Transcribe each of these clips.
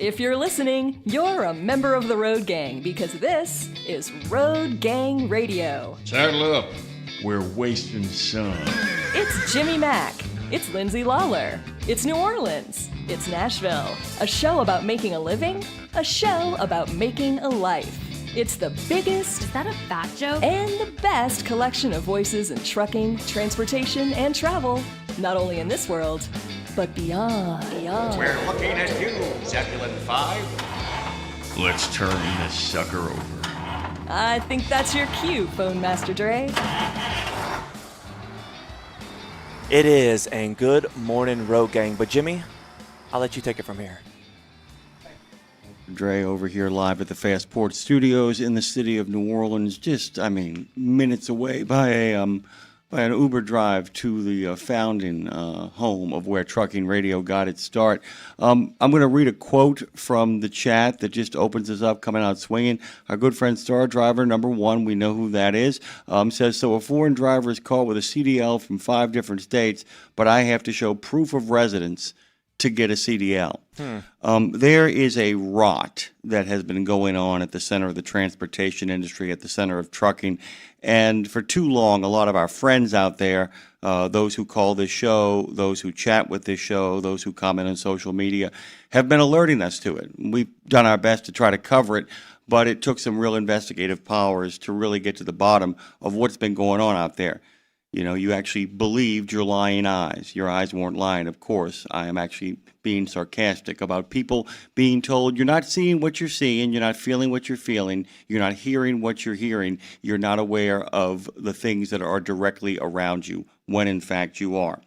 If you're listening, you're a member of the Road Gang because this is Road Gang Radio. Saddle up. We're wasting sun. It's Jimmy Mack. It's Lindsay Lawler. It's New Orleans. It's Nashville. A show about making a living. A show about making a life. It's the biggest... Is that a fat joke? ...and the best collection of voices in trucking, transportation, and travel. Not only in this world, but beyond. We're looking at you, Zebulon 5. Let's turn this sucker over. I think that's your cue, Phone Master Dre. It is, and good morning, Road Gang. But Jimmy, I'll let you take it from here. Dre over here live at the Fastport Studios in the city of New Orleans, just, minutes away by an Uber drive to the founding home of where trucking radio got its start. I'm going to read a quote from the chat that just opens us up, coming out swinging. Our good friend Star Driver number 1, we know who that is, says, so a foreign driver is caught with a CDL from 5 different states, but I have to show proof of residence to get a CDL. There is a rot that has been going on at the center of the transportation industry, at the center of trucking. And for too long, a lot of our friends out there, those who call this show, those who chat with this show, those who comment on social media, have been alerting us to it. We've done our best to try to cover it, but it took some real investigative powers to really get to the bottom of what's been going on out there. You know, you actually believed your lying eyes. Your eyes weren't lying, of course. I am actually being sarcastic about people being told you're not seeing what you're seeing, you're not feeling what you're feeling, you're not hearing what you're hearing, you're not aware of the things that are directly around you, when in fact you are.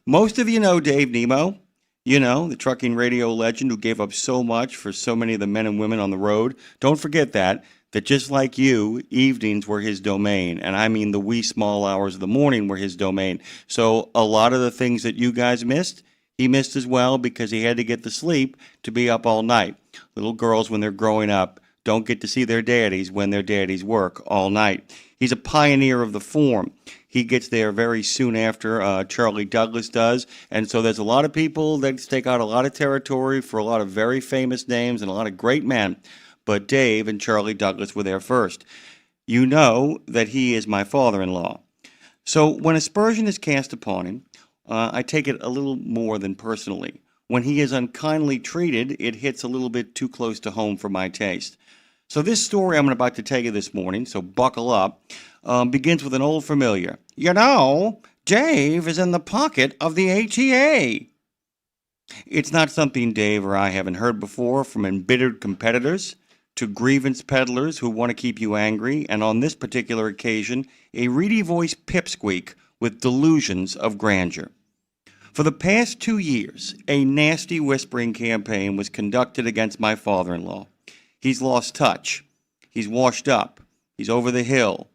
Most of you know Dave Nemo, you know, the trucking radio legend who gave up so much for so many of the men and women on the road. Don't forget that just like you, evenings were his domain, and I mean the wee small hours of the morning were his domain. So a lot of the things that you guys missed, he missed as well because he had to get the sleep to be up all night. Little girls, when they're growing up, don't get to see their daddies when their daddies work all night. He's a pioneer of the form. He gets there very soon after Charlie Douglas does, and so there's a lot of people that stake out a lot of territory for a lot of very famous names and a lot of great men. But Dave and Charlie Douglas were there first. You know that he is my father-in-law. So when aspersion is cast upon him, I take it a little more than personally. When he is unkindly treated, it hits a little bit too close to home for my taste. So this story I'm about to tell you this morning, so buckle up, begins with an old familiar. You know, Dave is in the pocket of the ATA. It's not something Dave or I haven't heard before from embittered competitors to grievance peddlers who want to keep you angry, and on this particular occasion, a reedy-voiced pipsqueak with delusions of grandeur. For the past 2 years, a nasty whispering campaign was conducted against my father-in-law. He's lost touch. He's washed up. He's over the hill.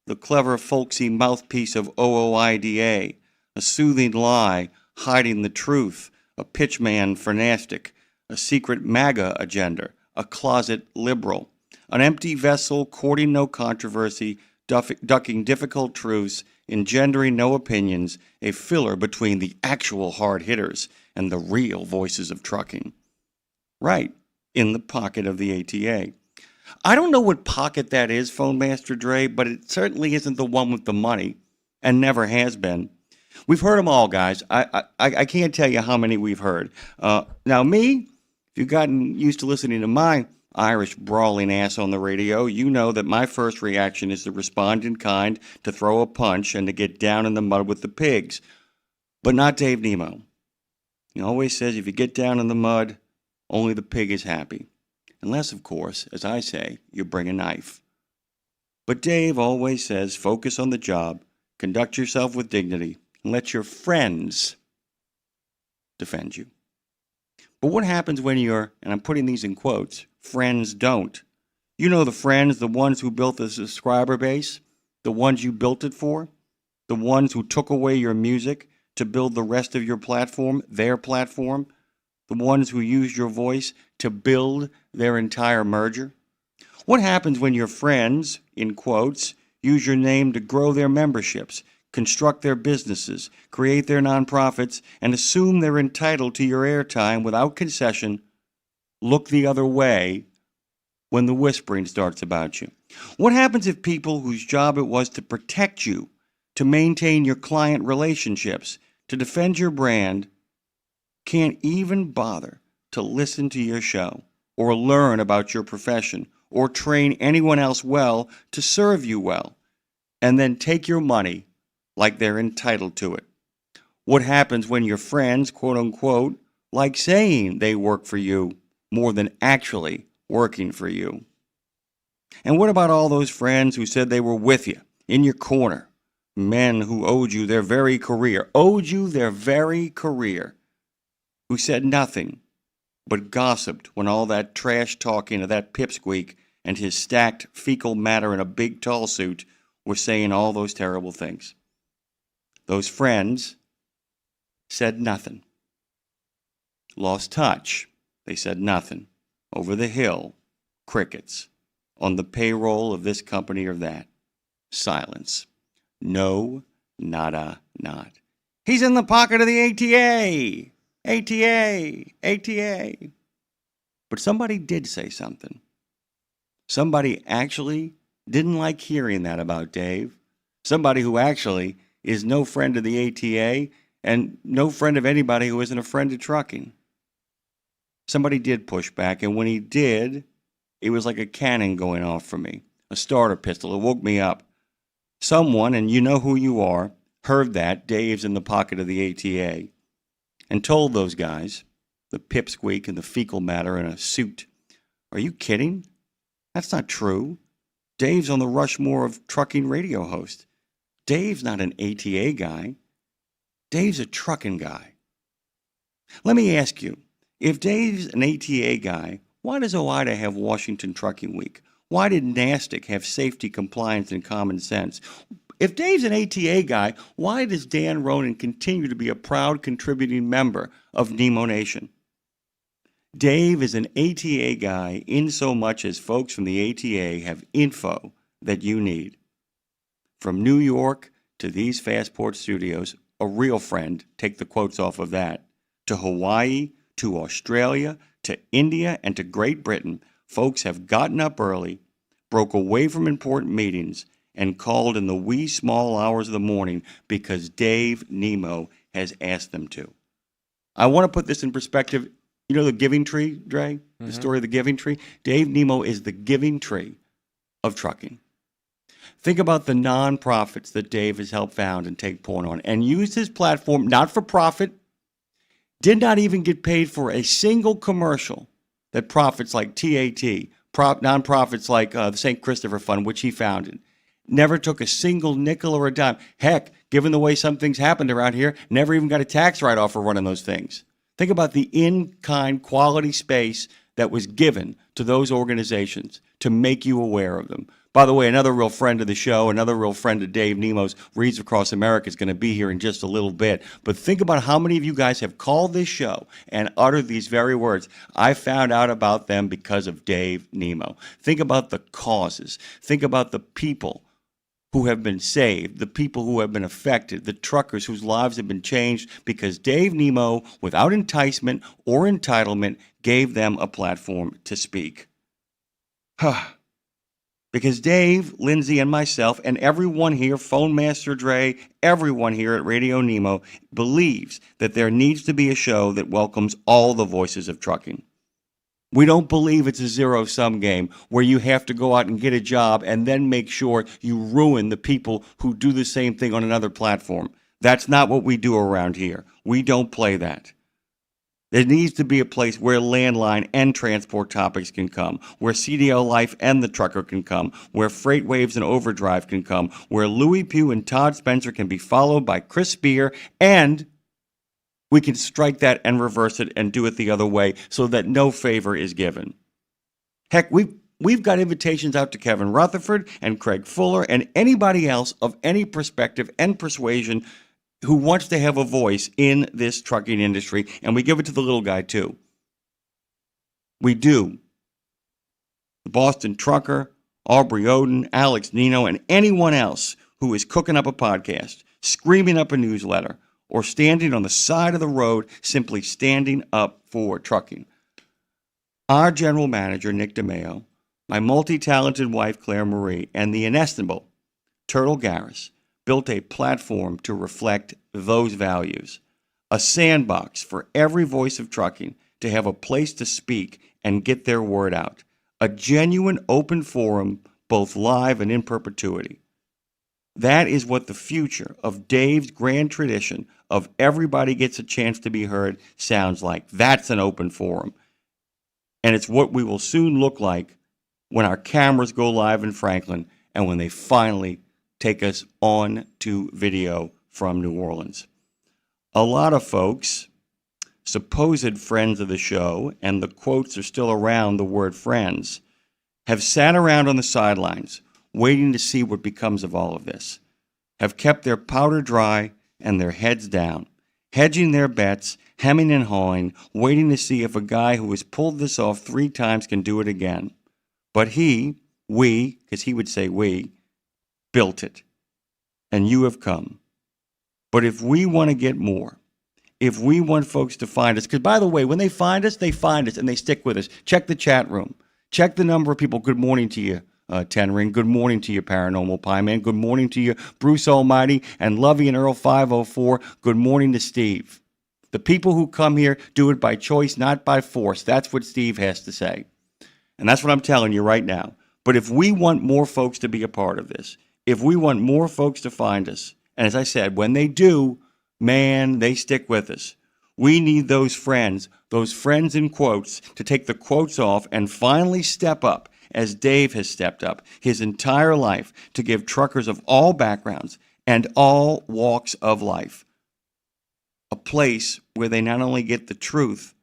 The clever, folksy mouthpiece of OOIDA, a soothing lie hiding the truth, a pitchman fernastic, a secret MAGA agenda, a closet liberal, an empty vessel courting no controversy, ducking difficult truths, engendering no opinions, a filler between the actual hard hitters and the real voices of trucking. Right, in the pocket of the ATA. I don't know what pocket that is, Phone Master Dre, but it certainly isn't the one with the money, and never has been. We've heard them all, guys. I can't tell you how many we've heard. Now me, if you've gotten used to listening to my Irish brawling ass on the radio, you know that my first reaction is to respond in kind, to throw a punch, and to get down in the mud with the pigs. But not Dave Nemo. He always says if you get down in the mud, only the pig is happy. Unless, of course, as I say, you bring a knife. But Dave always says focus on the job, conduct yourself with dignity, and let your friends defend you. But what happens when your, and I'm putting these in quotes, friends don't? You know the friends, the ones who built the subscriber base, the ones you built it for, the ones who took away your music to build the rest of your platform, their platform, the ones who used your voice to build their entire merger? What happens when your friends, in quotes, use your name to grow their memberships, construct their businesses, create their nonprofits, and assume they're entitled to your airtime without concession, look the other way when the whispering starts about you? What happens if people whose job it was to protect you, to maintain your client relationships, to defend your brand, can't even bother to listen to your show or learn about your profession or train anyone else well to serve you well, and then take your money like they're entitled to it? What happens when your friends, quote unquote, like saying they work for you more than actually working for you? And what about all those friends who said they were with you, in your corner? Men who owed you their very career, who said nothing but gossiped when all that trash talking of that pipsqueak and his stacked fecal matter in a big tall suit were saying all those terrible things. Those friends said nothing. Lost touch. They said nothing. Over the hill, crickets. On the payroll of this company or that, silence. No, nada, not. He's in the pocket of the ATA. ATA. But somebody did say something. Somebody actually didn't like hearing that about Dave. Somebody who actually is no friend of the ATA and no friend of anybody who isn't a friend of trucking. Somebody did push back, and when he did, it was like a cannon going off for me, a starter pistol. It woke me up. Someone, and you know who you are, heard that Dave's in the pocket of the ATA and told those guys, the pipsqueak and the fecal matter in a suit, "Are you kidding? That's not true. Dave's on the Rushmore of trucking radio hosts. Dave's not an ATA guy. Dave's a trucking guy." Let me ask you, if Dave's an ATA guy, why does OIDA have Washington Trucking Week? Why did NASTC have safety, compliance, and common sense? If Dave's an ATA guy, why does Dan Ronan continue to be a proud contributing member of Nemo Nation? Dave is an ATA guy in so much as folks from the ATA have info that you need. From New York to these Fastport studios, a real friend, take the quotes off of that, to Hawaii, to Australia, to India, and to Great Britain, folks have gotten up early, broke away from important meetings, and called in the wee small hours of the morning because Dave Nemo has asked them to. I want to put this in perspective. You know the giving tree, Dre? The story of the giving tree? Dave Nemo is the giving tree of trucking. Think about the nonprofits that Dave has helped found and take point on and used his platform not for profit, did not even get paid for a single commercial that profits like TAT, nonprofits like the St. Christopher Fund, which he founded, never took a single nickel or a dime. Heck, given the way some things happened around here, never even got a tax write-off for running those things. Think about the in-kind quality space that was given to those organizations to make you aware of them. By the way, another real friend of the show, another real friend of Dave Nemo's, Reads Across America, is going to be here in just a little bit. But think about how many of you guys have called this show and uttered these very words. I found out about them because of Dave Nemo. Think about the causes. Think about the people who have been saved, the people who have been affected, the truckers whose lives have been changed because Dave Nemo, without enticement or entitlement, gave them a platform to speak. Because Dave, Lindsay, and myself, and everyone here, Phone Master Dre, everyone here at RadioNemo, believes that there needs to be a show that welcomes all the voices of trucking. We don't believe it's a zero-sum game where you have to go out and get a job and then make sure you ruin the people who do the same thing on another platform. That's not what we do around here. We don't play that. There needs to be a place where landline and transport topics can come, where CDL Life and the trucker can come, where Freight Waves and Overdrive can come, where Louis Pugh and Todd Spencer can be followed by Chris Spear, and we can strike that and reverse it and do it the other way so that no favor is given. Heck, we've got invitations out to Kevin Rutherford and Craig Fuller and anybody else of any perspective and persuasion who wants to have a voice in this trucking industry, and we give it to the little guy too. We do. The Boston Trucker, Aubrey Oden, Alex Nino, and anyone else who is cooking up a podcast, screaming up a newsletter, or standing on the side of the road simply standing up for trucking. our general manager, Nick DeMeo, my multi-talented wife, Claire Marie, and the inestimable Turtle Garris built a platform to reflect those values, a sandbox for every voice of trucking to have a place to speak and get their word out, a genuine open forum, both live and in perpetuity. That is what the future of Dave's grand tradition of everybody gets a chance to be heard sounds like. That's an open forum. And it's what we will soon look like when our cameras go live in Franklin and when they finally take us on to video from New Orleans. A lot of folks, supposed friends of the show, and the quotes are still around the word friends, have sat around on the sidelines waiting to see what becomes of all of this, have kept their powder dry and their heads down, hedging their bets, hemming and hawing, waiting to see if a guy who has pulled this off 3 times can do it again. But we, because he would say we, built it. And you have come. But if we want to get more, if we want folks to find us, because by the way, when they find us and they stick with us. Check the chat room. Check the number of people. Good morning to you, Ten Ring. Good morning to you, Paranormal Pie Man. Good morning to you, Bruce Almighty, and Lovey and Earl 504. Good morning to Steve. The people who come here do it by choice, not by force. That's what Steve has to say. And that's what I'm telling you right now. But if we want more folks to be a part of this, if we want more folks to find us, and as I said, when they do, man, they stick with us. We need those friends in quotes, to take the quotes off and finally step up, as Dave has stepped up his entire life, to give truckers of all backgrounds and all walks of life a place where they not only get the truth,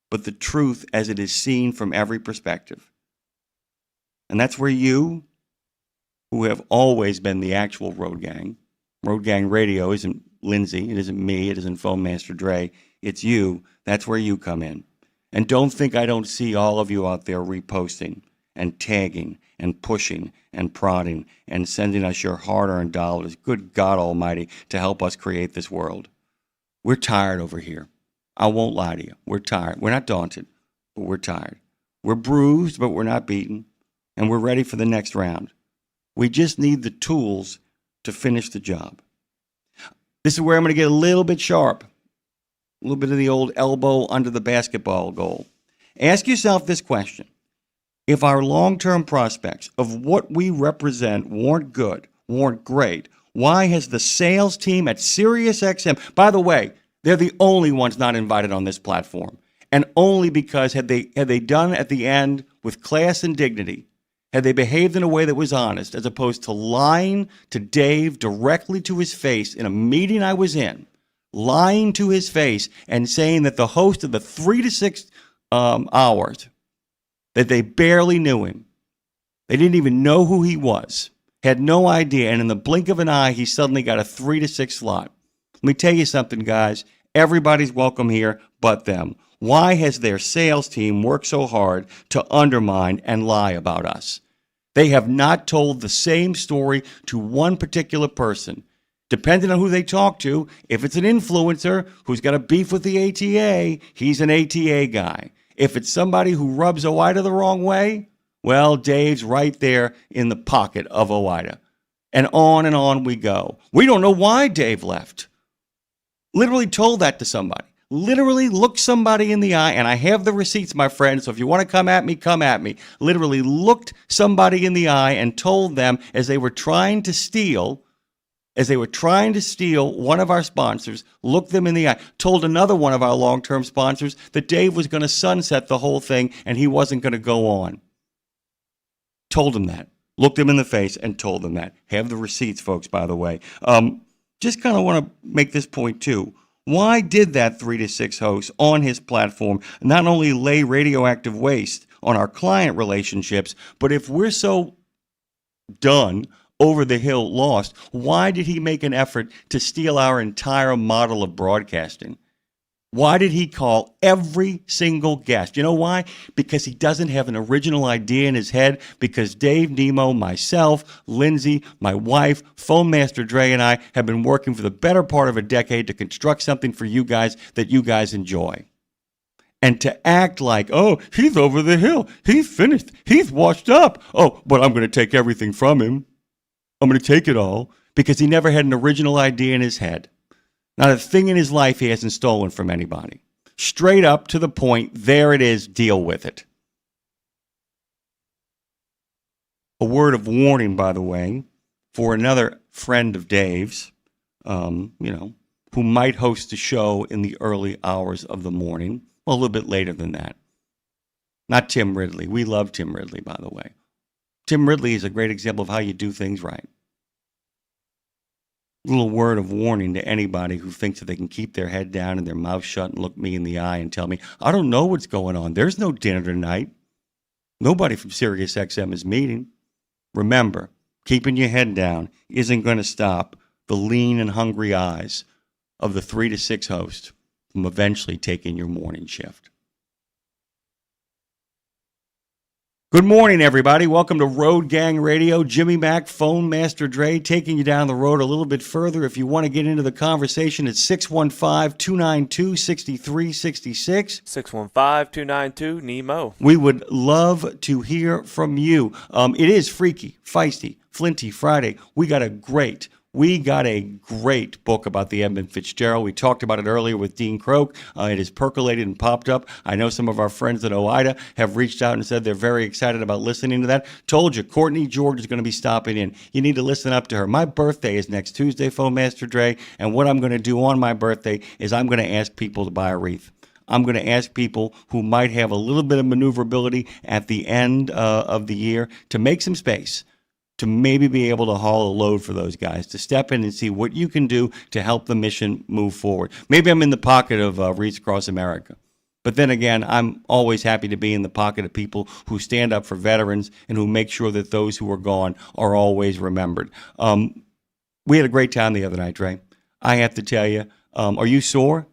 but the truth as it is seen from every perspective. And that's where you, who have always been the actual Road Gang Radio isn't Lindsay, it isn't me, it isn't Phone Master Dre, it's you. That's where you come in. And don't think I don't see all of you out there reposting and tagging and pushing and prodding and sending us your hard-earned dollars, good God Almighty, to help us create this world. We're tired over here. I won't lie to you. We're tired. We're not daunted, but we're tired. We're bruised, but we're not beaten. And we're ready for the next round. We just need the tools to finish the job. This is where I'm going to get a little bit sharp. A little bit of the old elbow under the basketball goal. Ask yourself this question. If our long-term prospects of what we represent weren't good, weren't great, why has the sales team at SiriusXM, by the way, they're the only ones not invited on this platform, and only because had they done at the end with class and dignity, had they behaved in a way that was honest, as opposed to lying to Dave directly to his face in a meeting I was in, lying to his face and saying that the host of the 3 to 6 hours, that they barely knew him. They didn't even know who he was, had no idea, and in the blink of an eye, he suddenly got a 3 to 6 slot. Let me tell you something, guys. Everybody's welcome here but them. Why has their sales team worked so hard to undermine and lie about us? They have not told the same story to one particular person. Depending on who they talk to, if it's an influencer who's got a beef with the ATA, he's an ATA guy. If it's somebody who rubs OIDA the wrong way, well, Dave's right there in the pocket of OIDA. And on we go. We don't know why Dave left. Literally told that to somebody. Literally looked somebody in the eye, and I have the receipts, my friend, so if you want to come at me, come at me. Literally looked somebody in the eye and told them as they were trying to steal one of our sponsors, looked them in the eye, told another one of our long-term sponsors that Dave was going to sunset the whole thing and he wasn't going to go on. Told them that. Looked them in the face and told them that. Have the receipts, folks, by the way. Just kind of want to make this point, too. Why did that 3 to 6 host on his platform not only lay radioactive waste on our client relationships, but if we're so done, over the hill lost, why did he make an effort to steal our entire model of broadcasting? Why did he call every single guest? You know why? Because he doesn't have an original idea in his head. Because Dave, Nemo, myself, Lindsay, my wife, Phone Master Dre, and I have been working for the better part of a decade to construct something for you guys that you guys enjoy. And to act like, oh, he's over the hill. He's finished. He's washed up. Oh, but I'm going to take everything from him. I'm going to take it all because he never had an original idea in his head. Not a thing in his life he hasn't stolen from anybody. Straight up to the point, there it is, deal with it. A word of warning, by the way, for another friend of Dave's, who might host a show in the early hours of the morning. Well, a little bit later than that. Not Tim Ridley. We love Tim Ridley, by the way. Tim Ridley is a great example of how you do things right. A little word of warning to anybody who thinks that they can keep their head down and their mouth shut and look me in the eye and tell me, I don't know what's going on. There's no dinner tonight. Nobody from SiriusXM is meeting. Remember, keeping your head down isn't going to stop the lean and hungry eyes of the 3 to 6 host from eventually taking your morning shift. Good morning, everybody. Welcome to Road Gang Radio. Jimmy Mack, Phone Master Dre, taking you down the road a little bit further. If you want to get into the conversation, it's 615-292-6366. 615-292-NEMO. We would love to hear from you. It is Freaky, Feisty, Flinty Friday. We got a great book about the Edmund Fitzgerald. We talked about it earlier with Dean Croak. It has percolated and popped up. I know some of our friends at OIDA have reached out and said they're very excited about listening to that. Told you, Courtney George is going to be stopping in. You need to listen up to her. My birthday is next Tuesday, Phone Master Dre, and what I'm going to do on my birthday is I'm going to ask people to buy a wreath. I'm going to ask people who might have a little bit of maneuverability at the end of the year to make some space, to maybe be able to haul a load for those guys, to step in and see what you can do to help the mission move forward. Maybe I'm in the pocket of Wreaths Across America. But then again, I'm always happy to be in the pocket of people who stand up for veterans and who make sure that those who are gone are always remembered. We had a great time the other night, Dre. I have to tell you, are you sore?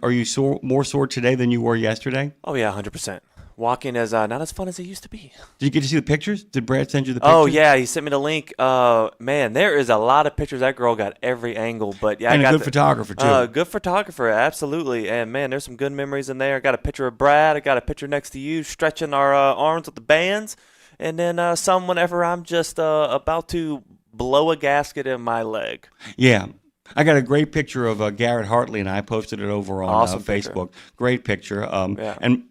Are you more sore today than you were yesterday? Oh, yeah, 100%. Walking is not as fun as it used to be. Did you get to see the pictures? Did Brad send you the pictures? Oh, yeah. He sent me the link. Man, there is a lot of pictures. That girl got every angle. But yeah, and I got a good photographer, too. Good photographer, absolutely. And, man, there's some good memories in there. I got a picture of Brad. I got a picture next to you stretching our arms with the bands. And then some whenever I'm just about to blow a gasket in my leg. Yeah. I got a great picture of Garrett Hartley, and I posted it over on Facebook. Great picture. Yeah. And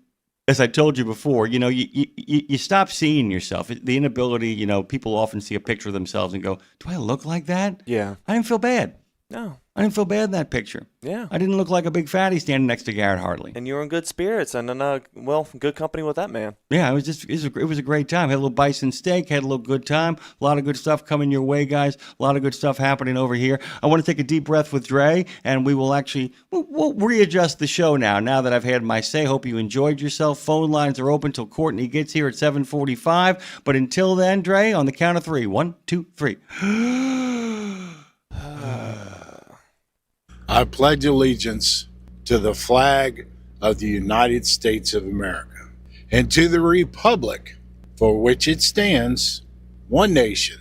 as I told you before, you stop seeing yourself. The inability, people often see a picture of themselves and go, do I look like that? Yeah. I didn't feel bad. No. I didn't feel bad in that picture. Yeah. I didn't look like a big fatty standing next to Garrett Hartley. And you were in good spirits and good company with that man. Yeah, it was a great time. Had a little bison steak, had a little good time. A lot of good stuff coming your way, guys. A lot of good stuff happening over here. I want to take a deep breath with Dre, and we will we'll readjust the show now that I've had my say. Hope you enjoyed yourself. Phone lines are open till Courtney gets here at 7:45. But until then, Dre, on the count of 3. 1, 2, 3. I pledge allegiance to the flag of the United States of America and to the republic for which it stands, one nation,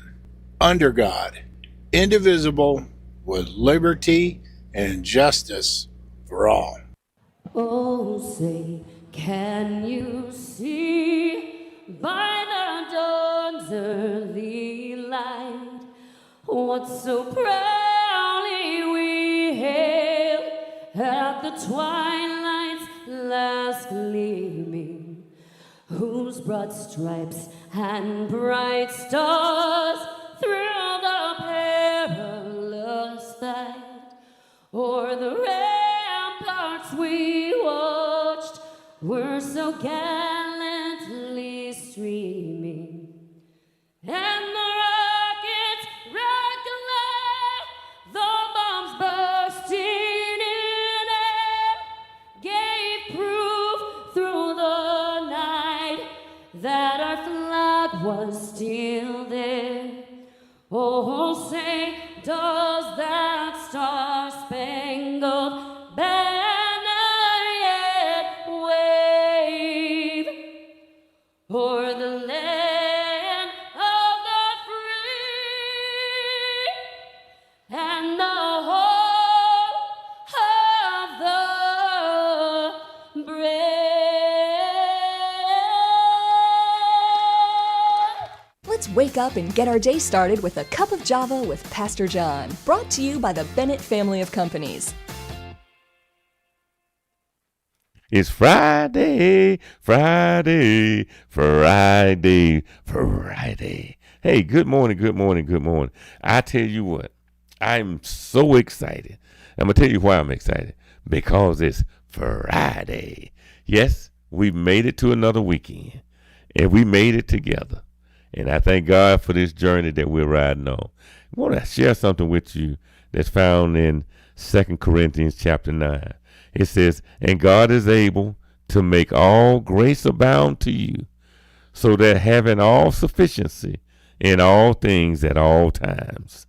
under God, indivisible, with liberty and justice for all. Oh, say, can you see by the dawn's early light what so proudly we hailed at the twilight's last gleaming, whose broad stripes and bright stars through the perilous fight o'er the ramparts we watched were so gallantly streaming, and the rockets red glare, the bombs bursting in air, gave proof through the night that our flag was still there. Oh, say, does that star-spangled banner yet wave o'er the land of the free and the home of the brave? wake up and get our day started with a cup of Java with Pastor John, brought to you by the Bennett family of companies. It's Friday, Friday, Friday, Friday. Hey, good morning, good morning, good morning. I tell you what, I'm so excited. I'm going to tell you why I'm excited. Because it's Friday. Yes, we've made it to another weekend. And we made it together. And I thank God for this journey that we're riding on. I want to share something with you that's found in 2 Corinthians chapter 9. It says, and God is able to make all grace abound to you, so that having all sufficiency in all things at all times,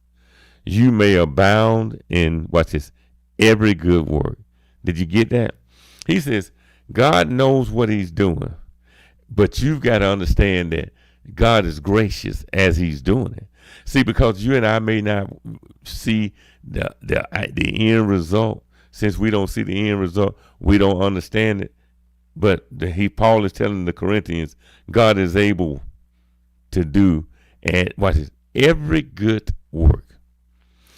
you may abound in, watch this, every good work. Did you get that? He says, God knows what he's doing, but you've got to understand that God is gracious as he's doing it. See, because you and I may not see the end result. Since we don't see the end result, we don't understand it. But Paul is telling the Corinthians, God is able to do, and watch this, every good work.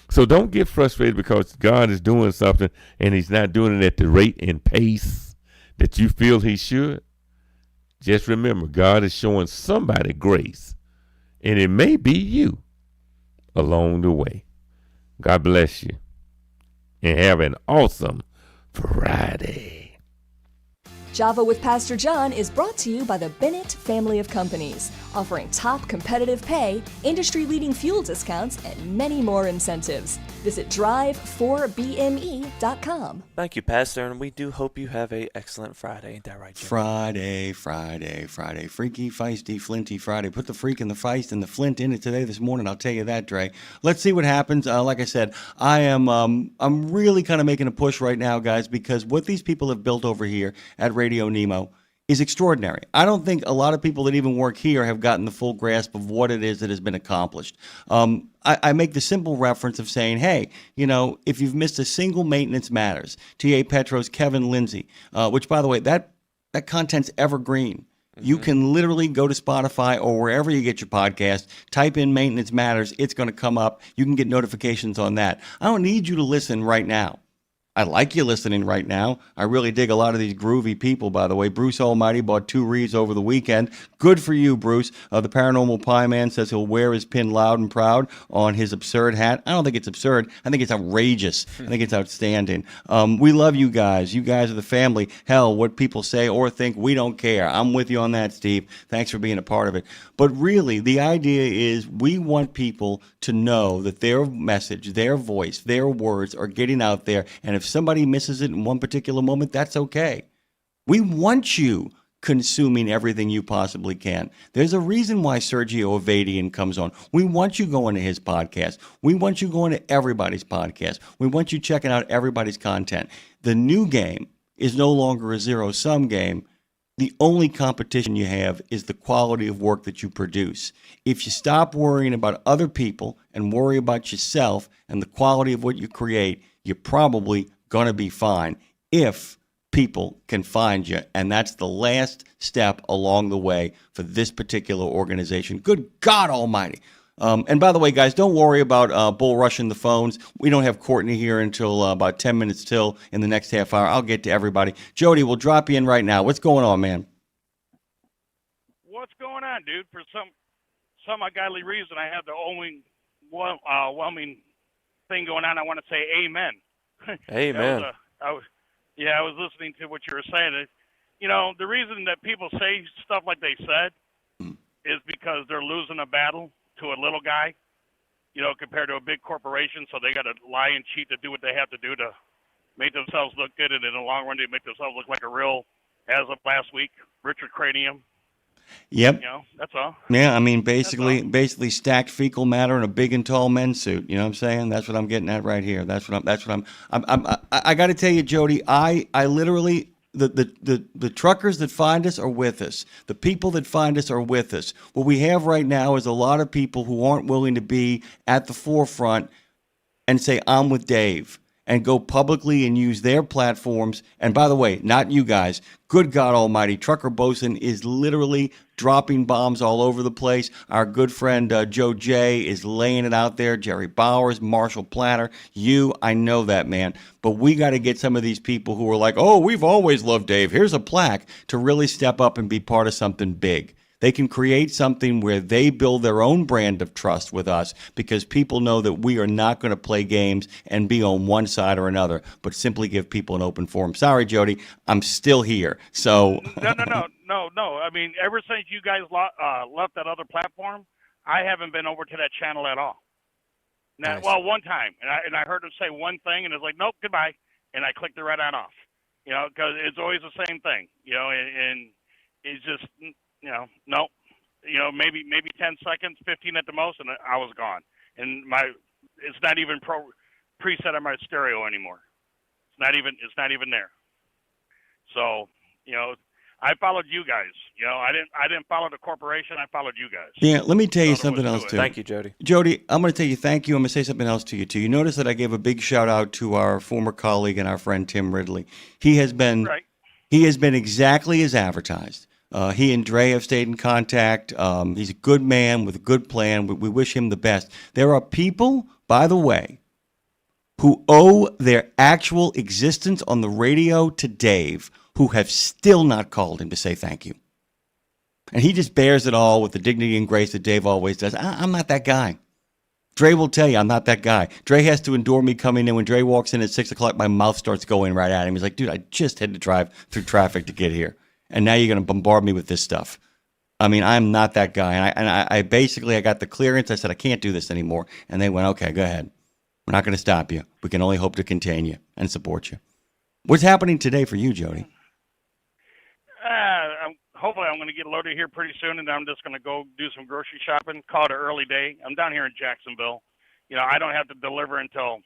So don't get frustrated because God is doing something and he's not doing it at the rate and pace that you feel he should. Just remember, God is showing somebody grace, and it may be you along the way. God bless you, and have an awesome Friday. Java with Pastor John is brought to you by the Bennett family of companies, offering top competitive pay, industry-leading fuel discounts, and many more incentives. Visit drive4bme.com. Thank you, Pastor, and we do hope you have a excellent Friday. Ain't that right, Jim? Friday, Friday, Friday. Freaky, feisty, flinty Friday. Put the freak and the feist and the flint in it today, this morning. I'll tell you that, Dre. Let's see what happens. Like I said, I'm really kind of making a push right now, guys, because what these people have built over here at RadioNemo is extraordinary. I don't think a lot of people that even work here have gotten the full grasp of what it is that has been accomplished. I make the simple reference of saying, hey, you know, if you've missed a single Maintenance Matters, T.A. Petro's Kevin Lindsay, which, by the way, that content's evergreen. You can literally go to Spotify or wherever you get your podcast, type in Maintenance Matters, it's going to come up. You can get notifications on that. I don't need you to listen right now. I like you listening right now. I really dig a lot of these groovy people, by the way. Bruce Almighty bought 2 Rees over the weekend. Good for you, Bruce. The Paranormal Pie Man says he'll wear his pin loud and proud on his absurd hat. I don't think it's absurd. I think it's outrageous. I think it's outstanding. We love you guys. You guys are the family. Hell, what people say or think, we don't care. I'm with you on that, Steve. Thanks for being a part of it. But really, the idea is we want people to know that their message, their voice, their words are getting out there. And if somebody misses it in one particular moment, that's okay. We want you consuming everything you possibly can. There's a reason why Sergio Avadian comes on. We want you going to his podcast. We want you going to everybody's podcast. We want you checking out everybody's content. The new game is no longer a zero-sum game. The only competition you have is the quality of work that you produce. If you stop worrying about other people and worry about yourself and the quality of what you create, you're probably going to be fine if people can find you. And that's the last step along the way for this particular organization. Good God Almighty. And by the way, guys, don't worry about bull rushing the phones. We don't have Courtney here until about 10 minutes till in the next half hour. I'll get to everybody. Jody, we'll drop you in right now. What's going on, man? What's going on, dude? For some ungodly reason, I have the overwhelming thing going on. I want to say amen. Amen. I was listening to what you were saying. You know, the reason that people say stuff like they said is because they're losing a battle to a little guy, you know, compared to a big corporation. So they got to lie and cheat to do what they have to do to make themselves look good. And in the long run, they make themselves look like a real, as of last week, Richard Cranium. Yep. You know, that's all. Yeah, I mean, basically stacked fecal matter in a big and tall men's suit. You know what I'm saying? That's what I'm getting at right here. I got to tell you, Jody, I literally, the truckers that find us are with us. The people that find us are with us. What we have right now is a lot of people who aren't willing to be at the forefront and say, I'm with Dave. and go publicly and use their platforms. And by the way, not you guys, good God Almighty, Trucker Bosun is literally dropping bombs all over the place. Our good friend Joe J is laying it out there. Jerry Bowers, Marshall Platter, I know that, man. But we got to get some of these people who are like, oh, we've always loved Dave, here's a plaque, to really step up and be part of something big. They can create something where they build their own brand of trust with us, because people know that we are not going to play games and be on one side or another, but simply give people an open forum. Sorry, Jody, I'm still here. So No. I mean, ever since you guys left that other platform, I haven't been over to that channel at all. Now, Nice. Well, one time, and I heard him say one thing, and it's like, nope, goodbye, and I clicked it right on off. Because it's always the same thing. And it's just, nope. Maybe 10 seconds, 15 at the most, and I was gone. And it's not even preset on my stereo anymore. It's not even there. So, I followed you guys. I didn't follow the corporation. I followed you guys. yeah, let me tell you something else too. Thank you, Jody. Jody, I'm going to tell you thank you. I'm going to say something else to you too. You notice that I gave a big shout out to our former colleague and our friend Tim Ridley. He has been exactly as advertised. He and Dre have stayed in contact. He's a good man with a good plan. We wish him the best. There are people, by the way, who owe their actual existence on the radio to Dave, who have still not called him to say thank you. And he just bears it all with the dignity and grace that Dave always does. I'm not that guy. Dre will tell you I'm not that guy. Dre has to endure me coming in. When Dre walks in at 6 o'clock, my mouth starts going right at him. He's like, dude, I just had to drive through traffic to get here. And now you're going to bombard me with this stuff. I mean, I'm not that guy. And I basically got the clearance. I said, I can't do this anymore. And they went, okay, go ahead. We're not going to stop you. We can only hope to contain you and support you. What's happening today for you, Jody? Hopefully I'm going to get loaded here pretty soon, and then I'm just going to go do some grocery shopping, call it an early day. I'm down here in Jacksonville. I don't have to deliver until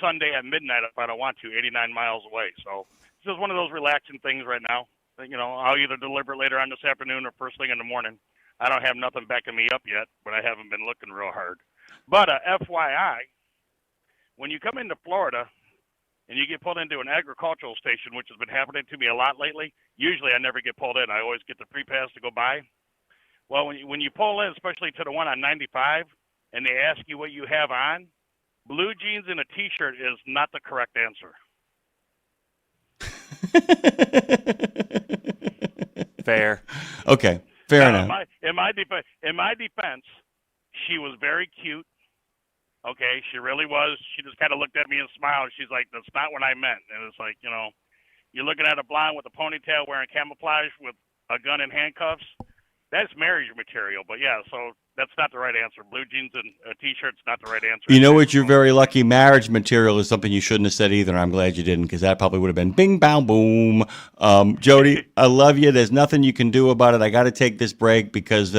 Sunday at midnight if I don't want to, 89 miles away. So it's just one of those relaxing things right now. I'll either deliver it later on this afternoon or first thing in the morning. I don't have nothing backing me up yet, but I haven't been looking real hard. But FYI, when you come into Florida and you get pulled into an agricultural station, which has been happening to me a lot lately, usually I never get pulled in. I always get the free pass to go by. Well, when you pull in, especially to the one on 95, and they ask you what you have on, blue jeans and a T-shirt is not the correct answer. Fair. Okay, fair enough. In my defense, she was very cute. Okay, she really was. She just kind of looked at me and smiled. She's like, that's not what I meant. And it's like, you're looking at a blonde with a ponytail wearing camouflage with a gun and handcuffs. That's marriage material. But yeah, so that's not the right answer. Blue jeans and a T-shirt's not the right answer. You know what? You're very lucky. Marriage material is something you shouldn't have said either. And I'm glad you didn't, because that probably would have been bing, bow, boom. Jody, I love you. There's nothing you can do about it. I got to take this break because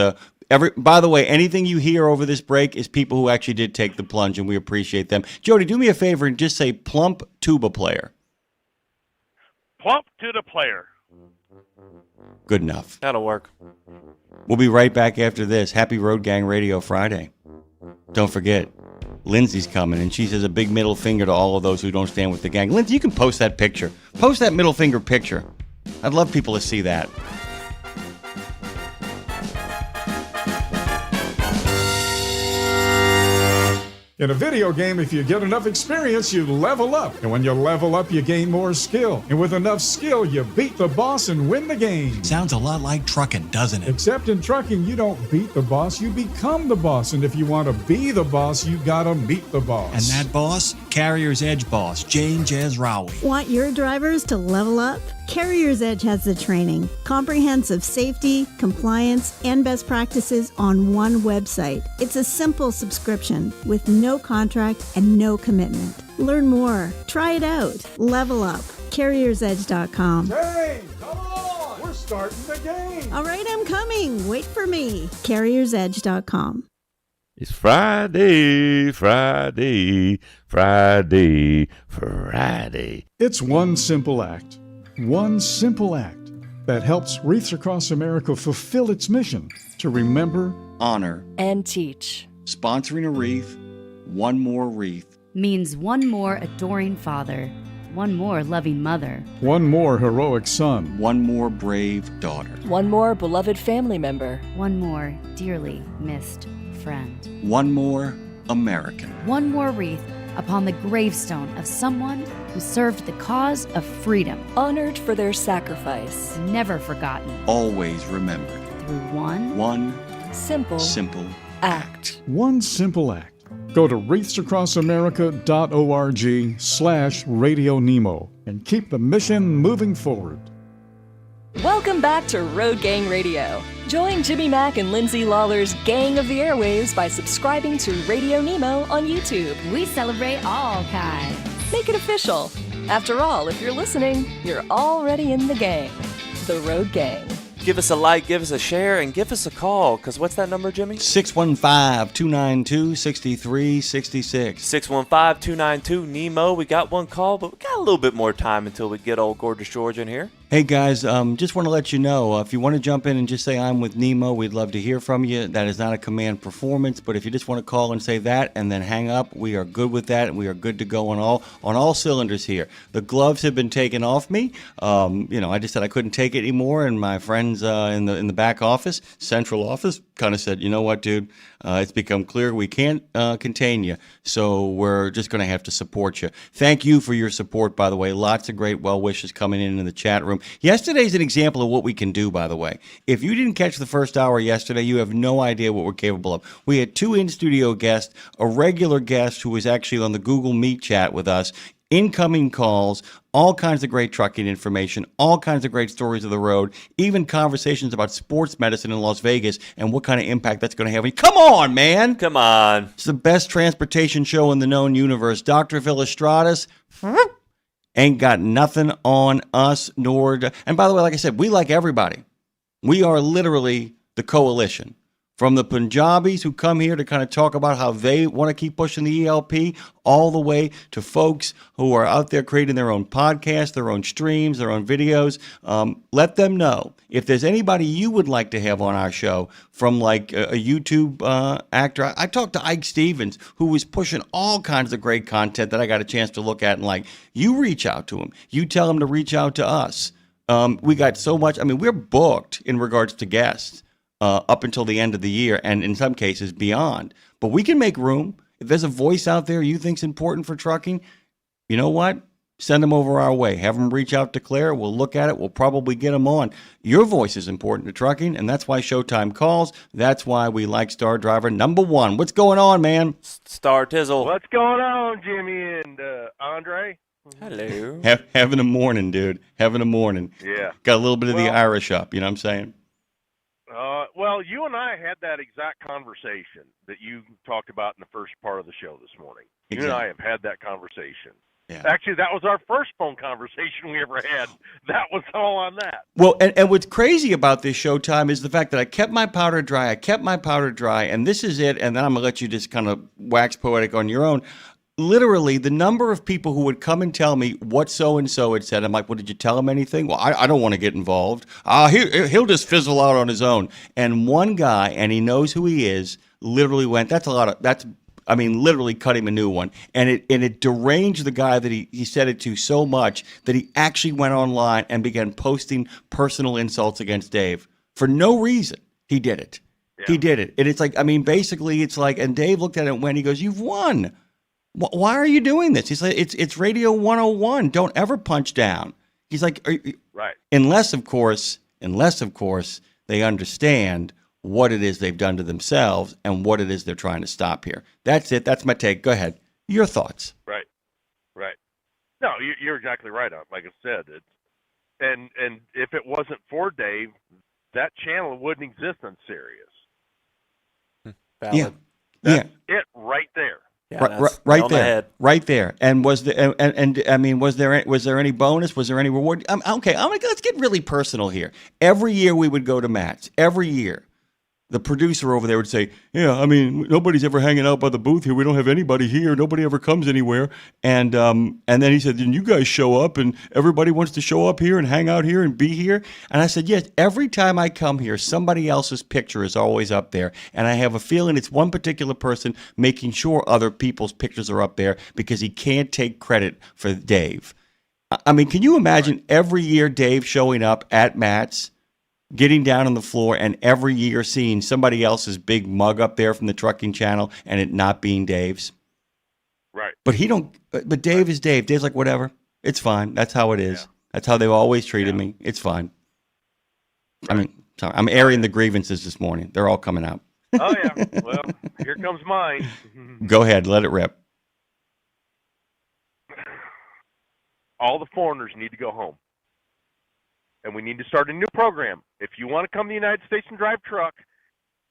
by the way, anything you hear over this break is people who actually did take the plunge, and we appreciate them. Jody, do me a favor and just say plump tuba player. Plump to the player. Good enough. That'll work. We'll be right back after this. Happy Road Gang Radio Friday. Don't forget, Lindsay's coming, and she says a big middle finger to all of those who don't stand with the gang. Lindsay, you can post that picture. Post that middle finger picture. I'd love people to see that. In a video game, if you get enough experience, you level up. And when you level up, you gain more skill. And with enough skill, you beat the boss and win the game. Sounds a lot like trucking, doesn't it? Except in trucking, you don't beat the boss, you become the boss. And if you want to be the boss, you gotta meet the boss. And that boss? Carrier's Edge boss, Jane Jazrawi. Want your drivers to level up? Carrier's Edge has the training, comprehensive safety, compliance, and best practices on one website. It's a simple subscription with no contract and no commitment. Learn more. Try it out. Level up. CarriersEdge.com. Hey, come on! We're starting the game! All right, I'm coming. Wait for me. CarriersEdge.com. It's Friday, Friday, Friday, Friday. It's one simple act that helps Wreaths Across America fulfill its mission to remember, honor, and teach. Sponsoring a wreath, one more wreath. means one more adoring father, one more loving mother, one more heroic son, one more brave daughter, one more beloved family member, one more dearly missed friend, one more American, one more wreath upon the gravestone of someone who served the cause of freedom, honored for their sacrifice, never forgotten, always remembered, through one simple act. One simple act. Go to wreathsacrossamerica.org/RadioNemo and keep the mission moving forward. Welcome back to Road Gang Radio. Join Jimmy Mack and Lindsay Lawler's Gang of the Airwaves by subscribing to Radio Nemo on YouTube. We celebrate all kinds. Make it official. After all, if you're listening, you're already in the gang. The Road Gang. Give us a like, give us a share, and give us a call. Because what's that number, Jimmy? 615-292-6366. 615-292-NEMO. We got one call, but we got a little bit more time until we get old gorgeous George in here. Hey guys, just want to let you know, if you want to jump in and just say I'm with Nemo, we'd love to hear from you. That is not a command performance, but if you just want to call and say that and then hang up, we are good with that, and we are good to go on all cylinders here. The gloves have been taken off me. I just said I couldn't take it anymore, and my friends in the back office, central office, kind of said, you know what, dude, it's become clear we can't contain you, so we're just going to have to support you. Thank you for your support, by the way. Lots of great well wishes coming in the chat room. Yesterday's an example of what we can do, by the way. If you didn't catch the first hour yesterday, you have no idea what we're capable of. We had 2 in-studio guests, a regular guest who was actually on the Google Meet chat with us, incoming calls, all kinds of great trucking information, all kinds of great stories of the road, even conversations about sports medicine in Las Vegas and what kind of impact that's going to have. Come on, man! Come on. It's the best transportation show in the known universe. Dr. Philostratus ain't got nothing on us, and by the way, like I said, we like everybody. We are literally the coalition. From the Punjabis who come here to kind of talk about how they want to keep pushing the ELP, all the way to folks who are out there creating their own podcasts, their own streams, their own videos. Let them know if there's anybody you would like to have on our show from like a YouTube actor. I talked to Ike Stevens, who was pushing all kinds of great content that I got a chance to look at, and like, you reach out to him. You tell him to reach out to us. We got so much. I mean, we're booked in regards to guests. Up until the end of the year, and in some cases beyond. But we can make room. If there's a voice out there you think's important for trucking, you know what? Send them over our way. Have them reach out to Claire. We'll look at it. We'll probably get them on. Your voice is important to trucking, and that's why Showtime calls. That's why we like Star Driver #1. What's going on, man? Star Tizzle. What's going on, Jimmy and Andre? Hello. Having a morning, dude. Having a morning. Yeah. Got a little bit of the Irish up, you know what I'm saying? Well, you and I had that exact conversation that you talked about in the first part of the show this morning. Exactly. You and I have had that conversation. Yeah. Actually, that was our first phone conversation we ever had. That was all on that. Well, and what's crazy about this Showtime is the fact that I kept my powder dry. And this is it. And then I'm going to let you just kind of wax poetic on your own. Literally, the number of people who would come and tell me what so-and-so had said, I'm like, well, did you tell him anything? Well, I don't want to get involved. He'll just fizzle out on his own. And one guy, and he knows who he is, literally went, literally cut him a new one. And it deranged the guy that he said it to so much that he actually went online and began posting personal insults against Dave. For no reason, he did it. Yeah. He did it. And it's like, basically, it's like, and Dave looked at it and went, he goes, you've won. Why are you doing this? He's like, it's Radio 101. Don't ever punch down. He's like, right. Unless of course, they understand what it is they've done to themselves and what it is they're trying to stop here. That's it. That's my take. Go ahead. Your thoughts. Right. No, you're exactly right. Like I said, and if it wasn't for Dave, that channel wouldn't exist on Sirius. Valid. Yeah. It right there. Yeah, right there. And was there? Was there any bonus? Was there any reward? Okay, let's get really personal here. Every year we would go to Matt's. Every year, the producer over there would say, yeah, I mean, nobody's ever hanging out by the booth here. We don't have anybody here. Nobody ever comes anywhere. And then he said, and you guys show up and everybody wants to show up here and hang out here and be here. And I said, yes, every time I come here, somebody else's picture is always up there. And I have a feeling it's one particular person making sure other people's pictures are up there because he can't take credit for Dave. I mean, can you imagine every year Dave showing up at Matt's, getting down on the floor, and every year seeing somebody else's big mug up there from the trucking channel and it not being Dave's? Right. But but Dave is Dave. Dave's like, whatever. It's fine. That's how it is. Yeah. That's how they've always treated me. It's fine. Right. I mean, sorry, I'm airing the grievances this morning. They're all coming out. Oh, yeah. Well, here comes mine. Go ahead. Let it rip. All the foreigners need to go home. And we need to start a new program. If you want to come to the United States and drive truck,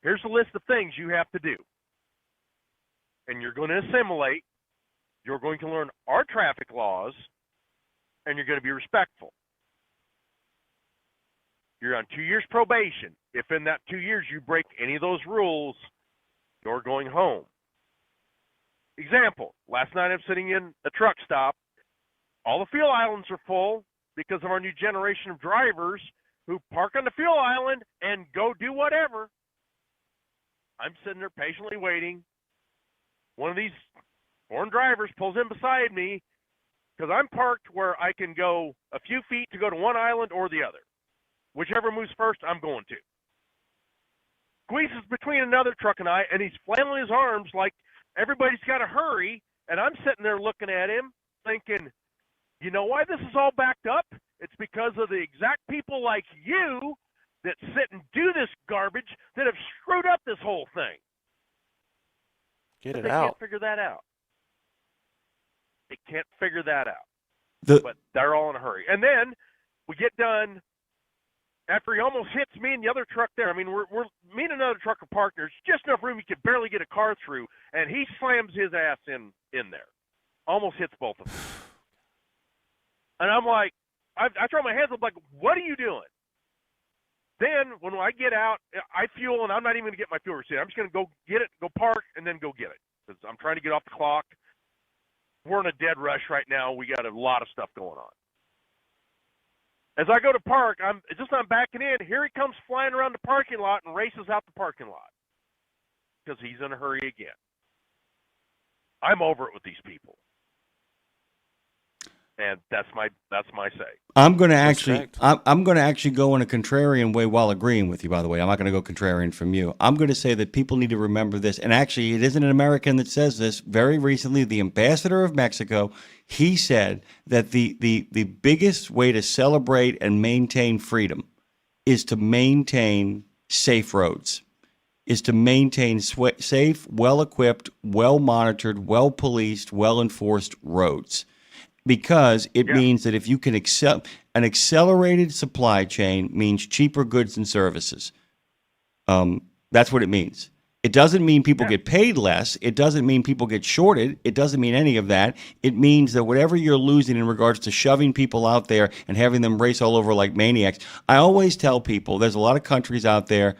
here's a list of things you have to do. And you're going to assimilate. You're going to learn our traffic laws. And you're going to be respectful. You're on 2 years probation. If in that 2 years you break any of those rules, you're going home. Example, last night I'm sitting in a truck stop. All the fuel islands are full because of our new generation of drivers who park on the fuel island and go do whatever. I'm sitting there patiently waiting. One of these foreign drivers pulls in beside me because I'm parked where I can go a few feet to go to one island or the other. Whichever moves first, I'm going to. Squeezes between another truck and I, and he's flailing his arms like everybody's got to hurry, and I'm sitting there looking at him thinking, you know why this is all backed up? It's because of the exact people like you that sit and do this garbage that have screwed up this whole thing. Get but it they out. Can't figure that out. They can't figure that out. But they're all in a hurry. And then we get done after he almost hits me and the other truck there. I mean, we're me and another truck are parked. There's just enough room you could barely get a car through, and he slams his ass in there. Almost hits both of them. And I'm like, I throw my hands up like, what are you doing? Then when I get out, I fuel, and I'm not even going to get my fuel receipt. I'm just going to go get it, go park, and then go get it. Because I'm trying to get off the clock. We're in a dead rush right now. We got a lot of stuff going on. As I go to park, I'm backing in. Here he comes flying around the parking lot and races out the parking lot. Because he's in a hurry again. I'm over it with these people. And that's my say. I'm going to actually go in a contrarian way while agreeing with you, by the way. I'm not going to go contrarian from you. I'm going to say that people need to remember this. And actually, it isn't an American that says this. Very recently, the ambassador of Mexico, he said that the biggest way to celebrate and maintain freedom is to maintain safe roads, is to maintain safe, well-equipped, well-monitored, well-policed, well-enforced roads. Because it means that if you can an accelerated supply chain means cheaper goods and services. That's what it means. It doesn't mean people get paid less. It doesn't mean people get shorted. It doesn't mean any of that. It means that whatever you're losing in regards to shoving people out there and having them race all over like maniacs. I always tell people there's a lot of countries out there.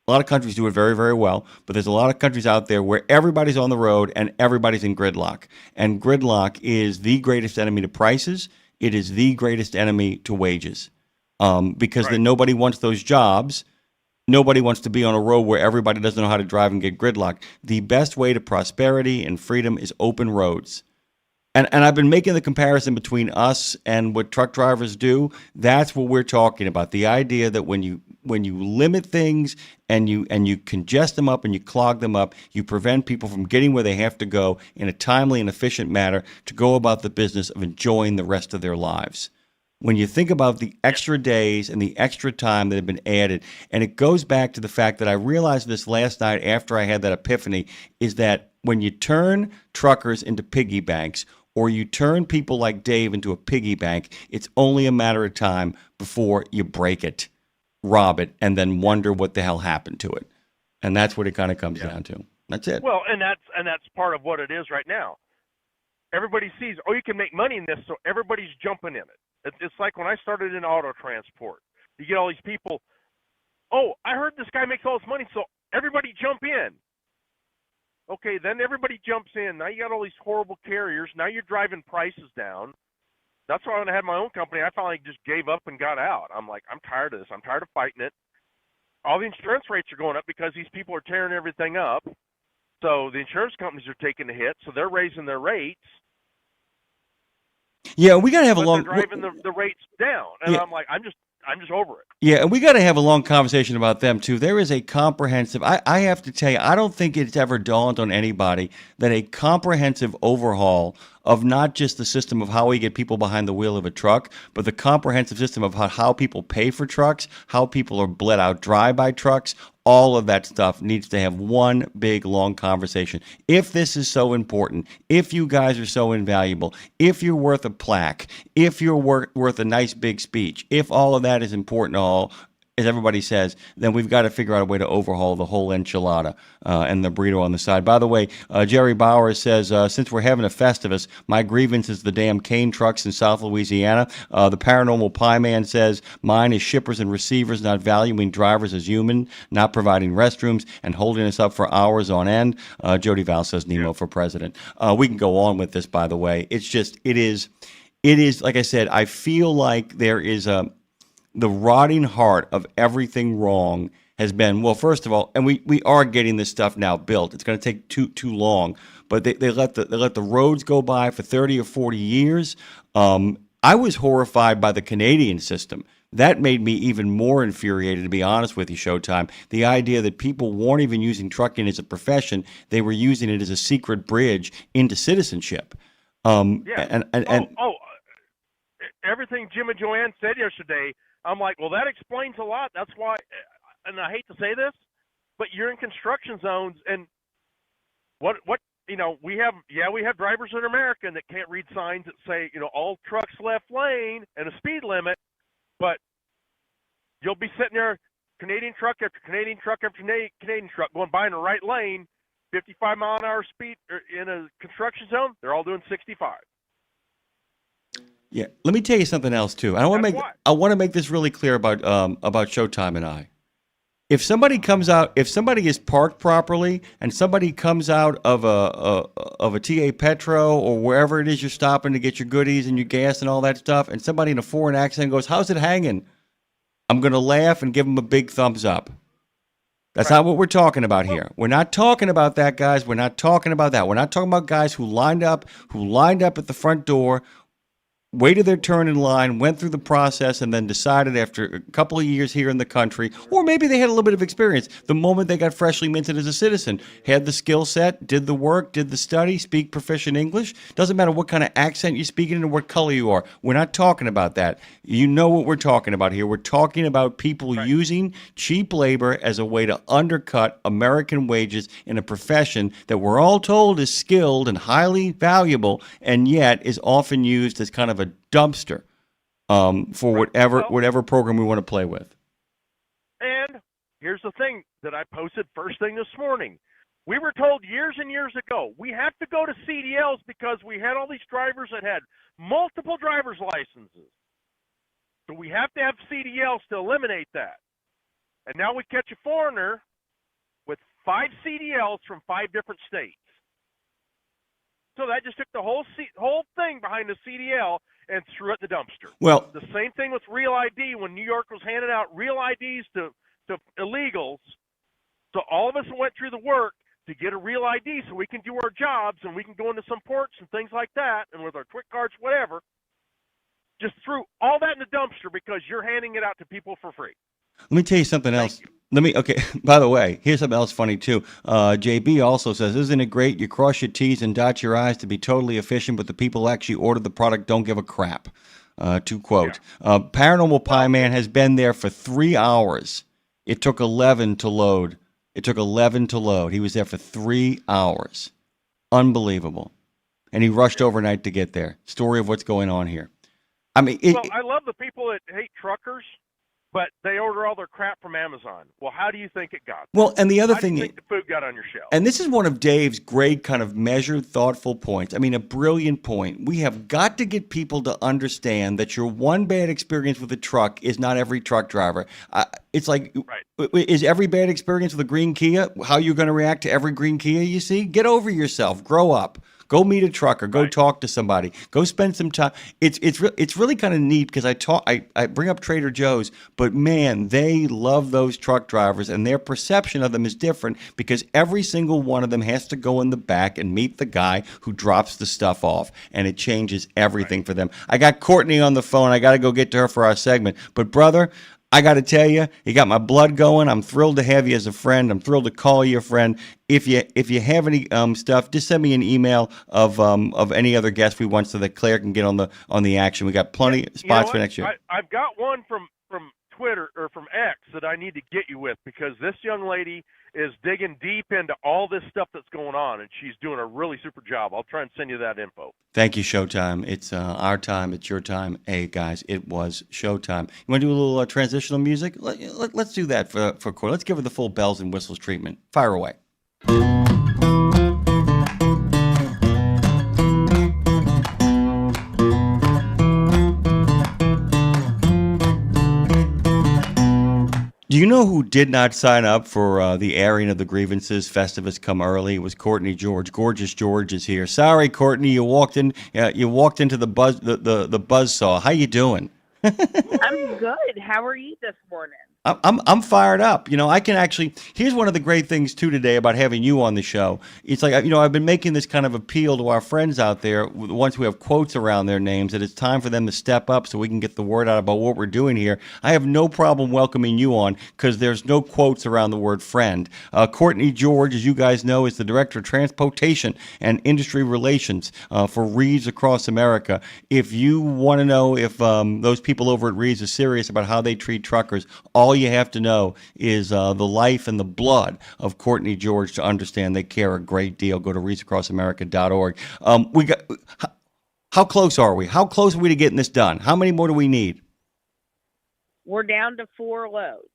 A lot of countries do it very, very well, but there's a lot of countries out there where everybody's on the road and everybody's in gridlock. And gridlock is the greatest enemy to prices. It is the greatest enemy to wages. Because then nobody wants those jobs. Nobody wants to be on a road where everybody doesn't know how to drive and get gridlocked. The best way to prosperity and freedom is open roads. And I've been making the comparison between us and what truck drivers do. That's what we're talking about. The idea that when you limit things and you congest them up and you clog them up, you prevent people from getting where they have to go in a timely and efficient manner to go about the business of enjoying the rest of their lives. When you think about the extra days and the extra time that have been added, and it goes back to the fact that I realized this last night after I had that epiphany, is that when you turn truckers into piggy banks, or you turn people like Dave into a piggy bank, it's only a matter of time before you break it, rob it, and then wonder what the hell happened to it. And that's what it kind of comes down to. That's it. Well, and that's part of what it is right now. Everybody sees, you can make money in this, so everybody's jumping in it. It's like when I started in auto transport. You get all these people, oh, I heard this guy makes all this money, so everybody jump in. Okay, then everybody jumps in. Now you got all these horrible carriers. Now you're driving prices down. That's why when I had my own company, I finally just gave up and got out. I'm like, I'm tired of this. I'm tired of fighting it. All the insurance rates are going up because these people are tearing everything up. So the insurance companies are taking the hit, so they're raising their rates. Yeah, we got to have a long. They're driving the rates down, and I'm like, I'm just over it. Yeah, and we got to have a long conversation about them too. There is a comprehensive. I have to tell you, I don't think it's ever dawned on anybody that a comprehensive overhaul of not just the system of how we get people behind the wheel of a truck, but the comprehensive system of how people pay for trucks, how people are bled out dry by trucks. All of that stuff needs to have one big, long conversation. If this is so important, if you guys are so invaluable, if you're worth a plaque, if you're worth a nice big speech, if all of that is important to all, as everybody says, then we've got to figure out a way to overhaul the whole enchilada and the burrito on the side. By the way, Jerry Bowers says, since we're having a Festivus, my grievance is the damn cane trucks in South Louisiana. The Paranormal Pie Man says, mine is shippers and receivers not valuing drivers as human, not providing restrooms, and holding us up for hours on end. Jody Val says, Nemo for president. We can go on with this, by the way. It's just, it is, like I said, I feel like there is the rotting heart of everything wrong has been, well, first of all, and we are getting this stuff now built. It's going to take too long, but they let the roads go by for 30 or 40 years. I was horrified by the Canadian system. That made me even more infuriated, to be honest with you, Showtime. The idea that people weren't even using trucking as a profession; they were using it as a secret bridge into citizenship. Everything Jim and Joanne said yesterday, I'm like, well, that explains a lot. That's why, and I hate to say this, but you're in construction zones, and what we have drivers in America that can't read signs that say, all trucks left lane and a speed limit, but you'll be sitting there, Canadian truck after Canadian truck after Canadian truck going by in the right lane, 55 mile an hour speed in a construction zone. They're all doing 65. Yeah, let me tell you something else too. I want to make this really clear about Showtime and I. If somebody is parked properly, and somebody comes out of a TA Petro or wherever it is you're stopping to get your goodies and your gas and all that stuff, and somebody in a foreign accent goes, "How's it hanging?" I'm going to laugh and give them a big thumbs up. That's not what we're talking about here. We're not talking about that, guys. We're not talking about that. We're not talking about guys who lined up at the front door, waited their turn in line, went through the process, and then decided after a couple of years here in the country, or maybe they had a little bit of experience, the moment they got freshly minted as a citizen, had the skill set, did the work, did the study, speak proficient English. Doesn't matter what kind of accent you're speaking and what color you are. We're not talking about that. You know what we're talking about here. We're talking about people using cheap labor as a way to undercut American wages in a profession that we're all told is skilled and highly valuable, and yet is often used as kind of a dumpster for whatever program we want to play with. And here's the thing that I posted first thing this morning. We were told years and years ago, we have to go to CDLs because we had all these drivers that had multiple driver's licenses. So we have to have CDLs to eliminate that. And now we catch a foreigner with 5 CDLs from 5 different states. So that just took the whole thing behind the CDL and threw it in the dumpster. Well, the same thing with Real ID when New York was handing out Real IDs to illegals. So all of us went through the work to get a Real ID so we can do our jobs and we can go into some ports and things like that, and with our Twit cards, whatever. Just threw all that in the dumpster because you're handing it out to people for free. Let me tell you something else. By the way, here's something else funny too. JB also says, isn't it great? You cross your T's and dot your I's to be totally efficient, but the people who actually order the product don't give a crap. To quote. Paranormal Pie Man has been there for 3 hours. It took 11 to load. He was there for 3 hours. Unbelievable. And he rushed overnight to get there. Story of what's going on here. I mean, I love the people that hate truckers, but they order all their crap from Amazon. Well, how do you think it got there? Well, and the other how thing, do you think the food got on your shelf. And this is one of Dave's great kind of measured, thoughtful points. I mean, a brilliant point. We have got to get people to understand that your one bad experience with a truck is not every truck driver. It's like, is every bad experience with a green Kia how you're going to react to every green Kia you see? Get over yourself. Grow up. Go meet a trucker. Go talk to somebody. Go spend some time. It's really kind of neat because I bring up Trader Joe's, but man, they love those truck drivers, and their perception of them is different because every single one of them has to go in the back and meet the guy who drops the stuff off, and it changes everything for them. I got Courtney on the phone. I got to go get to her for our segment, but brother, I got to tell you, you got my blood going. I'm thrilled to have you as a friend. I'm thrilled to call you a friend. If you have any stuff, just send me an email of any other guest we want so that Claire can get on the action. We got plenty of spots for next year. I've got one from Twitter or from X that I need to get you with because this young lady is digging deep into all this stuff that's going on, and she's doing a really super job. I'll try and send you that info. Thank you, Showtime. It's our time. It's your time. Hey, guys, it was Showtime. You want to do a little transitional music? Let's do that for Corey. Let's give her the full bells and whistles treatment. Fire away. Do you know who did not sign up for the airing of the grievances? Festivus come early. It was Courtney George. Gorgeous George is here. Sorry, Courtney, you walked into the buzzsaw. How you doing? I'm good. How are you this morning? I'm fired up. You know, I can actually. Here's one of the great things too today about having you on the show. It's like, you know, I've been making this kind of appeal to our friends out there, the ones who have quotes around their names, that it's time for them to step up so we can get the word out about what we're doing here. I have no problem welcoming you on because there's no quotes around the word friend. Courtney George, as you guys know, is the director of transportation and industry relations for Reeds across America. If you want to know if those people over at Reeds are serious about how they treat truckers, all you have to know is the life and the blood of Courtney George to understand they care a great deal. Go to reedsacrossamerica.org. How close are we? How close are we to getting this done? How many more do we need? We're down to 4 loads.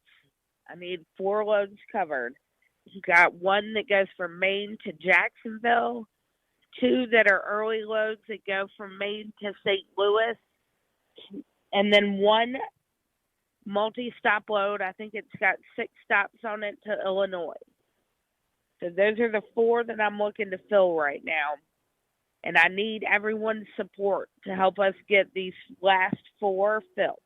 I need 4 loads covered. You got one that goes from Maine to Jacksonville, 2 that are early loads that go from Maine to St. Louis, and then 1 multi-stop load. I think it's got 6 stops on it to Illinois. So those are the 4 that I'm looking to fill right now. And I need everyone's support to help us get these last 4 filled.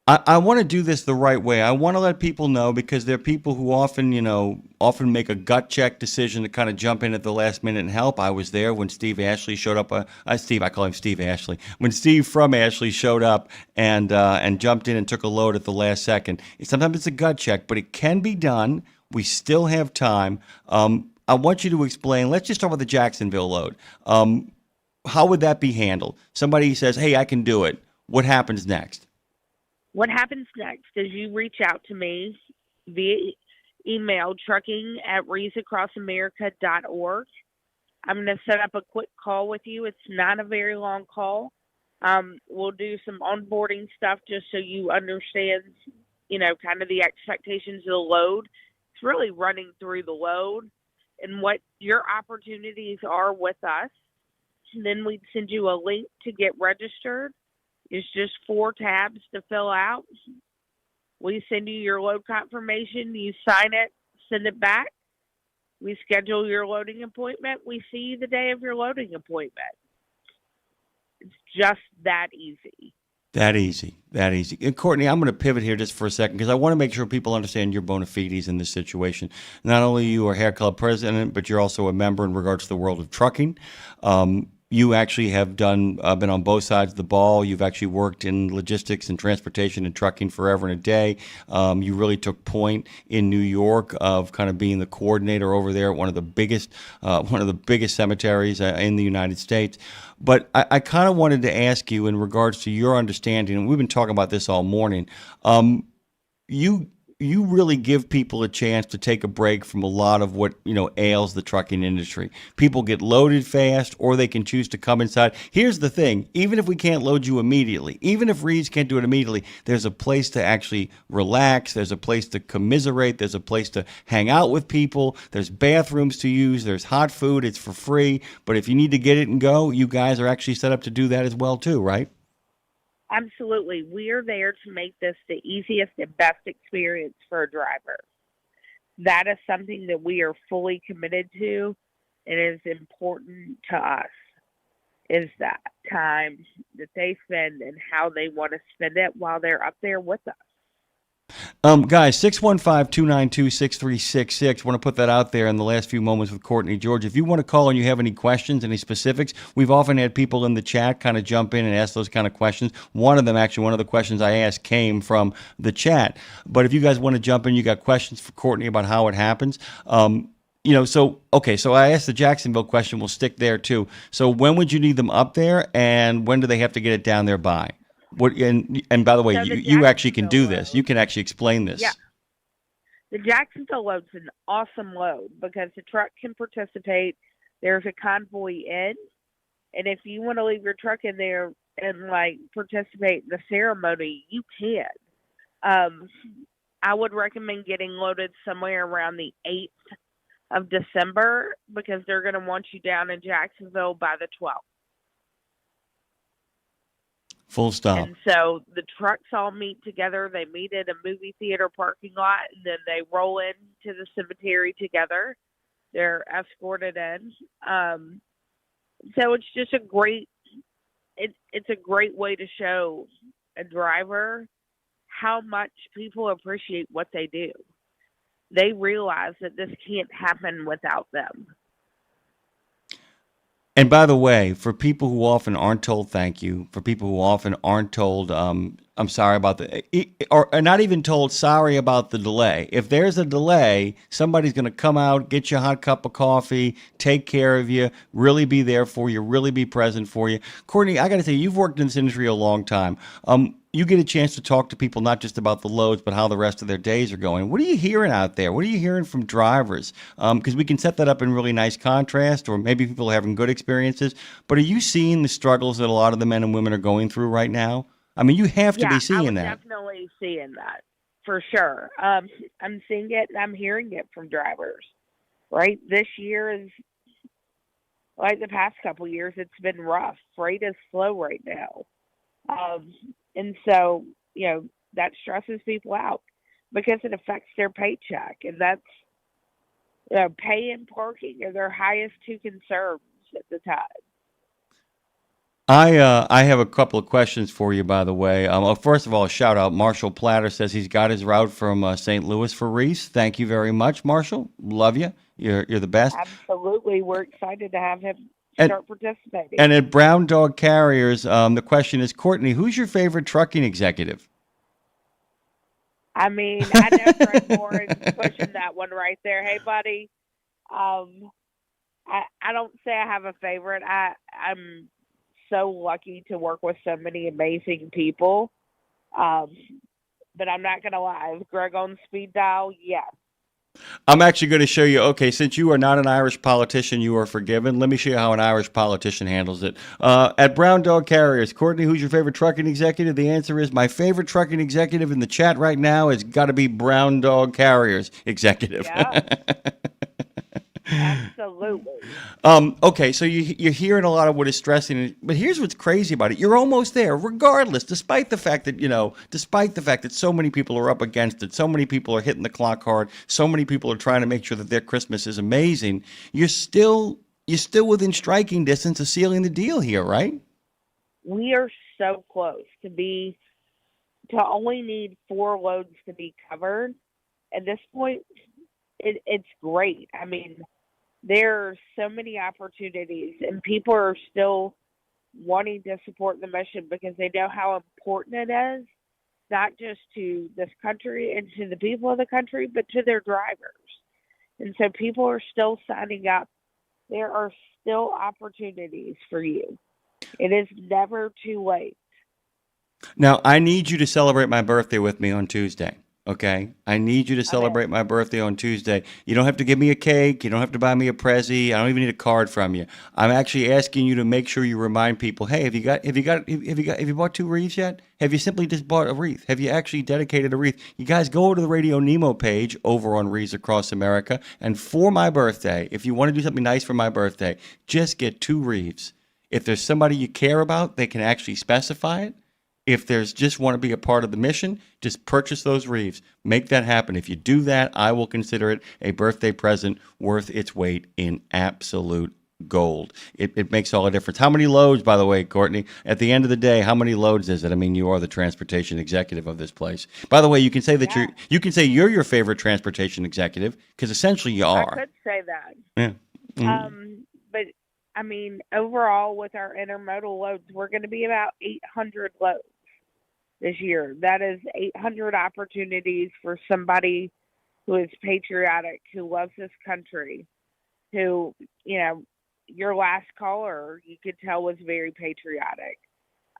I want to do this the right way. I want to let people know because there are people who often make a gut check decision to kind of jump in at the last minute and help. I was there when Steve Ashley showed up. I call him Steve Ashley. When Steve from Ashley showed up and jumped in and took a load at the last second. Sometimes it's a gut check, but it can be done. We still have time. I want you to explain. Let's just start with the Jacksonville load. How would that be handled? Somebody says, "Hey, I can do it." What happens next? What happens next is you reach out to me via email, trucking@reedsacrossamerica.org. I'm going to set up a quick call with you. It's not a very long call. We'll do some onboarding stuff just so you understand, kind of the expectations of the load. It's really running through the load and what your opportunities are with us. And then we'd send you a link to get registered. It's just 4 tabs to fill out. We send you your load confirmation. You sign it, send it back. We schedule your loading appointment. We see you the day of your loading appointment. It's just that easy. That easy. And Courtney, I'm going to pivot here just for a second because I want to make sure people understand your bona fides in this situation. Not only you are Hair Club president, but you're also a member in regards to the world of trucking. You actually have been on both sides of the ball. You've actually worked in logistics and transportation and trucking forever and a day. You really took point in New York of kind of being the coordinator over there at one of the biggest cemeteries in the United States. But I kind of wanted to ask you in regards to your understanding, and we've been talking about this all morning. You you really give people a chance to take a break from a lot of what, ails the trucking industry. People get loaded fast, or they can choose to come inside. Here's the thing. Even if we can't load you immediately, even if Reed's can't do it immediately, there's a place to actually relax. There's a place to commiserate. There's a place to hang out with people. There's bathrooms to use. There's hot food. It's for free. But if you need to get it and go, you guys are actually set up to do that as well too, right? Absolutely. We're there to make this the easiest and best experience for a driver. That is something that we are fully committed to. It is important to us, is that time that they spend and how they want to spend it while they're up there with us. Guys, 615-292-6366. Want to put that out there in the last few moments with Courtney George. If you want to call and you have any questions, any specifics, we've often had people in the chat kind of jump in and ask those kind of questions. One of the questions I asked came from the chat. But if you guys want to jump in, you got questions for Courtney about how it happens. So I asked the Jacksonville question. We'll stick there too. So when would you need them up there, and when do they have to get it down there by? And by the way, you actually can do this. You can actually explain this. Yeah. The Jacksonville load's an awesome load because the truck can participate. There's a convoy in, and if you want to leave your truck in there and participate in the ceremony, you can. I would recommend getting loaded somewhere around the 8th of December because they're going to want you down in Jacksonville by the 12th. Full stop. And so the trucks all meet together. They meet at a movie theater parking lot, and then they roll into the cemetery together. They're escorted in. So it's just a great way to show a driver how much people appreciate what they do. They realize that this can't happen without them. And by the way, for people who often aren't told thank you, for people who often aren't told I'm sorry about or not even told sorry about the delay. If there's a delay, somebody's going to come out, get you a hot cup of coffee, take care of you, really be there for you, really be present for you. Courtney, I got to say, you've worked in this industry a long time. You get a chance to talk to people not just about the loads, but how the rest of their days are going. What are you hearing out there? What are you hearing from drivers? Because we can set that up in really nice contrast, or maybe people are having good experiences. But are you seeing the struggles that a lot of the men and women are going through right now? I mean, you have to be seeing that. I'm definitely seeing that, for sure. I'm seeing it, and I'm hearing it from drivers, right? This year is, like the past couple years, it's been rough. Freight is slow right now. And so, that stresses people out because it affects their paycheck. And that's, pay and parking are their highest two concerns at the time. I have a couple of questions for you, by the way. First of all, a shout out. Marshall Platter says he's got his route from St. Louis for Reese. Thank you very much, Marshall. Love you. You're the best. Absolutely. We're excited to have him start participating. And at Brown Dog Carriers, the question is, Courtney, who's your favorite trucking executive? I mean, I know Greg Moore is pushing that one right there. Hey, buddy. I don't say I have a favorite. I'm so lucky to work with so many amazing people. But I'm not going to lie. Is Greg on speed dial? Yes. I'm actually going to show you, okay, since you are not an Irish politician, you are forgiven. Let me show you how an Irish politician handles it. At Brown Dog Carriers, Courtney, who's your favorite trucking executive? The answer is my favorite trucking executive in the chat right now has got to be Brown Dog Carriers executive. Yeah. Absolutely. Okay, so you're hearing a lot of what is stressing, but here's what's crazy about it. You're almost there, regardless, despite the fact that so many people are up against it, so many people are hitting the clock hard, so many people are trying to make sure that their Christmas is amazing. You're still within striking distance of sealing the deal here, right? We are so close to only need 4 loads to be covered. At this point, it's great. I mean, there are so many opportunities, and people are still wanting to support the mission because they know how important it is, not just to this country and to the people of the country, but to their drivers. And so people are still signing up. There are still opportunities for you. It is never too late. Now, I need you to celebrate my birthday with me on Tuesday. Okay, I need you to celebrate my birthday on Tuesday. You don't have to give me a cake. You don't have to buy me a Prezi. I don't even need a card from you. I'm actually asking you to make sure you remind people. Hey, have you bought 2 wreaths yet? Have you simply just bought a wreath? Have you actually dedicated a wreath? You guys go to the Radio Nemo page over on Wreaths Across America, and for my birthday, if you want to do something nice for my birthday, just get 2 wreaths. If there's somebody you care about, they can actually specify it. If there's just want to be a part of the mission, just purchase those wreaths. Make that happen. If you do that, I will consider it a birthday present worth its weight in absolute gold. It makes all the difference. How many loads, by the way, Courtney? At the end of the day, how many loads is it? I mean, you are the transportation executive of this place. By the way, you can say that you're your favorite transportation executive because essentially you are. I could say that. Yeah. Mm-hmm. But I mean, overall, with our intermodal loads, we're going to be about 800 loads this year. That is 800 opportunities for somebody who is patriotic, who loves this country, who, you know, your last caller, you could tell, was very patriotic.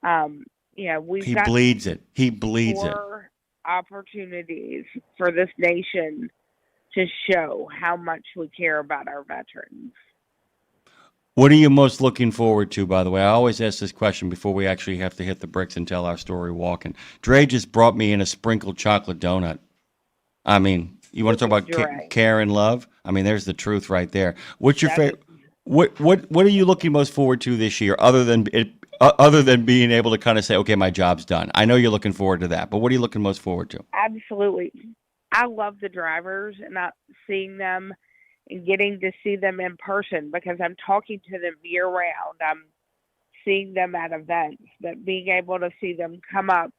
You know, He bleeds it. He bleeds it. 4 opportunities for this nation to show how much we care about our veterans. What are you most looking forward to, by the way? I always ask this question before we actually have to hit the bricks and tell our story walking. Dre just brought me in a sprinkled chocolate donut. I mean, you want to talk about care and love? I mean, there's the truth right there. What's your favorite? What are you looking most forward to this year, other than being able to kind of say, okay, my job's done? I know you're looking forward to that, but what are you looking most forward to? Absolutely. I love the drivers and not seeing them and getting to see them in person, because I'm talking to them year round. I'm seeing them at events, but being able to see them come up,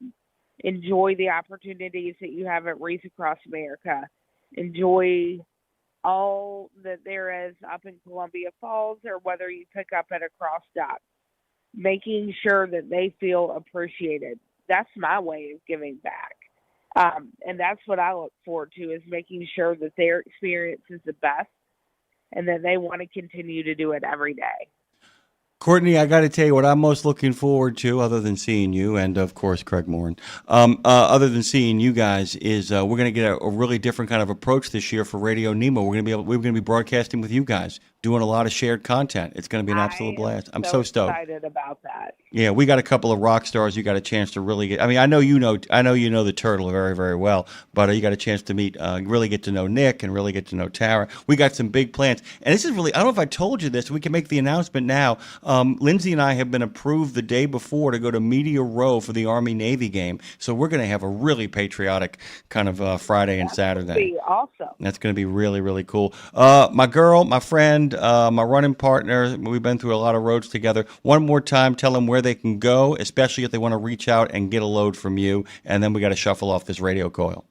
enjoy the opportunities that you have at Wreaths Across America, enjoy all that there is up in Columbia Falls, or whether you pick up at a cross dock, making sure that they feel appreciated. That's my way of giving back. And that's what I look forward to, is making sure that their experience is the best and that they want to continue to do it every day. Courtney, I got to tell you what I'm most looking forward to, other than seeing you and, of course, Craig Morin, other than seeing you guys, is we're going to get a really different kind of approach this year for Radio Nemo. We're going to be broadcasting with you guys, doing a lot of shared content. It's going to be an absolute blast. I'm so stoked. Excited about that. Yeah, we got a couple of rock stars. You got a chance to really get. I mean, I know you know the Turtle very, very well, but you got a chance to meet, really get to know Nick, and really get to know Tara. We got some big plans, and this is really. I don't know if I told you this. We can make the announcement now. Lindsay and I have been approved the day before to go to Media Row for the Army-Navy game, so we're going to have a really patriotic kind of Friday and Saturday. That'd be awesome. That's going to be really, really cool. My girl, my friend, my running partner, we've been through a lot of roads together. One more time, tell them where they can go, especially if they want to reach out and get a load from you, and then we got to shuffle off this radio coil.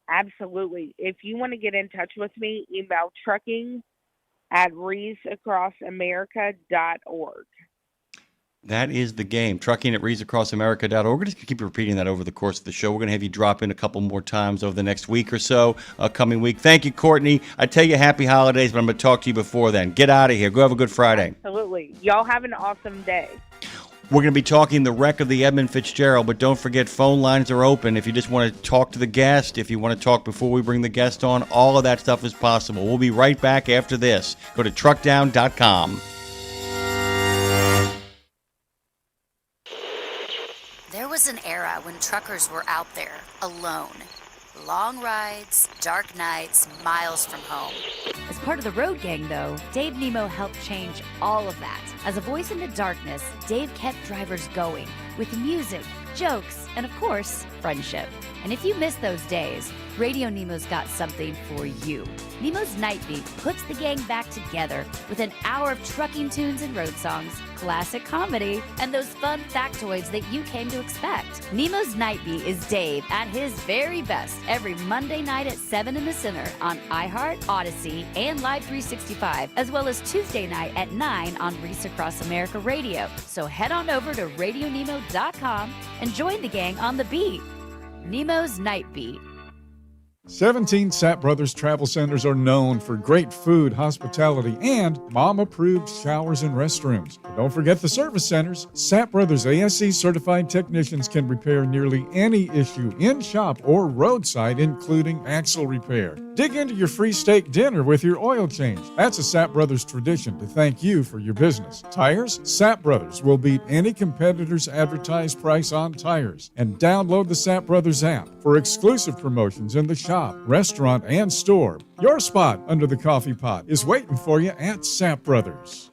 Absolutely. If you want to get in touch with me, email trucking@wreathsacrossamerica.org. That is the game. Trucking at wreathsacrossamerica.org. We're just going to keep repeating that over the course of the show. We're going to have you drop in a couple more times over the next week or so, coming week. Thank you, Courtney. I tell you happy holidays, but I'm going to talk to you before then. Get out of here. Go have a good Friday. Absolutely. Y'all have an awesome day. We're going to be talking the wreck of the Edmund Fitzgerald, but don't forget, phone lines are open. If you just want to talk to the guest, if you want to talk before we bring the guest on, all of that stuff is possible. We'll be right back after this. Go to truckdown.com. There was an era when truckers were out there, alone. Long rides, dark nights, miles from home. As part of the Road Gang, though, Dave Nemo helped change all of that. As a voice in the darkness, Dave kept drivers going with music, jokes, and of course, friendship. And if you miss those days, Radio Nemo's got something for you. Nemo's Night Beat puts the gang back together with an hour of trucking tunes and road songs, classic comedy, and those fun factoids that you came to expect. Nemo's Night Beat is Dave at his very best every Monday night at 7 in the Center on iHeart, Odyssey, and Live 365, as well as Tuesday night at 9 on Wreaths Across America Radio. So head on over to RadioNemo.com and join the gang on the beat. Nemo's Night Beat. 17 Sapp Brothers Travel Centers are known for great food, hospitality, and mom-approved showers and restrooms. But don't forget the service centers. Sapp Brothers ASC certified technicians can repair nearly any issue in shop or roadside, including axle repair. Dig into your free steak dinner with your oil change. That's a Sapp Brothers tradition to thank you for your business. Tires? Sapp Brothers will beat any competitor's advertised price on tires. And download the Sapp Brothers app for exclusive promotions in the shop, restaurant, and store. Your spot under the coffee pot is waiting for you at Sapp Brothers.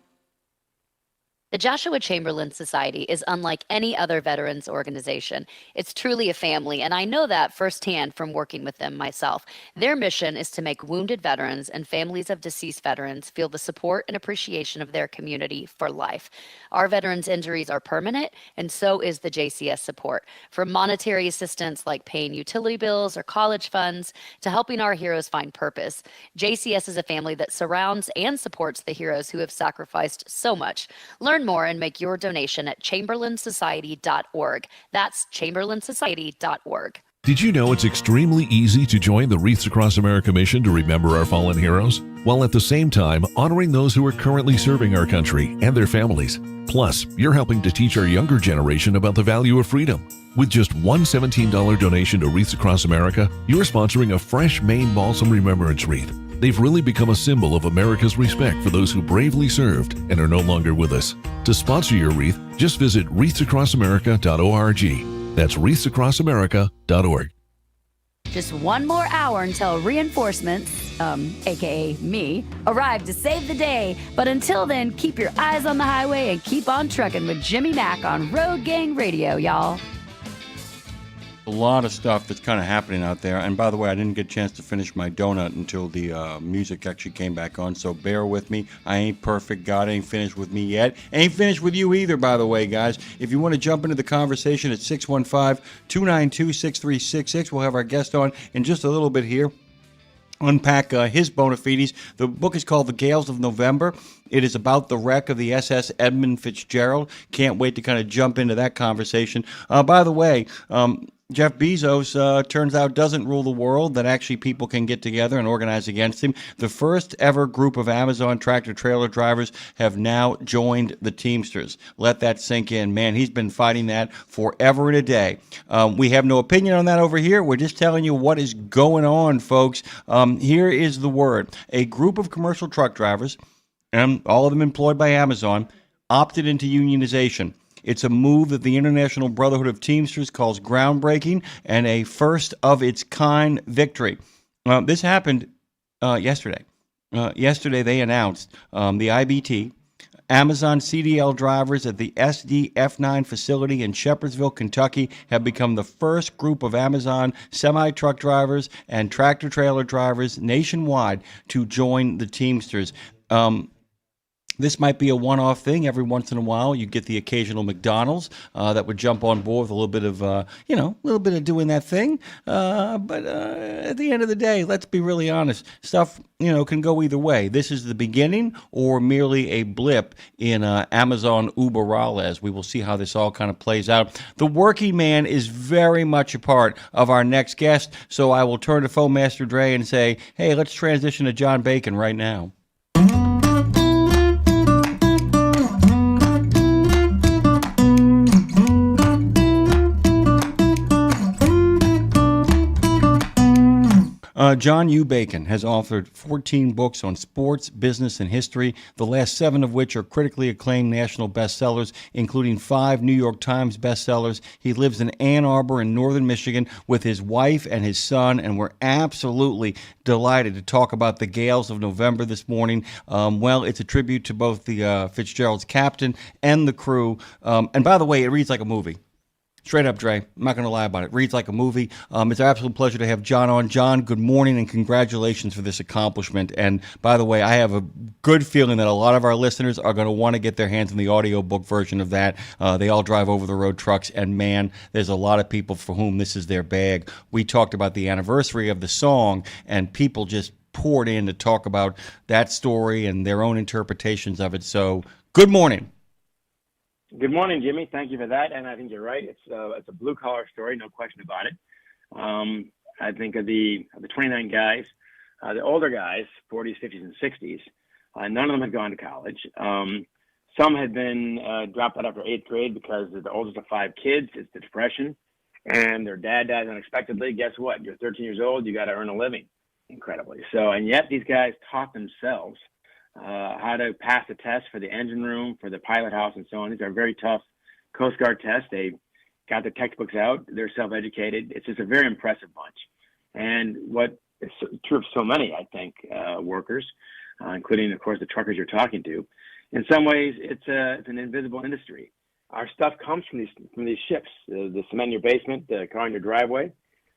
The Joshua Chamberlain Society is unlike any other veterans organization. It's truly a family, and I know that firsthand from working with them myself. Their mission is to make wounded veterans and families of deceased veterans feel the support and appreciation of their community for life. Our veterans' injuries are permanent, and so is the JCS support. From monetary assistance like paying utility bills or college funds to helping our heroes find purpose, JCS is a family that surrounds and supports the heroes who have sacrificed so much. Learn more and make your donation at chamberlainsociety.org. That's chamberlainsociety.org. Did you know it's extremely easy to join the Wreaths Across America mission to remember our fallen heroes, while at the same time honoring those who are currently serving our country and their families? Plus, you're helping to teach our younger generation about the value of freedom. With just one $17 donation to Wreaths Across America, you're sponsoring a fresh Maine Balsam Remembrance Wreath. They've really become a symbol of America's respect for those who bravely served and are no longer with us. To sponsor your wreath, just visit wreathsacrossamerica.org. That's wreathsacrossamerica.org. Just one more hour until reinforcements, aka me, arrive to save the day. But until then, keep your eyes on the highway and keep on trucking with Jimmy Mack on Road Gang Radio, y'all. A lot of stuff that's kind of happening out there. And by the way, I didn't get a chance to finish my donut until the music actually came back on, so bear with me. I ain't perfect. God ain't finished with me yet. Ain't finished with you either, by the way, guys. If you want to jump into the conversation at 615-292-6366, we'll have our guest on in just a little bit here. Unpack his bona fides. The book is called The Gales of November. It is about the wreck of the SS Edmund Fitzgerald. Can't wait to kind of jump into that conversation. By the way, Jeff Bezos, turns out, doesn't rule the world, that actually people can get together and organize against him. The first ever group of Amazon tractor-trailer drivers have now joined the Teamsters. Let that sink in. Man, he's been fighting that forever and a day. We have no opinion on that over here. We're just telling you what is going on, folks. Here is the word. A group of commercial truck drivers, and all of them employed by Amazon, opted into unionization. It's a move that the International Brotherhood of Teamsters calls groundbreaking and a first-of-its-kind victory. This happened yesterday. Yesterday they announced the IBT, Amazon CDL drivers at the SDF9 facility in Shepherdsville, Kentucky, have become the first group of Amazon semi-truck drivers and tractor-trailer drivers nationwide to join the Teamsters. This might be a one-off thing. Every once in a while, you get the occasional McDonald's that would jump on board with a little bit of, a little bit of doing that thing. But at the end of the day, let's be really honest. Stuff, can go either way. This is the beginning or merely a blip in Amazon Uber-Rales. We will see how this all kind of plays out. The working man is very much a part of our next guest, so I will turn to Phone Master Dre and say, hey, let's transition to John Bacon right now. John U. Bacon has authored 14 books on sports, business, and history, the last 7 of which are critically acclaimed national bestsellers, including 5 New York Times bestsellers. He lives in Ann Arbor in northern Michigan with his wife and his son, and we're absolutely delighted to talk about the Gales of November this morning. It's a tribute to both the Fitzgerald's captain and the crew. And by the way, it reads like a movie. Straight up, Dre. I'm not going to lie about it. Reads like a movie. It's an absolute pleasure to have John on. John, good morning and congratulations for this accomplishment. And by the way, I have a good feeling that a lot of our listeners are going to want to get their hands on the audiobook version of that. They all drive over-the-road trucks, and man, there's a lot of people for whom this is their bag. We talked about the anniversary of the song, and people just poured in to talk about that story and their own interpretations of it. So, good morning. Good morning, Jimmy. Thank you for that. And I think you're right. It's a blue-collar story, no question about it. I think of the 29 guys, the older guys, 40s, 50s, and 60s. None of them had gone to college. Some had been dropped out after 8th grade because they're the oldest of 5 kids. It's the Depression, and their dad dies unexpectedly. Guess what? You're 13 years old. You got to earn a living, incredibly. So, and yet these guys taught themselves how to pass the test for the engine room, for the pilot house, and so on. These are very tough Coast Guard tests. They got their textbooks out. They're self-educated. It's just a very impressive bunch. And what is true of so many, I think, workers, including, of course, the truckers you're talking to. In some ways, it's an invisible industry. Our stuff comes from these ships, the cement in your basement, the car in your driveway,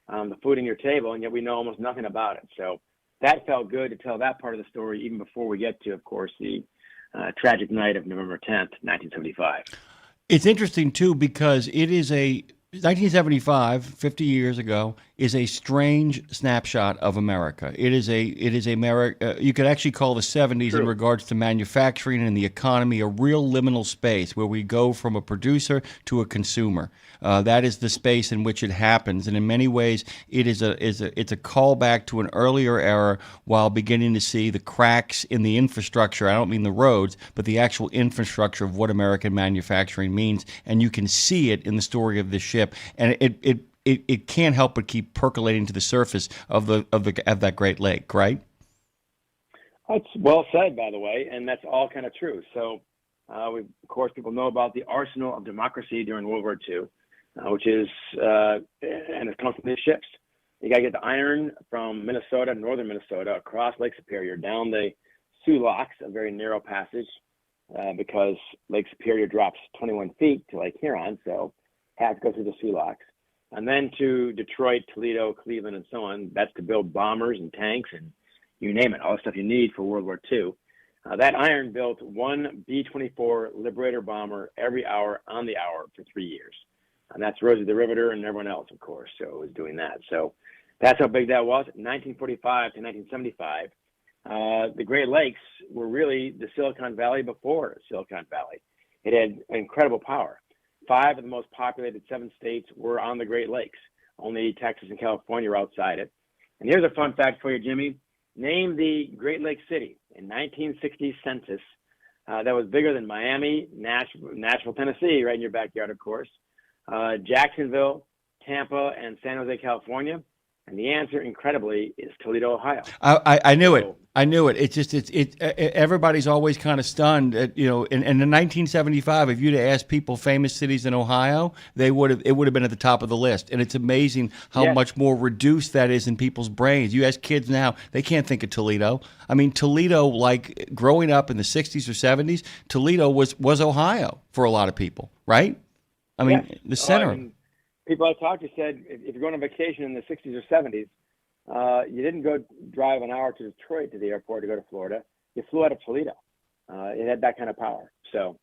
the food in your table, and yet we know almost nothing about it. So that felt good to tell that part of the story even before we get to, of course, the tragic night of November 10th, 1975. It's interesting, too, because it is 1975, 50 years ago, is a strange snapshot of America. It is America. You could actually call the 70s in regards to manufacturing and the economy a real liminal space where we go from a producer to a consumer. That is the space in which it happens, and in many ways, it's a callback to an earlier era while beginning to see the cracks in the infrastructure. I don't mean the roads, but the actual infrastructure of what American manufacturing means, and you can see it in the story of this ship, and it can't help but keep percolating to the surface of that Great Lake, right? That's well said, by the way, and that's all kind of true. So, of course, people know about the arsenal of democracy during World War II, which is, and it comes from these ships. You got to get the iron from Minnesota, northern Minnesota, across Lake Superior, down the Sioux Locks, a very narrow passage, because Lake Superior drops 21 feet to Lake Huron, so had to go through the Sioux Locks. And then to Detroit, Toledo, Cleveland, and so on. That's to build bombers and tanks and you name it, all the stuff you need for World War II. That iron built one B-24 Liberator bomber every hour on the hour for 3 years. And that's Rosie the Riveter and everyone else, of course, so was doing that. So that's how big that was. 1945 to 1975, the Great Lakes were really the Silicon Valley before Silicon Valley. It had incredible power. 5 of the most populated 7 states were on the Great Lakes. Only Texas and California were outside it. And here's a fun fact for you, Jimmy. Name the Great Lakes city in 1960 census that was bigger than Miami, Nashville, Tennessee, right in your backyard, of course, Jacksonville, Tampa, and San Jose, California. And the answer, incredibly, is Toledo, Ohio. I knew it. I knew it. It's just everybody's always kind of stunned. In 1975, if you'd have asked people famous cities in Ohio, it would have been at the top of the list. And it's amazing how much more reduced that is in people's brains. You ask kids now, they can't think of Toledo. I mean, Toledo, like growing up in the 60s or 70s, Toledo was Ohio for a lot of people, right? I mean, the center. People I talked to said if you're going on vacation in the 60s or 70s, you didn't go drive an hour to Detroit to the airport to go to Florida. You flew out of Toledo. It had that kind of power. So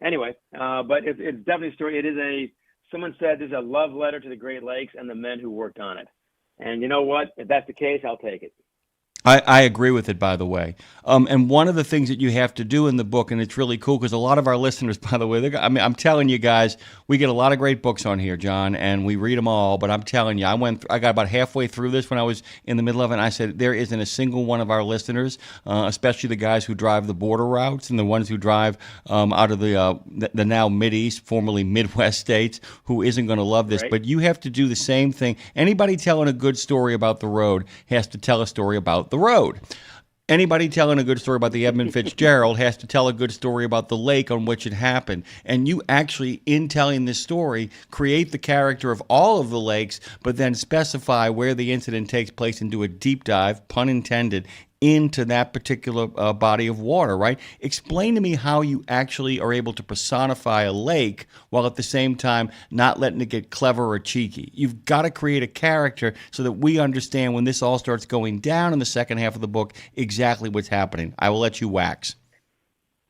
anyway, but it's definitely a story. Someone said this is a love letter to the Great Lakes and the men who worked on it. And you know what? If that's the case, I'll take it. I agree with it, by the way. And one of the things that you have to do in the book, and it's really cool because a lot of our listeners, by the way, I'm telling you guys, we get a lot of great books on here, John, and we read them all. But I'm telling you, I got about halfway through this when I was in the middle of it, and I said there isn't a single one of our listeners, especially the guys who drive the border routes and the ones who drive out of the now Mideast, formerly Midwest states, who isn't going to love this. Right. But you have to do the same thing. Anybody telling a good story about the road has to tell a story about the road. Anybody telling a good story about the Edmund Fitzgerald has to tell a good story about the lake on which it happened. And you actually, in telling this story, create the character of all of the lakes, but then specify where the incident takes place and do a deep dive, pun intended, into that particular body of water, right? Explain to me how you actually are able to personify a lake while at the same time not letting it get clever or cheeky. You've got to create a character so that we understand when this all starts going down in the second half of the book exactly what's happening. I will let you wax.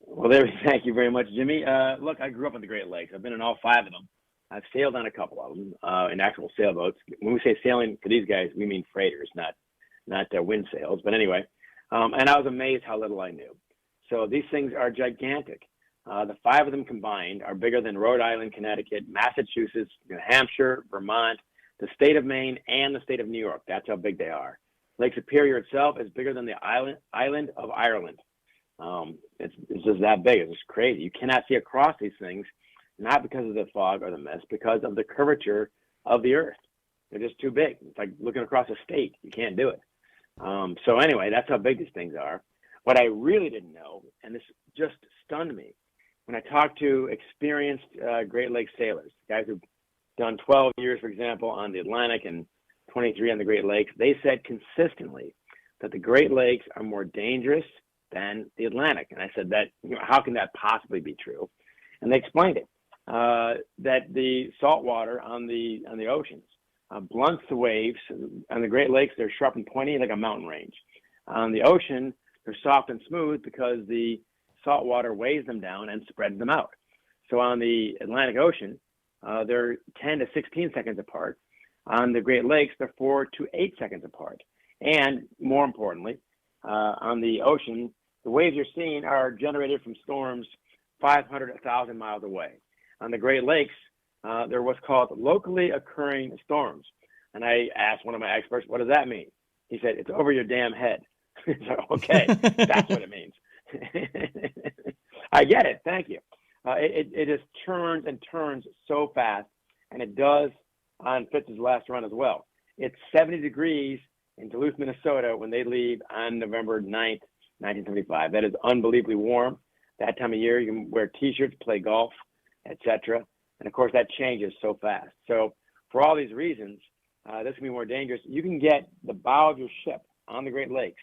Well, thank you very much, Jimmy. Look, I grew up on the Great Lakes. I've been in all 5 of them. I've sailed on a couple of them in actual sailboats. When we say sailing for these guys, we mean freighters, not wind sails. But anyway, and I was amazed how little I knew. So these things are gigantic. The 5 of them combined are bigger than Rhode Island, Connecticut, Massachusetts, New Hampshire, Vermont, the state of Maine, and the state of New York. That's how big they are. Lake Superior itself is bigger than the island of Ireland. It's just that big. It's just crazy. You cannot see across these things, not because of the fog or the mist, because of the curvature of the earth. They're just too big. It's like looking across a state. You can't do it. So anyway, that's how big these things are. What I really didn't know, and this just stunned me, when I talked to experienced Great Lakes sailors, guys who've done 12 years, for example, on the Atlantic and 23 on the Great Lakes, they said consistently that the Great Lakes are more dangerous than the Atlantic. And I said, that, how can that possibly be true? And they explained it, that the salt water on the oceans blunts the waves. On the Great Lakes, they're sharp and pointy like a mountain range. On the ocean, they're soft and smooth because the salt water weighs them down and spreads them out. So on the Atlantic Ocean, they're 10 to 16 seconds apart. On the Great Lakes, they're 4 to 8 seconds apart. And more importantly, on the ocean, the waves you're seeing are generated from storms 500, 1,000 miles away. On the Great Lakes, they're what's called locally occurring storms. And I asked one of my experts, what does that mean? He said, it's over your damn head. So, okay, that's what it means. I get it. Thank you. It just turns and turns so fast, and it does on Fitz's last run as well. It's 70 degrees in Duluth, Minnesota when they leave on November 9th, 1975. That is unbelievably warm. That time of year, you can wear T-shirts, play golf, etc. And, of course, that changes so fast. So for all these reasons, this can be more dangerous. You can get the bow of your ship on the Great Lakes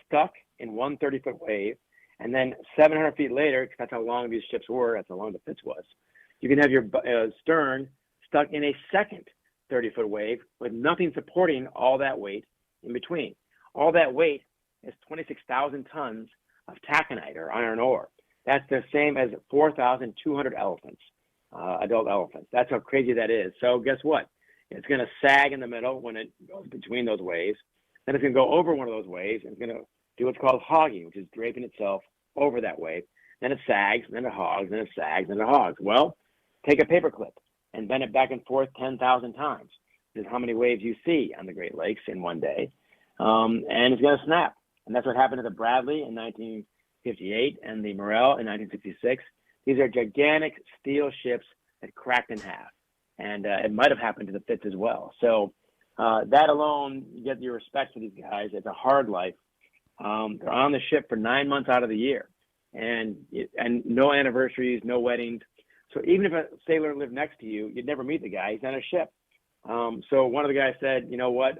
stuck in one 30-foot wave, and then 700 feet later, because that's how long these ships were, that's how long the Fitz was, you can have your stern stuck in a second 30-foot wave with nothing supporting all that weight in between. All that weight is 26,000 tons of taconite or iron ore. That's the same as 4,200 elephants, adult elephants. That's how crazy that is. So guess what? It's going to sag in the middle when it goes between those waves. Then it's going to go over one of those waves and it's going to do what's called hogging, which is draping itself over that wave. Then it sags, then it hogs, then it sags, then it hogs. Well, take a paper clip and bend it back and forth 10,000 times. This is how many waves you see on the Great Lakes in one day. And it's going to snap. And that's what happened to the Bradley in 1958 and the Morel in 1966. These are gigantic steel ships that cracked in half. And it might have happened to the Fitz as well. So that alone, you get your respect for these guys. It's a hard life. They're on the ship for 9 months out of the year. And no anniversaries, no weddings. So even if a sailor lived next to you, you'd never meet the guy. He's on a ship. So one of the guys said, you know what?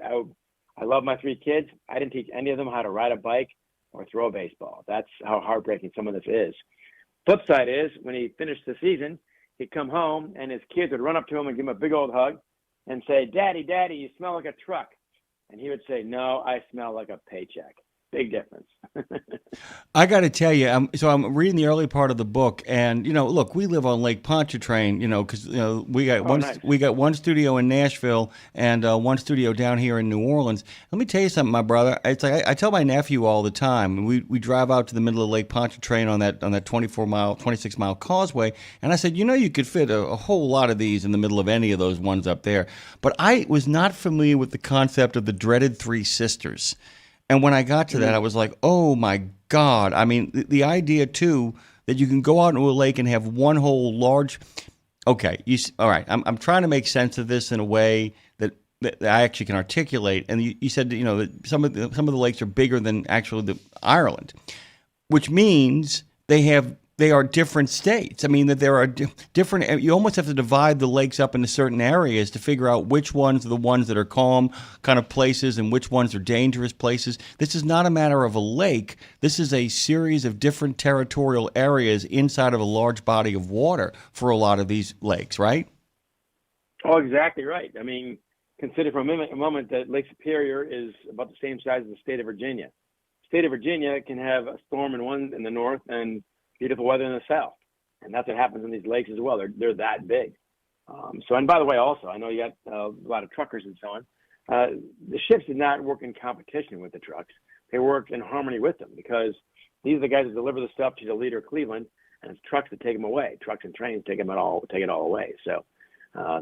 I love my 3 kids. I didn't teach any of them how to ride a bike or throw a baseball. That's how heartbreaking some of this is. Flip side is when he finished the season, he'd come home and his kids would run up to him and give him a big old hug and say, Daddy, Daddy, you smell like a truck. And he would say, no, I smell like a paycheck. Big difference. I got to tell you, I'm reading the early part of the book, and look, we live on Lake Pontchartrain, because we got one studio in Nashville and one studio down here in New Orleans. Let me tell you something, my brother. It's like I tell my nephew all the time. We drive out to the middle of Lake Pontchartrain on that 26 mile causeway, and I said, you could fit a whole lot of these in the middle of any of those ones up there. But I was not familiar with the concept of the dreaded 3 sisters. And when I got to that, I was like, oh, my God. I mean, the idea, too, that you can go out into a lake and have one whole large – okay, all right. I'm trying to make sense of this in a way that I actually can articulate. And you said, that some of the lakes are bigger than actually the Ireland, which means they are different states. I mean, that there are different – you almost have to divide the lakes up into certain areas to figure out which ones are the ones that are calm kind of places and which ones are dangerous places. This is not a matter of a lake. This is a series of different territorial areas inside of a large body of water for a lot of these lakes, right? Oh, exactly right. I mean, consider for a moment that Lake Superior is about the same size as the state of Virginia. The state of Virginia can have a storm in the north and beautiful weather in the south, and that's what happens in these lakes as well. They're that big. And by the way, also, I know you got a lot of truckers and so on. The ships did not work in competition with the trucks. They worked in harmony with them because these are the guys that deliver the stuff to the leader, Cleveland, and it's trucks that take them away. Trucks and trains take it all away. So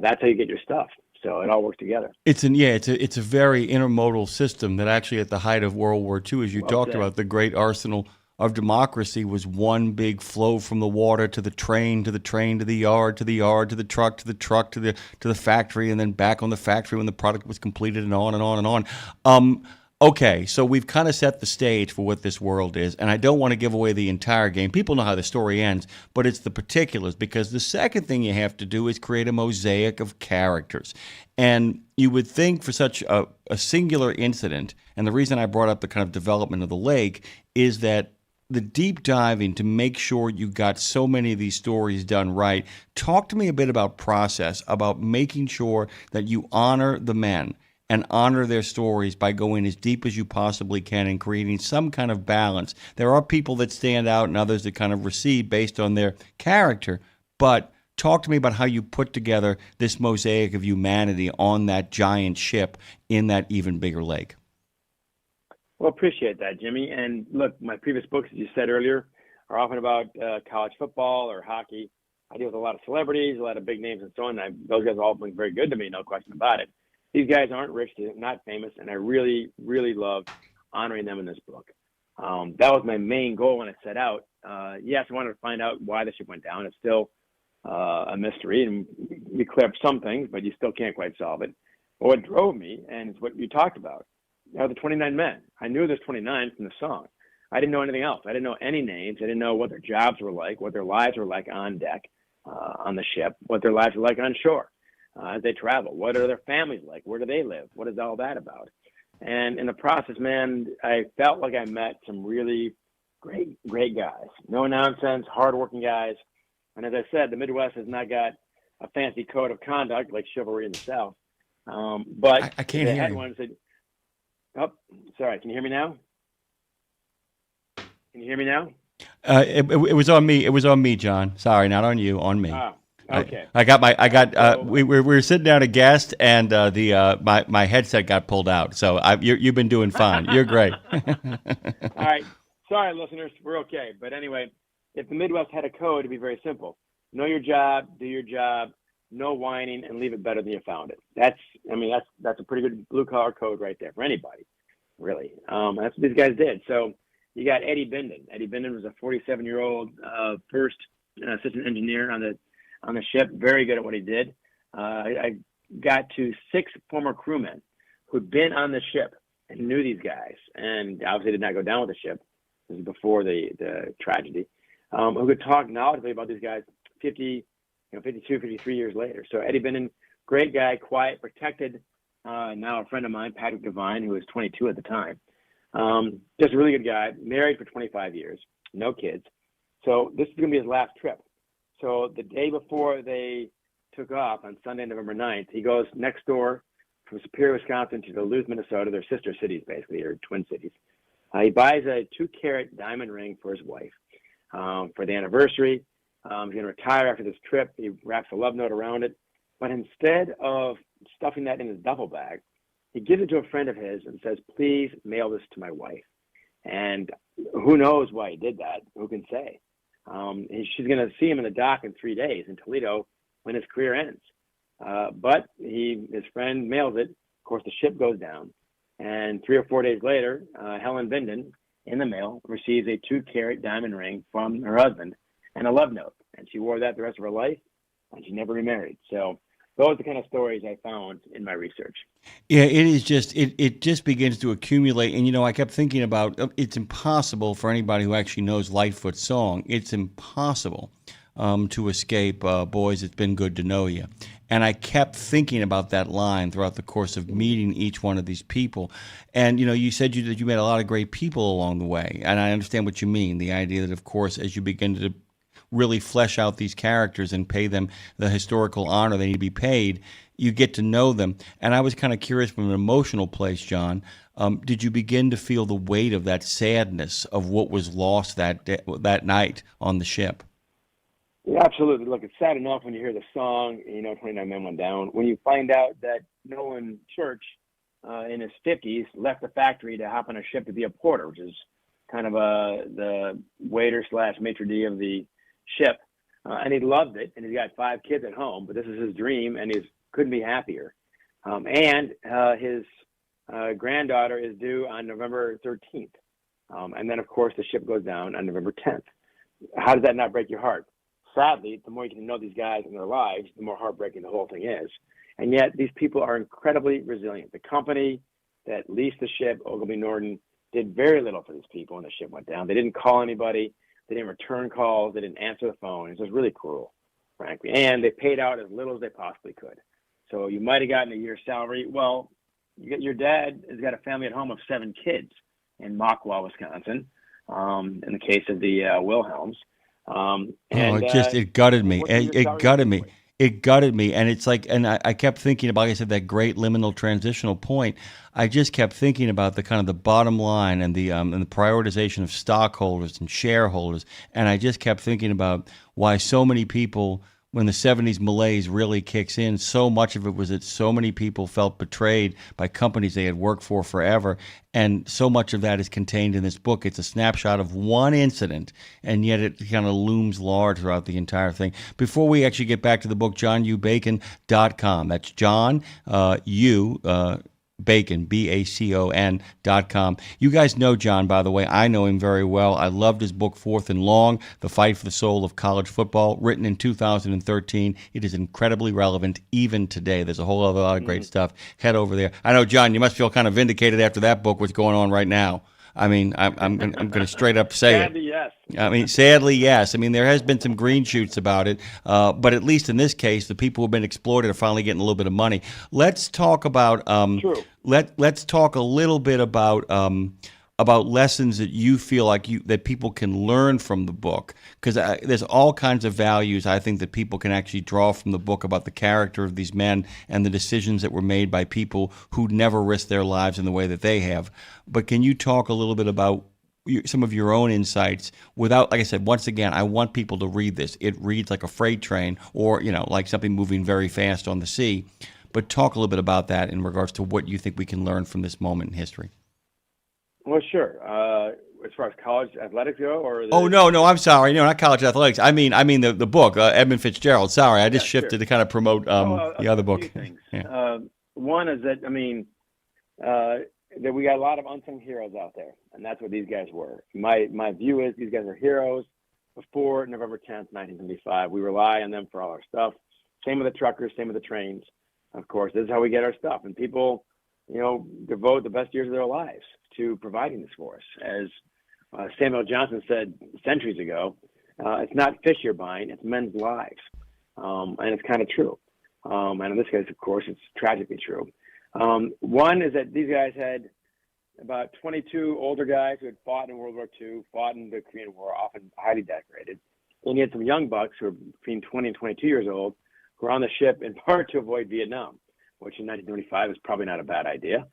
that's how you get your stuff. So it all works together. It's a very intermodal system that actually at the height of World War II, as you talked said. about, the great arsenal of democracy was one big flow from the water to the train, to the train, to the yard, to the yard, to the truck, to the truck, to the factory, and then back on the factory when the product was completed, and on and on and on. Okay, so we've kind of set the stage for what this world is, and I don't want to give away the entire game. People know how the story ends, but it's the particulars, because the second thing you have to do is create a mosaic of characters. And you would think for such a singular incident, and the reason I brought up the kind of development of the lake is that the deep diving to make sure you got so many of these stories done right. Talk to me a bit about process, about making sure that you honor the men and honor their stories by going as deep as you possibly can and creating some kind of balance. There are people that stand out and others that kind of recede based on their character, but talk to me about how you put together this mosaic of humanity on that giant ship in that even bigger lake. Well, appreciate that, Jimmy. And look, my previous books, as you said earlier, are often about college football or hockey. I deal with a lot of celebrities, a lot of big names and so on. Those guys have all been very good to me, no question about it. These guys aren't rich, they're not famous, and I really, really love honoring them in this book. That was my main goal when I set out. Yes, I wanted to find out why the ship went down. It's still a mystery, and we clear up some things, but you still can't quite solve it. But what drove me, and it's what you talked about, are the 29 men. I knew there's 29 from the song. I didn't know anything else. I didn't know any names. I didn't know what their jobs were like, what their lives were like on deck, on the ship, what their lives were like on shore. As they travel, what are their families like? Where do they live? What is all that about? And in the process, man, I felt like I met some really great guys. No nonsense, hardworking guys. And as I said, the Midwest has not got a fancy code of conduct like chivalry in the South. But I can't hear you. One said, oh, sorry. Can you hear me now? Can you hear me now? It was on me. It was on me, John. Sorry, not on you. On me. Okay. We were sitting down a guest, and my headset got pulled out. So you've been doing fine. You're great. All right. Sorry, listeners. We're okay. But anyway, if the Midwest had a code, it'd be very simple. Know your job, do your job, no whining, and leave it better than you found it. That's a pretty good blue collar code right there for anybody, really. That's what these guys did. So you got Eddie Bindon. Eddie Bindon was a 47-year-old first assistant engineer on the ship, very good at what he did. I got to 6 former crewmen who'd been on the ship and knew these guys, and obviously did not go down with the ship. This is before the tragedy. Who could talk knowledgeably about these guys 52, 53 years later. So Eddie Bindon, great guy, quiet, protected, now a friend of mine, Patrick Devine, who was 22 at the time. Just a really good guy, married for 25 years, no kids. So this is going to be his last trip. So the day before they took off on Sunday, November 9th, he goes next door from Superior, Wisconsin to Duluth, Minnesota. They're sister cities, basically, or twin cities. He buys a 2-carat diamond ring for his wife for the anniversary. He's going to retire after this trip. He wraps a love note around it. But instead of stuffing that in his duffel bag, he gives it to a friend of his and says, please mail this to my wife. And who knows why he did that? Who can say? She's going to see him in the dock in 3 days in Toledo when his career ends. But his friend mails it. Of course, the ship goes down. And 3 or 4 days later, Helen Bindon, in the mail, receives a 2-carat diamond ring from her husband and a love note. And she wore that the rest of her life, and she never remarried. So those are the kind of stories I found in my research. Yeah, it is just, it just begins to accumulate. And, I kept thinking about, it's impossible for anybody who actually knows Lightfoot's song, it's impossible to escape, boys, it's been good to know you. And I kept thinking about that line throughout the course of meeting each one of these people. And, you said that you met a lot of great people along the way. And I understand what you mean, the idea that, of course, as you begin to really flesh out these characters and pay them the historical honor they need to be paid, you get to know them. And I was kind of curious from an emotional place, John, did you begin to feel the weight of that sadness of what was lost that night on the ship? Yeah, absolutely. Look, it's sad enough when you hear the song, 29 men went down. When you find out that Nolan Church in his 50s left the factory to hop on a ship to be a porter, which is kind of the waiter / maitre d' of the ship. And he loved it, and he's got 5 kids at home, but this is his dream, and he couldn't be happier. And his granddaughter is due on November 13th. And then, of course, the ship goes down on November 10th. How does that not break your heart? Sadly, the more you get to know these guys and their lives, the more heartbreaking the whole thing is. And yet, these people are incredibly resilient. The company that leased the ship, Ogilvy Norton, did very little for these people when the ship went down. They didn't call anybody. They didn't return calls. They didn't answer the phone. It was really cruel, frankly. And they paid out as little as they possibly could. So you might have gotten a year's salary. Well, your dad has got a family at home of 7 kids in Mockwell, Wisconsin, in the case of the Wilhelms. It gutted me. It gutted me. It gutted me. And it's like, and I kept thinking about, like I said, that great liminal transitional point. I just kept thinking about the kind of the bottom line and the prioritization of stockholders and shareholders. And I just kept thinking about why so many people, when the 70s malaise really kicks in, so much of it was that so many people felt betrayed by companies they had worked for forever. And so much of that is contained in this book. It's a snapshot of one incident, and yet it kind of looms large throughout the entire thing. Before we actually get back to the book, JohnUBacon.com. That's John Bacon, BACON.com. You guys know John, by the way. I know him very well. I loved his book, Fourth and Long, The Fight for the Soul of College Football, written in 2013. It is incredibly relevant even today. There's a whole other lot of great stuff. Head over there. I know, John, you must feel kind of vindicated after that book, what's going on right now. I mean, I'm going to straight up say Sadly, yes. I mean, sadly, yes. I mean, there has been some green shoots about it, but at least in this case, the people who have been exploited are finally getting a little bit of money. Let's talk about let's talk a little bit about lessons that you feel like that people can learn from the book, because there's all kinds of values I think that people can actually draw from the book about the character of these men and the decisions that were made by people who never risked their lives in the way that they have. But can you talk a little bit about some of your own insights without, like I said, once again, I want people to read this. It reads like a freight train or, like something moving very fast on the sea. But talk a little bit about that in regards to what you think we can learn from this moment in history. Well, sure. As far as college athletics go, or no, I'm sorry. No, not college athletics. I mean the book, Edmund Fitzgerald. Sorry, I just shifted to kind of promote the other book. Yeah. One is that that we got a lot of unsung heroes out there, and that's what these guys were. My view is these guys are heroes before November 10th, 1975. We rely on them for all our stuff. Same with the truckers, same with the trains. Of course, this is how we get our stuff, and people, devote the best years of their lives to providing this for us. As Samuel Johnson said centuries ago, it's not fish you're buying, it's men's lives. And it's kind of true. And in this case, of course, it's tragically true. One is that these guys had about 22 older guys who had fought in World War II, fought in the Korean War, often highly decorated. And you had some young bucks who were between 20 and 22 years old who were on the ship in part to avoid Vietnam, which in 1925 is probably not a bad idea.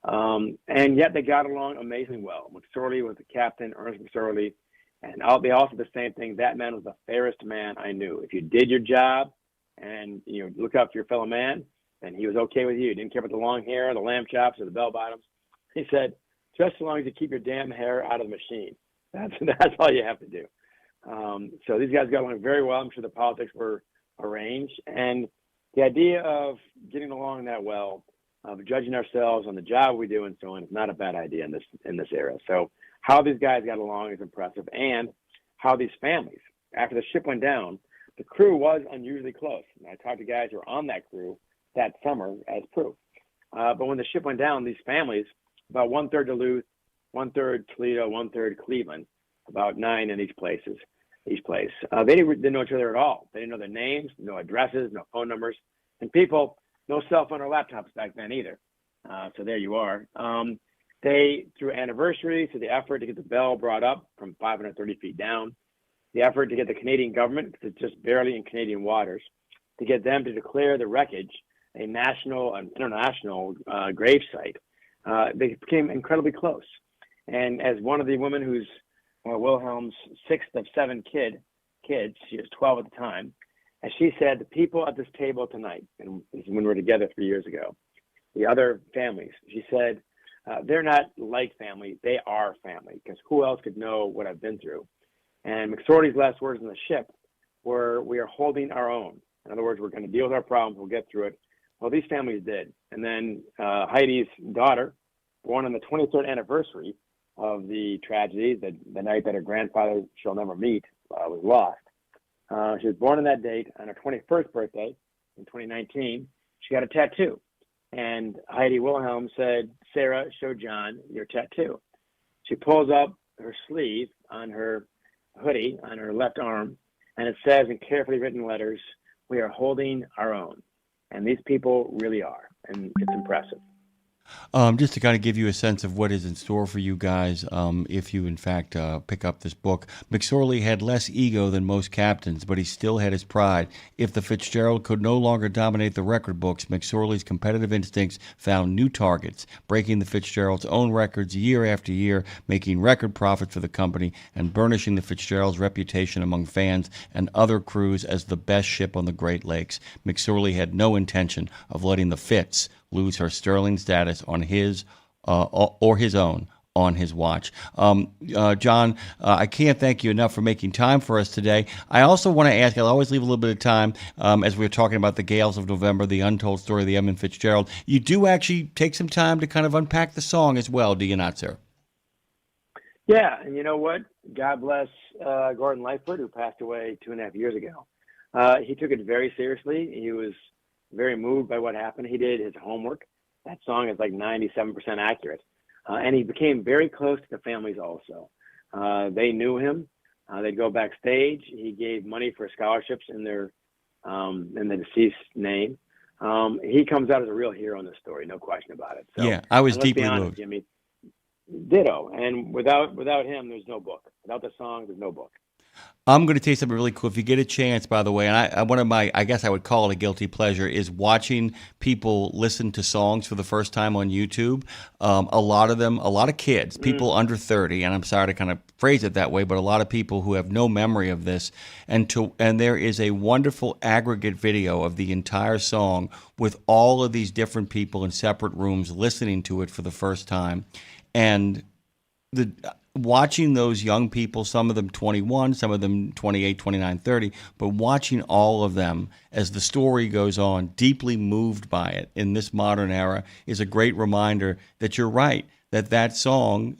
And yet they got along amazingly well. McSorley was the captain, Ernest McSorley, and they all said the same thing. That man was the fairest man I knew. If you did your job and look out for your fellow man, then he was okay with you. He didn't care about the long hair, the lamb chops, or the bell bottoms. He said, just as long as you keep your damn hair out of the machine. That's all you have to do. So these guys got along very well. I'm sure the politics were arranged, and the idea of getting along that well, of judging ourselves on the job we do and so on, is not a bad idea in this era. So how these guys got along is impressive, and how these families, after the ship went down, the crew was unusually close. And I talked to guys who were on that crew that summer as proof. But when the ship went down, these families, about 1/3 Duluth, 1/3 Toledo, 1/3 Cleveland, about 9 in each place. They didn't know each other at all. They didn't know their names, no addresses, no phone numbers, and people, no cell phone or laptops back then either. So there you are. They, through anniversaries, through the effort to get the bell brought up from 530 feet down, the effort to get the Canadian government, because it's just barely in Canadian waters, to get them to declare the wreckage a national and international grave site, they became incredibly close. And as one of the women who's Wilhelm's 6th of 7 kids, she was 12 at the time, as she said, the people at this table tonight, and this is when we were together 3 years ago, the other families, she said, they're not like family, they are family, because who else could know what I've been through? And McSorley's last words on the ship were, we are holding our own. In other words, we're going to deal with our problems, we'll get through it. Well, these families did. And then Heidi's daughter, born on the 23rd anniversary of the tragedy, the night that her grandfather she'll never meet was lost. She was born on that date. On her 21st birthday in 2019, she got a tattoo. And Heidi Wilhelm said, "Sarah, show John your tattoo." She pulls up her sleeve on her hoodie on her left arm, and it says in carefully written letters, "We are holding our own." And these people really are, and it's impressive. Just to kind of give you a sense of what is in store for you guys, if you in fact pick up this book, McSorley had less ego than most captains, but he still had his pride. If the Fitzgerald could no longer dominate the record books, McSorley's competitive instincts found new targets, breaking the Fitzgerald's own records year after year, making record profits for the company, and burnishing the Fitzgerald's reputation among fans and other crews as the best ship on the Great Lakes. McSorley had no intention of letting the Fitz lose her sterling status on his or his own on his watch. John, I can't thank you enough for making time for us today. I also want to ask, I'll always leave a little bit of time as we were talking about the Gales of November, the untold story of the Edmund Fitzgerald. You do actually take some time to kind of unpack the song as well, do you not, sir? Yeah, and you know what? God bless Gordon Lightfoot, who passed away 2.5 years ago. He took it very seriously. He was very moved by what happened. He did his homework. That song is like 97% accurate. And he became very close to the families also. They knew him. They'd go backstage. He gave money for scholarships in the deceased name. He comes out as a real hero in this story, no question about it. So, yeah, I was deeply deeply honest, moved. Jimmy, ditto. And without him, there's no book. Without the song, there's no book. I'm going to tell you something really cool. If you get a chance, by the way, and one of my, I guess I would call it a guilty pleasure, is watching people listen to songs for the first time on YouTube. A lot of kids, people under 30, and I'm sorry to kind of phrase it that way, but a lot of people who have no memory of this. And there is a wonderful aggregate video of the entire song with all of these different people in separate rooms listening to it for the first time. And watching those young people, some of them 21, some of them 28, 29, 30, but watching all of them as the story goes on, deeply moved by it in this modern era, is a great reminder that you're right, that song,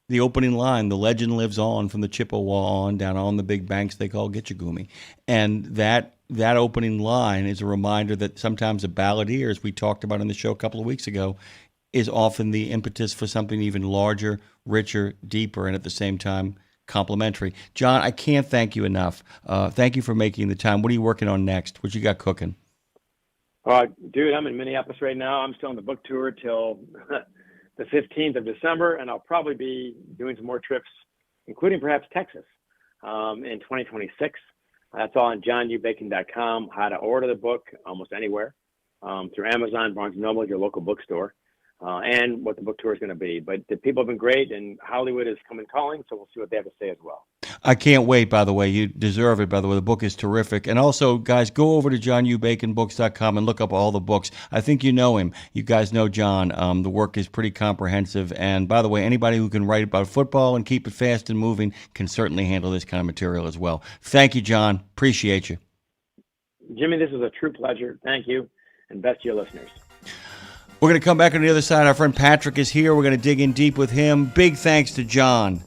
the opening line, "The legend lives on from the Chippewa on down on the big banks they call Gitchagumi." And that opening line is a reminder that sometimes a balladeer, as we talked about on the show a couple of weeks ago, is often the impetus for something even larger, richer, deeper, and at the same time complimentary. John, I can't thank you enough. Thank you for making the time. What are you working on next? What you got cooking? Dude, I'm in Minneapolis right now. I'm still on the book tour till the 15th of December, and I'll probably be doing some more trips, including perhaps Texas, in 2026. That's all on johnnubacon.com. How to order the book almost anywhere, through Amazon, Barnes & Noble, your local bookstore. And what the book tour is going to be. But the people have been great, and Hollywood is coming calling, so we'll see what they have to say as well. I can't wait, by the way. You deserve it, by the way. The book is terrific. And also, guys, go over to johnubaconbooks.com and look up all the books. I think you know him. You guys know John. The work is pretty comprehensive. And by the way, anybody who can write about football and keep it fast and moving can certainly handle this kind of material as well. Thank you, John. Appreciate you. Jimmy, this is a true pleasure. Thank you, and best to your listeners. We're going to come back on the other side. Our friend Patrick is here. We're going to dig in deep with him. Big thanks to John.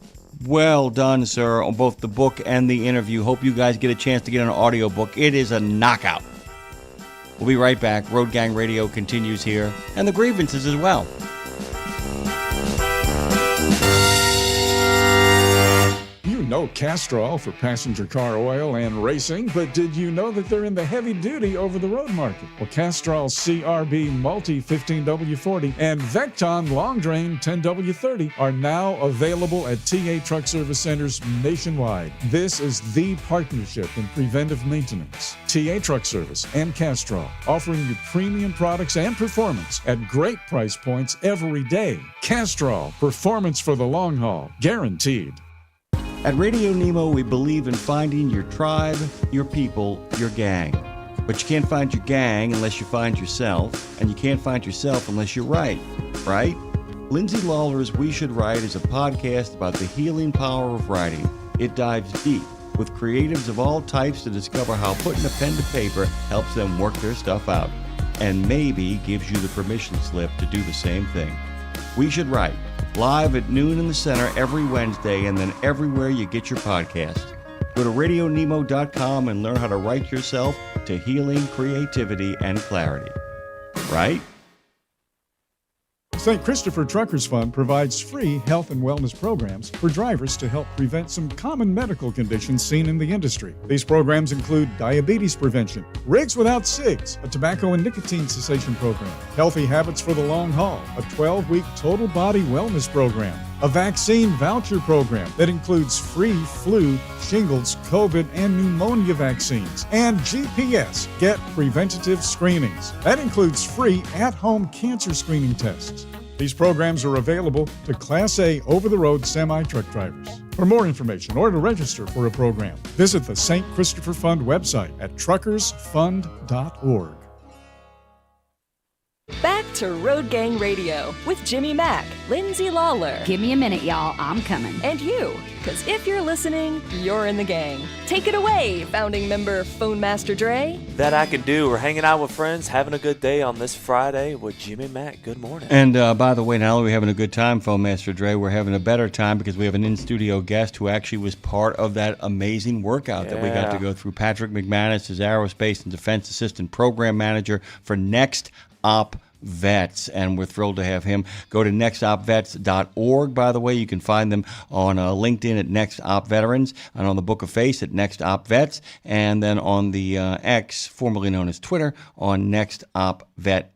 Well done, sir, on both the book and the interview. Hope you guys get a chance to get an audiobook. It is a knockout. We'll be right back. Road Gang Radio continues here, and the grievances as well. You know Castrol for passenger car oil and racing, but did you know that they're in the heavy-duty over-the-road market? Well, Castrol CRB Multi 15W40 and Vecton Long Drain 10W30 are now available at TA Truck Service Centers nationwide. This is the partnership in preventive maintenance. TA Truck Service and Castrol, offering you premium products and performance at great price points every day. Castrol, performance for the long haul, guaranteed. At RadioNemo, we believe in finding your tribe, your people, your gang. But you can't find your gang unless you find yourself, and you can't find yourself unless you write, right? Lindsay Lawler's We Should Write is a podcast about the healing power of writing. It dives deep with creatives of all types to discover how putting a pen to paper helps them work their stuff out. and maybe gives you the permission slip to do the same thing. We Should Write, live at noon in the center every Wednesday, and then everywhere you get your podcast. Go to RadioNemo.com and learn how to write yourself to healing, creativity, and clarity. Right? St. Christopher Truckers Fund provides free health and wellness programs for drivers to help prevent some common medical conditions seen in the industry. These programs include diabetes prevention, Rigs Without Cigs, a tobacco and nicotine cessation program, Healthy Habits for the Long Haul, a 12-week total body wellness program, a vaccine voucher program that includes free flu, shingles, COVID, and pneumonia vaccines, and GPS, Get Preventative Screenings. That includes free at-home cancer screening tests. These programs are available to Class A over-the-road semi-truck drivers. For more information or to register for a program, visit the St. Christopher Fund website at truckersfund.org. Back to Road Gang Radio with Jimmy Mack, Lindsay Lawler. Give me a minute, y'all. I'm coming. And you, because if you're listening, you're in the gang. Take it away, founding member Phone Master Dre. That I can do. We're hanging out with friends, having a good day on this Friday with Jimmy Mack. Good morning. And by the way, not only are we having a good time, Phone Master Dre, we're having a better time because we have an in-studio guest who actually was part of that amazing workout that we got to go through. Patrick McManus is Aerospace and Defense Assistant Program Manager for Next Op Vets, and we're thrilled to have him. Go to nextopvets.org, by the way. You can find them on LinkedIn at Next Op Veterans, and on the Book of Face at Next Op Vets, and then on the X, formerly known as Twitter, on Next Op Vet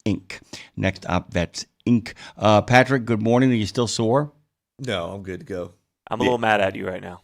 Inc. Next Op Vets Inc. Patrick, good morning. Are you still sore? No, I'm good to go. I'm a little mad at you right now.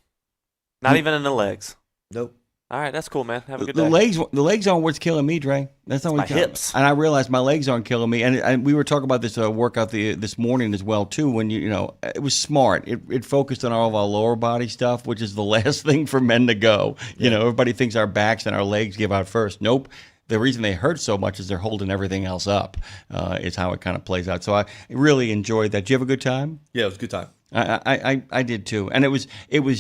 Not even in the legs. Nope. All right, that's cool, man. Have a good day. The legs aren't what's killing me, Dre. That's not what's my hips. And I realized my legs aren't killing me. And we were talking about this workout this morning as well too. When you know, it was smart. It focused on all of our lower body stuff, which is the last thing for men to go. You know, everybody thinks our backs and our legs give out first. Nope. The reason they hurt so much is they're holding everything else up. Is how it kind of plays out. So I really enjoyed that. Did you have a good time? Yeah, it was a good time. I did too, and it was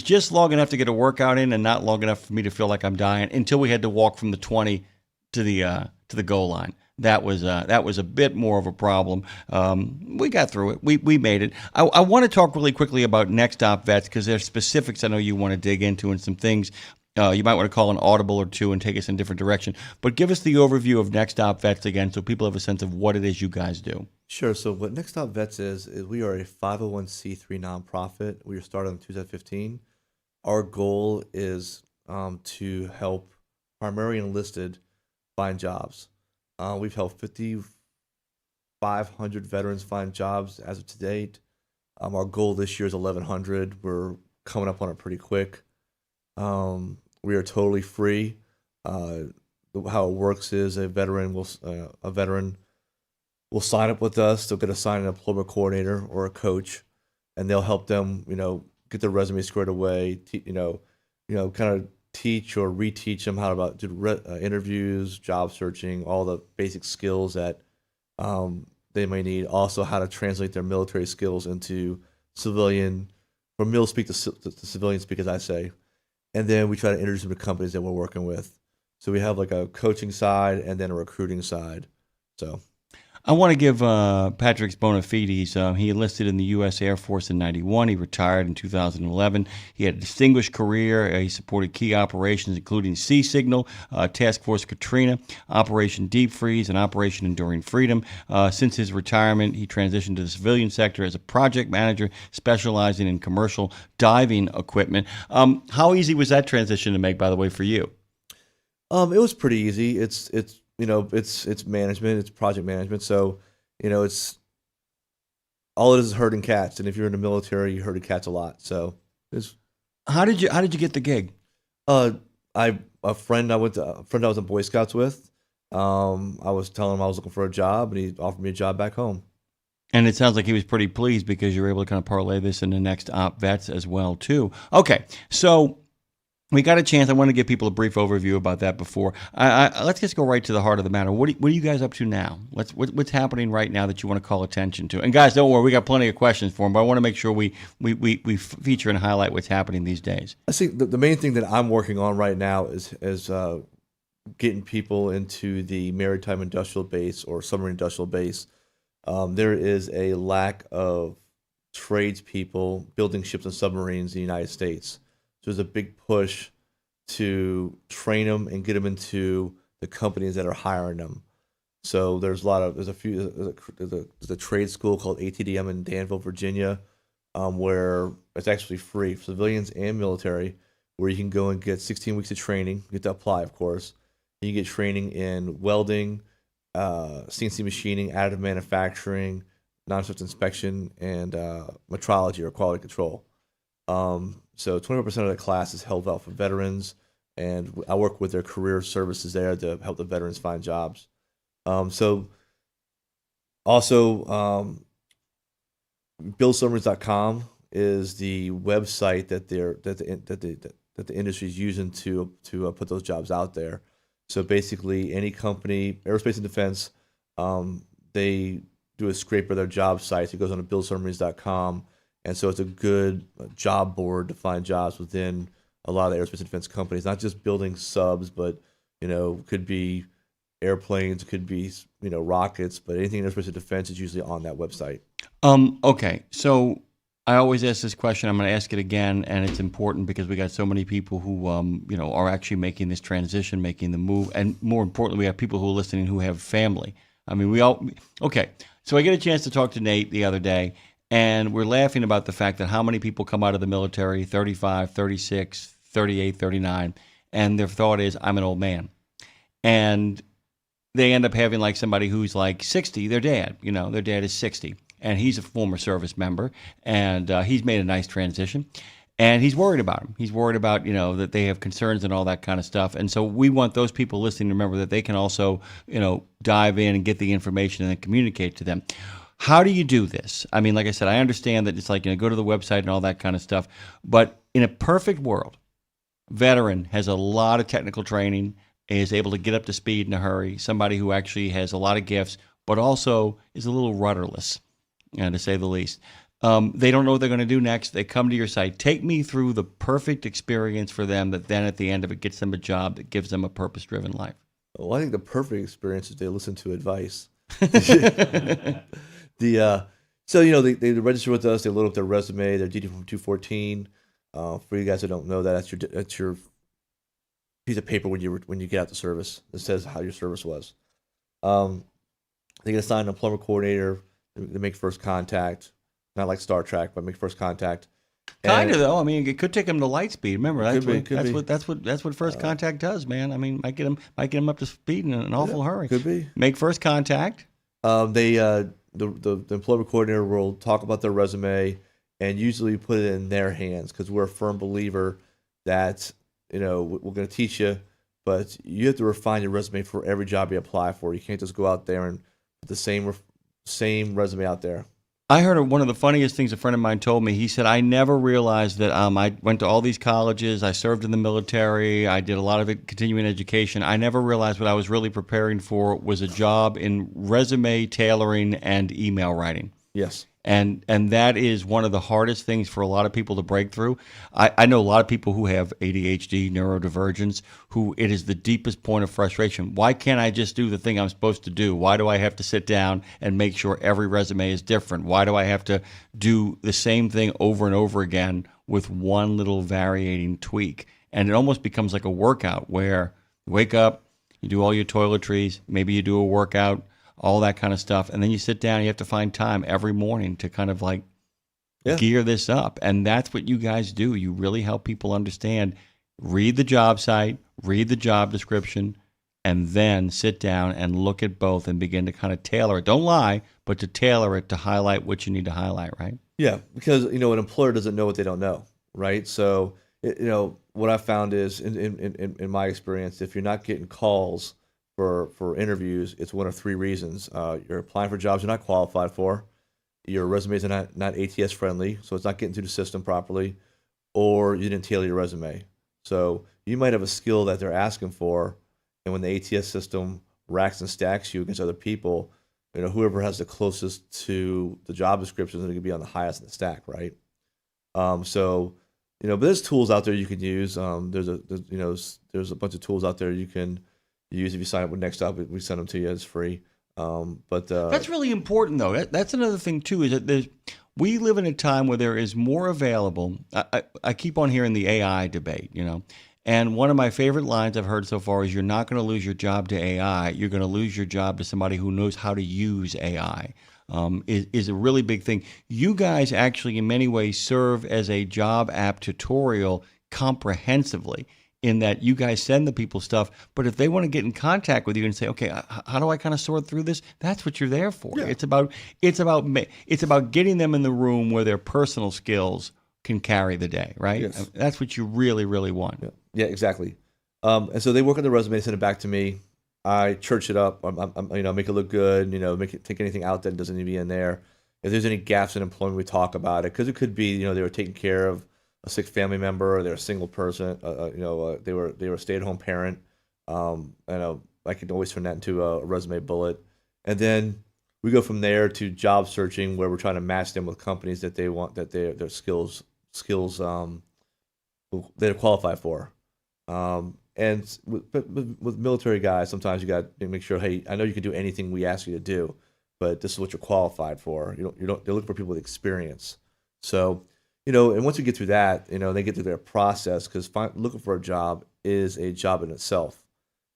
just long enough to get a workout in, and not long enough for me to feel like I'm dying until we had to walk from the 20 to the goal line. That was a bit more of a problem. We got through it. We made it. I want to talk really quickly about Next Op Vets because there's specifics I know you want to dig into and some things. You might want to call an audible or two and take us in a different direction. But give us the overview of Next Op Vets again so people have a sense of what it is you guys do. Sure. So what Next Stop Vets is we are a 501c3 nonprofit. We were started in 2015. Our goal is to help primary enlisted find jobs. We've helped 5,500 veterans find jobs as of to date. Our goal this year is 1,100. We're coming up on it pretty quick. We are totally free. How it works is a veteran will sign up with us. They'll get assigned an employment coordinator or a coach, and they'll help them, get their resume squared away. Kind of teach or reteach them how to do interviews, job searching, all the basic skills that they may need. Also, how to translate their military skills into civilian, from mil speak to civilian speak, as I say. And then we try to introduce them to companies that we're working with. So we have like a coaching side and then a recruiting side. So I want to give Patrick's bona fides. He enlisted in the U.S. Air Force in 91. He retired in 2011. He had a distinguished career. He supported key operations, including Sea Signal, Task Force Katrina, Operation Deep Freeze, and Operation Enduring Freedom. Since his retirement, he transitioned to the civilian sector as a project manager, specializing in commercial diving equipment. How easy was that transition to make, by the way, for you? It was pretty easy. It's management, it's project management. So, it's all it is herding cats. And if you're in the military, you herded cats a lot. So, how did you get the gig? A friend I was in Boy Scouts with. I was telling him I was looking for a job, and he offered me a job back home. And it sounds like he was pretty pleased because you were able to kind of parlay this into Next Op Vets as well too. Okay, so we got a chance. I want to give people a brief overview about that before. Let's just go right to the heart of the matter. What are you guys up to now? What's happening right now that you want to call attention to? And guys, don't worry, we got plenty of questions for them, but I want to make sure we feature and highlight what's happening these days. I think the main thing that I'm working on right now is getting people into the maritime industrial base or submarine industrial base, there is a lack of tradespeople building ships and submarines in the United States. So there's a big push to train them and get them into the companies that are hiring them. So there's a trade school called ATDM in Danville, Virginia, where it's actually free for civilians and military, where you can go and get 16 weeks of training. You get to apply, of course. You get training in welding, CNC machining, additive manufacturing, non-destructive inspection, and metrology or quality control. So 24% of the class is held out for veterans, and I work with their career services there to help the veterans find jobs. So also, buildsubmarines.com is the website that the industry is using to put those jobs out there. So basically, any company, aerospace and defense, they do a scrape of their job sites. It goes on to buildsubmarines.com, and so it's a good job board to find jobs within a lot of the aerospace and defense companies. Not just building subs, but could be airplanes, could be rockets, but anything in aerospace and defense is usually on that website. Okay, so I always ask this question. I'm going to ask it again, and it's important because we got so many people who, are actually making this transition, making the move, and more importantly, we have people who are listening who have family. I mean, okay. So I get a chance to talk to Nate the other day, and we're laughing about the fact that how many people come out of the military, 35, 36, 38, 39, and their thought is, I'm an old man. And they end up having like somebody who's like 60, their dad is 60. And he's a former service member, and he's made a nice transition. And he's worried about him. He's worried about, that they have concerns and all that kind of stuff. And so we want those people listening to remember that they can also, dive in and get the information and then communicate to them. How do you do this? I mean, like I said, I understand that it's like, go to the website and all that kind of stuff. But in a perfect world, veteran has a lot of technical training, is able to get up to speed in a hurry, somebody who actually has a lot of gifts, but also is a little rudderless. To say the least. They don't know what they're going to do next. They come to your site. Take me through the perfect experience for them that then at the end of it gets them a job that gives them a purpose-driven life. Well, I think the perfect experience is they listen to advice. So they register with us. They load up their resume, their DD from 214. For you guys that don't know that, that's your piece of paper when you get out the service. It says how your service was. They get assigned a plumber coordinator. They make first contact, not like Star Trek, but make first contact. Kind of though. I mean, it could take them to light speed. Remember, that's what first contact does, man. I mean, might get them up to speed in an awful hurry. Could be. Make first contact. The employment coordinator will talk about their resume and usually put it in their hands because we're a firm believer that we're going to teach you, but you have to refine your resume for every job you apply for. You can't just go out there and put the same resume out there. I heard one of the funniest things a friend of mine told me. He said, I never realized that I went to all these colleges, I served in the military, I did a lot of continuing education. I never realized what I was really preparing for was a job in resume tailoring and email writing. Yes. And that is one of the hardest things for a lot of people to break through. I know a lot of people who have ADHD, neurodivergence, who it is the deepest point of frustration. Why can't I just do the thing I'm supposed to do? Why do I have to sit down and make sure every resume is different? Why do I have to do the same thing over and over again with one little varying tweak? And it almost becomes like a workout where you wake up, you do all your toiletries, maybe you do a workout, all that kind of stuff. And then you sit down, you have to find time every morning to kind of like gear this up. And that's what you guys do. You really help people understand, read the job site, read the job description, and then sit down and look at both and begin to kind of tailor it. Don't lie, but to tailor it to highlight what you need to highlight, right? Yeah, because, an employer doesn't know what they don't know, right? So, what I found is, in my experience, if you're not getting calls for interviews, it's one of three reasons. You're applying for jobs you're not qualified for, your resumes are not ATS friendly, so it's not getting through the system properly, or you didn't tailor your resume. So you might have a skill that they're asking for, and when the ATS system racks and stacks you against other people, whoever has the closest to the job description is going to be on the highest in the stack, right? But there's tools out there you can use. There's a bunch of tools out there you can use. If you sign up with Next Stop, we send them to you as free. That's really important, though. That's another thing too. Is that we live in a time where there is more available. I keep on hearing the AI debate, and one of my favorite lines I've heard so far is, "You're not going to lose your job to AI. You're going to lose your job to somebody who knows how to use AI." Is a really big thing. You guys actually, in many ways, serve as a job app tutorial comprehensively, in that you guys send the people stuff, but if they want to get in contact with you and say, okay, how do I kind of sort through this? That's what you're there for. Yeah. It's about getting them in the room where their personal skills can carry the day, right? Yes. That's what you really, really want. Yeah, exactly. And so they work on the resume, send it back to me. I church it up, make it look good, take anything out that doesn't need to be in there. If there's any gaps in employment, we talk about it, because it could be, they were taking care of a sick family member, or they're a single person, they were a stay-at-home parent. I could always turn that into a resume bullet. And then we go from there to job searching, where we're trying to match them with companies that they want, that their skills they're qualified for. And with military guys, sometimes you got to make sure, hey, I know you can do anything we ask you to do, but this is what you're qualified for. They're looking for people with experience. So, and once you get through that, they get through their process, because looking for a job is a job in itself.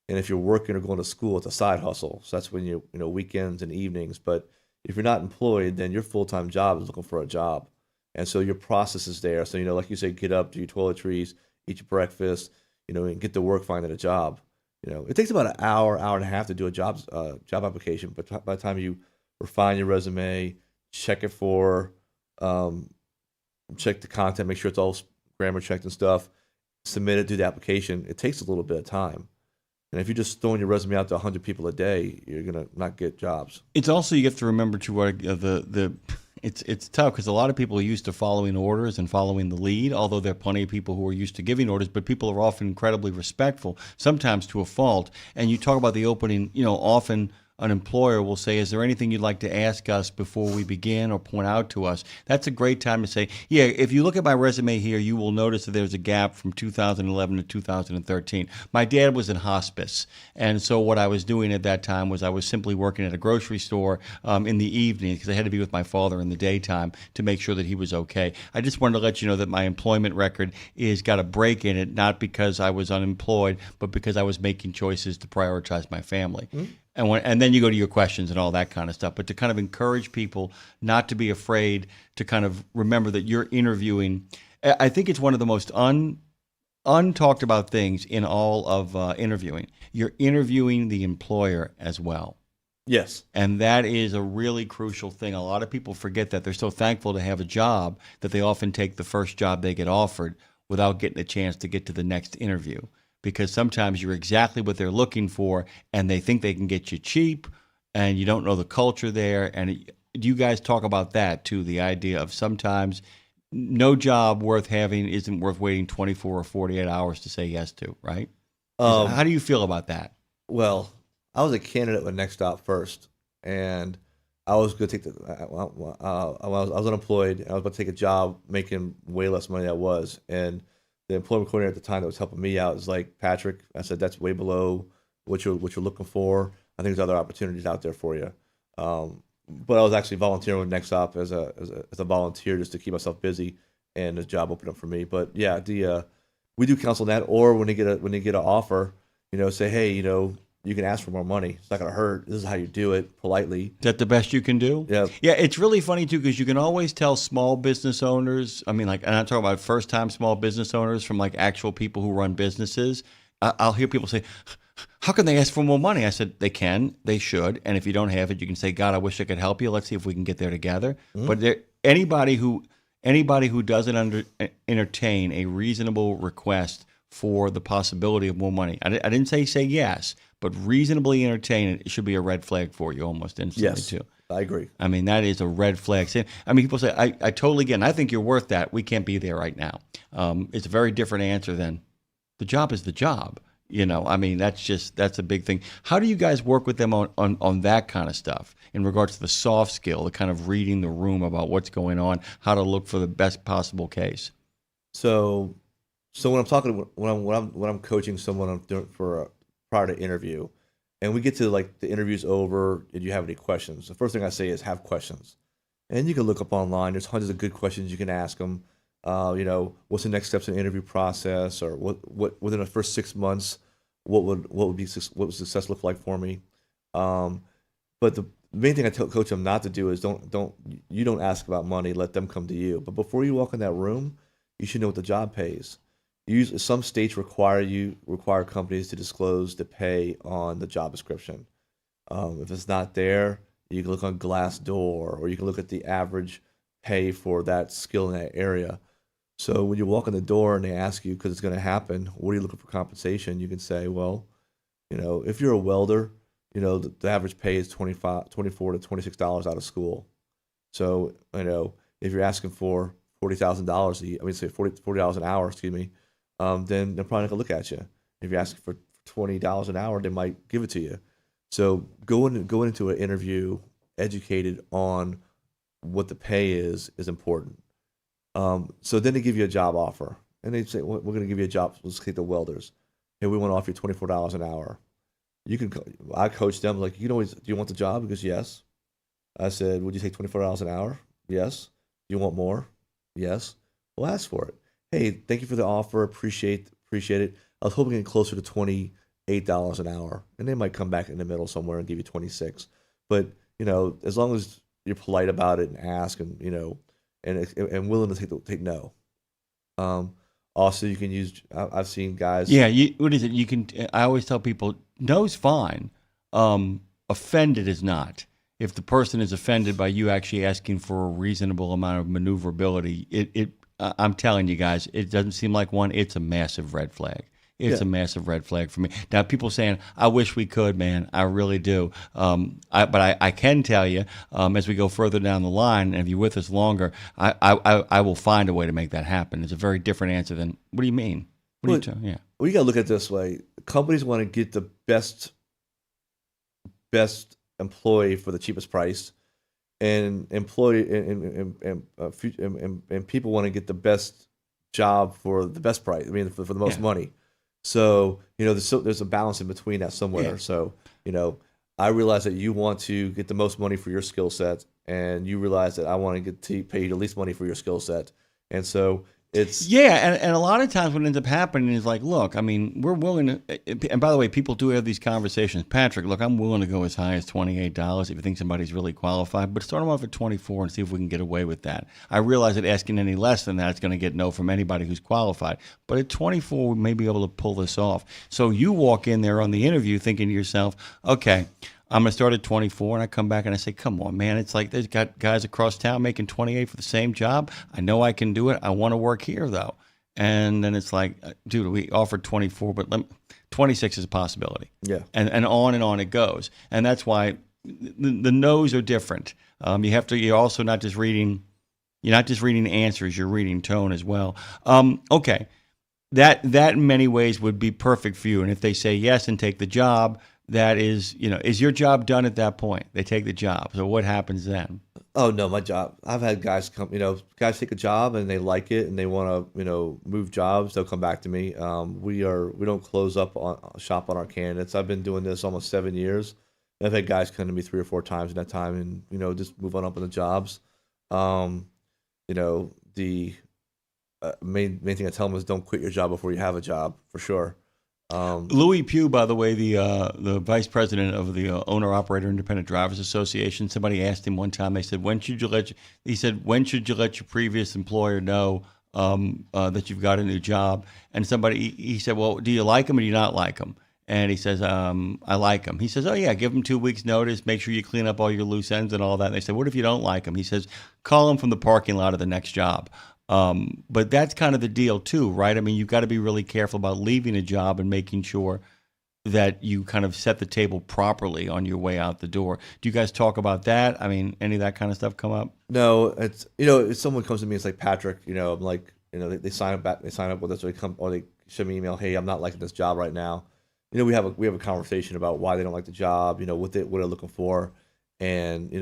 And if you're working or going to school, it's a side hustle. So that's when weekends and evenings. But if you're not employed, then your full-time job is looking for a job. And so your process is there. So, like you say, get up, do your toiletries, eat your breakfast, and get to work finding a job. It takes about an hour and a half to do a job application. But by the time you refine your resume, check it for, check the content, make sure it's all grammar checked and stuff, submit it, do the application, it takes a little bit of time. And if you're just throwing your resume out to 100 people a day, you're going to not get jobs. It's also, you have to remember to it's tough, because a lot of people are used to following orders and following the lead, although there are plenty of people who are used to giving orders, but people are often incredibly respectful, sometimes to a fault. And you talk about the opening, often an employer will say, is there anything you'd like to ask us before we begin, or point out to us? That's a great time to say, yeah, if you look at my resume here, you will notice that there's a gap from 2011 to 2013. My dad was in hospice, and so what I was doing at that time was I was simply working at a grocery store in the evening, because I had to be with my father in the daytime to make sure that he was okay. I just wanted to let you know that my employment record is got a break in it, not because I was unemployed, but because I was making choices to prioritize my family. Mm-hmm. And then you go to your questions and all that kind of stuff. But to kind of encourage people not to be afraid to kind of remember that you're interviewing. I think it's one of the most untalked about things in all of interviewing. You're interviewing the employer as well. Yes. And that is a really crucial thing. A lot of people forget that. They're so thankful to have a job that they often take the first job they get offered without getting a chance to get to the next interview. Because sometimes you're exactly what they're looking for, and they think they can get you cheap, and you don't know the culture there. And do you guys talk about that too? The idea of sometimes no job worth having isn't worth waiting 24 or 48 hours to say yes to, right? How do you feel about that? Well, I was a candidate with Next Stop first, and I was going to take I was unemployed, and I was about to take a job making way less money than I was, and the employment coordinator at the time that was helping me out was like, Patrick, I said, that's way below what you're looking for. I think there's other opportunities out there for you. But I was actually volunteering with Next Stop as a volunteer, just to keep myself busy, and the job opened up for me. But yeah, we do counsel that, or when they get an offer, say, hey, you can ask for more money. It's not going to hurt. This is how you do it politely. Is that the best you can do? Yeah. Yeah, it's really funny, too, because you can always tell small business owners, and I'm talking about first-time small business owners from, actual people who run businesses. I'll hear people say, how can they ask for more money? I said, they can, they should, and if you don't have it, you can say, God, I wish I could help you. Let's see if we can get there together. Mm-hmm. But anybody who doesn't entertain a reasonable request for the possibility of more money, I didn't say yes, but reasonably entertain it should be a red flag for you almost instantly, yes, too. I agree. That is a red flag. People say, I totally get it. I think you're worth that. We can't be there right now. It's a very different answer than the job is the job. That's a big thing. How do you guys work with them on that kind of stuff in regards to the soft skill, the kind of reading the room about what's going on, how to look for the best possible case? So when I'm talking, when I'm coaching someone for prior to interview, and we get to like the interview's over. Did you have any questions? The first thing I say is have questions, and you can look up online. There's hundreds of good questions you can ask them. What's the next steps in the interview process, or what within the first 6 months, what would success look like for me? But the main thing I coach them not to do is don't ask about money. Let them come to you. But before you walk in that room, you should know what the job pays. Some states require companies to disclose the pay on the job description. If it's not there, you can look on Glassdoor, or you can look at the average pay for that skill in that area. So when you walk in the door and they ask you, because it's going to happen, what are you looking for compensation? You can say, well, if you're a welder, the average pay is $24 to $26 out of school. So if you're asking for $40,000, say $40 an hour, then they're probably not gonna look at you. If you're asking for $20 an hour, they might give it to you. So going into an interview educated on what the pay is important. So then they give you a job offer, and they say, we're going to give you a job. Let's take the welders. Hey, we want to offer you $24 an hour. I coach them like, do you want the job? Because yes. I said, would you take $24 an hour? Yes. Do you want more? Yes. Well, ask for it. Hey, thank you for the offer. Appreciate it. I was hoping to get closer to $28 an hour, and they might come back in the middle somewhere and give you 26. But as long as you're polite about it and ask, and and willing to take no. Also, you can use. I've seen guys. Yeah, what is it? You can. I always tell people, no's fine. Offended is not. If the person is offended by you actually asking for a reasonable amount of maneuverability, I'm telling you guys, it doesn't seem like one. It's a massive red flag. It's a massive red flag for me. Now, people saying, I wish we could, man. I really do. But I can tell you, as we go further down the line, and if you're with us longer, I will find a way to make that happen. It's a very different answer than, what do you mean? What are you yeah. Well, you got to look at it this way. Companies want to get the best employee for the cheapest price, and people want to get the best job for the best price. For the most money. So there's a balance in between that somewhere. Yeah. So I realize that you want to get the most money for your skill set, and you realize that I want to get to pay you the least money for your skill set, and so it's and a lot of times what ends up happening is like, look, we're willing to, and by the way, people do have these conversations. Patrick, look, I'm willing to go as high as $28 if you think somebody's really qualified, but start them off at 24 and see if we can get away with that. I realize that asking any less than that is going to get no from anybody who's qualified, but at 24 we may be able to pull this off. So you walk in there on the interview thinking to yourself, okay, I'm going to start at 24, and I come back and I say, come on, man. It's like there's got guys across town making 28 for the same job. I know I can do it. I want to work here, though. And then it's like, dude, we offered 24, but 26 is a possibility. Yeah. And on it goes. And that's why the no's are different. You're also not just reading answers, you're reading tone as well. Okay. That in many ways would be perfect for you. And if they say yes and take the job, that is, is your job done at that point? They take the job. So what happens then? Oh no, my job. I've had guys come. Guys take a job and they like it and they want to, move jobs. They'll come back to me. We don't close up shop on our candidates. I've been doing this almost 7 years. I've had guys come to me 3 or 4 times in that time, and just move on up in the jobs. The main thing I tell them is don't quit your job before you have a job, for sure. Louis Pugh, by the way, the vice president of the Owner-Operator Independent Drivers Association, somebody asked him one time, they said, when should you let your previous employer know that you've got a new job? And he said, well, do you like him or do you not like him? And he says, I like him. He says, oh yeah, give him 2 weeks notice, make sure you clean up all your loose ends and all that. And they said, what if you don't like him? He says, call him from the parking lot of the next job. But that's kind of the deal too, right? You've got to be really careful about leaving a job and making sure that you kind of set the table properly on your way out the door. Do you guys talk about that? Any of that kind of stuff come up? No, it's, if someone comes to me, it's like, Patrick, I'm like, they sign up with us, or they send me an email, hey, I'm not liking this job right now. We have a conversation about why they don't like the job, what they're looking for. And,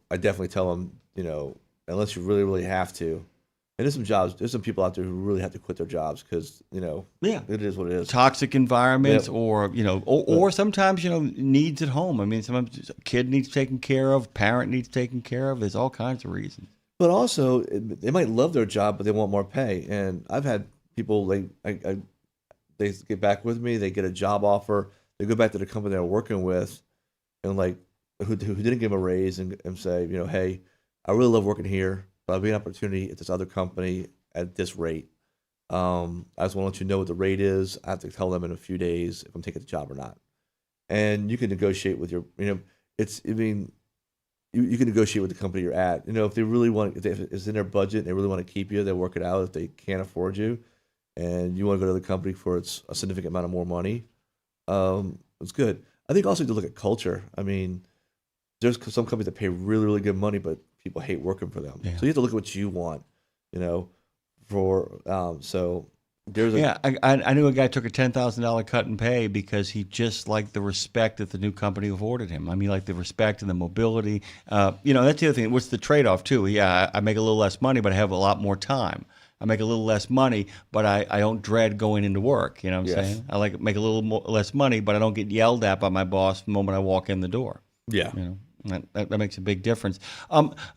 I definitely tell them, unless you really, really have to, And there's some jobs. There's some people out there who really have to quit their jobs because Yeah. it is what it is. Toxic environments, Yep. or sometimes needs at home. I mean, sometimes a kid needs taken care of, parent needs taken care of. There's all kinds of reasons. But also, they might love their job, but they want more pay. And I've had people they get back with me. They get a job offer. They go back to the company they're working with, and who didn't give them a raise, and say, hey, I really love working here, but I'll be an opportunity at this other company at this rate. I just want to let you know what the rate is. I have to tell them in a few days if I'm taking the job or not. And you can negotiate with your, you can negotiate with the company you're at. If they really want, if it's in their budget and they really want to keep you, they work it out. If they can't afford you, and you want to go to the company for a significant amount of more money, it's good. I think also to look at culture. I mean, there's some companies that pay really, really good money, but people hate working for them. Yeah. So you have to look at what you want. So there's I knew a guy took a $10,000 cut in pay because he just liked the respect that the new company afforded him. I mean, like the respect and the mobility. That's the other thing. What's the trade-off too? Yeah, I make a little less money, but I have a lot more time. I make a little less money, but I don't dread going into work. You know what I'm saying? I make a little less money, but I don't get yelled at by my boss the moment I walk in the door. Yeah. That makes a big difference.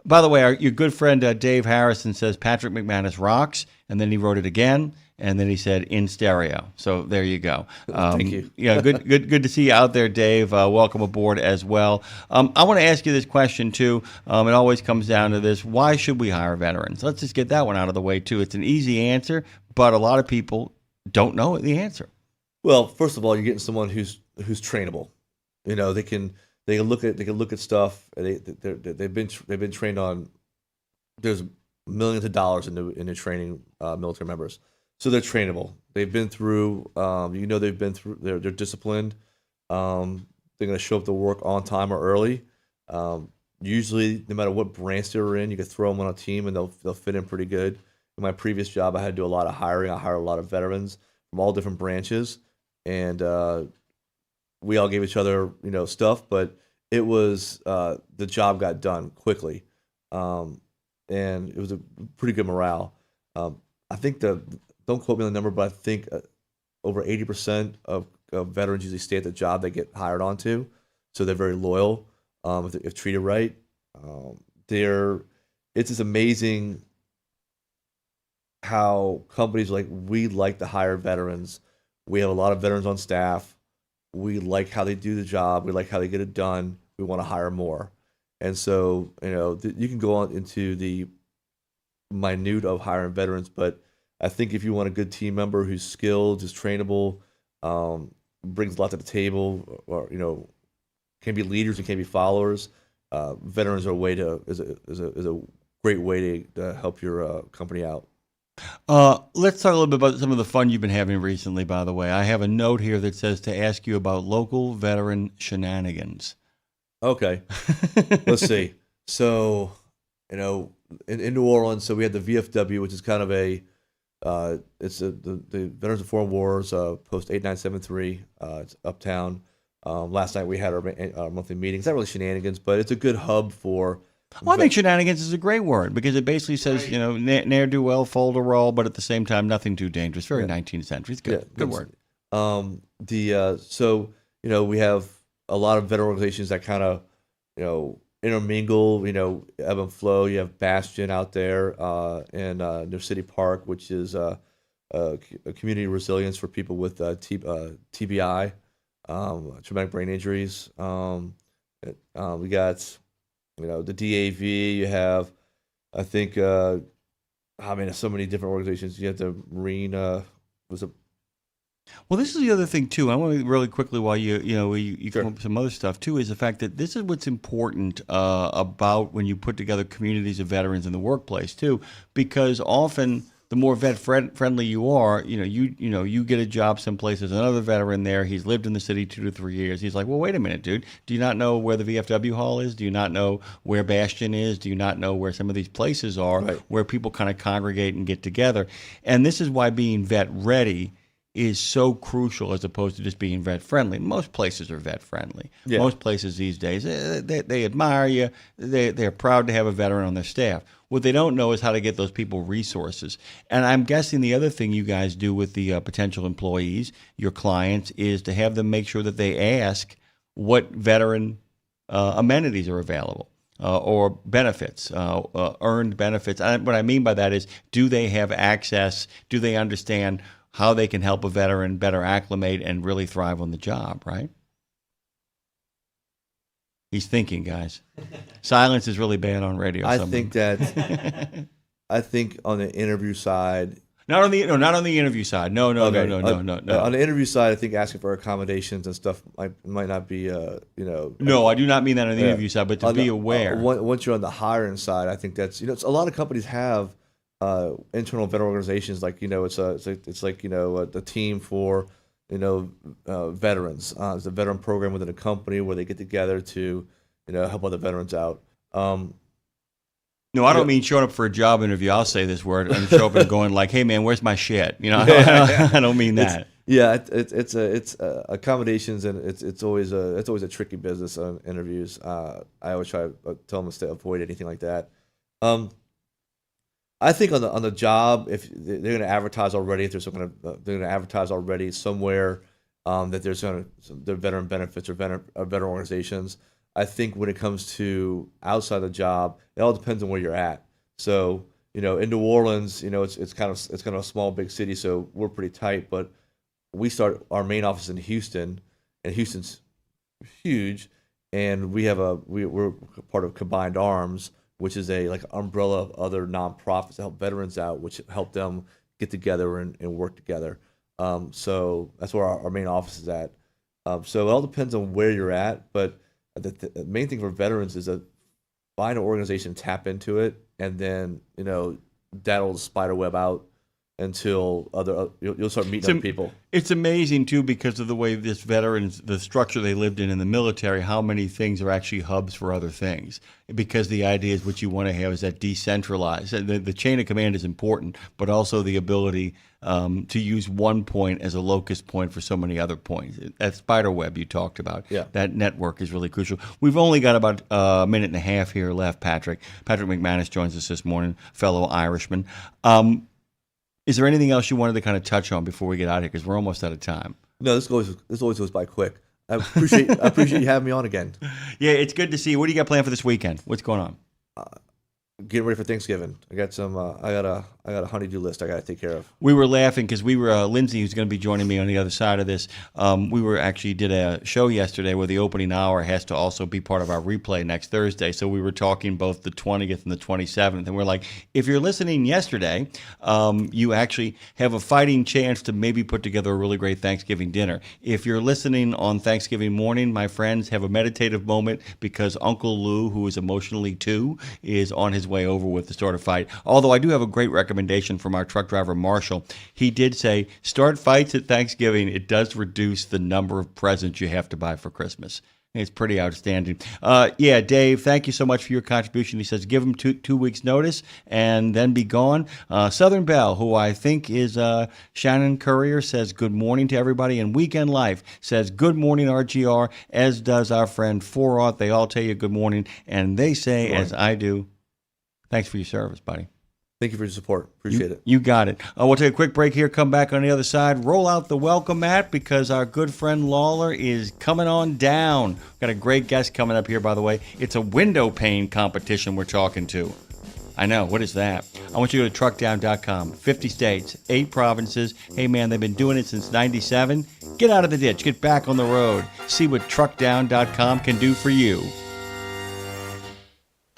By the way, your good friend Dave Harrison says Patrick McManus rocks, and then he wrote it again, and then he said in stereo. So there you go. Thank you. Good to see you out there, Dave. Welcome aboard as well. I want to ask you this question too. It always comes down to this: why should we hire veterans? Let's just get that one out of the way too. It's an easy answer, but a lot of people don't know the answer. Well, first of all, you're getting someone who's trainable. They can look at stuff. They've been trained on. There's millions of dollars in the training military members, so they're trainable. They've been through. They've been through. They're disciplined. They're going to show up to work on time or early. Usually, no matter what branch they're in, you can throw them on a team and they'll fit in pretty good. In my previous job, I had to do a lot of hiring. I hired a lot of veterans from all different branches, and we all gave each other, stuff, but it was the job got done quickly, and it was a pretty good morale. I think don't quote me on the number, but I think over 80% of veterans usually stay at the job they get hired onto, so they're very loyal if treated right. It's just amazing how companies we like to hire veterans. We have a lot of veterans on staff. We like how they do the job. We like how they get it done. We want to hire more. And so, you can go on into the minute of hiring veterans, but I think if you want a good team member who's skilled, is trainable, brings a lot to the table, or, can be leaders and can be followers, veterans are is a great way to help your company out. Let's talk a little bit about some of the fun you've been having recently, by the way. I have a note here that says to ask you about local veteran shenanigans. Okay. Let's see. So, in New Orleans, so we had the VFW, which is kind of the Veterans of Foreign Wars, post 8973. It's uptown. Last night we had our monthly meeting. It's not really shenanigans, but it's a good hub for... Well, I think shenanigans is a great word because it basically says, ne'er-do-well, fold-a-roll, but at the same time, nothing too dangerous. Very 19th century. It's good. Good word. So, we have a lot of veteran organizations that kind of, intermingle, ebb and flow. You have Bastion out there in New City Park, which is a community resilience for people with TBI, traumatic brain injuries. We got... the DAV, you have, I think, so many different organizations. You have the Marine, Well, this is the other thing, too. I want to really quickly, while you Sure. come up with some other stuff, too, is the fact that this is what's important about when you put together communities of veterans in the workplace, too, because often the more vet-friendly you are, you get a job someplace, there's another veteran there, he's lived in the city 2 to 3 years. He's like, well, wait a minute, dude. Do you not know where the VFW hall is? Do you not know where Bastion is? Do you not know where some of these places are where people kind of congregate and get together? And this is why being vet-ready is so crucial as opposed to just being vet-friendly. Most places are vet-friendly. Yeah. Most places these days, they admire you. They're proud to have a veteran on their staff. What they don't know is how to get those people resources. And I'm guessing the other thing you guys do with the potential employees, your clients, is to have them make sure that they ask what veteran amenities are available. Or benefits, earned benefits. What I mean by that is, do they have access? Do they understand how they can help a veteran better acclimate and really thrive on the job, right? He's thinking, guys. Silence is really bad on radio. I think on the interview side. Not on the interview side. No. On the interview side, I think asking for accommodations and stuff might not be, No, I do not mean that on the interview side, but to be aware. Once you're on the hiring side, I think that's a lot of companies have internal veteran organizations, like it's like the team for veterans. It's a veteran program within a company where they get together to help other veterans out. No, I don't mean showing up for a job interview. I'll say this word and show up and going like, "Hey, man, where's my shit?" I don't mean that. It's accommodations, and it's always a tricky business on interviews. I always try to tell them to avoid anything like that. I think on the job, if they're going to advertise already, if they're going to advertise already somewhere that there's their veteran benefits or veteran organizations. I think when it comes to outside the job, it all depends on where you're at. So, in New Orleans, it's kind of a small, big city, so we're pretty tight. But we start our main office in Houston, and Houston's huge, and we're part of Combined Arms, which is a umbrella of other nonprofits to help veterans out, which help them get together and work together. So that's where our main office is at. So it all depends on where you're at, but the main thing for veterans is to find an organization, tap into it, and then that'll spider web out until you'll start meeting other people. It's amazing too, because of the way the structure they lived in the military, how many things are actually hubs for other things. Because the idea is what you want to have is that decentralized. The chain of command is important, but also the ability to use one point as a locus point for so many other points. That spider web you talked about, that network is really crucial. We've only got about a minute and a half here left, Patrick. Patrick McManus joins us this morning, fellow Irishman. Is there anything else you wanted to kind of touch on before we get out of here? Because we're almost out of time. No, this always goes by quick. I appreciate you having me on again. Yeah, it's good to see you. What do you got planned for this weekend? What's going on? Getting ready for Thanksgiving. I got a honey-do list I got to take care of. We were laughing because we were Lindsay, who's going to be joining me on the other side of this. We were actually did a show yesterday where the opening hour has to also be part of our replay next Thursday. So we were talking both the 20th and the 27th, and we're like, if you're listening yesterday, you actually have a fighting chance to maybe put together a really great Thanksgiving dinner. If you're listening on Thanksgiving morning, my friends, have a meditative moment because Uncle Lou, who is emotionally 2, is on his way over with to start a fight. Although I do have a great recommendation from our truck driver, Marshall. He did say, start fights at Thanksgiving. It does reduce the number of presents you have to buy for Christmas. It's pretty outstanding. Dave, thank you so much for your contribution. He says, give him 2 weeks notice and then be gone. Southern Belle, who I think is Shannon Courier, says good morning to everybody. And Weekend Life says good morning, RGR, as does our friend Foraught. They all tell you good morning. And they say, as I do, thanks for your service, buddy. Thank you for your support. Appreciate it. You got it. We'll take a quick break here, come back on the other side, roll out the welcome mat because our good friend Lawler is coming on down. We've got a great guest coming up here, by the way. It's a window pane competition we're talking to. I know. What is that? I want you to go to truckdown.com. 50 states, 8 provinces. Hey, man, they've been doing it since 97. Get out of the ditch. Get back on the road. See what truckdown.com can do for you.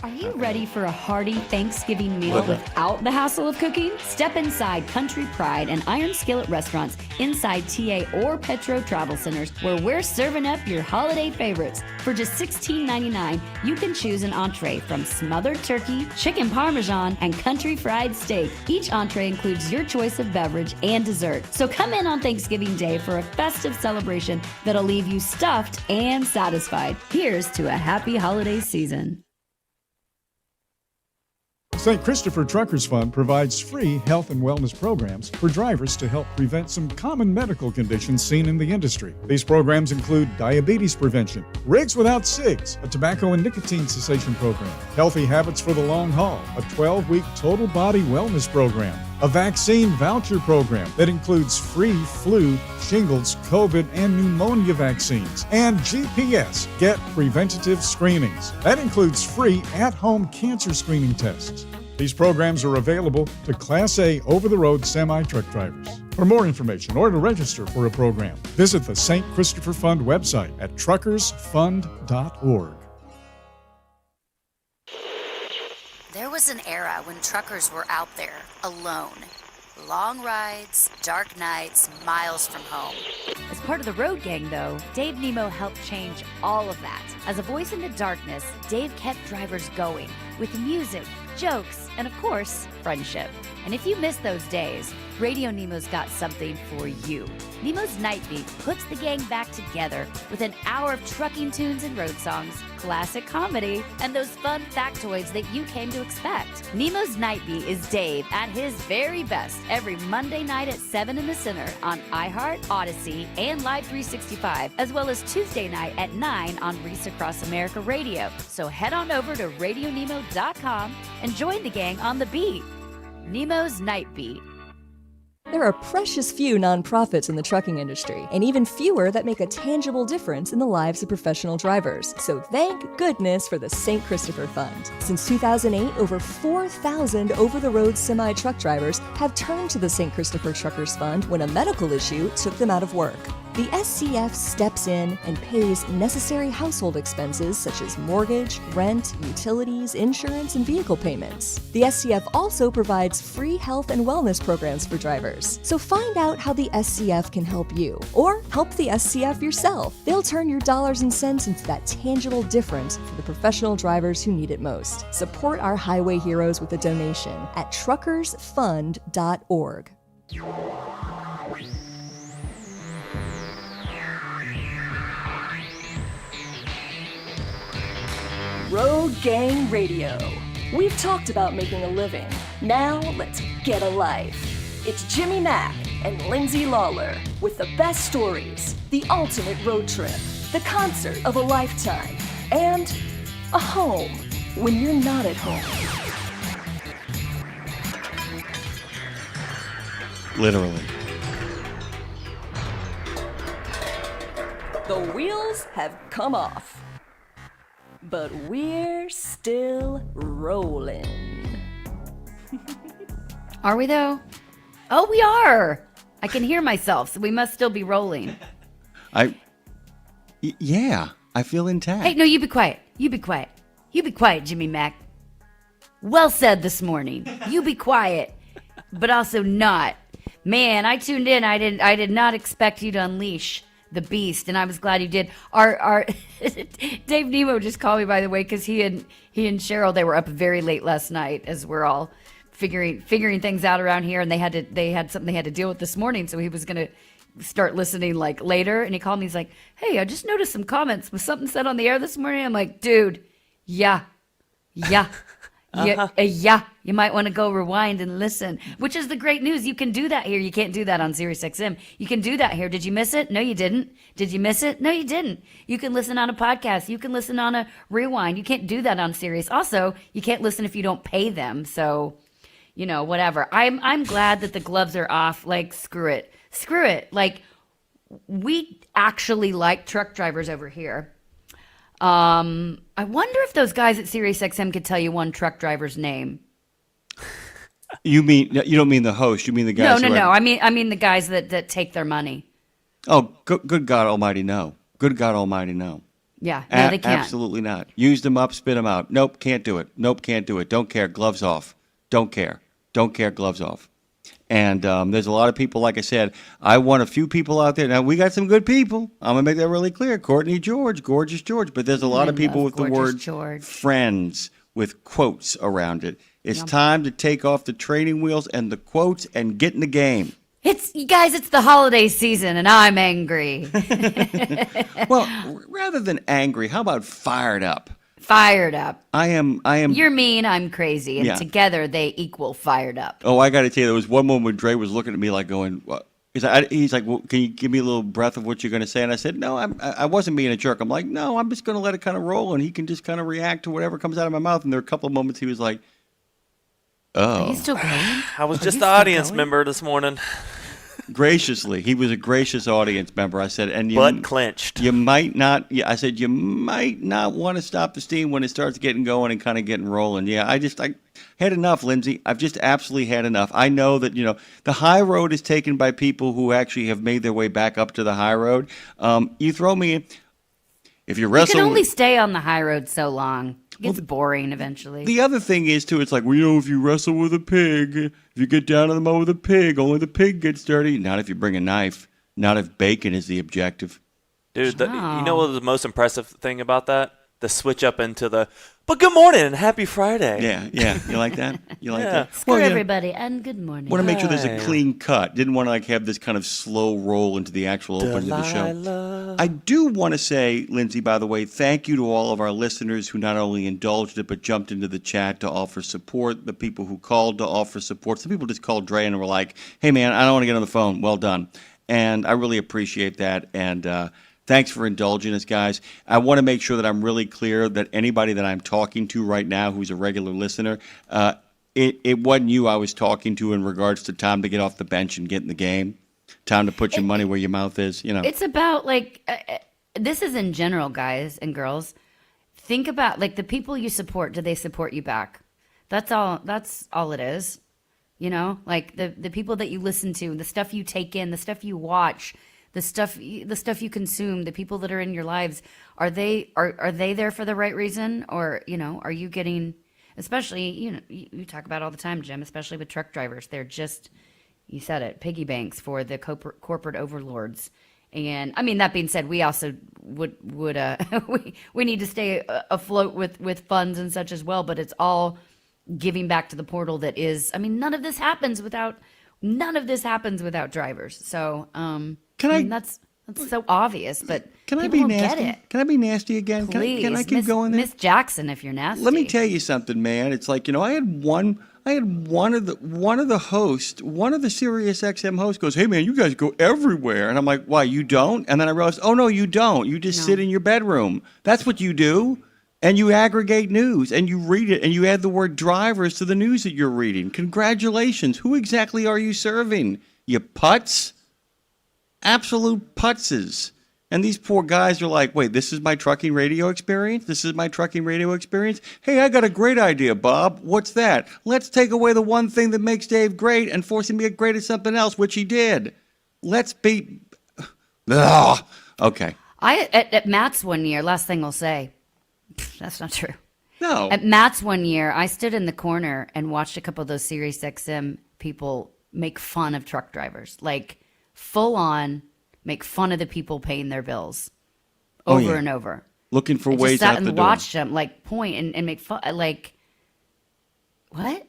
Are you ready for a hearty Thanksgiving meal without the hassle of cooking? Step inside Country Pride and Iron Skillet restaurants inside TA or Petro Travel Centers where we're serving up your holiday favorites. For just $16.99, you can choose an entree from smothered turkey, chicken parmesan, and country fried steak. Each entree includes your choice of beverage and dessert. So come in on Thanksgiving Day for a festive celebration that'll leave you stuffed and satisfied. Here's to a happy holiday season. St. Christopher Truckers Fund provides free health and wellness programs for drivers to help prevent some common medical conditions seen in the industry. These programs include diabetes prevention, Rigs Without Cigs, a tobacco and nicotine cessation program, Healthy Habits for the Long Haul, a 12-week total body wellness program, a vaccine voucher program that includes free flu, shingles, COVID, and pneumonia vaccines, and GPS, Get Preventative Screenings. That includes free at-home cancer screening tests. These programs are available to Class A over-the-road semi-truck drivers. For more information or to register for a program, visit the St. Christopher Fund website at truckersfund.org. There was an era when truckers were out there, alone. Long rides, dark nights, miles from home. As part of the Road Gang, though, Dave Nemo helped change all of that. As a voice in the darkness, Dave kept drivers going with music, jokes, and of course, friendship. And if you miss those days, Radio Nemo's got something for you. Nemo's Night Beat puts the gang back together with an hour of trucking tunes and road songs, classic comedy, and those fun factoids that you came to expect. Nemo's Night Beat is Dave at his very best every Monday night at 7 in the Center on iHeart, Odyssey, and Live 365, as well as Tuesday night at 9 on Reese Across America Radio. So head on over to RadioNemo.com and join the gang on the beat. Nemo's Night Beat. There are precious few nonprofits in the trucking industry, and even fewer that make a tangible difference in the lives of professional drivers. So thank goodness for the St. Christopher Fund. Since 2008, over 4,000 over-the-road semi-truck drivers have turned to the St. Christopher Truckers Fund when a medical issue took them out of work. The SCF steps in and pays necessary household expenses such as mortgage, rent, utilities, insurance, and vehicle payments. The SCF also provides free health and wellness programs for drivers. So find out how the SCF can help you, or help the SCF yourself. They'll turn your dollars and cents into that tangible difference for the professional drivers who need it most. Support our highway heroes with a donation at truckersfund.org. Road Gang Radio. We've talked about making a living. Now let's get a life. It's Jimmy Mack and Lindsay Lawler with the best stories, the ultimate road trip, the concert of a lifetime, and a home when you're not at home. Literally. The wheels have come off, but we're still rolling. Are we, though? Oh, we are! I can hear myself, so we must still be rolling. Yeah, I feel intact. Hey, no, you be quiet. You be quiet. You be quiet, Jimmy Mack. Well said this morning. You be quiet, but also not. Man, I tuned in. I did not expect you to unleash the beast, and I was glad you did. Our Dave Nemo just called me, by the way, because he and Cheryl, they were up very late last night as we're all figuring things out around here, and they had something they had to deal with this morning, so he was gonna start listening like later, and he called me. He's like, "Hey, I just noticed some comments. Was something said on the air this morning?" I'm like, "Dude, yeah." Yeah, you might want to go rewind and listen, which is the great news. You can do that here. You can't do that on SiriusXM. You can do that here. Did you miss it? No, you didn't. Did you miss it? No, you didn't. You can listen on a podcast. You can listen on a rewind. You can't do that on Sirius. Also, you can't listen if you don't pay them. So, whatever. I'm glad that the gloves are off. Like, screw it. Like, we actually like truck drivers over here. I wonder if those guys at SiriusXM could tell you one truck driver's name. You don't mean the host? You mean the guys? No. I mean the guys that take their money. Oh, good God Almighty, no. Good God Almighty, no. Yeah, no, they can't. Absolutely not. Use them up, spit them out. Nope, can't do it. Nope, can't do it. Don't care. Gloves off. Don't care. Gloves off. And there's a lot of people, like I said, I want a few people out there. Now, we got some good people. I'm going to make that really clear. Courtney George, Gorgeous George. But there's a lot of people with the word friends with quotes around it. It's time to take off the training wheels and the quotes and get in the game. It's the holiday season, and I'm angry. Well, rather than angry, how about fired up? Fired up. I am. You're mean, I'm crazy, and Yeah. together they equal fired up. Oh, I got to tell you, there was one moment when Dre was looking at me like going, what? He's like, well, can you give me a little breath of what you're going to say? And I said, no, I wasn't being a jerk. I'm like, no, I'm just going to let it kind of roll, and he can just kind of react to whatever comes out of my mouth. And there were a couple of moments he was like, oh. Are you still going? I was just the audience member this morning. Graciously, he was a gracious audience member. I said, and Butt clenched. You might not. Yeah, I said you might not want to stop the steam when it starts getting going and kind of getting rolling. Yeah, I had enough, Lindsay. I've just absolutely had enough. I know that the high road is taken by people who actually have made their way back up to the high road. You throw me in. If you wrestle, You can only stay on the high road so long. It gets boring eventually. The other thing is, too, it's like, well, if you wrestle with a pig, if you get down to the mud with a pig, only the pig gets dirty. Not if you bring a knife. Not if bacon is the objective. Dude, you know what was the most impressive thing about that? The switch up into the, but good morning and happy Friday. Yeah. You like that? You like that? Screw everybody and good morning. Want to make sure there's a clean cut. Didn't want to have this kind of slow roll into the actual opening of the show. I do want to say, Lindsay, by the way, thank you to all of our listeners who not only indulged it but jumped into the chat to offer support. The people who called to offer support. Some people just called Dre and were like, "Hey man, I don't want to get on the phone." Well done, and I really appreciate that. And thanks for indulging us, guys. I want to make sure that I'm really clear that anybody that I'm talking to right now who's a regular listener, it wasn't you I was talking to in regards to time to get off the bench and get in the game, time to put your money where your mouth is. It's about this is in general, guys and girls. Think about the people you support. Do they support you back? That's all it is. The people that you listen to, the stuff you take in, the stuff you watch. The stuff you consume, the people that are in your lives, are they there for the right reason, or are you getting? Especially you talk about all the time, Jim. Especially with truck drivers, they're just, you said it, piggy banks for the corporate overlords. And I mean, that being said, we also would we need to stay afloat with funds and such as well. But it's all giving back to the portal that is. I mean, none of this happens without drivers. So. That's so obvious, but can I people be don't nasty? get it. Can I be nasty again? Please, can I keep going there? Miss Jackson, if you're nasty. Let me tell you something, man. It's like I had one of the hosts, one of the Sirius XM hosts goes, "Hey man, you guys go everywhere," and I'm like, "Why, you don't?" And then I realized, oh no, you don't. You just sit in your bedroom. That's what you do. And you aggregate news, and you read it, and you add the word drivers to the news that you're reading. Congratulations. Who exactly are you serving? You putz? Absolute putzes. And these poor guys are like, wait, this is my trucking radio experience? This is my trucking radio experience? Hey, I got a great idea, Bob. What's that? Let's take away the one thing that makes Dave great and force him to get great at something else, which he did. Let's be... Ugh. Okay. At Matt's one year, last thing I'll say, that's not true. No. At Matt's one year, I stood in the corner and watched a couple of those Sirius XM people make fun of truck drivers. Full on make fun of the people paying their bills over and over. Looking for I ways just sat out and the door. watched them point and make fun. What?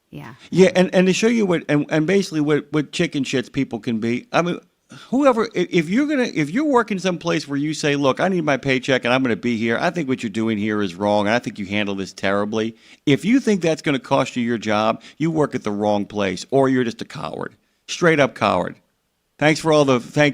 Yeah. Yeah, and to show you what basically what chicken shits people can be. I mean, whoever, if you're working someplace where you say, look, I need my paycheck and I'm going to be here. I think what you're doing here is wrong, and I think you handle this terribly. If you think that's going to cost you your job, you work at the wrong place, or you're just a coward. Straight up coward. Thank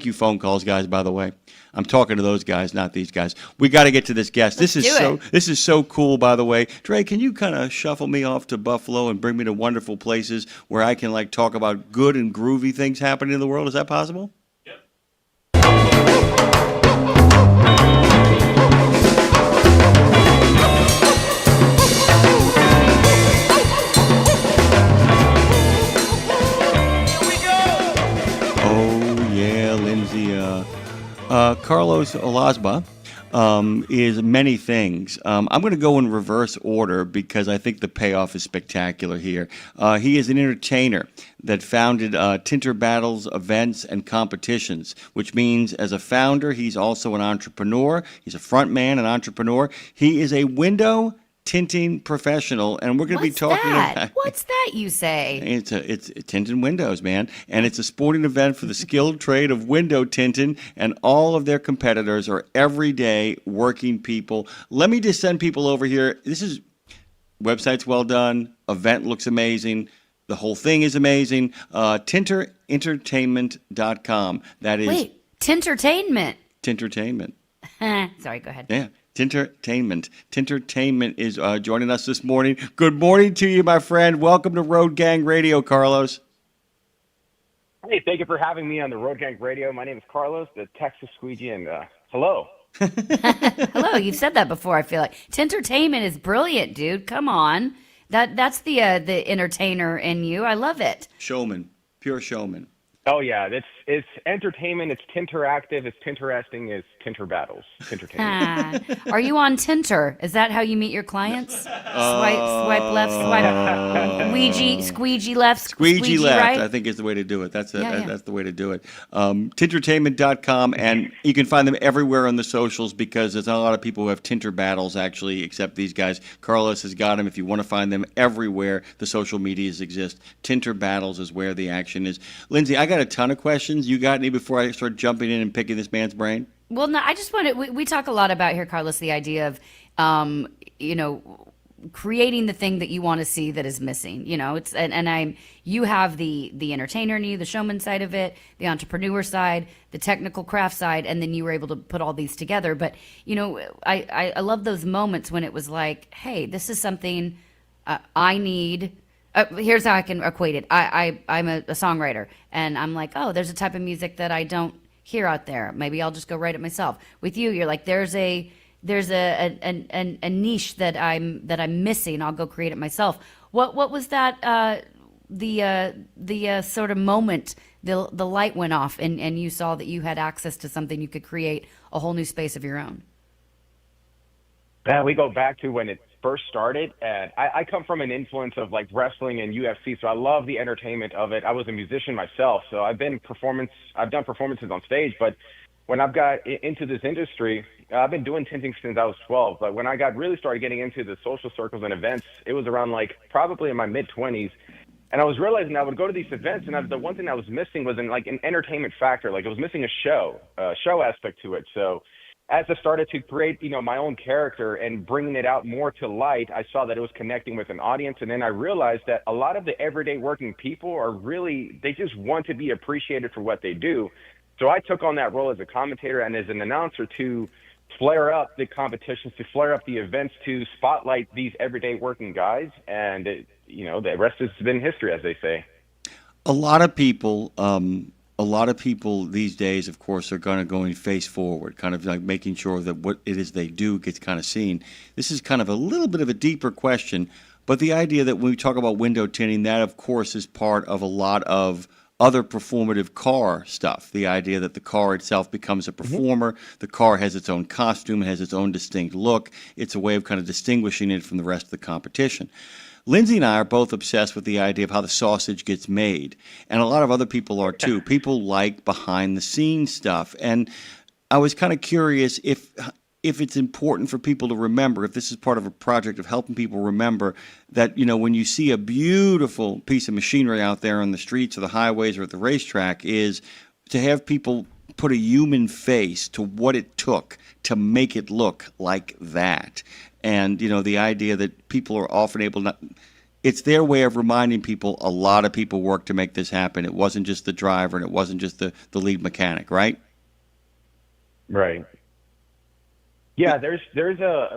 you phone calls, guys, by the way. I'm talking to those guys, not these guys. We got to get to this guest. This is so cool, by the way. Dre, can you kind of shuffle me off to Buffalo and bring me to wonderful places where I can talk about good and groovy things happening in the world? Is that possible? Carlos Olasba is many things. I'm going to go in reverse order because I think the payoff is spectacular here. He is an entertainer that founded Tinter Battles events and competitions, which means as a founder, he's also an entrepreneur. He's a front man, an entrepreneur. He is a window tinting professional, and we're going to be talking about What's that you say? it's tinting windows, man, and it's a sporting event for the skilled trade of window tinting, and all of their competitors are everyday working people. Let me just send people over here. This is website's well done. Event looks amazing. The whole thing is amazing. Tinterentertainment.com. That is Tintertainment. Tintertainment. Sorry, go ahead. Yeah. Tintertainment. Tintertainment is joining us this morning. Good morning to you, my friend. Welcome to Road Gang Radio, Carlos. Hey, thank you for having me on the Road Gang Radio. My name is Carlos, the Texas Squeegee, and hello. Hello, you've said that before, I feel like. Tintertainment is brilliant, dude. Come on. That's the entertainer in you. I love it. Showman. Pure showman. Oh, yeah. It's entertainment. It's Tinteractive. It's Tinteresting. It's Tinter Battles. Tintertainment. Are you on Tinter? Is that how you meet your clients? Swipe left, swipe squeegee left, Squeegee left, right? I think is the way to do it. That's the way to do it. Tintertainment.com, and you can find them everywhere on the socials because there's not a lot of people who have Tinter battles, actually, except these guys. Carlos has got them. If you want to find them everywhere, the social medias exist. Tinter battles is where the action is. Lindsay, I got a ton of questions. You got any before I start jumping in and picking this man's brain? Well, no, I just wanted, we talk a lot about here, Carlos, the idea of, creating the thing that you want to see that is missing. You have the entertainer in you, the showman side of it, the entrepreneur side, the technical craft side, and then you were able to put all these together. But, I love those moments when it was like, hey, this is something I need. Here's how I can equate it. I'm a songwriter, and I'm like, oh, there's a type of music that I don't hear out there. Maybe I'll just go write it myself. With you, you're like, there's a niche that I'm missing. I'll go create it myself. What was that? The sort of moment the light went off, and you saw that you had access to something you could create a whole new space of your own. We go back to when it first started, and I come from an influence of like wrestling and UFC, so I love the entertainment of it. I was a musician myself, so I've done performances on stage, but when I've got into this industry, I've been doing tinting since I was 12, but when I really started getting into the social circles and events, it was around like probably in my mid-20s, and I was realizing I would go to these events, and the one thing I was missing was an entertainment factor. Like, it was missing a show aspect to it. So as I started to create, my own character and bringing it out more to light, I saw that it was connecting with an audience. And then I realized that a lot of the everyday working people they just want to be appreciated for what they do. So I took on that role as a commentator and as an announcer to flare up the competitions, to flare up the events, to spotlight these everyday working guys. And, the rest has been history, as they say. A lot of people these days, of course, are going face forward, kind of like making sure that what it is they do gets kind of seen. This is kind of a little bit of a deeper question, but the idea that when we talk about window tinting, that, of course, is part of a lot of other performative car stuff. The idea that the car itself becomes a performer, the car has its own costume, has its own distinct look. It's a way of kind of distinguishing it from the rest of the competition. Lindsay and I are both obsessed with the idea of how the sausage gets made, and a lot of other people are too. People like behind-the-scenes stuff, and I was kind of curious if it's important for people to remember, if this is part of a project of helping people remember that, when you see a beautiful piece of machinery out there on the streets or the highways or at the racetrack, is to have people put a human face to what it took to make it look like that. And, the idea that people are often it's their way of reminding people a lot of people worked to make this happen. It wasn't just the driver, and it wasn't just the lead mechanic, right? Right. Yeah, there's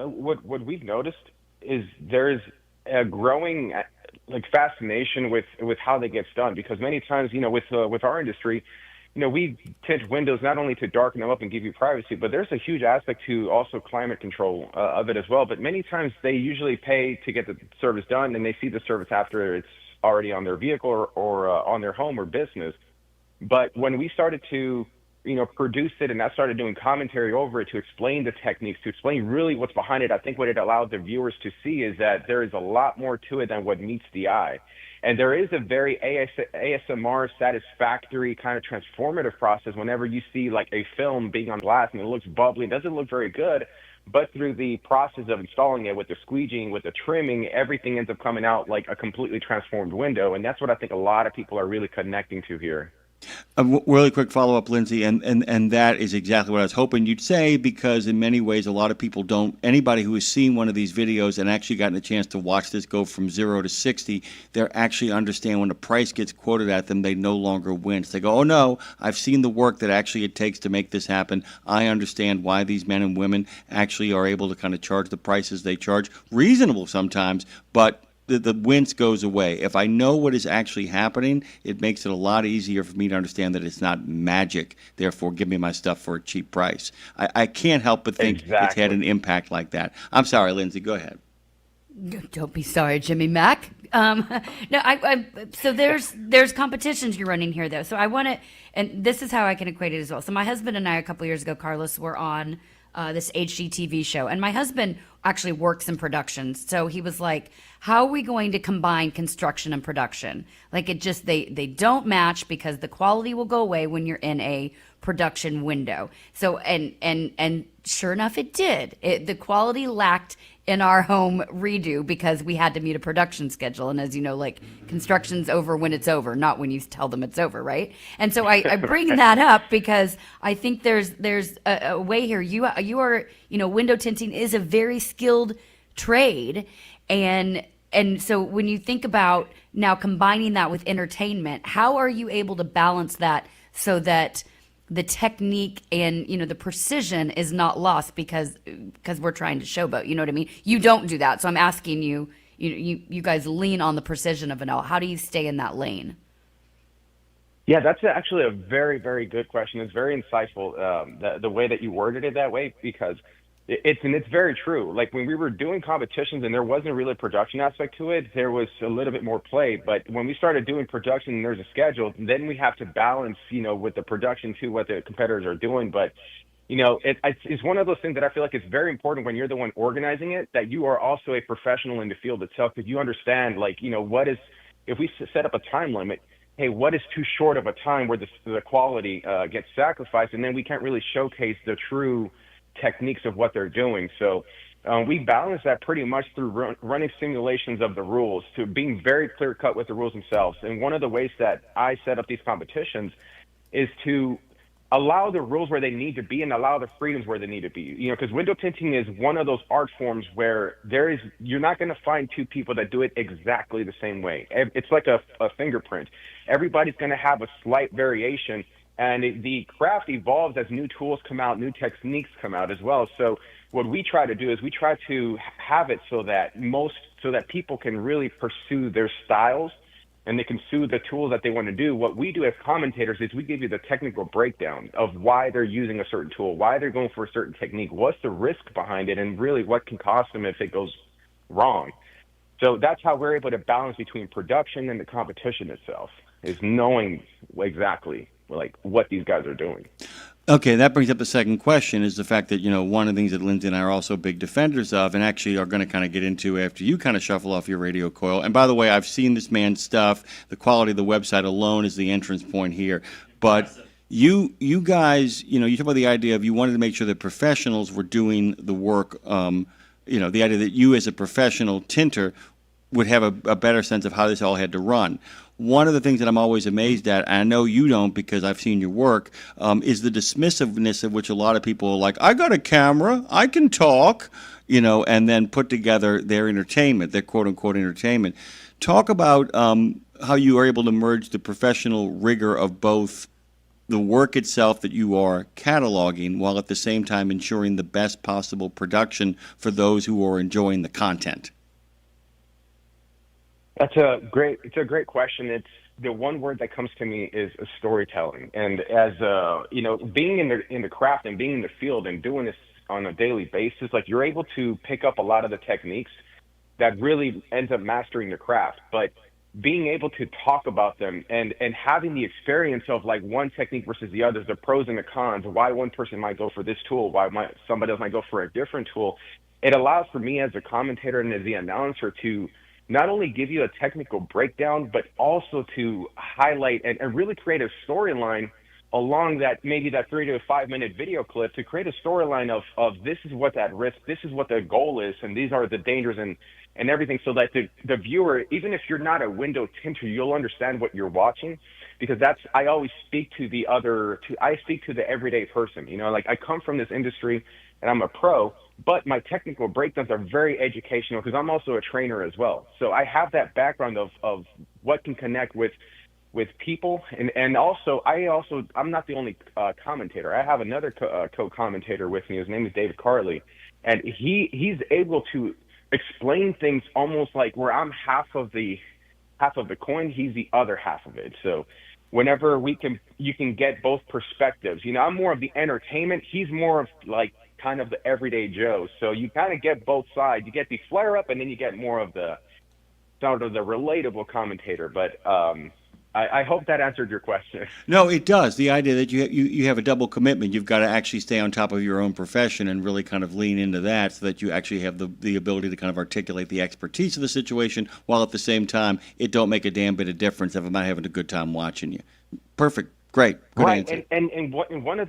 what we've noticed is there's a growing fascination with how that gets done, because many times, with our industry, we tint windows not only to darken them up and give you privacy, but there's a huge aspect to also climate control of it as well. But many times they usually pay to get the service done, and they see the service after it's already on their vehicle or on their home or business. But when we started to, produce it, and I started doing commentary over it to explain the techniques, to explain really what's behind it, I think what it allowed the viewers to see is that there is a lot more to it than what meets the eye. And there is a very ASMR satisfactory kind of transformative process whenever you see like a film being on glass and it looks bubbly. It doesn't look very good, But through the process of installing it with the squeegeeing, with the trimming, everything ends up coming out like a completely transformed window. And that's what I think a lot of people are really connecting to here. Really quick follow-up, Lindsay, and that is exactly what I was hoping you'd say, because in many ways a lot of people don't, anybody who has seen one of these videos and actually gotten a chance to watch this go from 0 to 60, they actually understand when the price gets quoted at them, they no longer wince. They go, oh no, I've seen the work that actually it takes to make this happen. I understand why these men and women actually are able to kind of charge the prices they charge, reasonable sometimes, but the wince goes away. If I know what is actually happening, it makes it a lot easier for me to understand that it's not magic. Therefore, give me my stuff for a cheap price. I can't help but think it's had an impact like that. I'm sorry, Lindsay. Go ahead. Don't be sorry, Jimmy Mack. So there's competitions you're running here, though. So I want to, and this is how I can equate it as well. So my husband and I, a couple years ago, Carlos, were on this HGTV show, and my husband actually works in production. So he was like, how are we going to combine construction and production? Like, it just, they don't match, because the quality will go away when you're in a production window. So, and sure enough, it did. The quality lacked in our home redo because we had to meet a production schedule. And as you know, like, construction's over when it's over, not when you tell them it's over, right? And so I bring that up because I think there's a way here. You are, window tinting is a very skilled trade. And so when you think about now combining that with entertainment, how are you able to balance that so that the technique and the precision is not lost because we're trying to showboat? You know what I mean? You don't do that. So I'm asking you, you guys lean on the precision of it all. How do you stay in that lane? Yeah, that's actually a very, very good question. It's very insightful, the way that you worded it that way, because it's very true. Like, when we were doing competitions and there wasn't really a production aspect to it, there was a little bit more play. But when we started doing production and there's a schedule, then we have to balance, with the production to what the competitors are doing. But, it's one of those things that I feel like it's very important when you're the one organizing it, that you are also a professional in the field itself, because you understand, like, what is, if we set up a time limit, hey, what is too short of a time where the quality gets sacrificed, and then we can't really showcase the true techniques of what they're doing. So we balance that pretty much through running simulations of the rules, to being very clear cut with the rules themselves. And one of the ways that I set up these competitions is to allow the rules where they need to be and allow the freedoms where they need to be. Because window tinting is one of those art forms where you're not going to find two people that do it exactly the same way. It's like a fingerprint. Everybody's going to have a slight variation. And the craft evolves as new tools come out, new techniques come out as well. So what we try to do is we try to have it so that people can really pursue their styles and they can pursue the tools that they want to do. What we do as commentators is we give you the technical breakdown of why they're using a certain tool, why they're going for a certain technique, what's the risk behind it, and really what can cost them if it goes wrong. So that's how we're able to balance between production and the competition itself, is knowing exactly like what these guys are doing. Okay, that brings up the second question, is the fact that, one of the things that Lindsay and I are also big defenders of, and actually are going to kind of get into after you kind of shuffle off your radio coil. And by the way, I've seen this man's stuff. The quality of the website alone is the entrance point here. But you guys, you talk about the idea of you wanted to make sure that professionals were doing the work, the idea that you as a professional tinter would have a better sense of how this all had to run. One of the things that I'm always amazed at, and I know you don't because I've seen your work, is the dismissiveness of which a lot of people are like, I got a camera, I can talk, and then put together their entertainment, their quote-unquote entertainment. Talk about how you are able to merge the professional rigor of both the work itself that you are cataloging while at the same time ensuring the best possible production for those who are enjoying the content. It's a great question. It's the one word that comes to me is storytelling. And as being in the craft and being in the field and doing this on a daily basis, like, you're able to pick up a lot of the techniques that really ends up mastering the craft. But being able to talk about them and having the experience of, like, one technique versus the others, the pros and the cons, why one person might go for this tool, why somebody else might go for a different tool, it allows for me as a commentator and as the announcer to not only give you a technical breakdown, but also to highlight and really create a storyline along that, maybe that 3 to 5 minute video clip, to create a storyline of this is what's at risk, this is what the goal is, and these are the dangers and everything, so that the viewer, even if you're not a window tinter, you'll understand what you're watching. Because I always speak to I speak to the everyday person. You know, like, I come from this industry and I'm a pro, but my technical breakdowns are very educational because I'm also a trainer as well. So I have that background of what can connect with people, and also I'm not the only commentator. I have another co-commentator with me. His name is David Carley, and he's able to explain things almost like where I'm half of the coin, he's the other half of it. So whenever you can get both perspectives. You know, I'm more of the entertainment. He's more of like kind of the everyday Joe. So you kind of get both sides. You get the flare up, and then you get more of the sort of the relatable commentator. But I hope that answered your question. No, it does. The idea that you have a double commitment. You've got to actually stay on top of your own profession and really kind of lean into that, so that you actually have the ability to kind of articulate the expertise of the situation, while at the same time it don't make a damn bit of difference if I'm not having a good time watching you. Perfect. Great. Good answer. And one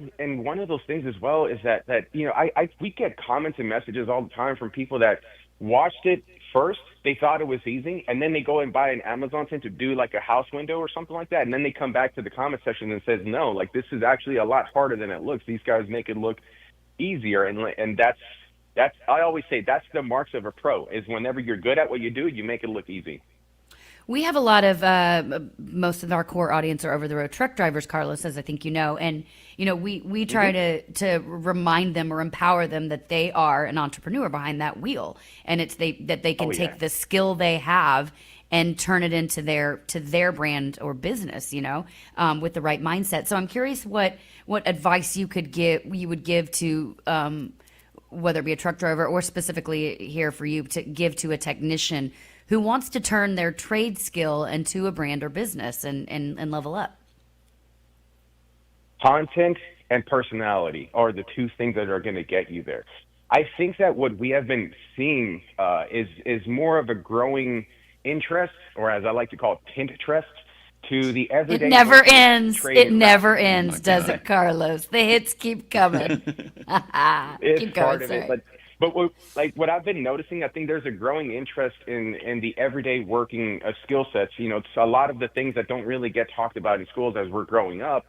of those things as well is that you know, we get comments and messages all the time from people that watched it first, they thought it was easy, and then they go and buy an Amazon thing to do like a house window or something like that, and then they come back to the comment section and says, no, like, this is actually a lot harder than it looks. These guys make it look easier, and that's I always say that's the marks of a pro, is whenever you're good at what you do, you make it look easy. We have a lot of most of our core audience are over-the-road truck drivers, Carlos, as I think you know, and you know we try to remind them or empower them that they are an entrepreneur behind that wheel, and that they can take the skill they have and turn it into their brand or business, you know, with the right mindset. So I'm curious what advice you would give to whether it be a truck driver or specifically here for you to give to a technician who wants to turn their trade skill into a brand or business and level up. Content and personality are the two things that are going to get you there. I think that what we have been seeing is more of a growing interest, or as I like to call it, Pinterest, to the everyday. It never ends. It never ends, does it, Carlos? The hits keep coming. It's keep part going, of it, but what I've been noticing, I think there's a growing interest in the everyday working skill sets. You know, it's a lot of the things that don't really get talked about in schools as we're growing up.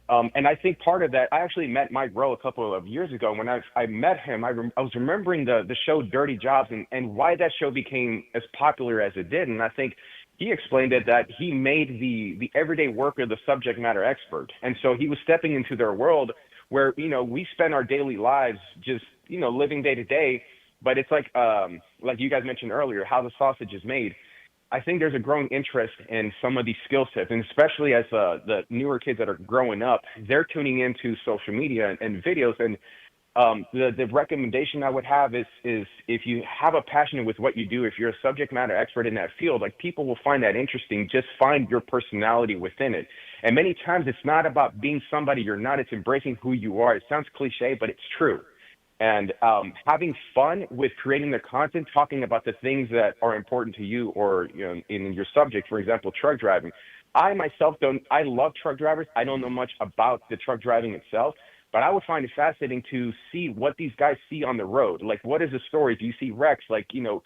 And I think part of that, I actually met Mike Rowe a couple of years ago. When I met him, I was remembering the show Dirty Jobs and why that show became as popular as it did. And I think he explained it that he made the everyday worker the subject matter expert. And so he was stepping into their world where, you know, we spend our daily lives just, you know, living day to day. But it's like you guys mentioned earlier, how the sausage is made. I think there's a growing interest in some of these skill sets, and especially as the newer kids that are growing up, they're tuning into social media and videos. And the recommendation I would have is if you have a passion with what you do, if you're a subject matter expert in that field, like, people will find that interesting. Just find your personality within it. And many times it's not about being somebody you're not. It's embracing who you are. It sounds cliche, but it's true. And having fun with creating the content, talking about the things that are important to you, or, you know, in your subject, for example, truck driving. I myself I love truck drivers. I don't know much about the truck driving itself, but I would find it fascinating to see what these guys see on the road. Like, what is the story? Do you see wrecks? Like, you know,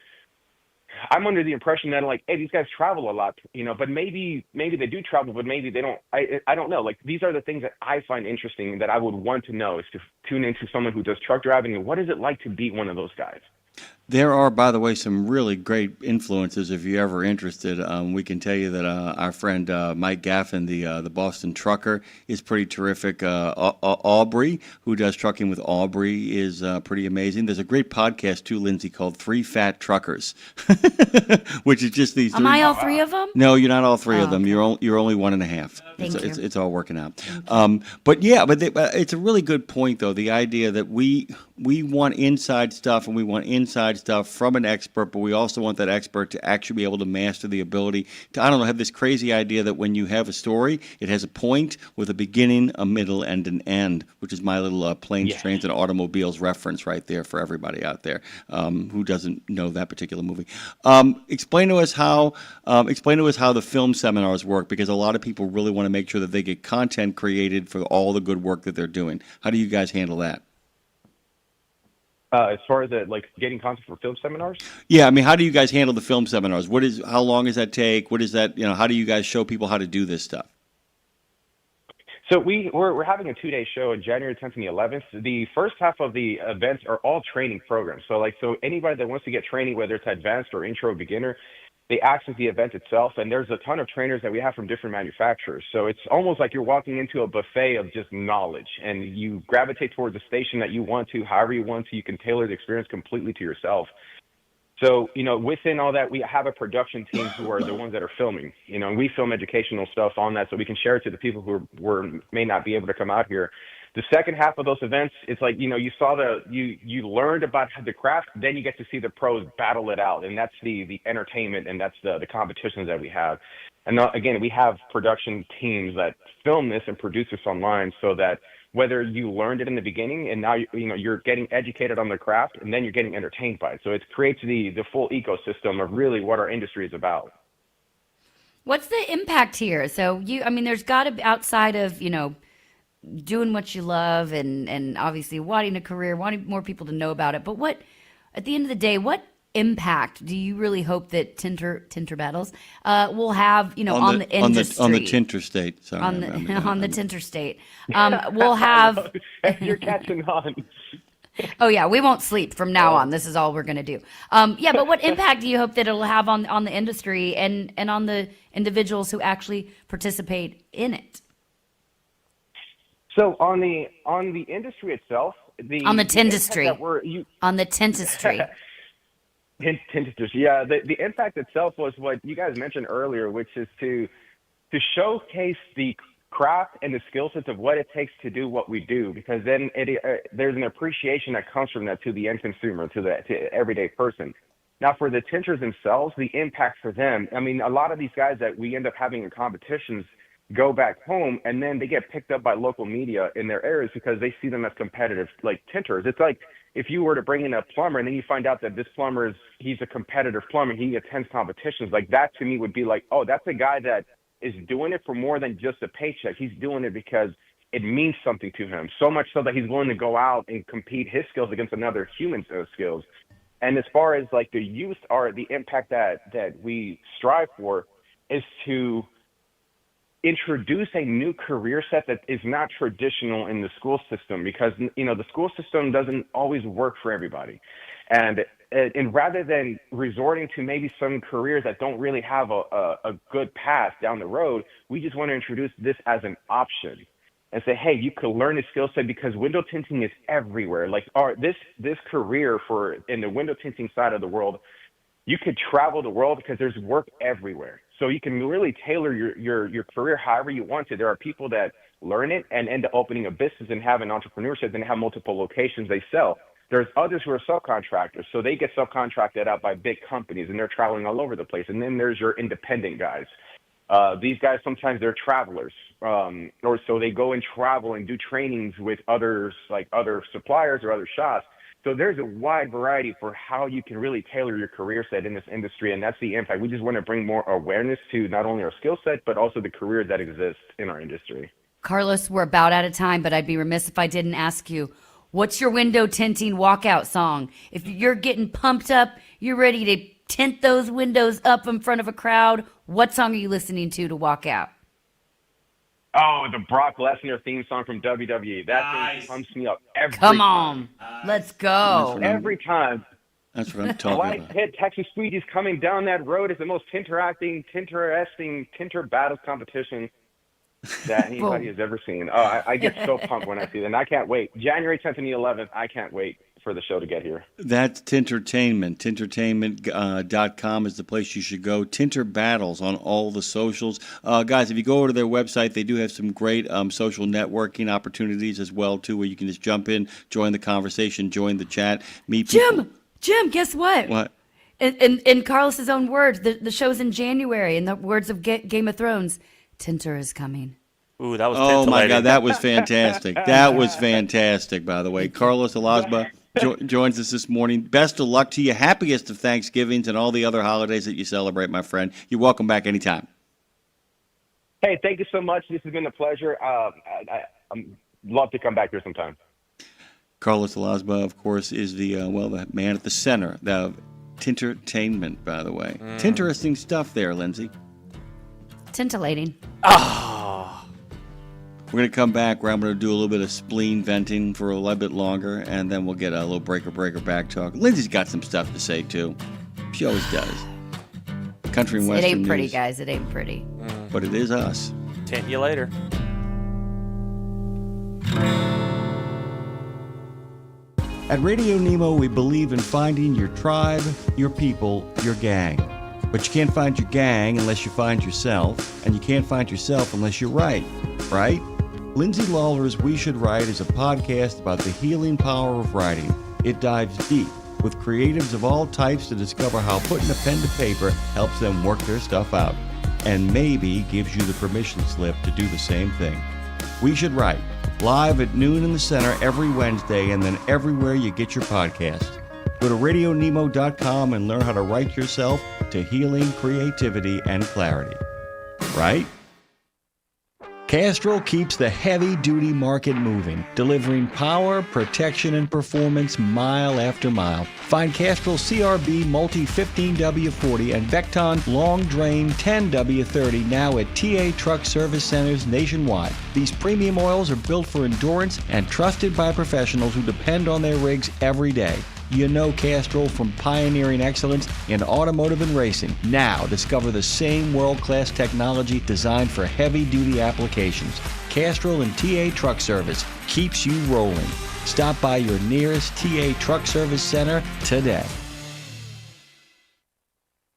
I'm under the impression that, like, hey, these guys travel a lot, you know, but maybe they do travel, but maybe they don't. I don't know. Like, these are the things that I find interesting that I would want to know, is to tune into someone who does truck driving, and what is it like to be one of those guys? There are, by the way, some really great influences if you're ever interested. We can tell you that our friend Mike Gaffin, the Boston trucker, is pretty terrific. Aubrey, who does Trucking with Aubrey, is pretty amazing. There's a great podcast, too, Lindsay, called Three Fat Truckers, which is just these Am I all three of them? No, you're not all three of them. Okay. You're only one and a half. Thank you. It's all working out. But it's a really good point, though, the idea that we want inside stuff, and we want inside stuff from an expert, but we also want that expert to actually be able to master the ability to, I don't know, have this crazy idea that when you have a story, it has a point with a beginning, a middle, and an end, which is my little planes, trains, and automobiles reference right there for everybody out there who doesn't know that particular movie. Explain to us how the film seminars work, because a lot of people really want to make sure that they get content created for all the good work that they're doing. How do you guys handle that? As far as getting content for film seminars? Yeah, I mean, how do you guys handle the film seminars? How long does that take? What is that? How do you guys show people how to do this stuff? So we're having a 2-day show on January 10th and the 11th. The first half of the events are all training programs. So anybody that wants to get training, whether it's advanced or intro or beginner, they access the event itself, and there's a ton of trainers that we have from different manufacturers. So it's almost like you're walking into a buffet of just knowledge, and you gravitate towards the station that you want to, however you want to. You can tailor the experience completely to yourself. So, within all that, we have a production team who are the ones that are filming, and we film educational stuff on that so we can share it to the people who may not be able to come out here. The second half of those events, it's like, you saw you learned about the craft, then you get to see the pros battle it out. And that's the entertainment, and that's the competitions that we have. And again, we have production teams that film this and produce this online so that whether you learned it in the beginning and now you're getting educated on the craft, and then you're getting entertained by it. So it creates the full ecosystem of really what our industry is about. What's the impact here? So there's got to be, outside of, doing what you love and obviously wanting a career, wanting more people to know about it. But at the end of the day, what impact do you really hope that Tinter Battles will have, on the industry? On the Tinter State, sorry. On the Tinter State. We'll have... You're catching on. Oh, yeah, we won't sleep from now on. This is all we're going to do. But what impact do you hope that it'll have on the industry and on the individuals who actually participate in it? So on the industry itself, on the tintistry, yeah, the impact itself was what you guys mentioned earlier, which is to showcase the craft and the skill sets of what it takes to do what we do, because then there's an appreciation that comes from that to the end consumer, to the everyday person. Now, for the tinters themselves, the impact for them, a lot of these guys that we end up having in competitions go back home, and then they get picked up by local media in their areas because they see them as competitive, like tinters. It's like if you were to bring in a plumber and then you find out that this plumber he's a competitive plumber, he attends competitions, like that to me would be like, oh, that's a guy that is doing it for more than just a paycheck. He's doing it because it means something to him, so much so that he's willing to go out and compete his skills against another human's skills. And as far as like the youth are, the impact that we strive for is to introduce a new career set that is not traditional in the school system, because the school system doesn't always work for everybody, and rather than resorting to maybe some careers that don't really have a good path down the road, we just want to introduce this as an option and say, hey, you could learn a skill set, because window tinting is everywhere. Like this career in the window tinting side of the world, you could travel the world because there's work everywhere. So you can really tailor your career however you want to. There are people that learn it and end up opening a business and have an entrepreneurship and have multiple locations they sell. There's others who are subcontractors, so they get subcontracted out by big companies and they're traveling all over the place. And then there's your independent guys. These guys, sometimes they're travelers, or so they go and travel and do trainings with others, like other suppliers or other shops. So there's a wide variety for how you can really tailor your career set in this industry, and that's the impact. We just want to bring more awareness to not only our skill set, but also the career that exists in our industry. Carlos, we're about out of time, but I'd be remiss if I didn't ask you, what's your window tinting walkout song? If you're getting pumped up, you're ready to tint those windows up in front of a crowd, what song are you listening to walk out? Oh, the Brock Lesnar theme song from WWE. That thing pumps me up every time. Come on. Let's go. Every time. That's what I'm talking White about. Pit, Texas Squeegee's coming down that road is the most tinter battles competition that anybody has ever seen. Oh, I get so pumped when I see that, and I can't wait. January 10th and the 11th, I can't wait for the show to get here. That's Tintertainment. Tintertainment.com is the place you should go. Tinter Battles on all the socials. Guys, if you go over to their website, they do have some great social networking opportunities as well, too, where you can just jump in, join the conversation, join the chat, meet people. Jim, guess what? What? In Carlos's own words, the show's in January. In the words of Game of Thrones, Tinter is coming. Ooh, that was Oh my titillating. God, that was fantastic. That was fantastic, by the way. Carlos Alasba joins us this morning. Best of luck to you. Happiest of Thanksgivings and all the other holidays that you celebrate, my friend. You're welcome back anytime. Hey, thank you so much. This has been a pleasure. I'm love to come back here sometime. Carlos Alasba, of course, is the man at the center of Tintertainment, by the way. Interesting stuff there, Lindsay. Tintillating. We're going to come back where I'm going to do a little bit of spleen venting for a little bit longer, and then we'll get a little breaker back talk. Lindsay's got some stuff to say, too. She always does. Country and Western It ain't pretty, news. guys. It ain't pretty. But it is us. Tint you later. At RadioNemo, we believe in finding your tribe, your people, your gang. But you can't find your gang unless you find yourself, and you can't find yourself unless you write, right? Lindsay Lawler's We Should Write is a podcast about the healing power of writing. It dives deep with creatives of all types to discover how putting a pen to paper helps them work their stuff out, and maybe gives you the permission slip to do the same thing. We Should Write, live at noon in the center every Wednesday, and then everywhere you get your podcasts. Go to RadioNemo.com and learn how to write yourself to healing, creativity, and clarity. Right? Castrol keeps the heavy-duty market moving, delivering power, protection, and performance mile after mile. Find Castrol CRB Multi 15W40 and Vecton Long Drain 10W30 now at TA Truck Service Centers nationwide. These premium oils are built for endurance and trusted by professionals who depend on their rigs every day. You know Castrol from pioneering excellence in automotive and racing. Now discover the same world-class technology designed for heavy-duty applications. Castrol and TA Truck Service keeps you rolling. Stop by your nearest TA Truck Service Center today.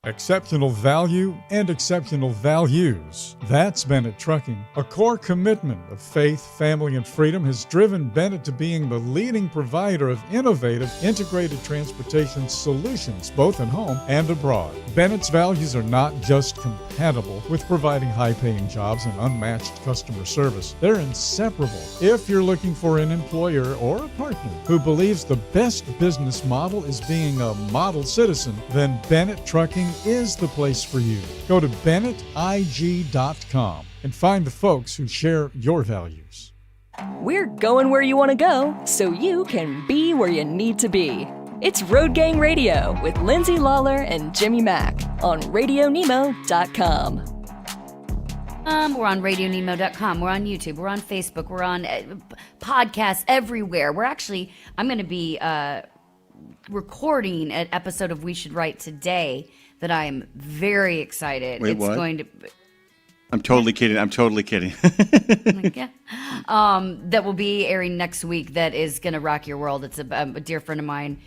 Exceptional value and exceptional values. That's Bennett Trucking. A core commitment of faith, family, and freedom has driven Bennett to being the leading provider of innovative, integrated transportation solutions, both at home and abroad. Bennett's values are not just compatible with providing high-paying jobs and unmatched customer service. They're inseparable. If you're looking for an employer or a partner who believes the best business model is being a model citizen, then Bennett Trucking is the place for you. Go to BennettIG.com and find the folks who share your values. We're going where you want to go so you can be where you need to be. It's Road Gang Radio with Lindsay Lawler and Jimmy Mack on RadioNemo.com. We're on RadioNemo.com. We're on YouTube. We're on Facebook. We're on podcasts everywhere. I'm going to be recording an episode of We Should Write today that I am very excited. Wait, it's what? going to. I'm totally kidding. Yeah. That will be airing next week. That is going to rock your world. It's a dear friend of mine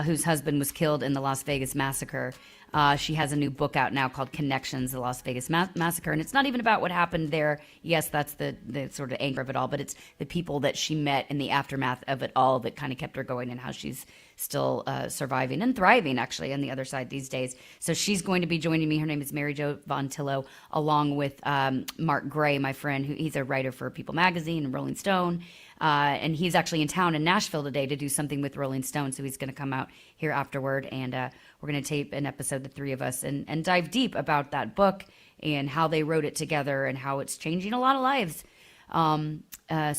whose husband was killed in the Las Vegas massacre. She has a new book out now called Connections, the Las Vegas Massacre. And it's not even about what happened there. Yes, that's the sort of anchor of it all, but it's the people that she met in the aftermath of it all that kind of kept her going, and how she's still surviving and thriving, actually, on the other side these days. So she's going to be joining me. Her name is Mary Jo Von Tillo, along with Mark Gray, my friend. He's a writer for People Magazine and Rolling Stone. And he's actually in town in Nashville today to do something with Rolling Stone. So he's going to come out here afterward, and we're going to tape an episode, the three of us, and dive deep about that book and how they wrote it together and how it's changing a lot of lives.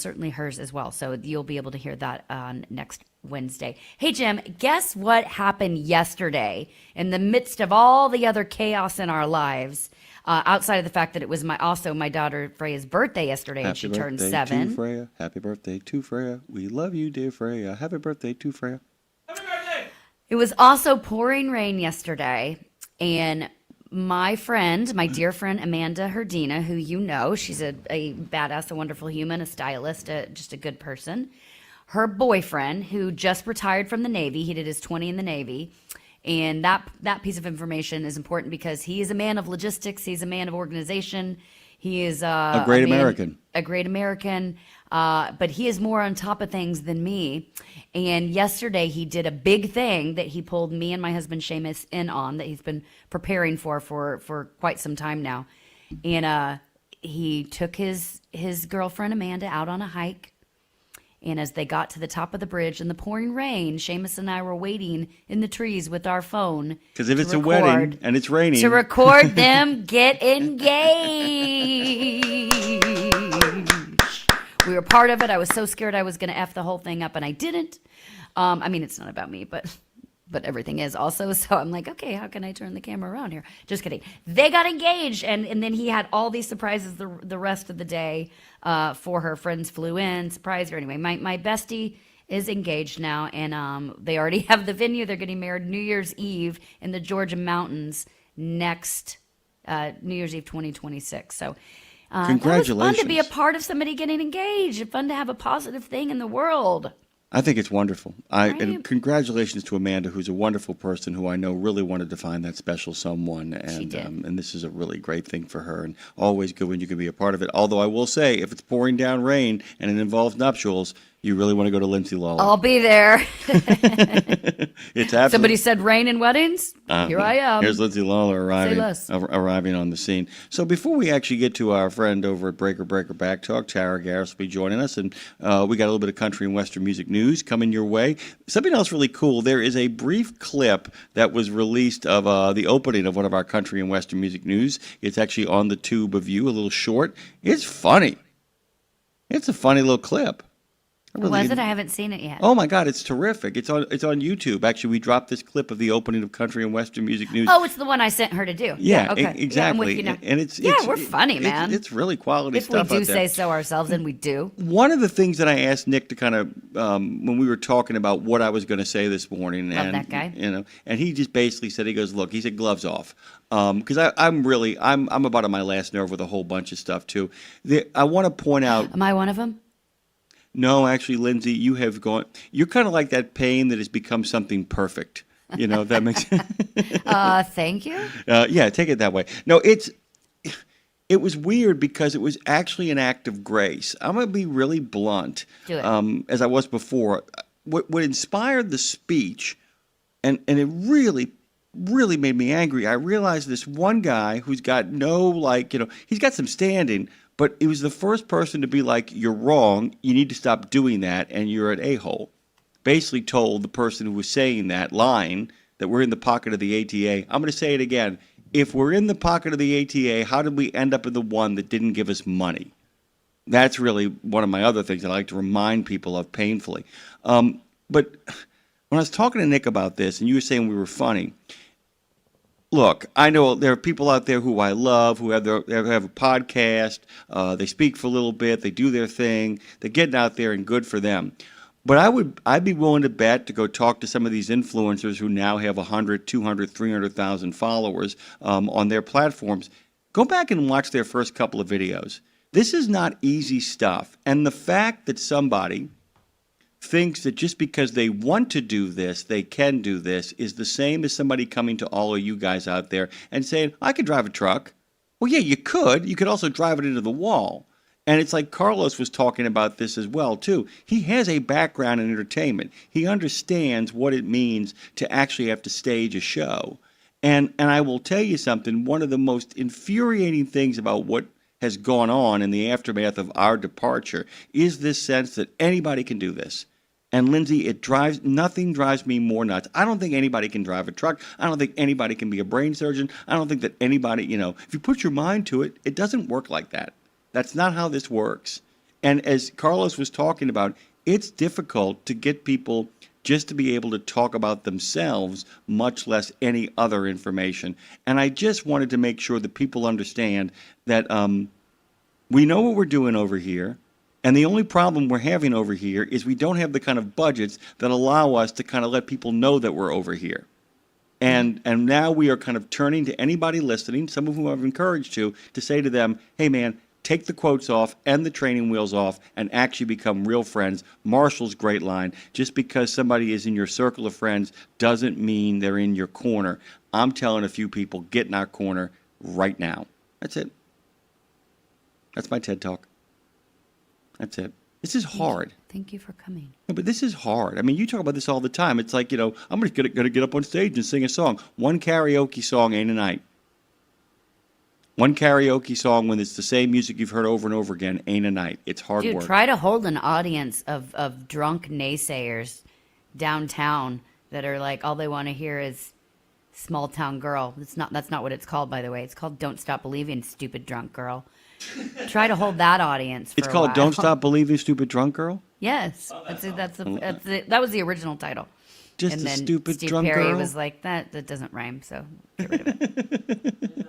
Certainly hers as well. So you'll be able to hear that on next Wednesday. Hey, Jim, guess what happened yesterday in the midst of all the other chaos in our lives? Outside of the fact that it was my daughter Freya's birthday yesterday, and she turned 7. To Freya. Happy birthday to Freya. We love you, dear Freya. Happy birthday to Freya. It was also pouring rain yesterday, and my dear friend Amanda Herdina, who you know, she's a badass, a wonderful human, a stylist, just a good person. Her boyfriend, who just retired from the Navy, he did his 20 in the Navy. And that piece of information is important because he is a man of logistics. He's a man of organization. He is A great American. A great American, but he is more on top of things than me. And yesterday he did a big thing that he pulled me and my husband Seamus in on, that he's been preparing for quite some time now. And he took his girlfriend Amanda out on a hike. And as they got to the top of the bridge in the pouring rain, Seamus and I were waiting in the trees with our phone. Because if it's a wedding and it's raining. To record them get engaged. We were part of it. I was so scared I was going to F the whole thing up, and I didn't. I mean, it's not about me, but everything is also. So I'm like, okay, how can I turn the camera around here? Just kidding. They got engaged, and then he had all these surprises the rest of the day for her. Friends flew in, surprised her. Anyway, my bestie is engaged now, and they already have the venue. They're getting married New Year's Eve in the Georgia mountains next New Year's Eve 2026. So congratulations. It was fun to be a part of somebody getting engaged. Fun to have a positive thing in the world. I think it's wonderful. And congratulations to Amanda, who's a wonderful person who I know really wanted to find that special someone. And, she did. And this is a really great thing for her, and always good when you can be a part of it. Although I will say, if it's pouring down rain and it involves nuptials, you really want to go to Lindsay Lawler. I'll be there. It's absolutely. Somebody said rain and weddings. Here I am. Here's Lindsay Lawler arriving on the scene. So before we actually get to our friend over at Breaker Back Talk, Tara Garris will be joining us, and we got a little bit of country and western music news coming your way. Something else really cool. There is a brief clip that was released of the opening of one of our country and western music news. It's actually on the tube of you, a little short. It's funny. It's a funny little clip. Was it? I haven't seen it yet. Oh my God, it's terrific! It's on YouTube. Actually, we dropped this clip of the opening of Country and Western Music News. Oh, it's the one I sent her to do. Yeah, okay. Exactly. Yeah, I'm with you now. And we're funny, man. It's really quality if stuff. If we do out there. say so ourselves, and we do. One of the things that I asked Nick to kind of when we were talking about what I was going to say this morning, Love that guy. And he just basically said, he goes, look, he said, gloves off, because I'm about on my last nerve with a whole bunch of stuff too. I want to point out. Am I one of them? No, actually, Lindsay, you have gone. You're kind of like that pain that has become something perfect. You know, if that makes sense. Thank you. Yeah, take it that way. No, it was weird because it was actually an act of grace. I'm going to be really blunt, Do it. As I was before. What inspired the speech, and it really, really made me angry. I realized this one guy who's got he's got some standing. But it was the first person to be like, you're wrong, you need to stop doing that, and you're an a-hole. Basically told the person who was saying that line that we're in the pocket of the ATA. I'm going to say it again. If we're in the pocket of the ATA, how did we end up in the one that didn't give us money? That's really one of my other things that I like to remind people of painfully. But when I was talking to Nick about this, and you were saying we were funny, look, I know there are people out there who I love, who have a podcast. They speak for a little bit. They do their thing. They're getting out there, and good for them. But I'd be willing to bet to go talk to some of these influencers who now have 100, 200, 300,000 followers on their platforms. Go back and watch their first couple of videos. This is not easy stuff. And the fact that somebody thinks that just because they want to do this, they can do this, is the same as somebody coming to all of you guys out there and saying, I could drive a truck. Well, yeah, you could. You could also drive it into the wall. And it's like Carlos was talking about this as well, too. He has a background in entertainment. He understands what it means to actually have to stage a show. And I will tell you something, one of the most infuriating things about what has gone on in the aftermath of our departure is this sense that anybody can do this. And Lindsay, nothing drives me more nuts. I don't think anybody can drive a truck. I don't think anybody can be a brain surgeon. I don't think that anybody, if you put your mind to it, it doesn't work like that. That's not how this works. And as Carlos was talking about, it's difficult to get people just to be able to talk about themselves, much less any other information. And I just wanted to make sure that people understand that we know what we're doing over here. And the only problem we're having over here is we don't have the kind of budgets that allow us to kind of let people know that we're over here. And now we are kind of turning to anybody listening, some of whom I've encouraged to say to them, hey, man, take the quotes off and the training wheels off and actually become real friends. Marshall's great line, just because somebody is in your circle of friends doesn't mean they're in your corner. I'm telling a few people, get in our corner right now. That's it. That's my TED Talk. That's it. This is hard. Thank you for coming. No, but this is hard. I mean, you talk about this all the time. It's like, I'm going to get up on stage and sing a song. One karaoke song ain't a night. One karaoke song when it's the same music you've heard over and over again ain't a night. It's hard Dude, work. try to hold an audience of drunk naysayers downtown that are like, all they want to hear is Small Town Girl. That's not what it's called, by the way. It's called Don't Stop Believing, Stupid Drunk Girl. Try to hold that audience for It's a called while. Don't Stop Believing, Stupid Drunk Girl? Yes. That was the original title. Just and a then stupid Steve drunk Perry girl? was like, that doesn't rhyme, so get rid of it.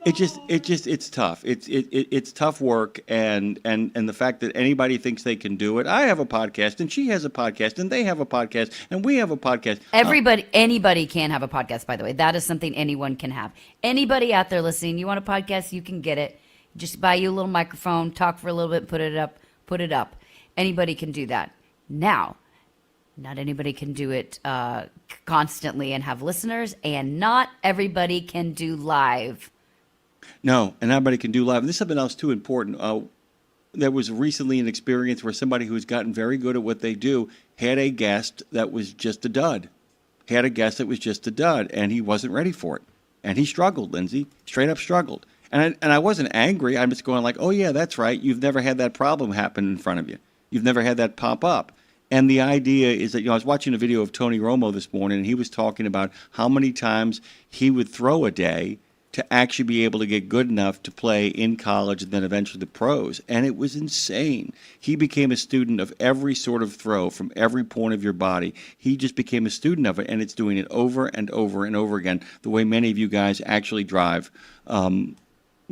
It's tough. It's tough work, and the fact that anybody thinks they can do it. I have a podcast, and she has a podcast, and they have a podcast, and we have a podcast. Anybody can have a podcast, by the way. That is something anyone can have. Anybody out there listening, you want a podcast, you can get it. Just buy you a little microphone, talk for a little bit, put it up. Anybody can do that. Now, not anybody can do it constantly and have listeners, and not everybody can do live. No, and everybody can do live. And this is something else too important. There was recently an experience where somebody who's gotten very good at what they do had a guest that was just a dud. And he wasn't ready for it. And he struggled, Lindsay, straight up struggled. And I wasn't angry. I'm just going like, oh, yeah, that's right. You've never had that problem happen in front of you. You've never had that pop up. And the idea is that, I was watching a video of Tony Romo this morning, and he was talking about how many times he would throw a day to actually be able to get good enough to play in college and then eventually the pros. And it was insane. He became a student of every sort of throw from every point of your body. He just became a student of it, and it's doing it over and over and over again, the way many of you guys actually drive.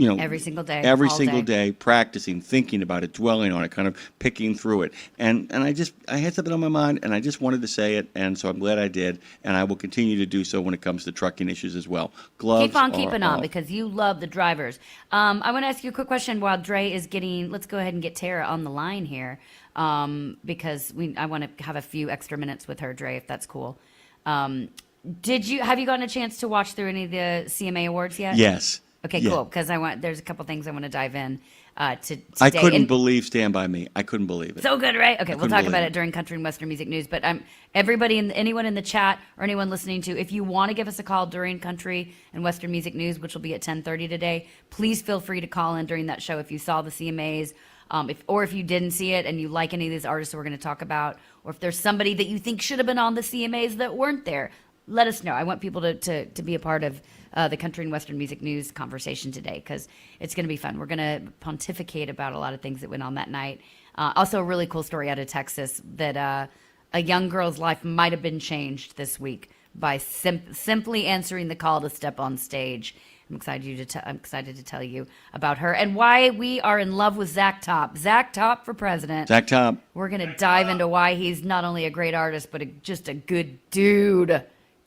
Every single day. Every all single day, practicing, thinking about it, dwelling on it, kind of picking through it. And I had something on my mind, and I just wanted to say it, and so I'm glad I did, and I will continue to do so when it comes to trucking issues as well. Gloves Keep on are keeping on off. because you love the drivers. I want to ask you a quick question while Dre is getting. Let's go ahead and get Tara on the line here because I want to have a few extra minutes with her, Dre, if that's cool. Have you gotten a chance to watch through any of the CMA awards yet? Yes. Okay, Yeah. cool. Because there's a couple things I want to dive in to today. I couldn't And- believe Stand By Me. I couldn't believe it. So good, right? Okay, we'll couldn't talk believe about it. it during Country and Western Music News. But anyone in the chat or anyone listening to, if you want to give us a call during Country and Western Music News, which will be at 10:30 today, please feel free to call in during that show if you saw the CMAs, if you didn't see it and you like any of these artists that we're going to talk about, or if there's somebody that you think should have been on the CMAs that weren't there. Let us know. I want people to be a part of the Country and Western Music News conversation today because it's going to be fun. We're going to pontificate about a lot of things that went on that night. Also, a really cool story out of Texas that a young girl's life might have been changed this week by simply answering the call to step on stage. I'm excited to tell you about her and why we are in love with Zach Top. Zach Top for president. Zach Top. We're going to dive into why he's not only a great artist, but just a good dude.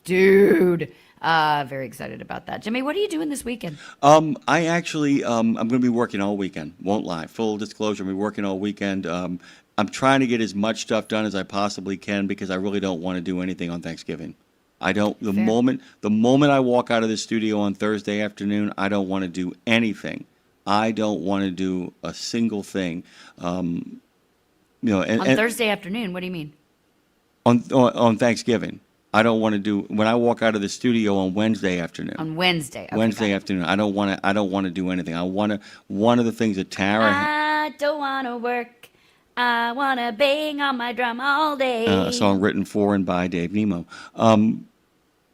Very excited about that. Jimmy, what are you doing this weekend? I actually, I'm going to be working all weekend. Won't lie. Full disclosure, I'm going to be working all weekend. I'm trying to get as much stuff done as I possibly can because I really don't want to do anything on Thanksgiving. I don't. The moment I walk out of the studio on Thursday afternoon, I don't want to do anything. I don't want to do a single thing. On Thursday afternoon, what do you mean? On Thanksgiving. I don't want to do when I walk out of the studio on Wednesday afternoon. On Wednesday. Okay, Wednesday afternoon. I don't want to do anything. One of the things that Tara I don't want to work. I want to bang on my drum all day. a song written for and by Dave Nemo.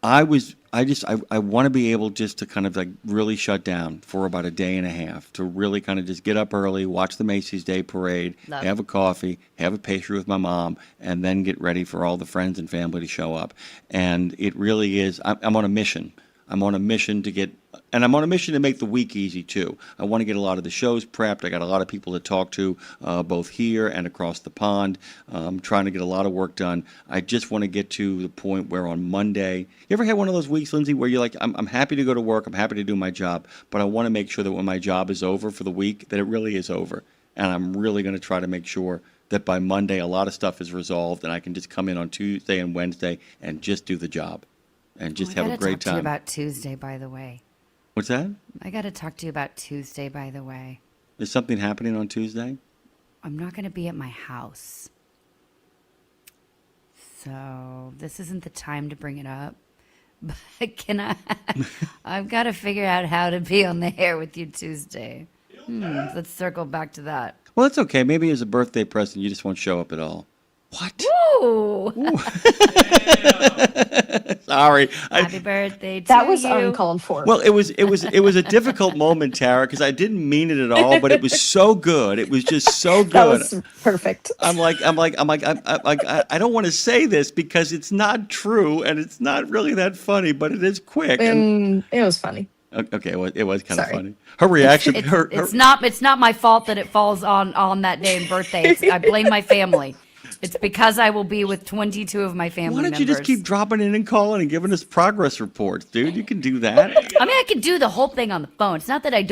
I want to be able just to kind of like really shut down for about a day and a half to really kind of just get up early, watch the Macy's Day Parade, Love have a coffee, have a pastry with my mom, and then get ready for all the friends and family to show up. And it really is, I'm on a mission. I'm on a mission to make the week easy too. I want to get a lot of the shows prepped. I got a lot of people to talk to, both here and across the pond. I'm trying to get a lot of work done. I just want to get to the point where on Monday, you ever had one of those weeks, Lindsay, where you're like, I'm happy to go to work, I'm happy to do my job, but I want to make sure that when my job is over for the week, that it really is over. And I'm really going to try to make sure that by Monday, a lot of stuff is resolved and I can just come in on Tuesday and Wednesday and just do the job. And just have a great I got to talk to you time. about Tuesday, by the way. What's that? I got to talk to you about Tuesday, by the way. Is something happening on Tuesday? I'm not going to be at my house. So this isn't the time to bring it up. But can I? I've got to figure out how to be on the air with you Tuesday. Let's circle back to that. Well, it's okay. Maybe as a birthday present, you just won't show up at all. What? Woo! Sorry. Happy birthday to That was you. uncalled for. Well, it was a difficult moment, Tara, because I didn't mean it at all, but it was so good. It was just so good. That was perfect. I don't want to say this because it's not true and it's not really that funny, but it is quick. It was funny. Okay, it was kind of Sorry. funny. Her reaction. It's not my fault that it falls on that day and birthday. I blame my family. It's because I will be with 22 of my family Why don't members. you just keep dropping in and calling and giving us progress reports, dude? You can do that. I mean, I could do the whole thing on the phone. It's not that I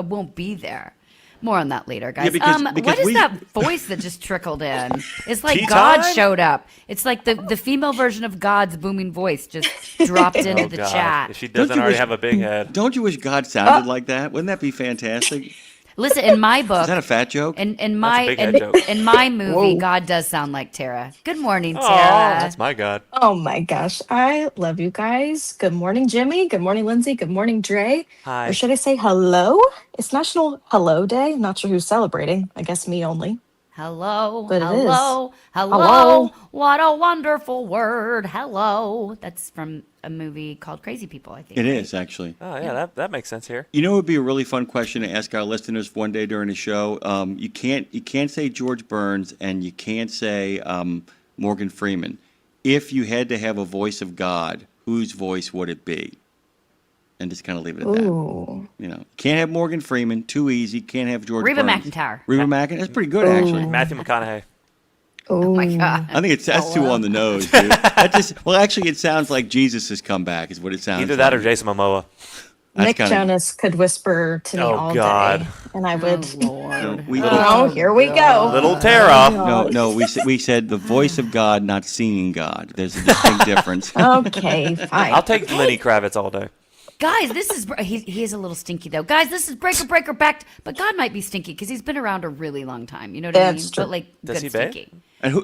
won't be there. More on that later, guys. because what is we- that voice that just trickled in? It's like Tea God time? showed up. It's like the female version of God's booming voice just dropped into the God. chat. If she doesn't already have a big head. Don't you wish God sounded like that? Wouldn't that be fantastic? Listen, in my book, Is that a fat joke? in my big head joke. in my movie, Whoa. God does sound like Tara. Good morning, Oh, Tara. that's my God. Oh my gosh. I love you guys. Good morning, Jimmy. Good morning, Lindsay. Good morning, Dre. Hi. Or should I say hello? It's National Hello Day. I'm not sure who's celebrating. I guess me only. Hello, But it is. hello, Hello. What a wonderful word. Hello. That's from a movie called Crazy People, I think. It is, actually. Oh, yeah, that makes sense here. You know, it would be a really fun question to ask our listeners one day during the show. You can't say George Burns and you can't say Morgan Freeman. If you had to have a voice of God, whose voice would it be? And just kind of leave it at that. Ooh. You know, can't have Morgan Freeman, too easy. Can't have George Reba Burns. McEntire. Reba McEntire, that's pretty good actually. Matthew McConaughey. Oh my God. I think that's too on the nose, dude. Actually, it sounds like Jesus has come back. Is what it sounds. Either that like. or Jason Momoa. That's Nick kinda- Jonas could whisper to me Oh, all God. day, and I would. Lord. Oh, here we go. Little Tara. No. We said the voice of God, not singing God. There's a distinct difference. Okay, fine. I'll take Lenny Kravitz all day. Guys, this is he is a little stinky though. Guys, this is breaker back, but God might be stinky because he's been around a really long time. You know what I mean? That's true. But like, Does good he bathe? stinky.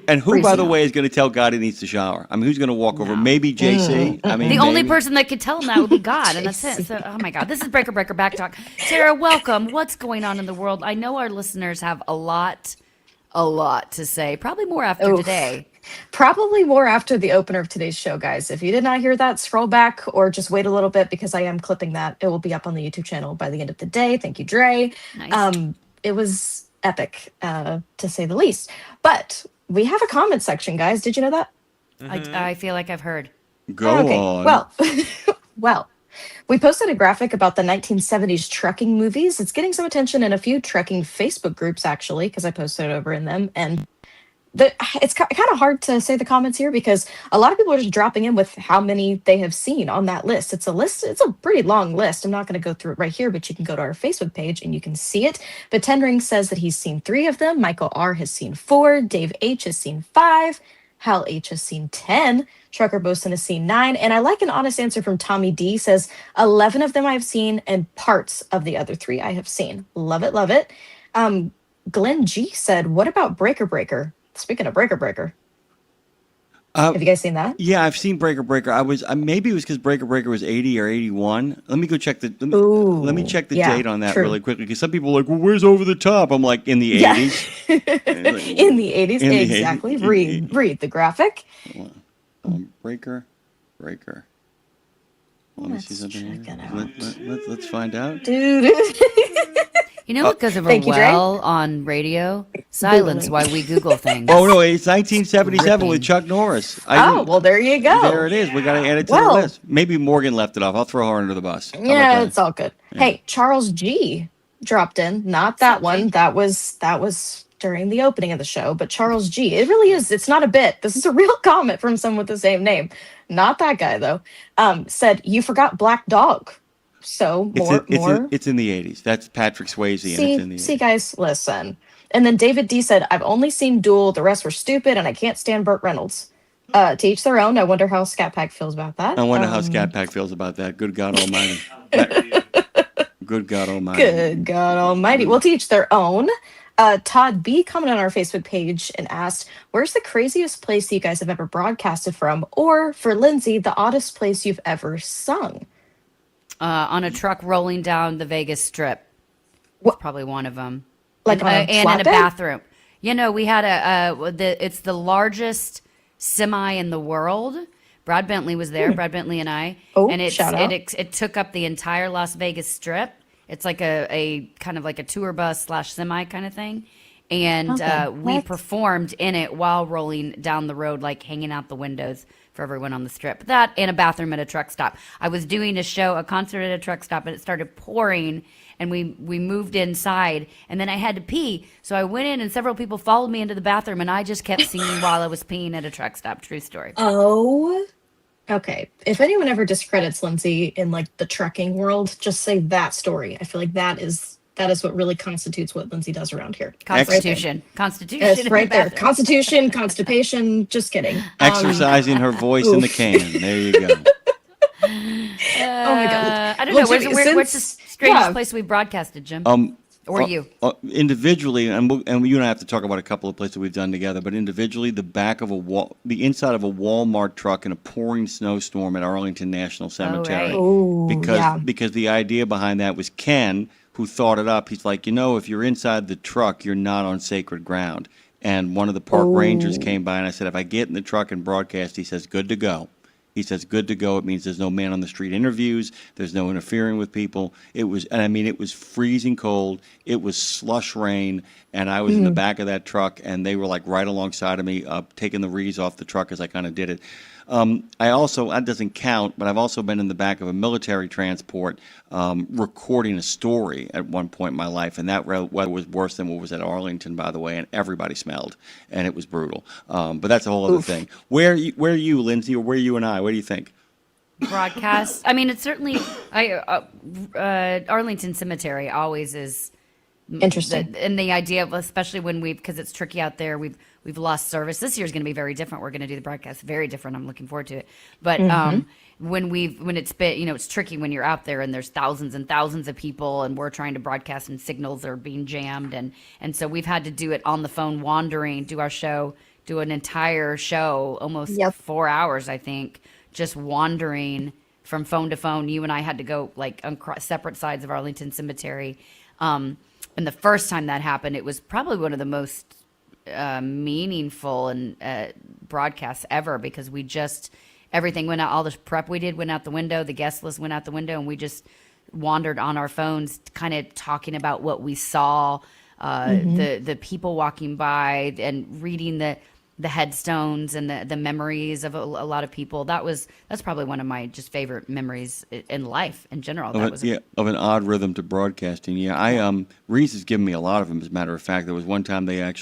And who, by the way, is going to tell God he needs to shower? I mean, who's going to walk over? Maybe JC. I mean, The only maybe. person that could tell him that would be God, and that's it. So, oh my God, this is breaker back talk. Sarah, welcome. What's going on in the world? I know our listeners have a lot to say. Probably more after Oof. today. Probably more after the opener of today's show, guys. If you did not hear that, scroll back or just wait a little bit because I am clipping that. It will be up on the YouTube channel by the end of the day. Thank you, Dre. Nice. It was epic, to say the least. But we have a comment section, guys. Did you know that? I feel like I've heard. Go on. Well, we posted a graphic about the 1970s trucking movies. It's getting some attention in a few trucking Facebook groups, actually, because I posted it over in them. And it's kind of hard to say the comments here because a lot of people are just dropping in with how many they have seen on that list. It's a pretty long list. I'm not going to go through it right here, but you can go to our Facebook page and you can see it. But Tendring says that he's seen 3 of them. Michael R has seen 4. Dave H has seen 5. Hal H has seen 10. Trucker Boson has seen 9. And I like an honest answer from Tommy D. Says 11 of them I have seen and parts of the other 3 I have seen. Love it, love it. Glenn G said, what about Breaker? Speaking of Breaker, have you guys seen that? Yeah, I've seen Breaker. Maybe it was because Breaker was 80 or 81. Let me go check let me check the date on that really quickly because some people are like, well, where's Over the Top? I'm like, in the 80s. In the 80s, In the exactly. 80s. Read the graphic. Breaker. Let me see something here. Let's find out. Dude. You know what goes over Thank you, Dre. well on radio? Silence while we Google things. Oh, no, it's 1977 with Chuck Norris. Well, there you go. There it is. We got to add it to the list. Maybe Morgan left it off. I'll throw her under the bus. How about Yeah, that? it's all good. Hey, Charles G dropped in. Not that one. That was during the opening of the show. But Charles G. It really is. It's not a bit. This is a real comment from someone with the same name. Not that guy though. Said you forgot Black Dog. So more. It's in the 80s. That's Patrick Swayze, and it's in the 80s. See, guys, listen. And then David D said, I've only seen Duel. The rest were stupid, and I can't stand Burt Reynolds. To each their own. I wonder how Scat Pack feels about that. I wonder how Scat Pack feels about that. Good God Almighty. Good God Almighty. Good God Almighty. Well, to each their own. Todd B commented on our Facebook page and asked, "Where's the craziest place you guys have ever broadcasted from?" Or for Lindsay, the oddest place you've ever sung. On a truck rolling down the Vegas Strip. That's probably one of them. Like on a and in a flatbed? bathroom. We had it's the largest semi in the world. Brad Bentley was there. Brad Bentley and I. Oh, and shout out. It took up the entire Las Vegas Strip. It's like a kind of like a tour bus / semi kind of thing. And we performed in it while rolling down the road, like hanging out the windows for everyone on the Strip. That and a bathroom at a truck stop. I was doing a concert at a truck stop, and it started pouring, and we moved inside, and then I had to pee. So I went in, and several people followed me into the bathroom, and I just kept singing while I was peeing at a truck stop. True story. Oh, okay. If anyone ever discredits Lindsay in like the trucking world, just say that story. I feel like that is what really constitutes what Lindsay does around here. Constitution. Right Constitution. It's right there. Constitution, constipation. Just kidding. Exercising her voice in the can. There you go. Oh my God. I don't know. What's the strangest place we broadcasted, Jim? Or you? Individually, and you and I have to talk about a couple of places we've done together, but individually, the inside of a Walmart truck in a pouring snowstorm at Arlington National Cemetery. Because the idea behind that was Ken, who thought it up. He's like, if you're inside the truck, you're not on sacred ground. And one of the park rangers came by, and I said, if I get in the truck and broadcast, he says, good to go. He says, good to go. It means there's no man on the street interviews. There's no interfering with people. It was freezing cold. It was slush rain. And I was in the back of that truck, and they were like right alongside of me, taking the wreaths off the truck as I kind of did it. That doesn't count, but I've also been in the back of a military transport recording a story at one point in my life, and that weather was worse than what was at Arlington, by the way, and everybody smelled, and it was brutal. But that's a whole other thing. Where are you, Lindsay, or where are you and I? What do you think? Broadcast. I mean, it's certainly Arlington Cemetery always is interesting, and the idea of, especially when because it's tricky out there, we've lost service. This year's going to be very different. We're going to do the broadcast very different. I'm looking forward to it. But when it's been, it's tricky when you're out there and there's thousands and thousands of people, and we're trying to broadcast and signals are being jammed, and so we've had to do it on the phone, wandering, do an entire show, almost 4 hours, I think, just wandering from phone to phone. You and I had to go like on separate sides of Arlington Cemetery. And the first time that happened, it was probably one of the most meaningful and broadcasts ever, because everything went out, all the prep we did went out the window, the guest list went out the window, and we just wandered on our phones kind of talking about what we saw, the people walking by, and reading the headstones and the memories of a lot of people. That's probably one of my just favorite memories in life in general. Of an odd rhythm to broadcasting. Yeah, Reese has given me a lot of them. As a matter of fact, there was one time I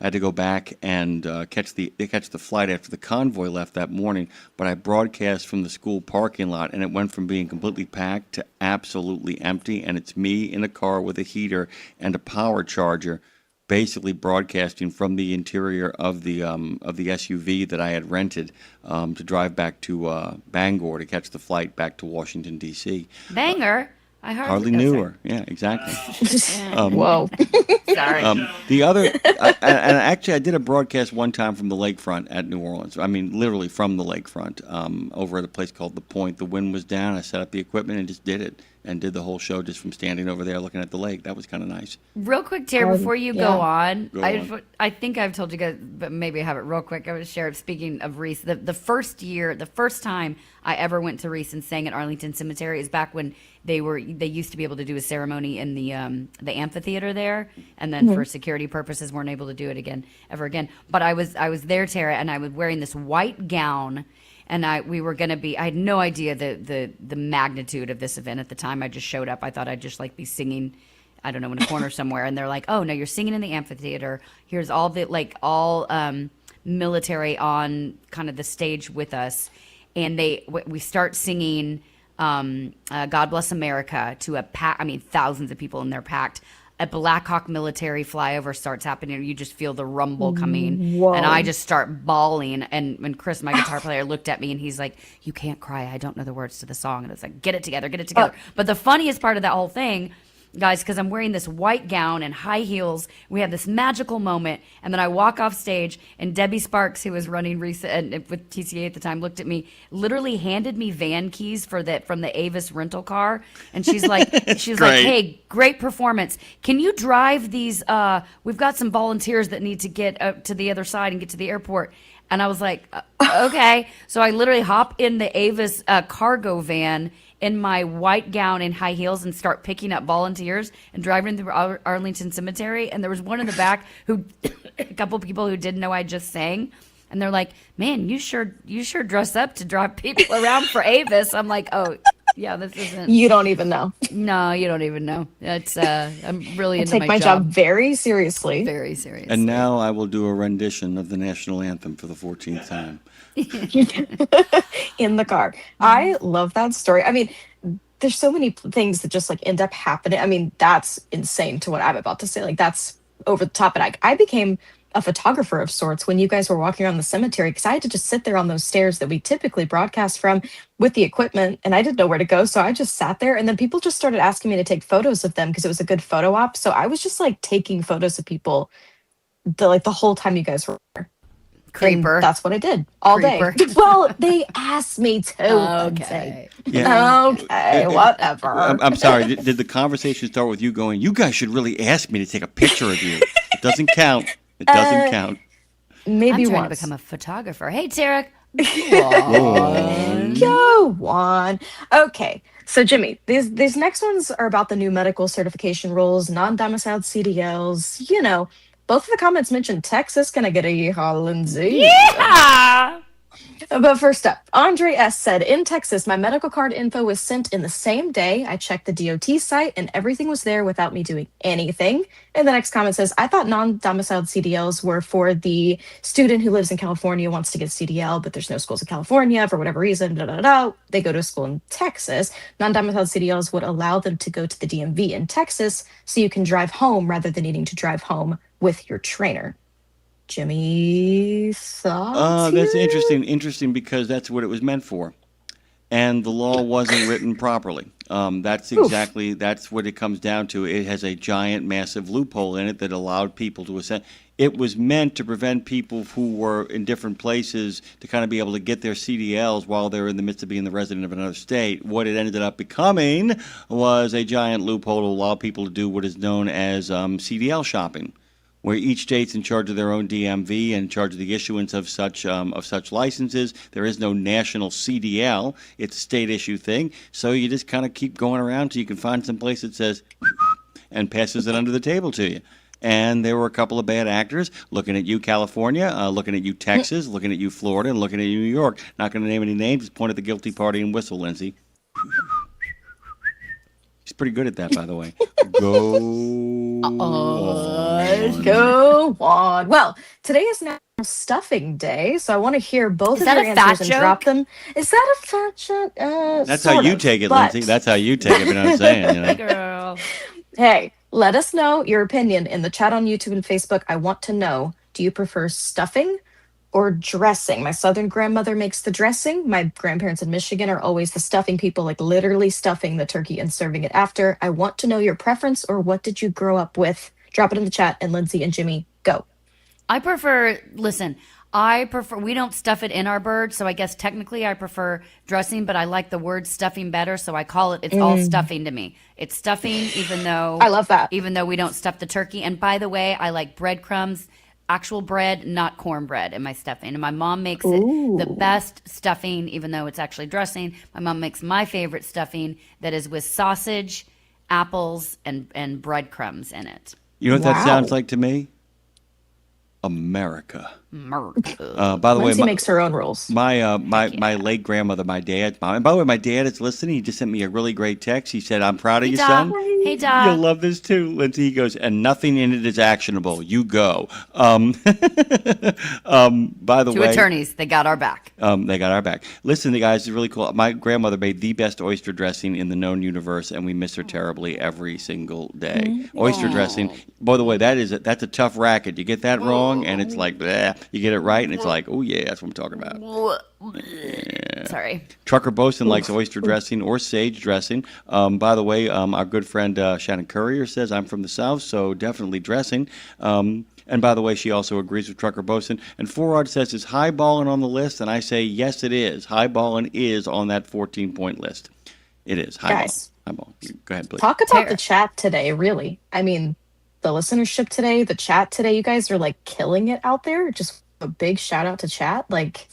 had to go back and catch the flight after the convoy left that morning. But I broadcast from the school parking lot, and it went from being completely packed to absolutely empty. And it's me in a car with a heater and a power charger, basically broadcasting from the interior of the SUV that I had rented to drive back to Bangor to catch the flight back to Washington, D.C. Banger. I hardly knew her. Yeah, exactly. Whoa. Sorry. The other, I did a broadcast one time from the lakefront at New Orleans. I mean, literally from the lakefront, over at a place called The Point. The wind was down. I set up the equipment and just did it. And did the whole show just from standing over there looking at the lake. That was kind of nice. Real quick, Tara, before you go on, I think I've told you guys, but maybe I have it real quick. I would share, speaking of Reese, the first time I ever went to Reese and sang at Arlington Cemetery is back when they used to be able to do a ceremony in the amphitheater there, and then for security purposes weren't able to do it ever again. But I was there, Tara, and I was wearing this white gown. And I had no idea the magnitude of this event at the time. I just showed up. I thought I'd just like be singing, I don't know, in a corner somewhere. And they're like, oh no, you're singing in the amphitheater. Here's all military on kind of the stage with us. And we start singing God Bless America to thousands of people, and they're packed. a Black Hawk military flyover starts happening, you just feel the rumble coming. Whoa. And I just start bawling. And when Chris, my guitar player, looked at me and he's like, "You can't cry. I don't know the words to the song." And it's like, get it together, get it together. But the funniest part of that whole thing, guys, because I'm wearing this white gown and high heels, we have this magical moment, and then I walk off stage, and Debbie Sparks, who was running with TCA at the time, looked at me, literally handed me van keys from the Avis rental car, and she's like, "Hey, great performance. Can you drive these? We've got some volunteers that need to get to the other side and get to the airport." And I was like, "Okay." So I literally hop in the Avis cargo van in my white gown and high heels and start picking up volunteers and driving through Arlington Cemetery. And there was one in the back who, a couple people who didn't know I just sang. And they're like, "Man, you sure dress up to drive people around for Avis." I'm like, "Oh, yeah, this isn't." You don't even know. No, you don't even know. It's I'm really I into take my job very seriously. Very seriously. And now I will do a rendition of the national anthem for the 14th time. In the car. I love that story. I mean, there's so many things that just like end up happening. I mean, that's insane to what I'm about to say. Like, that's over the top. And I became a photographer of sorts when you guys were walking around the cemetery, because I had to just sit there on those stairs that we typically broadcast from with the equipment, and I didn't know where to go. So I just sat there, and then people just started asking me to take photos of them because it was a good photo op. So I was just like taking photos of people the whole time you guys were there. Creeper. And that's what I did all Creeper. day. Well, they asked me to. Okay. Yeah. Okay, whatever. I'm sorry. Did the conversation start with you going, "You guys should really ask me to take a picture of you"? It doesn't count. It doesn't count. Maybe I'm trying once. to become a photographer. Hey, Tarek. Go on. Okay. So, Jimmy, these next ones are about the new medical certification rules, non-domiciled CDLs. You know, both of the comments mentioned Texas. Can I get a yeehaw, Lindsay? Yeah! But first up, Andre S. said, "In Texas, my medical card info was sent in the same day. I checked the DOT site and everything was there without me doing anything." And the next comment says, "I thought non-domiciled CDLs were for the student who lives in California, wants to get CDL, but there's no schools in California for whatever reason. They go to a school in Texas. Non-domiciled CDLs would allow them to go to the DMV in Texas so you can drive home rather than needing to drive home with your trainer." Jimmy, thoughts That's here? interesting because that's what it was meant for, and the law wasn't written properly. That's what it comes down to. It has a giant, massive loophole in it that allowed people to ascend. It was meant to prevent people who were in different places to kind of be able to get their CDLs while they're in the midst of being the resident of another state. What it ended up becoming was a giant loophole to allow people to do what is known as CDL shopping, where each state's in charge of their own DMV and in charge of the issuance of such licenses. There is no national CDL. It's a state issue thing. So you just kind of keep going around till you can find some place that says and passes it under the table to you. And there were a couple of bad actors looking at you, California, looking at you, Texas, looking at you, Florida, and looking at you, New York. Not going to name any names. Just point at the guilty party and whistle, Lindsay. She's pretty good at that, by the way. Go on. Go on. Well, today is National Stuffing Day, so I want to hear both of that your a fat answers and joke? drop them. Is that a fat joke? That's how you take it, but- Lindsay. That's how you take it, you know what I'm saying? You know? Girl. Hey, let us know your opinion in the chat on YouTube and Facebook. I want to know, do you prefer stuffing or dressing? My Southern grandmother makes the dressing. My grandparents in Michigan are always the stuffing people, like literally stuffing the turkey and serving it after. I want to know your preference, or what did you grow up with? Drop it in the chat, and Lindsay and Jimmy, go. I prefer, we don't stuff it in our bird, so I guess technically I prefer dressing, but I like the word stuffing better, so I call it's all stuffing to me. It's stuffing, even though I love that. Even though we don't stuff the turkey. And by the way, I like breadcrumbs, actual bread, not cornbread in my stuffing. And my mom makes it the best stuffing, even though it's actually dressing. My mom makes my favorite stuffing that is with sausage, apples, and breadcrumbs in it. You know what that sounds like to me? America. America. By the way, Lindsay makes her own rules. My late grandmother, my dad's mom. And by the way, my dad is listening. He just sent me a really great text. He said, "I'm proud of you, son. Hey, Doc. You'll love this too." Lindsay, he goes, "And nothing in it is actionable. You go." By the Two way, attorneys, they got our back. they got our back. Listen, the guys, it's really cool. My grandmother made the best oyster dressing in the known universe, and we miss her terribly every single day. Oyster dressing. By the way, that's a tough racket. You get that wrong, and it's like, bleh. You get it right, and it's like, oh yeah, that's what I'm talking about. Yeah. Sorry. Trucker Bosun likes oyster dressing or sage dressing. By the way, our good friend Shannon Courier says, I'm from the South, so definitely dressing. And by the way, she also agrees with Trucker Bosun. And Forward says, is highballing on the list? And I say, yes, it is. Highballing is on that 14-point list. It is. Guys. Highball. Go ahead, please. Talk about the chat today, really. I mean, the listenership today, the chat today, you guys are like killing it out there. Just a big shout out to chat. Like,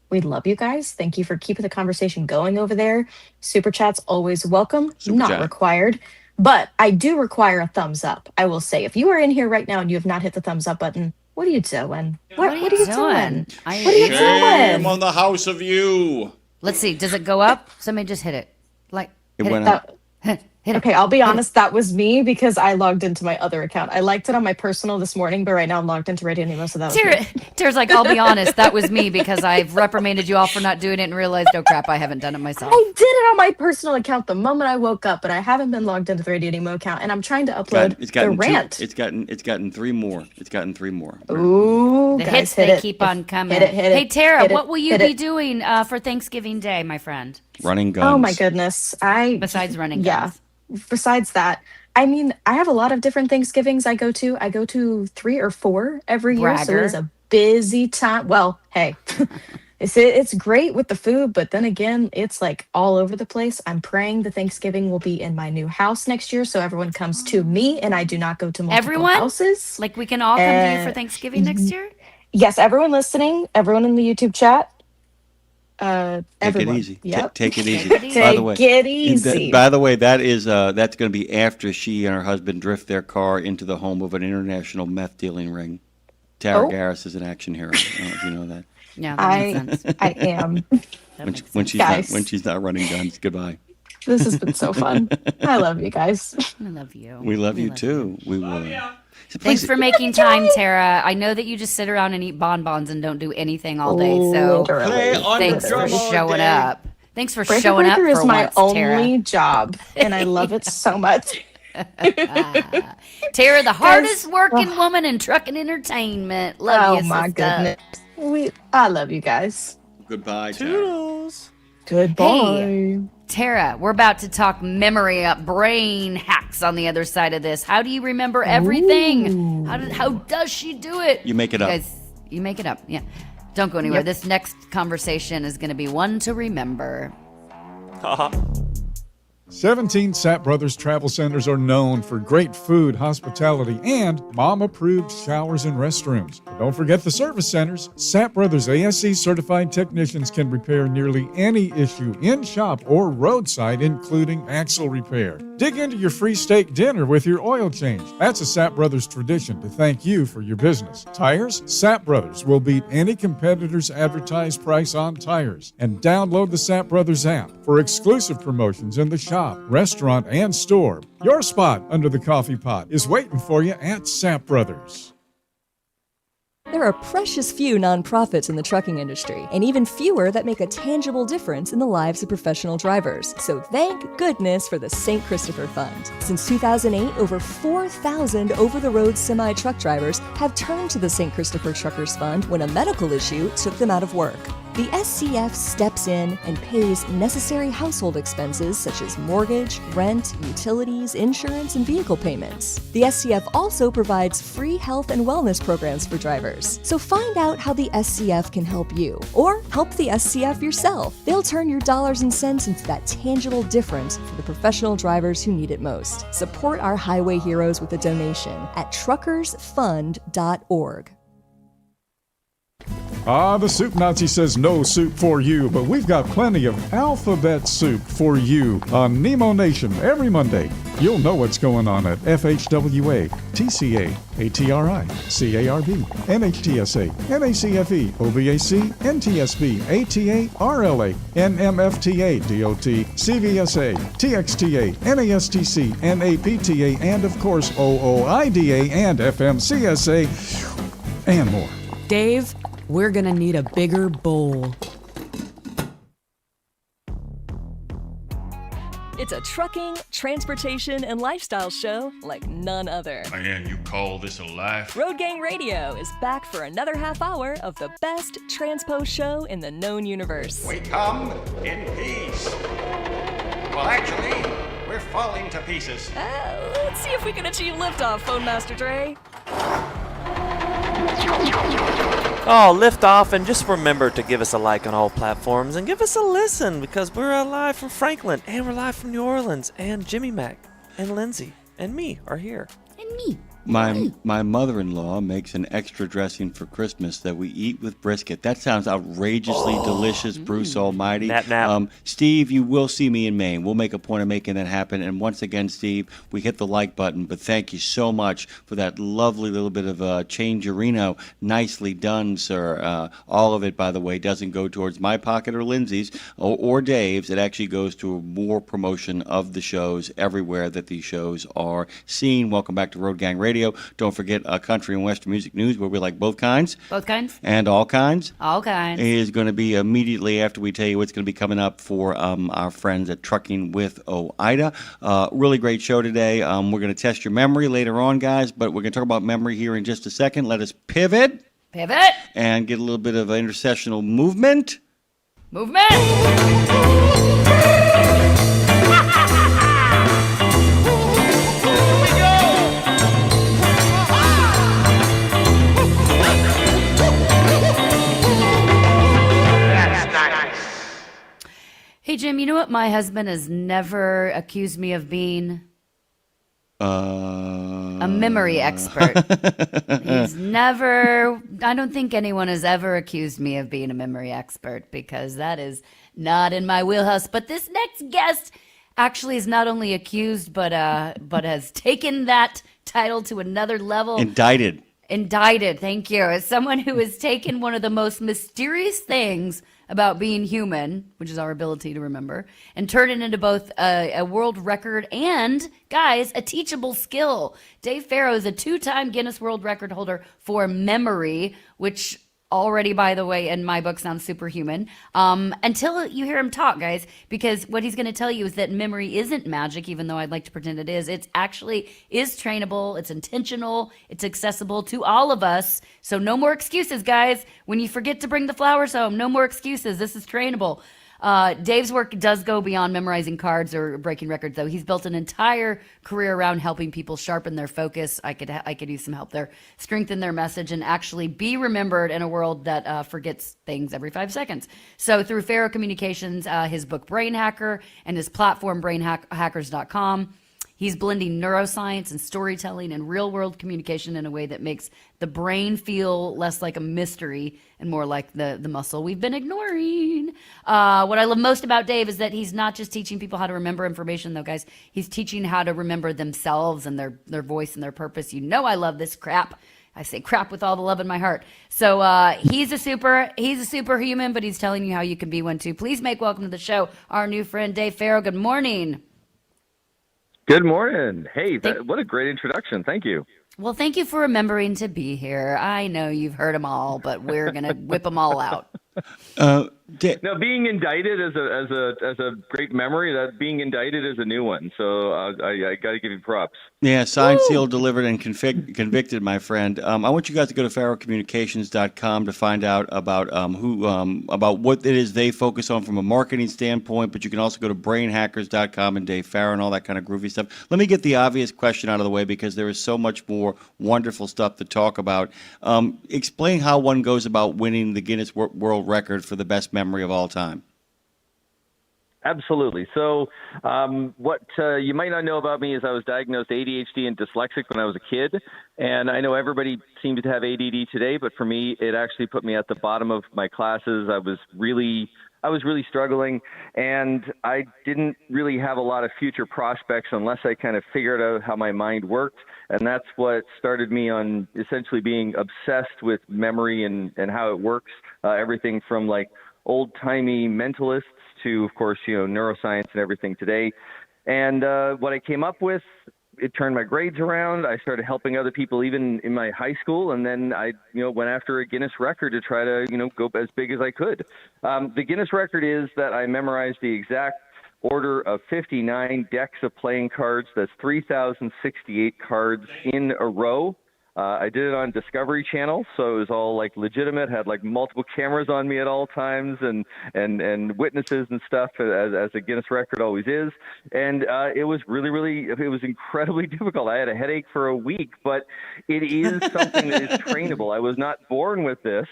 we love you guys. Thank you for keeping the conversation going over there. Super chats always welcome, not required. But I do require a thumbs up. I will say, if you are in here right now and you have not hit the thumbs up button, what are you doing? What are you doing? What are you Shame doing? on the house of you. Let's see. Does it go up? Somebody just hit it. Like, It went up. Okay, I'll be honest, that was me because I logged into my other account. I liked it on my personal this morning, but right now I'm logged into RadioNemo, so that was me. Tara's like, I'll be honest, that was me because I've reprimanded you all for not doing it and realized, oh crap, I haven't done it myself. I did it on my personal account the moment I woke up, but I haven't been logged into the RadioNemo account, and I'm trying to upload the rant. It's gotten three more. Ooh, The guys, hits, hit they it. keep on coming. Hit it. Hey, Tara, hit it, what will you hit be it. doing for Thanksgiving Day, my friend? Running guns. Oh my goodness. Besides running guns. Yeah. Besides that, I mean, I have a lot of different Thanksgivings I go to. I go to 3 or 4 every year, so it is a busy time. Well, hey, it's great with the food, but then again, it's like all over the place. I'm praying the Thanksgiving will be in my new house next year, so everyone comes to me and I do not go to multiple houses. Like we can all come to you for Thanksgiving next year? Yes, everyone listening, everyone in the YouTube chat. Take Everyone. it easy. Yep. Take it easy. Take By the way, it easy. By the way, that's going to be after she and her husband drift their car into the home of an international meth dealing ring. Tara Garris is an action hero. I don't know if you know that. Yeah, that makes sense. I am. When she's not running guns. Goodbye. This has been so fun. I love you guys. I love you. We love you too. We will. Thanks for making time, Tara. I know that you just sit around and eat bonbons and don't do anything all day. So thanks for showing up. Thanks for Breaker showing up Breaker for is my once, Tara. only job, and I love it so much. Tara, the hardest working woman in trucking entertainment. Love you, my sister. goodness. I love you guys. Goodbye, Toodles. Goodbye. Hey, Tara, we're about to talk memory up, brain hacks on the other side of this. How do you remember everything? How does she do it? You make it up. Guys, you make it up. Yeah. Don't go anywhere. Yep. This next conversation is going to be one to remember. 17 Sapp Brothers Travel Centers are known for great food, hospitality, and mom-approved showers and restrooms. But don't forget the service centers. Sapp Brothers ASE certified technicians can repair nearly any issue in shop or roadside, including axle repair. Dig into your free steak dinner with your oil change. That's a Sapp Brothers tradition to thank you for your business. Tires? Sapp Brothers will beat any competitor's advertised price on tires. And download the Sapp Brothers app for exclusive promotions in the shop, restaurant, and store. Your spot under the coffee pot is waiting for you at Sapp Brothers. There are precious few nonprofits in the trucking industry, and even fewer that make a tangible difference in the lives of professional drivers. So thank goodness for the St. Christopher Fund. Since 2008, over 4,000 over-the-road semi-truck drivers have turned to the St. Christopher Truckers Fund when a medical issue took them out of work. The SCF steps in and pays necessary household expenses such as mortgage, rent, utilities, insurance, and vehicle payments. The SCF also provides free health and wellness programs for drivers. So find out how the SCF can help you, or help the SCF yourself. They'll turn your dollars and cents into that tangible difference for the professional drivers who need it most. Support our highway heroes with a donation at truckersfund.org. The Soup Nazi says no soup for you, but we've got plenty of alphabet soup for you on Nemo Nation every Monday. You'll know what's going on at FHWA, TCA, ATRI, CARB, NHTSA, NACFE, OVAC, NTSB, ATA, RLA, NMFTA, DOT, CVSA, TXTA, NASTC, NAPTA, and of course OOIDA and FMCSA, and more. Dave, we're gonna need a bigger bowl. It's a trucking, transportation, and lifestyle show like none other. Man, you call this a life? Road Gang Radio is back for another half hour of the best transpo show in the known universe. We come in peace. Well, actually, we're falling to pieces. Let's see if we can achieve liftoff, Phone Master Dre. Oh, lift off, and just remember to give us a like on all platforms and give us a listen, because we're live from Franklin and we're live from New Orleans, and Jimmy Mac and Lindsay and me are here. And me. My mother-in-law makes an extra dressing for Christmas that we eat with brisket. That sounds outrageously delicious, Bruce Almighty. Steve, you will see me in Maine. We'll make a point of making that happen. And once again, Steve, we hit the like button, but thank you so much for that lovely little bit of changerino. Nicely done, sir. All of it, by the way, doesn't go towards my pocket or Lindsay's or Dave's. It actually goes to more promotion of the shows everywhere that these shows are seen. Welcome back to Road Gang Radio. Don't forget Country and Western Music News, where we like both kinds. Both kinds? And all kinds. All kinds. Is going to be immediately after we tell you what's going to be coming up for our friends at Trucking with OIDA. Really great show today. We're going to test your memory later on, guys, but we're going to talk about memory here in just a second. Let us pivot. Pivot. And get a little bit of intercessional movement. Movement. Hey, Jim, you know what my husband has never accused me of being? A memory expert. He's never, I don't think anyone has ever accused me of being a memory expert, because that is not in my wheelhouse. But this next guest actually is not only accused, but has taken that title to another level. Indicted, thank you. As someone who has taken one of the most mysterious things about being human, which is our ability to remember, and turn it into both a world record and, guys, a teachable skill. Dave Farrow is a 2-time Guinness World Record holder for memory, which already, by the way, in my book sounds superhuman, until you hear him talk, guys, because what he's going to tell you is that memory isn't magic, even though I'd like to pretend it is. It actually is trainable, it's intentional, it's accessible to all of us. So no more excuses, guys. When you forget to bring the flowers home, no more excuses. This is trainable. Dave's work does go beyond memorizing cards or breaking records, though. He's built an entire career around helping people sharpen their focus. I could use some help there. Strengthen their message and actually be remembered in a world that forgets things every 5 seconds. So through Farrow Communications, his book Brain Hacker, and his platform brainhackers.com, he's blending neuroscience and storytelling and real-world communication in a way that makes the brain feel less like a mystery and more like the muscle we've been ignoring. What I love most about Dave is that he's not just teaching people how to remember information, though, guys. He's teaching how to remember themselves and their voice and their purpose. You know I love this crap. I say crap with all the love in my heart. So he's a superhuman, but he's telling you how you can be one, too. Please make welcome to the show our new friend, Dave Farrow. Good morning. Good morning. Hey, what a great introduction. Thank you. Well, thank you for remembering to be here. I know you've heard them all, but we're going to whip them all out. Now, being indicted as a great memory. That being indicted is a new one. So I got to give you props. Yeah, signed, sealed, delivered, and convicted, my friend. I want you guys to go to farrowcommunications.com to find out about about what it is they focus on from a marketing standpoint. But you can also go to brainhackers.com and Dave Farrow and all that kind of groovy stuff. Let me get the obvious question out of the way, because there is so much more wonderful stuff to talk about. Explain how one goes about winning the Guinness World Record for the best memory of all time. Absolutely. So, what you might not know about me is I was diagnosed ADHD and dyslexic when I was a kid, and I know everybody seems to have ADD today, but for me, it actually put me at the bottom of my classes. I was really struggling, and I didn't really have a lot of future prospects unless I kind of figured out how my mind worked, and that's what started me on essentially being obsessed with memory and how it works. Everything from like old-timey mentalists to, of course, neuroscience and everything today. And what I came up with, it turned my grades around. I started helping other people even in my high school. And then I, went after a Guinness record to try to, go as big as I could. The Guinness record is that I memorized the exact order of 59 decks of playing cards. That's 3,068 cards in a row. I did it on Discovery Channel, so it was all like legitimate, had like multiple cameras on me at all times and witnesses and stuff, as a Guinness record always is. And it was it was incredibly difficult. I had a headache for a week, but it is something that is trainable. I was not born with this.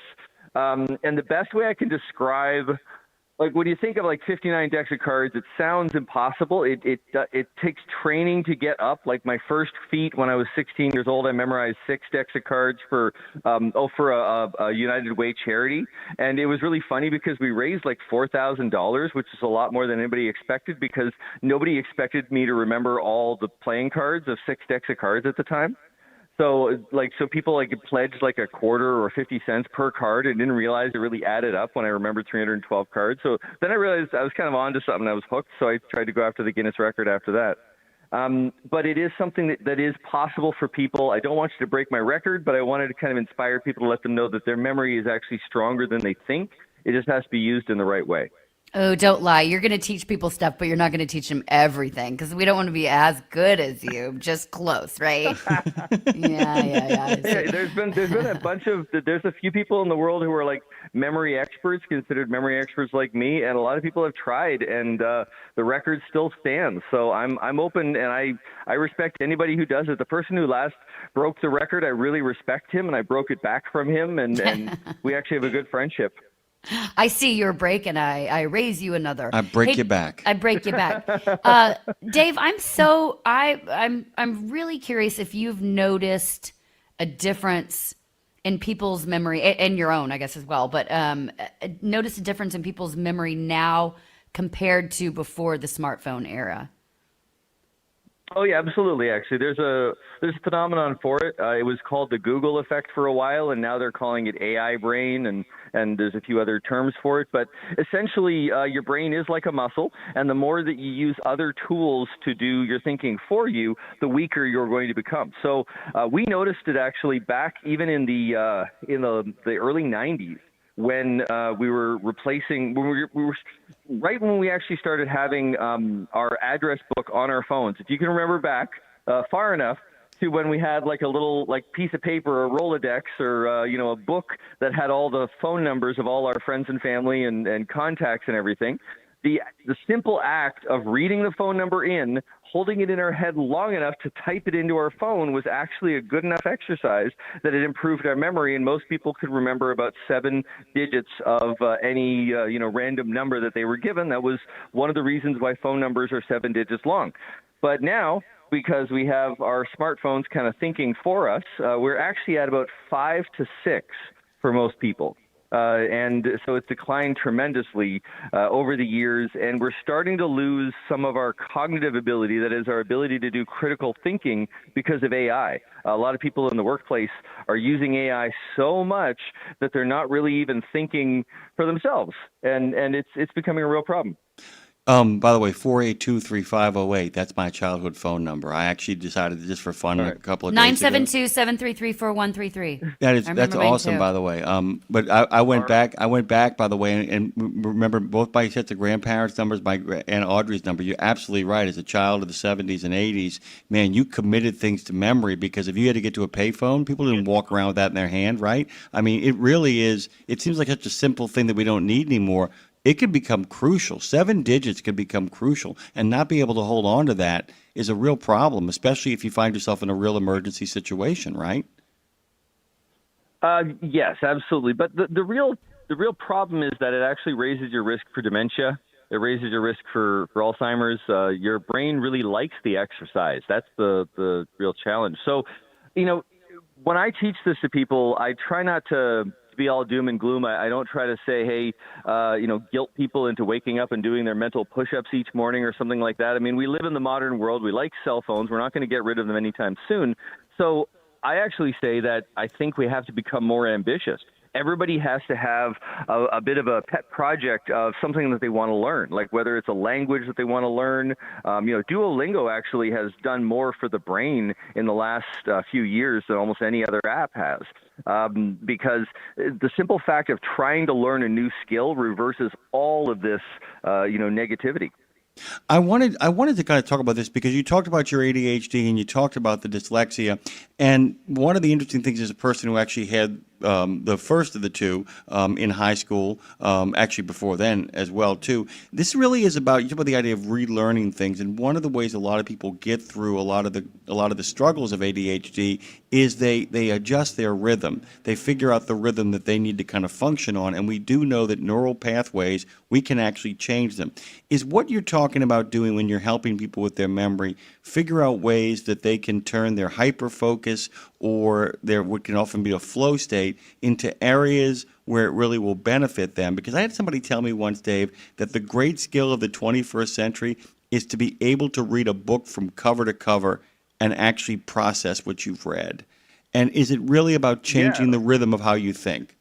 And the best way I can describe, like when you think of like 59 decks of cards, it sounds impossible. It takes training to get up. Like my first feat when I was 16 years old, I memorized 6 decks of cards for a United Way charity, and it was really funny because we raised like $4,000, which is a lot more than anybody expected because nobody expected me to remember all the playing cards of 6 decks of cards at the time. So people like pledged like a quarter or 50 cents per card and didn't realize it really added up when I remembered 312 cards. So then I realized I was kind of onto something. I was hooked. So I tried to go after the Guinness record after that. But it is something that is possible for people. I don't want you to break my record, but I wanted to kind of inspire people to let them know that their memory is actually stronger than they think. It just has to be used in the right way. Oh, don't lie. You're going to teach people stuff, but you're not going to teach them everything because we don't want to be as good as you, just close, right? Yeah. There's been there's a few people in the world who are like memory experts, considered memory experts like me, and a lot of people have tried, and the record still stands. So I'm open, and I respect anybody who does it. The person who last broke the record, I really respect him, and I broke it back from him, and we actually have a good friendship. I see your break, and I raise you another. I break you back. I break you back. Dave, I'm really curious if you've noticed a difference in people's memory, and your own, I guess, as well. But notice a difference in people's memory now compared to before the smartphone era. Oh yeah, absolutely. Actually, there's a phenomenon for it. It was called the Google effect for a while, and now they're calling it AI brain, and there's a few other terms for it. But essentially, your brain is like a muscle, and the more that you use other tools to do your thinking for you, the weaker you're going to become. So we noticed it actually back even in the early 90s. When we were replacing, we were right when we actually started having our address book on our phones. If you can remember back far enough to when we had like a little like piece of paper or Rolodex or a book that had all the phone numbers of all our friends and family and contacts and everything. The simple act of reading the phone number in, holding it in our head long enough to type it into our phone was actually a good enough exercise that it improved our memory, and most people could remember about 7 digits of any random number that they were given. That was one of the reasons why phone numbers are 7 digits long. But now, because we have our smartphones kind of thinking for us, we're actually at about 5 to 6 for most people. And so it's declined tremendously over the years, and we're starting to lose some of our cognitive ability, that is our ability to do critical thinking, because of AI. A lot of people in the workplace are using AI so much that they're not really even thinking for themselves, and it's becoming a real problem. By the way, 482-3508, that's my childhood phone number. I actually decided just for fun a couple of days ago. 972-733-4133. That's awesome, by the way. But I went back, by the way, and remember both my sets of grandparents' numbers, my Aunt Audrey's number. You're absolutely right. As a child of the 70s and 80s, man, you committed things to memory, because if you had to get to a payphone, people didn't walk around with that in their hand, right? I mean, it really is. It seems like such a simple thing that we don't need anymore. It could become crucial. 7 digits could become crucial, and not be able to hold on to that is a real problem, especially if you find yourself in a real emergency situation, right? Yes, absolutely. But the real problem is that it actually raises your risk for dementia. it raises your risk for Alzheimer's. Your brain really likes the exercise. That's the real challenge. So, when I teach this to people, I try not to be all doom and gloom. I don't try to say, hey, guilt people into waking up and doing their mental push-ups each morning or something like that. I mean, we live in the modern world. We like cell phones. We're not going to get rid of them anytime soon. So I actually say that I think we have to become more ambitious. Everybody has to have a bit of a pet project of something that they want to learn, like whether it's a language that they want to learn. Duolingo actually has done more for the brain in the last few years than almost any other app has, because the simple fact of trying to learn a new skill reverses all of this, negativity. I wanted to kind of talk about this because you talked about your ADHD and you talked about the dyslexia, and one of the interesting things as a person who actually had the first of the two in high school, actually before then as well too. This really is about, you talk about the idea of relearning things, and one of the ways a lot of people get through a lot of the struggles of ADHD is they adjust their rhythm. They figure out the rhythm that they need to kind of function on, and we do know that neural pathways, we can actually change them. Is what you're talking about doing when you're helping people with their memory, figure out ways that they can turn their hyper focus or their what can often be a flow state into areas where it really will benefit them? Because I had somebody tell me once, Dave, that the great skill of the 21st century is to be able to read a book from cover to cover and actually process what you've read. And is it really about changing the rhythm of how you think?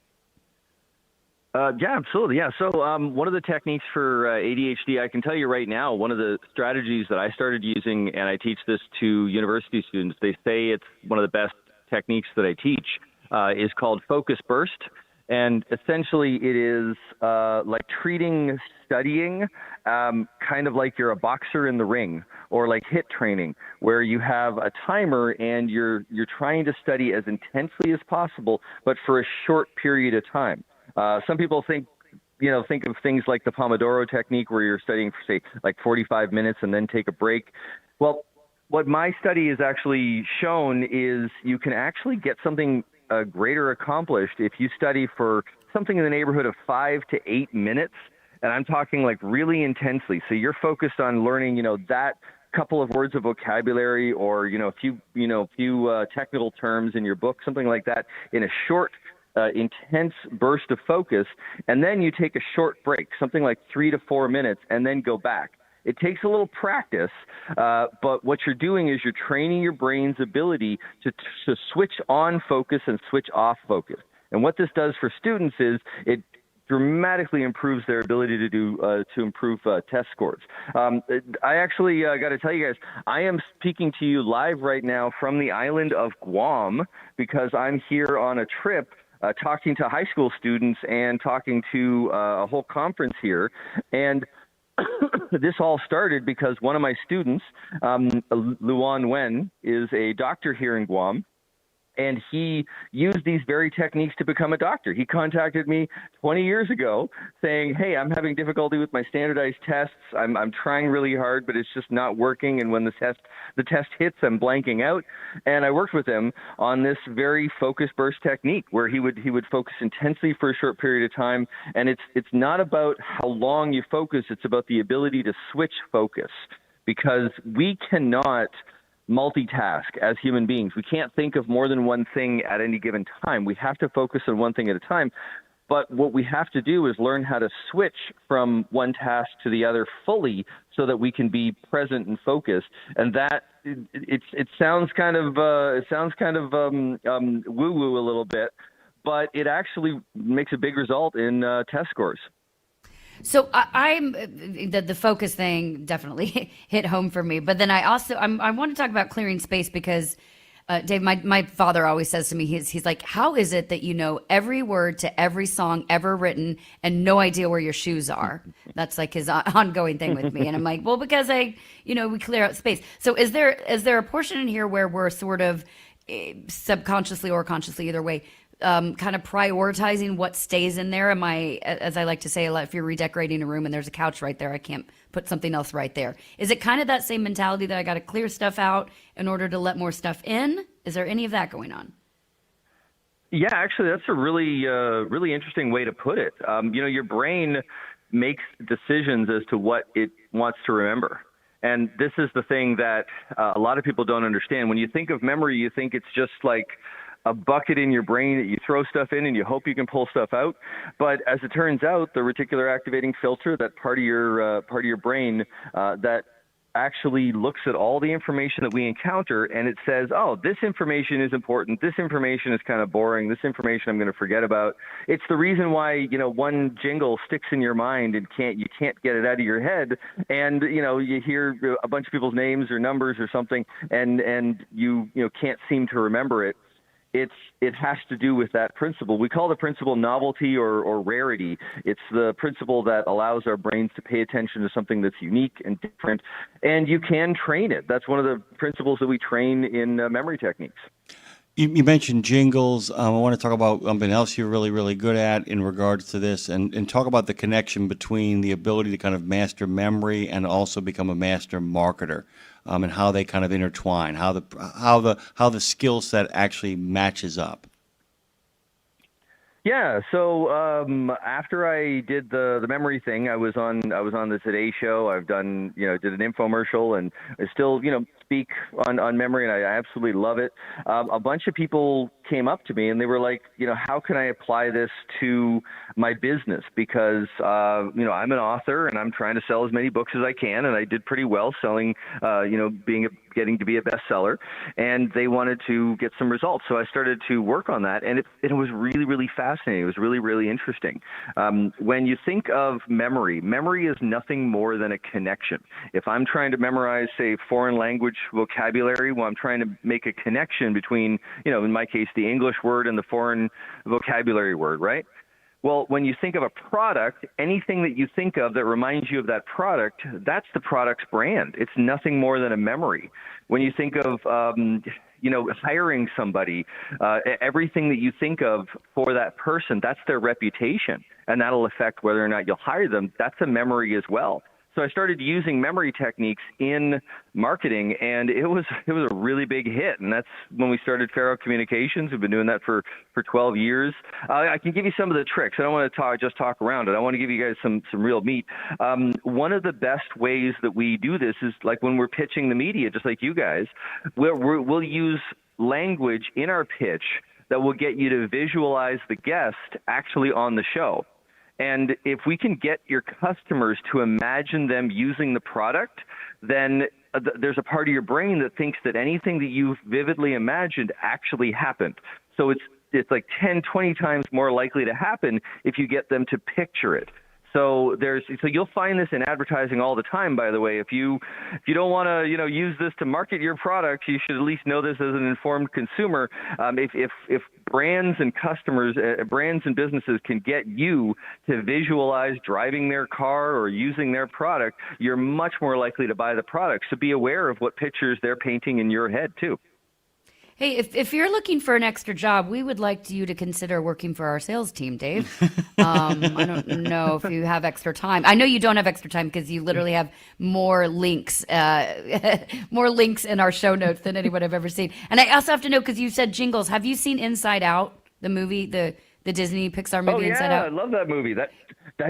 Yeah, absolutely. Yeah. So one of the techniques for ADHD, I can tell you right now, one of the strategies that I started using, and I teach this to university students, they say it's one of the best techniques that I teach, is called focus burst. And essentially it is like treating studying kind of like you're a boxer in the ring, or like HIIT training, where you have a timer and you're trying to study as intensely as possible, but for a short period of time. Some people think of things like the Pomodoro technique, where you're studying for, say, like 45 minutes and then take a break. Well, what my study has actually shown is you can actually get something greater accomplished if you study for something in the neighborhood of 5 to 8 minutes. And I'm talking like really intensely. So you're focused on learning, that couple of words of vocabulary, or, a few technical terms in your book, something like that, in a short intense burst of focus, and then you take a short break, something like 3 to 4 minutes, and then go back. It takes a little practice, but what you're doing is you're training your brain's ability to switch on focus and switch off focus. And what this does for students is it dramatically improves their ability to improve test scores. I actually got to tell you guys, I am speaking to you live right now from the island of Guam, because I'm here on a trip talking to high school students and talking to a whole conference here. And this all started because one of my students, Luan Wen, is a doctor here in Guam. And he used these very techniques to become a doctor. He contacted me 20 years ago saying, hey, I'm having difficulty with my standardized tests. I'm trying really hard, but it's just not working. And when the test hits, I'm blanking out. And I worked with him on this very focus burst technique, where he would focus intensely for a short period of time. And it's not about how long you focus. It's about the ability to switch focus, because we cannot multitask as human beings. We can't think of more than one thing at any given time. We have to focus on one thing at a time. But what we have to do is learn how to switch from one task to the other fully, so that we can be present and focused. And that it sounds kind of woo-woo a little bit, but it actually makes a big result in test scores. So I'm the focus thing definitely hit home for me. But then I want to talk about clearing space, because Dave, my father always says to me, he's like, how is it that you know every word to every song ever written and no idea where your shoes are? That's like his ongoing thing with me. And I'm like, well, because we clear out space. So is there a portion in here where we're sort of subconsciously or consciously, either way, kind of prioritizing what stays in there? Am I, as I like to say, if you're redecorating a room and there's a couch right there, I can't put something else right there. Is it kind of that same mentality that I got to clear stuff out in order to let more stuff in? Is there any of that going on? Yeah, actually, that's a really interesting way to put it. Your brain makes decisions as to what it wants to remember. And this is the thing that a lot of people don't understand. When you think of memory, you think it's just like a bucket in your brain that you throw stuff in and you hope you can pull stuff out. But as it turns out, the reticular activating filter, that part of your brain that actually looks at all the information that we encounter, and it says, oh, this information is important, this information is kind of boring, this information I'm going to forget about. It's the reason why, one jingle sticks in your mind and you can't get it out of your head, and you hear a bunch of people's names or numbers or something, and you can't seem to remember it. It has to do with that principle. We call the principle novelty or rarity. It's the principle that allows our brains to pay attention to something that's unique and different, and you can train it. That's one of the principles that we train in memory techniques. You mentioned jingles. I want to talk about something else you're really, really good at in regards to this, and talk about the connection between the ability to kind of master memory and also become a master marketer, and how they kind of intertwine, how the skill set actually matches up. Yeah. So after I did the memory thing, I was on the Today Show. I've done did an infomercial, and I still speak on memory, and I absolutely love it. A bunch of people came up to me and they were like, how can I apply this to my business? Because I'm an author and I'm trying to sell as many books as I can, and I did pretty well selling, getting to be a bestseller, and they wanted to get some results. So I started to work on that, and it was really, really fascinating. It was really, really interesting. When you think of memory is nothing more than a connection. If I'm trying to memorize, say, foreign language vocabulary, well, I'm trying to make a connection between, in my case, the English word and the foreign vocabulary word, right? Well, when you think of a product, anything that you think of that reminds you of that product, that's the product's brand. It's nothing more than a memory. When you think of, hiring somebody, everything that you think of for that person, that's their reputation, and that'll affect whether or not you'll hire them. That's a memory as well. So I started using memory techniques in marketing, and it was a really big hit. And that's when we started Farago Communications. We've been doing that for 12 years. I can give you some of the tricks. I don't want to just talk around it. I want to give you guys some real meat. One of the best ways that we do this is like when we're pitching the media, just like you guys, we'll use language in our pitch that will get you to visualize the guest actually on the show. And if we can get your customers to imagine them using the product, then there's a part of your brain that thinks that anything that you've vividly imagined actually happened. So it's like 10, 20 times more likely to happen if you get them to picture it. So you'll find this in advertising all the time, by the way. If you don't want to use this to market your product, you should at least know this as an informed consumer. If brands and customers, brands and businesses can get you to visualize driving their car or using their product, you're much more likely to buy the product. So be aware of what pictures they're painting in your head too. Hey, if you're looking for an extra job, we would like you to consider working for our sales team, Dave. I don't know if you have extra time. I know you don't have extra time because you literally have more links in our show notes than anyone I've ever seen. And I also have to know, because you said jingles. Have you seen Inside Out, the movie, the Disney Pixar movie Inside Out? I love that movie. That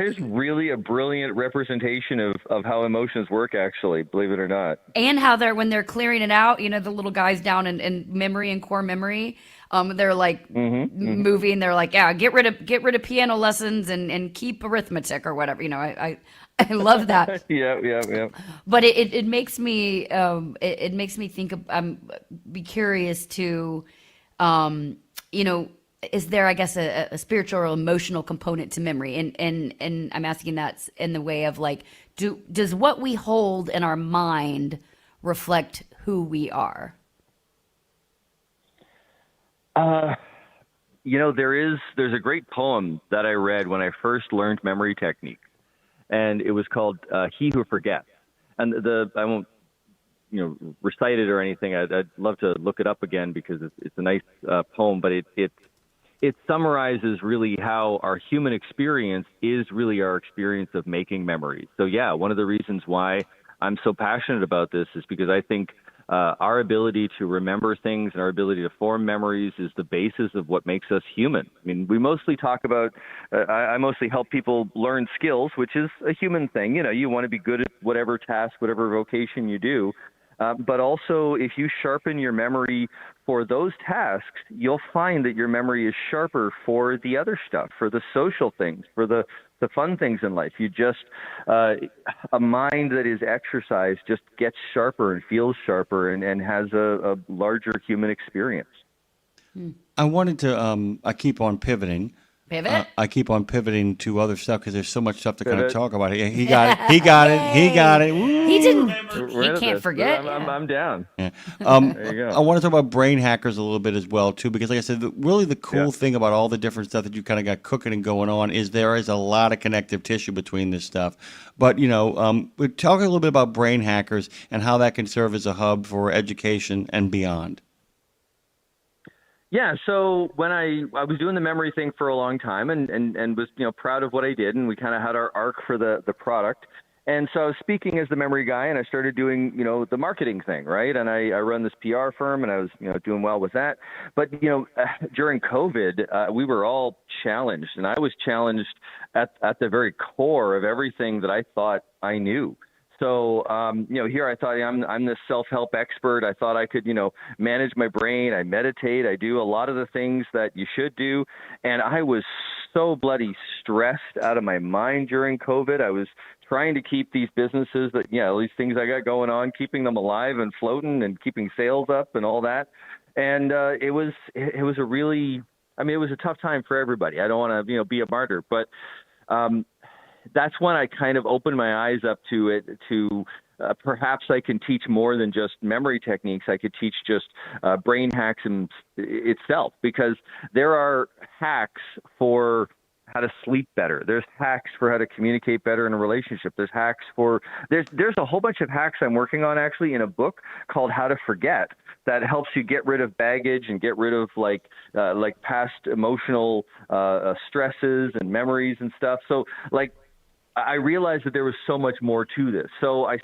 is really a brilliant representation of how emotions work, actually, believe it or not. And how when they're clearing it out, the little guys down in memory and core memory, they're like moving. They're like, yeah, get rid of piano lessons and keep arithmetic or whatever. I love that. Yeah. But it makes me think of, be curious to, is there, I guess, a spiritual or emotional component to memory? And I'm asking that in the way of like, does what we hold in our mind reflect who we are? There's a great poem that I read when I first learned memory technique, and it was called "He Who Forgets." And I won't recite it or anything. I'd love to look it up again because it's a nice poem, but it summarizes really how our human experience is really our experience of making memories. So yeah, one of the reasons why I'm so passionate about this is because I think our ability to remember things and our ability to form memories is the basis of what makes us human. I mean, we mostly talk about, I mostly help people learn skills, which is a human thing. You know, you want to be good at whatever task, whatever vocation you do. But also, if you sharpen your memory for those tasks, you'll find that your memory is sharper for the other stuff, for the social things, for the fun things in life. You just, a mind that is exercised just gets sharper and feels sharper and has a larger human experience. I wanted to, I keep on pivoting. Pivot? I keep on pivoting to other stuff because there's so much stuff to kind of Pivot. talk about. He got it. He got it. He got it. Woo. He didn't. We're He into can't this. forget. I'm down. Yeah. There you go. I want to talk about brain hackers a little bit as well too, because like I said, really the cool thing about all the different stuff that you kind of got cooking and going on is there is a lot of connective tissue between this stuff. But we're talking a little bit about brain hackers and how that can serve as a hub for education and beyond. Yeah, so when I was doing the memory thing for a long time and was proud of what I did, and we kind of had our arc for the product. And so I was speaking as the memory guy, and I started doing the marketing thing, right? And I run this PR firm, and I was doing well with that. But during COVID, we were all challenged, and I was challenged at the very core of everything that I thought I knew. So, here I thought I'm this self-help expert. I thought I could, manage my brain. I meditate. I do a lot of the things that you should do. And I was so bloody stressed out of my mind during COVID. I was trying to keep these businesses that, these things I got going on, keeping them alive and floating and keeping sales up and all that. And it was a really, it was a tough time for everybody. I don't want to, be a martyr, but that's when I kind of opened my eyes up to it, to perhaps I can teach more than just memory techniques. I could teach just brain hacks itself, because there are hacks for how to sleep better. There's hacks for how to communicate better in a relationship. There's hacks there's a whole bunch of hacks I'm working on actually in a book called How to Forget that helps you get rid of baggage and get rid of like past emotional stresses and memories and stuff. So I realized that there was so much more to this. So I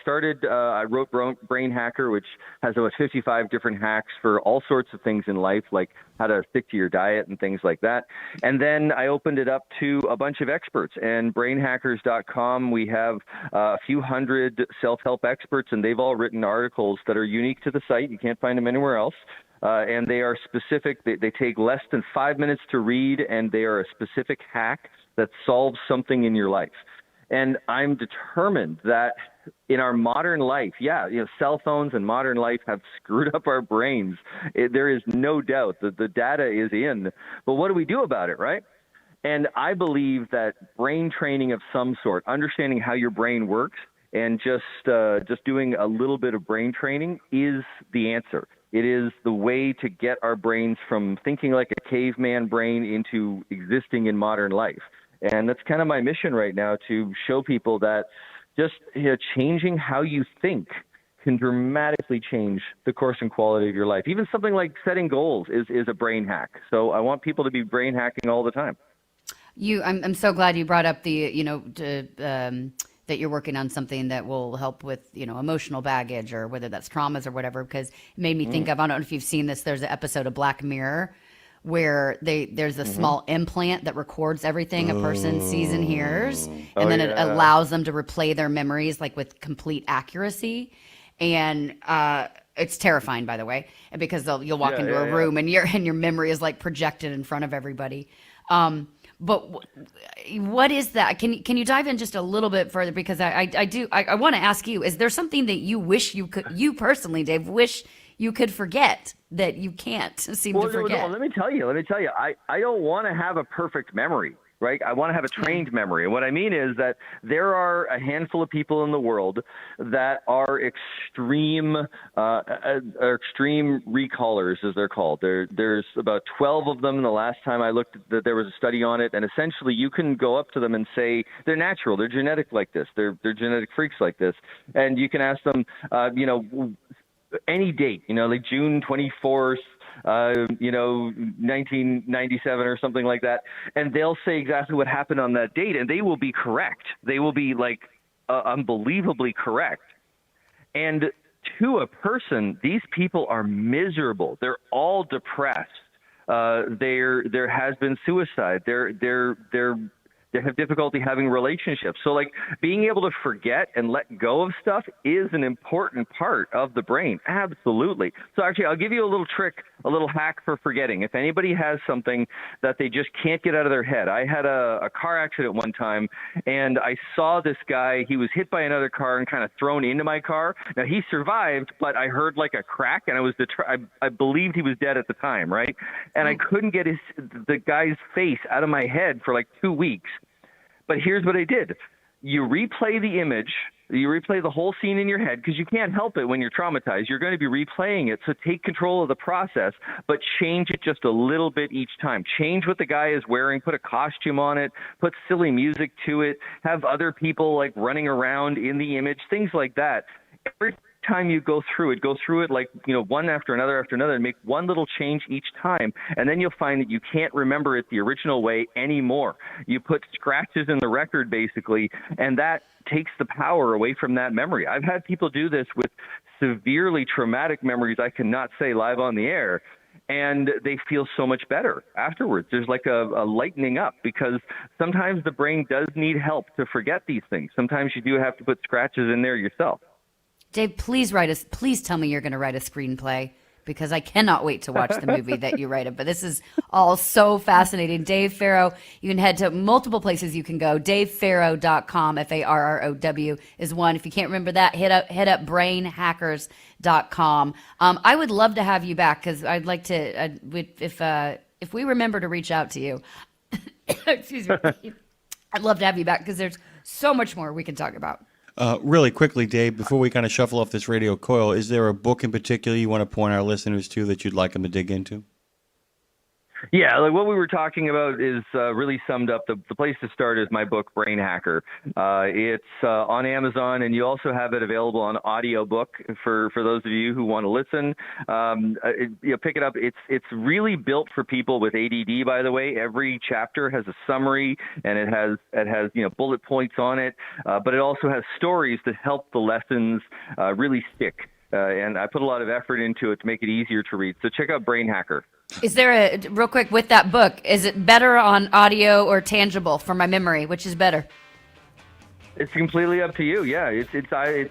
wrote Brain Hacker, which has about 55 different hacks for all sorts of things in life, like how to stick to your diet and things like that. And then I opened it up to a bunch of experts. And brainhackers.com, we have a few hundred self-help experts, and they've all written articles that are unique to the site. You can't find them anywhere else. And they are specific. They take less than 5 minutes to read, and they are a specific hack that solves something in your life. And I'm determined that in our modern life, cell phones and modern life have screwed up our brains. There is no doubt that the data is in. But what do we do about it, right? And I believe that brain training of some sort, understanding how your brain works, and just doing a little bit of brain training is the answer. It is the way to get our brains from thinking like a caveman brain into existing in modern life. And that's kind of my mission right now, to show people that just changing how you think can dramatically change the course and quality of your life. Even something like setting goals is a brain hack. So I want people to be brain hacking all the time. I'm so glad you brought up the, that you're working on something that will help with, emotional baggage, or whether that's traumas or whatever, because it made me think of, I don't know if you've seen this, there's an episode of Black Mirror where there's a small implant that records everything a person sees and hears, and then it allows them to replay their memories with complete accuracy. And it's terrifying, by the way, because you'll walk into a room and your memory is projected in front of everybody. But what is that? Can you dive in just a little bit further? Because I want to ask you, is there something that you wish you personally, Dave, wish you could forget that you can't seem to forget? No, let me tell you, I don't want to have a perfect memory, right? I want to have a trained memory. And what I mean is that there are a handful of people in the world that are extreme recallers, as they're called. There's about 12 of them. The last time I looked, that there was a study on it, and essentially you can go up to them and say they're natural, they're genetic like this, they're genetic freaks like this, and you can ask them, any date, like June 24th, 1997 or something like that. And they'll say exactly what happened on that date, and they will be correct. They will be unbelievably correct. And to a person, these people are miserable. They're all depressed. There has been suicide. They have difficulty having relationships. So like being able to forget and let go of stuff is an important part of the brain. Absolutely. So actually, I'll give you a little trick, a little hack for forgetting. If anybody has something that they just can't get out of their head. I had a car accident one time, and I saw this guy. He was hit by another car and kind of thrown into my car. Now, he survived, but I heard like a crack, and I believed he was dead at the time, right? And I couldn't get the guy's face out of my head for like 2 weeks. But here's what I did. You replay the image, you replay the whole scene in your head, because you can't help it when you're traumatized. You're going to be replaying it. So take control of the process, but change it just a little bit each time. Change what the guy is wearing, put a costume on it, put silly music to it, have other people like running around in the image, things like that. Every time you go through it like, one after another, and make one little change each time. And then you'll find that you can't remember it the original way anymore. You put scratches in the record, basically, and that takes the power away from that memory. I've had people do this with severely traumatic memories I cannot say live on the air, and they feel so much better afterwards. There's like a lightening up, because sometimes the brain does need help to forget these things. Sometimes you do have to put scratches in there yourself. Dave, please tell me you're going to write a screenplay, because I cannot wait to watch the movie that you write it. But this is all so fascinating. Dave Farrow, you can head to multiple places you can go. DaveFarrow.com, Farrow is one. If you can't remember that, hit up brainhackers.com. I would love to have you back, because I'd like to, if we remember to reach out to you, excuse me, I'd love to have you back, because there's so much more we can talk about. Really quickly, Dave, before we kind of shuffle off this radio coil, is there a book in particular you want to point our listeners to that you'd like them to dig into? Yeah, like what we were talking about is really summed up. The place to start is my book, Brain Hacker. It's on Amazon, and you also have it available on audiobook for those of you who want to listen. Pick it up. It's really built for people with ADD, by the way. Every chapter has a summary, and it has bullet points on it, but it also has stories that help the lessons really stick. And I put a lot of effort into it to make it easier to read. So check out Brain Hacker. Is there real quick with that book, is it better on audio or tangible for my memory? Which is better? It's completely up to you. Yeah, it's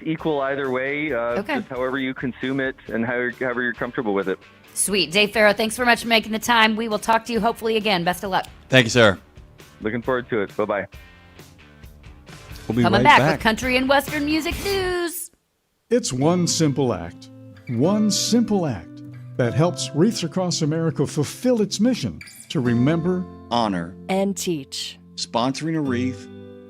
equal either way. Okay. Just however you consume it and however you're comfortable with it. Sweet. Dave Farrow, thanks very much for making the time. We will talk to you hopefully again. Best of luck. Thank you, sir. Looking forward to it. Bye-bye. We'll be Coming right back with country and western music news. It's one simple act that helps Wreaths Across America fulfill its mission to remember, honor, and teach. Sponsoring a wreath,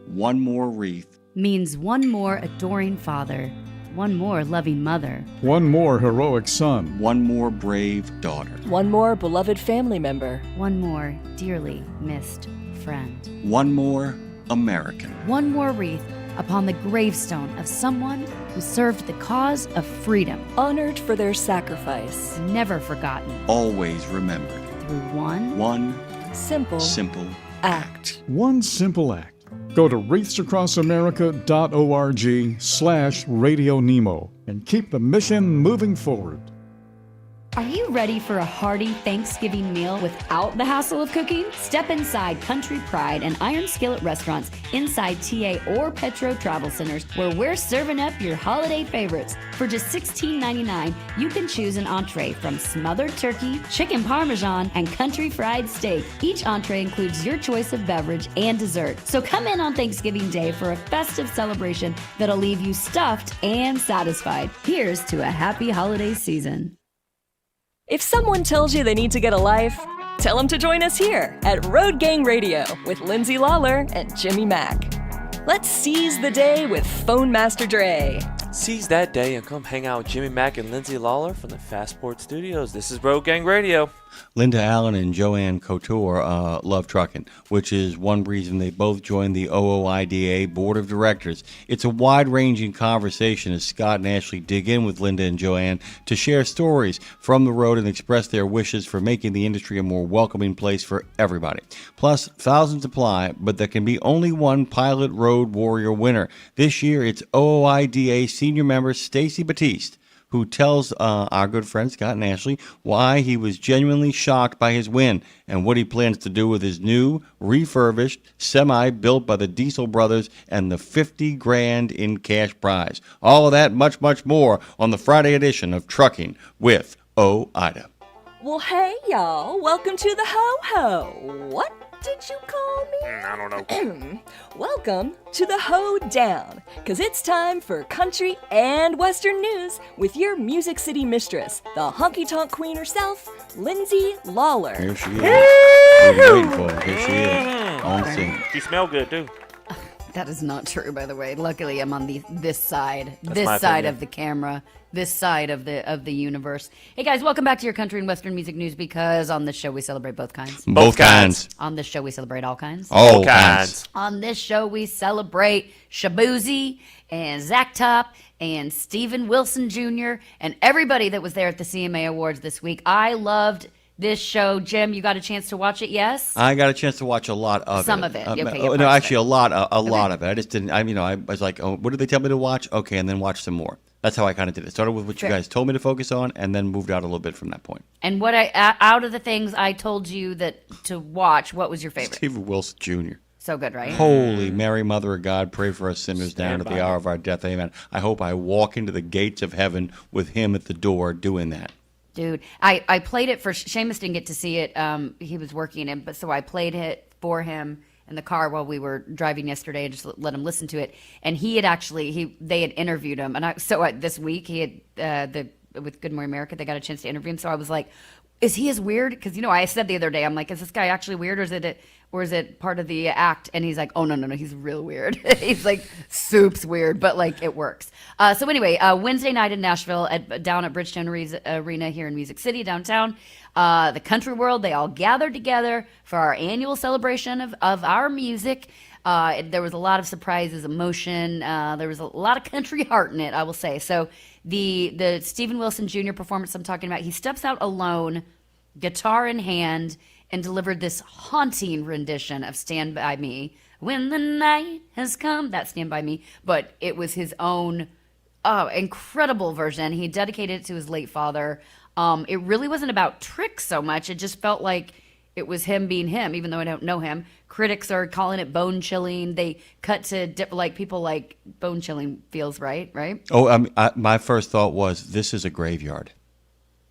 one more wreath. Means one more adoring father, one more loving mother, one more heroic son, one more brave daughter, one more beloved family member, one more dearly missed friend, one more American, one more wreath upon the gravestone of someone who served the cause of freedom, honored for their sacrifice, never forgotten, always remembered, through one simple act. One simple act. Go to wreathsacrossamerica.org/RadioNemo and keep the mission moving forward. Are you ready for a hearty Thanksgiving meal without the hassle of cooking? Step inside Country Pride and Iron Skillet restaurants inside TA or Petro Travel Centers, where we're serving up your holiday favorites. For just $16.99, you can choose an entree from smothered turkey, chicken parmesan, and country fried steak. Each entree includes your choice of beverage and dessert. So come in on Thanksgiving Day for a festive celebration that'll leave you stuffed and satisfied. Here's to a happy holiday season. If someone tells you they need to get a life, tell them to join us here at Road Gang Radio with Lindsay Lawler and Jimmy Mack. Let's seize the day with Phone Master Dre. Seize that day and come hang out with Jimmy Mack and Lindsay Lawler from the Fastport Studios. This is Road Gang Radio. Linda Allen and Joanne Couture love trucking, which is one reason they both joined the OOIDA Board of Directors. It's a wide-ranging conversation as Scott and Ashley dig in with Linda and Joanne to share stories from the road and express their wishes for making the industry a more welcoming place for everybody. Plus, thousands apply, but there can be only one Pilot Road Warrior winner. This year, it's OOIDA senior member Stacy Batiste. who tells our good friend Scott and Ashley why he was genuinely shocked by his win and what he plans to do with his new, refurbished semi built by the Diesel brothers and the 50 grand in cash prize. All of that, much, much more on the Friday edition of Trucking with Ida. Well, hey, y'all. Welcome to the Ho-Ho. What did you call me? I don't know. Welcome to the Ho-Down, because it's time for country and western news with your Music City mistress, the honky-tonk queen herself, Lindsay Lawler. Here she is. We're waiting for her. Here she is. On scene. You smell good, too. That is not true, by the way. Luckily, I'm on this side, That's this my side opinion. of the camera, this side of the universe. Hey guys, welcome back to your country and western music news, because on this show we celebrate both kinds. Both kinds. On this show we celebrate all kinds. All kinds. On this show we celebrate Shabuzi and Zach Top and Stephen Wilson Jr. and everybody that was there at the CMA Awards this week. I loved this show. Jim, you got a chance to watch it? Yes. I got a chance to watch a lot of Some of it. Okay, yeah, no, parts actually, of a lot of it. I just didn't. I was like, oh, what did they tell me to watch? Okay, and then watch some more. That's how I kind of did it. Started with what Sure. you guys told me to focus on, and then moved out a little bit from that point. And what out of the things I told you that to watch, what was your favorite? Stephen Wilson Jr. So good, right? Holy Mary, Mother of God, pray for us sinners down at by the hour of our death. Amen. I hope I walk into the gates of heaven with him at the door doing that. Dude, I played it for Seamus. Didn't get to see it. He was working it, but so I played it for him in the car while we were driving yesterday, and just let him listen to it. And he had actually they had interviewed him, and this week he had with Good Morning America, they got a chance to interview him. So I was like, is he as weird? Because I said the other day, I'm like, is this guy actually weird, or is it part of the act? And he's like, oh no, he's real weird. He's like soup's weird, but like it works. So anyway, Wednesday night in Nashville, down at Bridgestone Arena here in Music City downtown, the country world, they all gathered together for our annual celebration of our music. There was a lot of surprises, emotion. There was a lot of country heart in it, I will say. So the Stephen Wilson Jr. performance I'm talking about, he steps out alone, guitar in hand, and delivered this haunting rendition of Stand By Me. When the night has come, that's Stand By Me, but it was his own incredible version. He dedicated it to his late father. It really wasn't about tricks so much. It just felt like it was him being him, even though I don't know him. Critics are calling it bone chilling. They cut to people like bone chilling feels right? Oh, my first thought was, this is a graveyard.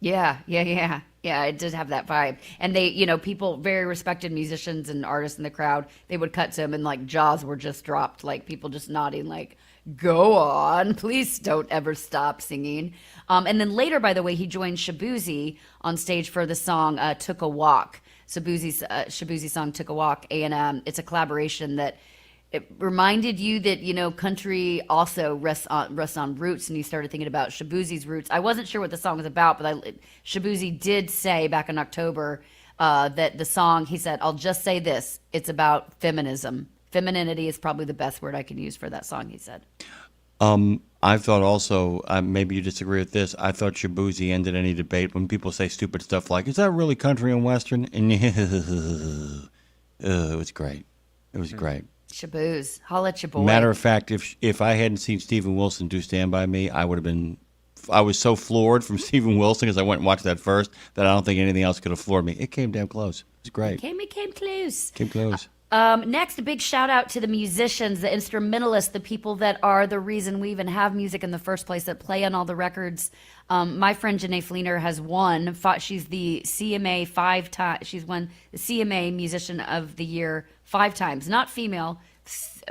Yeah. It did have that vibe. And they, people, very respected musicians and artists in the crowd, they would cut to him and like jaws were just dropped, like people just nodding, like, go on, please don't ever stop singing. And then later, by the way, he joined Shabuzi on stage for the song Took a Walk. Shabuzi's song Took a Walk. And it's a collaboration that it reminded you that, country also rests on roots, and you started thinking about Shabuzi's roots. I wasn't sure what the song was about, but Shabuzi did say back in October that the song, he said, I'll just say this, it's about feminism. Femininity is probably the best word I can use for that song, he said. I thought also, maybe you disagree with this, I thought Shabuzi ended any debate when people say stupid stuff like, is that really country and western? And it was great. It was great. Shabooz, holla at your boy. Matter of fact, if I hadn't seen Stephen Wilson do Stand By Me, I was so floored from Stephen Wilson because I went and watched that first that I don't think anything else could have floored me. It came damn close. It was great. It came close. Came close. Next, a big shout out to the musicians, the instrumentalists, the people that are the reason we even have music in the first place, that play on all the records. My friend Janae Fleener has won. She's the CMA 5 times. She's won the CMA Musician of the Year 5 times. Not female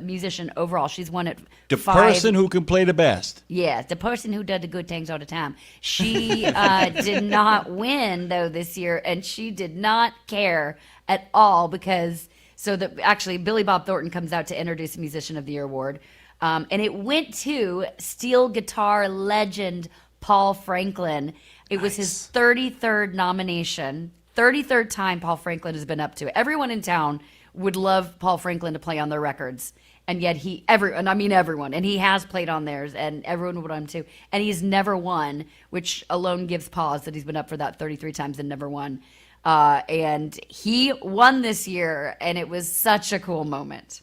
musician overall. She's won it. The person who can play the best. Yeah, the person who does the good things all the time. She did not win though this year, and she did not care at all because. So actually, Billy Bob Thornton comes out to introduce Musician of the Year award, and it went to steel guitar legend Paul Franklin. It was his 33rd nomination, 33rd time Paul Franklin has been up to it. Everyone in town would love Paul Franklin to play on their records, and yet everyone, and he has played on theirs, and everyone would want him to, and he's never won, which alone gives pause that he's been up for that 33 times and never won. And he won this year, and it was such a cool moment.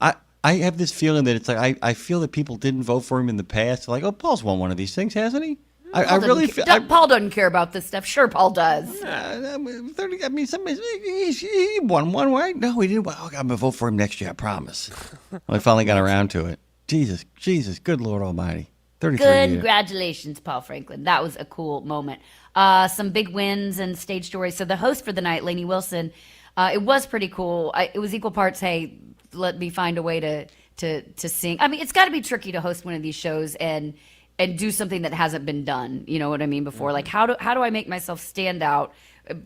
I have this feeling that it's like I feel that people didn't vote for him in the past. Like, oh, Paul's won one of these things, hasn't he? Paul doesn't care about this stuff. Sure, Paul does. 30. I mean, he won one, right? No, he didn't. Oh, I'm gonna vote for him next year. I promise. I finally got around to it. Jesus, good Lord Almighty. 33 years. Congratulations, Paul Franklin. That was a cool moment. Some big wins and stage stories. So the host for the night, Lainey Wilson, it was pretty cool. It was equal parts, hey, let me find a way to sing. I mean, it's got to be tricky to host one of these shows and do something that hasn't been done. You know what I mean? Before, like how do I make myself stand out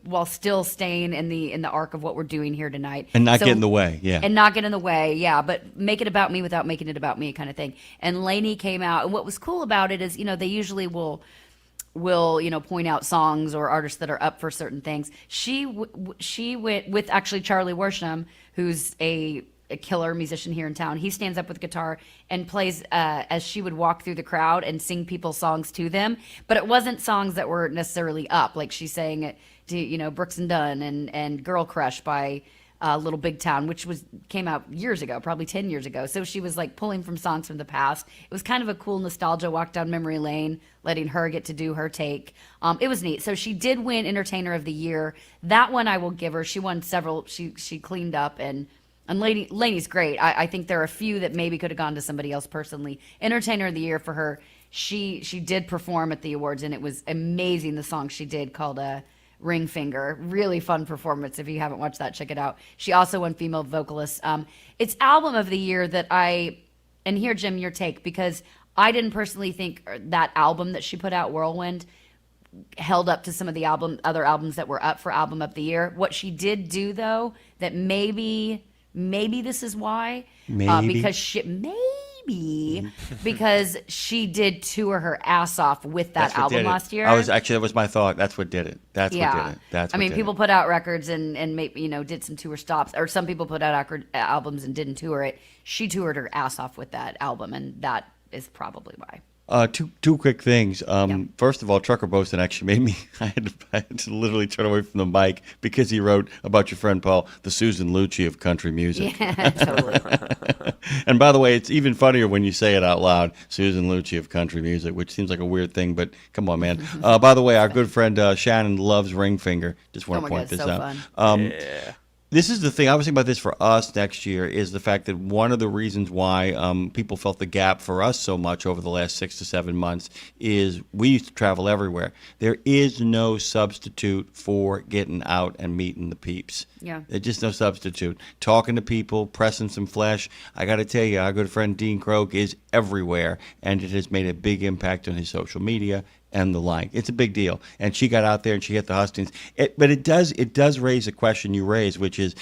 while still staying in the arc of what we're doing here tonight And not get in the way, yeah. And not get in the way, yeah, but make it about me without making it about me kind of thing. And Lainey came out, and what was cool about it is, they usually will point out songs or artists that are up for certain things. She went with actually Charlie Worsham, who's a killer musician here in town. He stands up with guitar and plays as she would walk through the crowd and sing people's songs to them. But it wasn't songs that were necessarily up, like she sang it to Brooks and Dunn and Girl Crush by Little Big Town, which came out years ago, probably 10 years ago. So she was like pulling from songs from the past. It was kind of a cool nostalgia walk down memory lane, letting her get to do her take. It was neat. So she did win Entertainer of the Year. That one I will give her. She won several. She cleaned up and Lainey's great. I think there are a few that maybe could have gone to somebody else personally. Entertainer of the Year for her. She did perform at the awards, and it was amazing. The song she did called Ring Finger. Really fun performance. If you haven't watched that, check it out. She also won Female Vocalist. It's Album of the Year that and here, Jim, your take, because I didn't personally think that album that she put out, Whirlwind, held up to some of the other albums that were up for Album of the Year. What she did do, though, that maybe this is why, because she did tour her ass off with that album last year. That was my thought. That's what did it. What did it. People put out records and maybe did some tour stops, or some people put out albums and didn't tour it. She toured her ass off with that album, and that is probably why. Two quick things. First of all, Trucker Boaston actually made me. I had to literally turn away from the mic because he wrote about your friend Paul, the Susan Lucci of country music. Yeah, totally. And by the way, it's even funnier when you say it out loud, Susan Lucci of country music, which seems like a weird thing, but come on, man. By the way, our good friend Shannon loves Ring Finger. Just want to point this out. Fun. This is the thing. I was thinking about this for us next year is the fact that one of the reasons why people felt the gap for us so much over the last 6 to 7 months is we used to travel everywhere. There is no substitute for getting out and meeting the peeps. Yeah. There's just no substitute. Talking to people, pressing some flesh. I got to tell you, our good friend Dean Croak is everywhere, and it has made a big impact on his social media and the like. It's a big deal. And she got out there and she hit the hustings. But it does raise a question you raised, which is,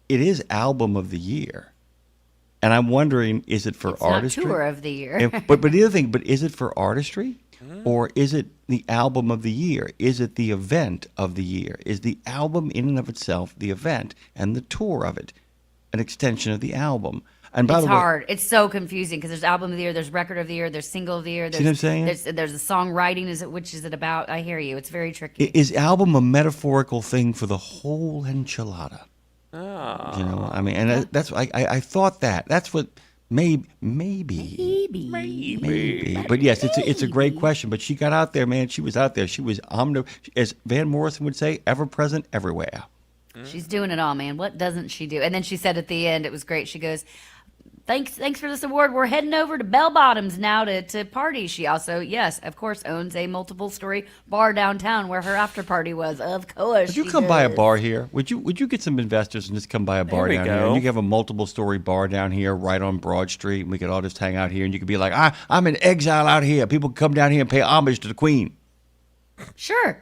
it is Album of the Year. And I'm wondering, is it for artistry? Not Tour of the Year. but the other thing, is it for artistry? Or is it the Album of the Year? Is it the event of the year? Is the album in and of itself the event, and the tour of it an extension of the album? And by it's the way, hard. It's so confusing because there's Album of the Year, there's Record of the Year, there's Single of the Year. There's, see what I'm saying? There's the songwriting. Which is it about? I hear you. It's very tricky. Is album a metaphorical thing for the whole enchilada? Oh. You know, I mean, and that's I thought that. That's what maybe. But yes, it's a great question. But she got out there, man. She was out there. She was as Van Morrison would say, ever present everywhere. She's doing it all, man. What doesn't she do? And then she said at the end, it was great. She goes, Thanks for this award. We're heading over to Bell Bottoms now to party. She also, yes, of course, owns a multiple-story bar downtown where her after party was. Of course, Would you come by a bar here? Would you get some investors and just come by a bar down here? And you could have a multiple-story bar down here right on Broad Street, and we could all just hang out here, and you could be like, I'm in exile out here. People come down here and pay homage to the Queen. Sure.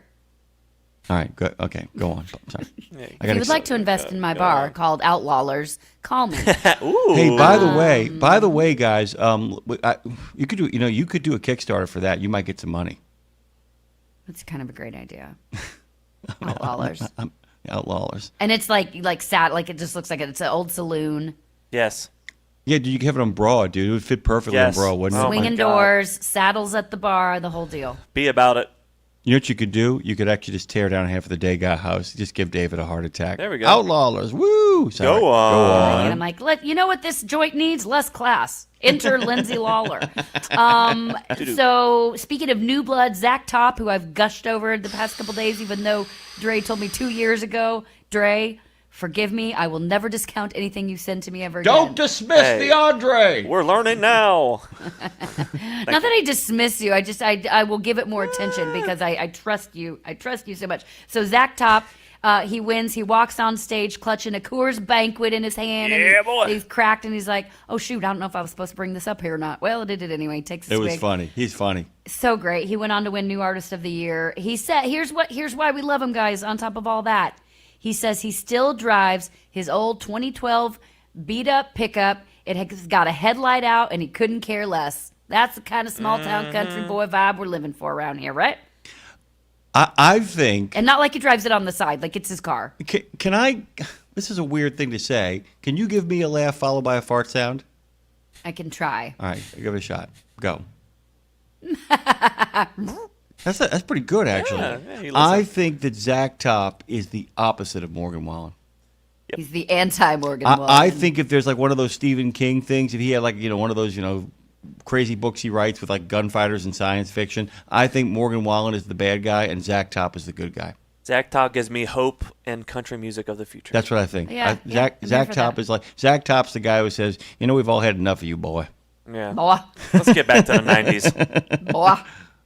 All right, good. Okay, go on. Sorry. If you would like to invest in my bar called Outlawlers, call me. Hey, by the way, guys, you could do a Kickstarter for that. You might get some money. That's kind of a great idea. Outlawers. Outlawers. And it's like sad, like it just looks like it's an old saloon. Yes. Yeah, dude, you could have it on Broad, dude. It would fit perfectly on Broad, wouldn't it? Swinging doors, saddles at the bar, the whole deal. Be about it. You know what you could do? You could actually just tear down half of the Degas house. Just give David a heart attack. There we go. Outlawlers. Woo! Sorry. Go on. And I'm like, you know what this joint needs? Less class. Enter Lindsay Lawler. So speaking of new blood, Zach Top, who I've gushed over the past couple days, even though Dre told me 2 years ago, Dre, forgive me. I will never discount anything you send to me ever again. Don't dismiss the Andre. We're learning now. Not that I dismiss you. I will give it more attention because I trust you. I trust you so much. So Zach Top, he wins. He walks on stage clutching a Coors Banquet in his hand. And boy. He's cracked and he's like, oh, shoot, I don't know if I was supposed to bring this up here or not. Well, I did it anyway. He takes a It swig. was funny. He's funny. So great. He went on to win New Artist of the Year. He said, here's why we love him, guys, on top of all that. He says he still drives his old 2012 beat-up pickup. It has got a headlight out, and he couldn't care less. That's the kind of small-town country boy vibe we're living for around here, right? I think... And not like he drives it on the side, like it's his car. Can I... This is a weird thing to say. Can you give me a laugh followed by a fart sound? I can try. All right, give it a shot. Go. That's pretty good, actually. Yeah, I think that Zach Top is the opposite of Morgan Wallen. He's the anti-Morgan Wallen. I think if there's like one of those Stephen King things, if he had like, one of those, crazy books he writes with like gunfighters and science fiction, I think Morgan Wallen is the bad guy and Zach Top is the good guy. Zach Top gives me hope and country music of the future. That's what I think. Yeah, Zach Top is like, Zach Top's the guy who says, we've all had enough of you, boy. Yeah. Boy. Let's get back to the 90s. Boy.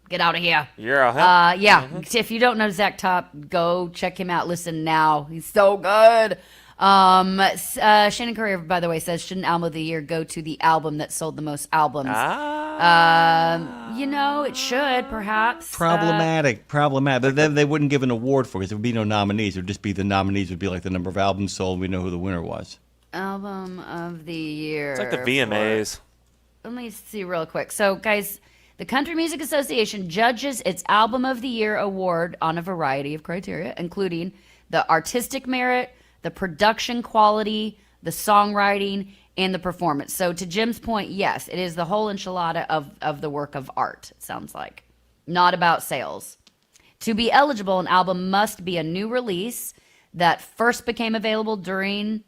Get out of here. Yeah. If you don't know Zach Top, go check him out. Listen now. He's so good. Shannon Currier, by the way, says, shouldn't album of the year go to the album that sold the most albums? It should, perhaps. Problematic. But then they wouldn't give an award for it because there would be no nominees. It would just be the nominees would be like the number of albums sold. We know who the winner was. Album of the year. It's like the VMAs. Let me see real quick. So, guys, the Country Music Association judges its Album of the Year award on a variety of criteria, including the artistic merit, the production quality, the songwriting, and the performance. So to Jim's point, yes, it is the whole enchilada of the work of art, it sounds like. Not about sales. To be eligible, an album must be a new release that first became available between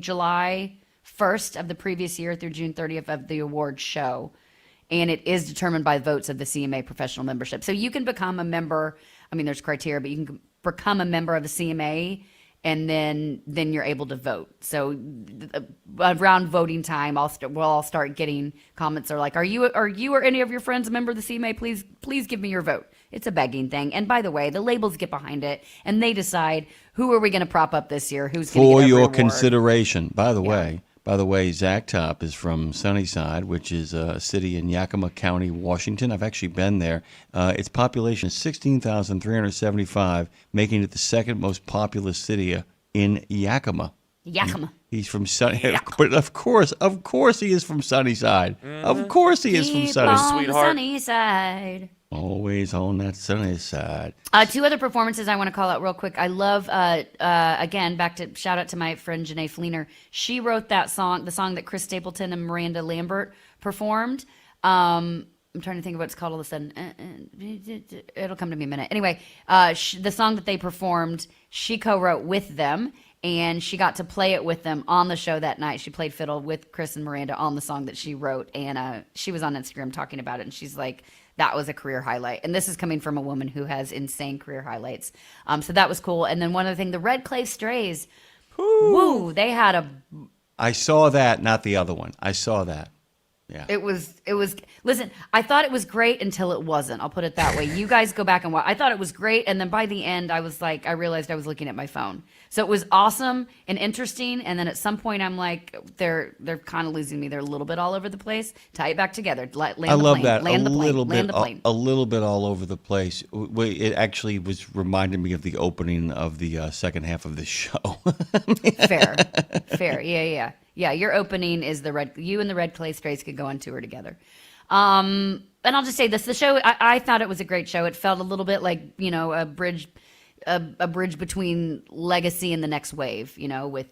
July 1st of the previous year through June 30th of the award show. And it is determined by votes of the CMA professional membership. So you can become a member. I mean, there's criteria, but you can become a member of the CMA, and then you're able to vote. So around voting time, we'll all start getting comments. Are like, are you or any of your friends a member of the CMA? Please give me your vote. It's a begging thing. And by the way, the labels get behind it, and they decide who are we going to prop up this year. Who's going to get every award. Consideration. By the way, Zach Top is from Sunnyside, which is a city in Yakima County, Washington. I've actually been there. Its population is 16,375, making it the second most populous city in Yakima. Yakima. He's from but of course he is from Sunnyside. Mm-hmm. Of course he is from Sunnyside. Sunnyside. Always on that sunny side. Two other performances I want to call out real quick. I love, again, shout out to my friend Janae Fleener. She wrote that song, the song that Chris Stapleton and Miranda Lambert performed. I'm trying to think of what it's called all of a sudden. It'll come to me in a minute. Anyway, the song that they performed, she co-wrote with them, and she got to play it with them on the show that night. She played fiddle with Chris and Miranda on the song that she wrote, and she was on Instagram talking about it, and she's like, that was a career highlight. And this is coming from a woman who has insane career highlights. So that was cool. And then one other thing, the Red Clay Strays, woo, they had a... I saw that, not the other one. I saw that. Yeah. It was, listen, I thought it was great until it wasn't. I'll put it that way. You guys go back and watch. I thought it was great. And then by the end, I realized I was looking at my phone. So it was awesome and interesting. And then at some point, I'm like, they're kind of losing me. They're a little bit all over the place. Tie it back together. I love that. A little bit all over the place. It actually was reminding me of the opening of the second half of the show. Fair. Yeah, your opening is you and the Red Clay Strays could go on tour together. And I'll just say this, the show, I thought it was a great show. It felt a little bit like, a bridge between Legacy and the Next Wave, with,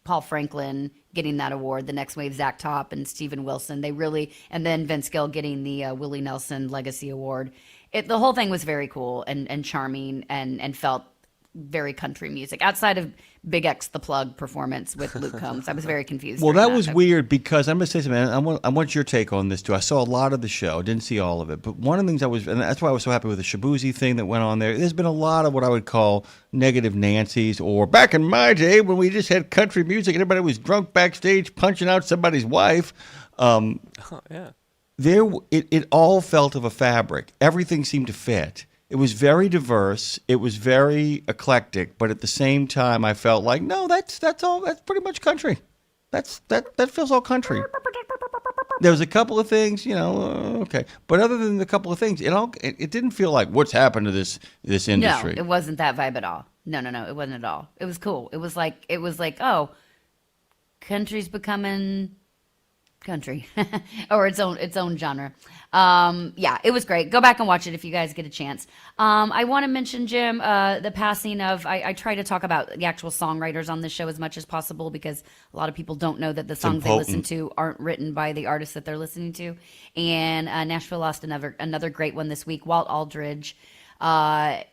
Paul Franklin getting that award, the Next Wave, Zach Top and Steven Wilson. And then Vince Gill getting the Willie Nelson Legacy Award. the whole thing was very cool and charming and felt very country music outside of Big X the Plug performance with Luke Combs. I was very confused. Well, during that was weird because I'm going to say something. I want your take on this too. I saw a lot of the show, didn't see all of it, but one of the things and that's why I was so happy with the Shabuzi thing that went on there. There's been a lot of what I would call negative Nancy's, or back in my day when we just had country music and everybody was drunk backstage punching out somebody's wife. Yeah. It all felt of a fabric. Everything seemed to fit. It was very diverse. It was very eclectic, but at the same time, I felt like, no, that's all. That's pretty much country. That feels all country. There was a couple of things, okay, but other than the couple of things, it didn't feel like what's happened to this industry. No, it wasn't that vibe at all. No, it wasn't at all. It was cool. It was like, oh, country's becoming country or its own genre. Yeah, it was great. Go back and watch it if you guys get a chance. I want to mention, Jim, the passing of, I try to talk about the actual songwriters on this show as much as possible because a lot of people don't know that the songs they listen to aren't written by the artists that they're listening to. And Nashville lost another great one this week, Walt Aldridge.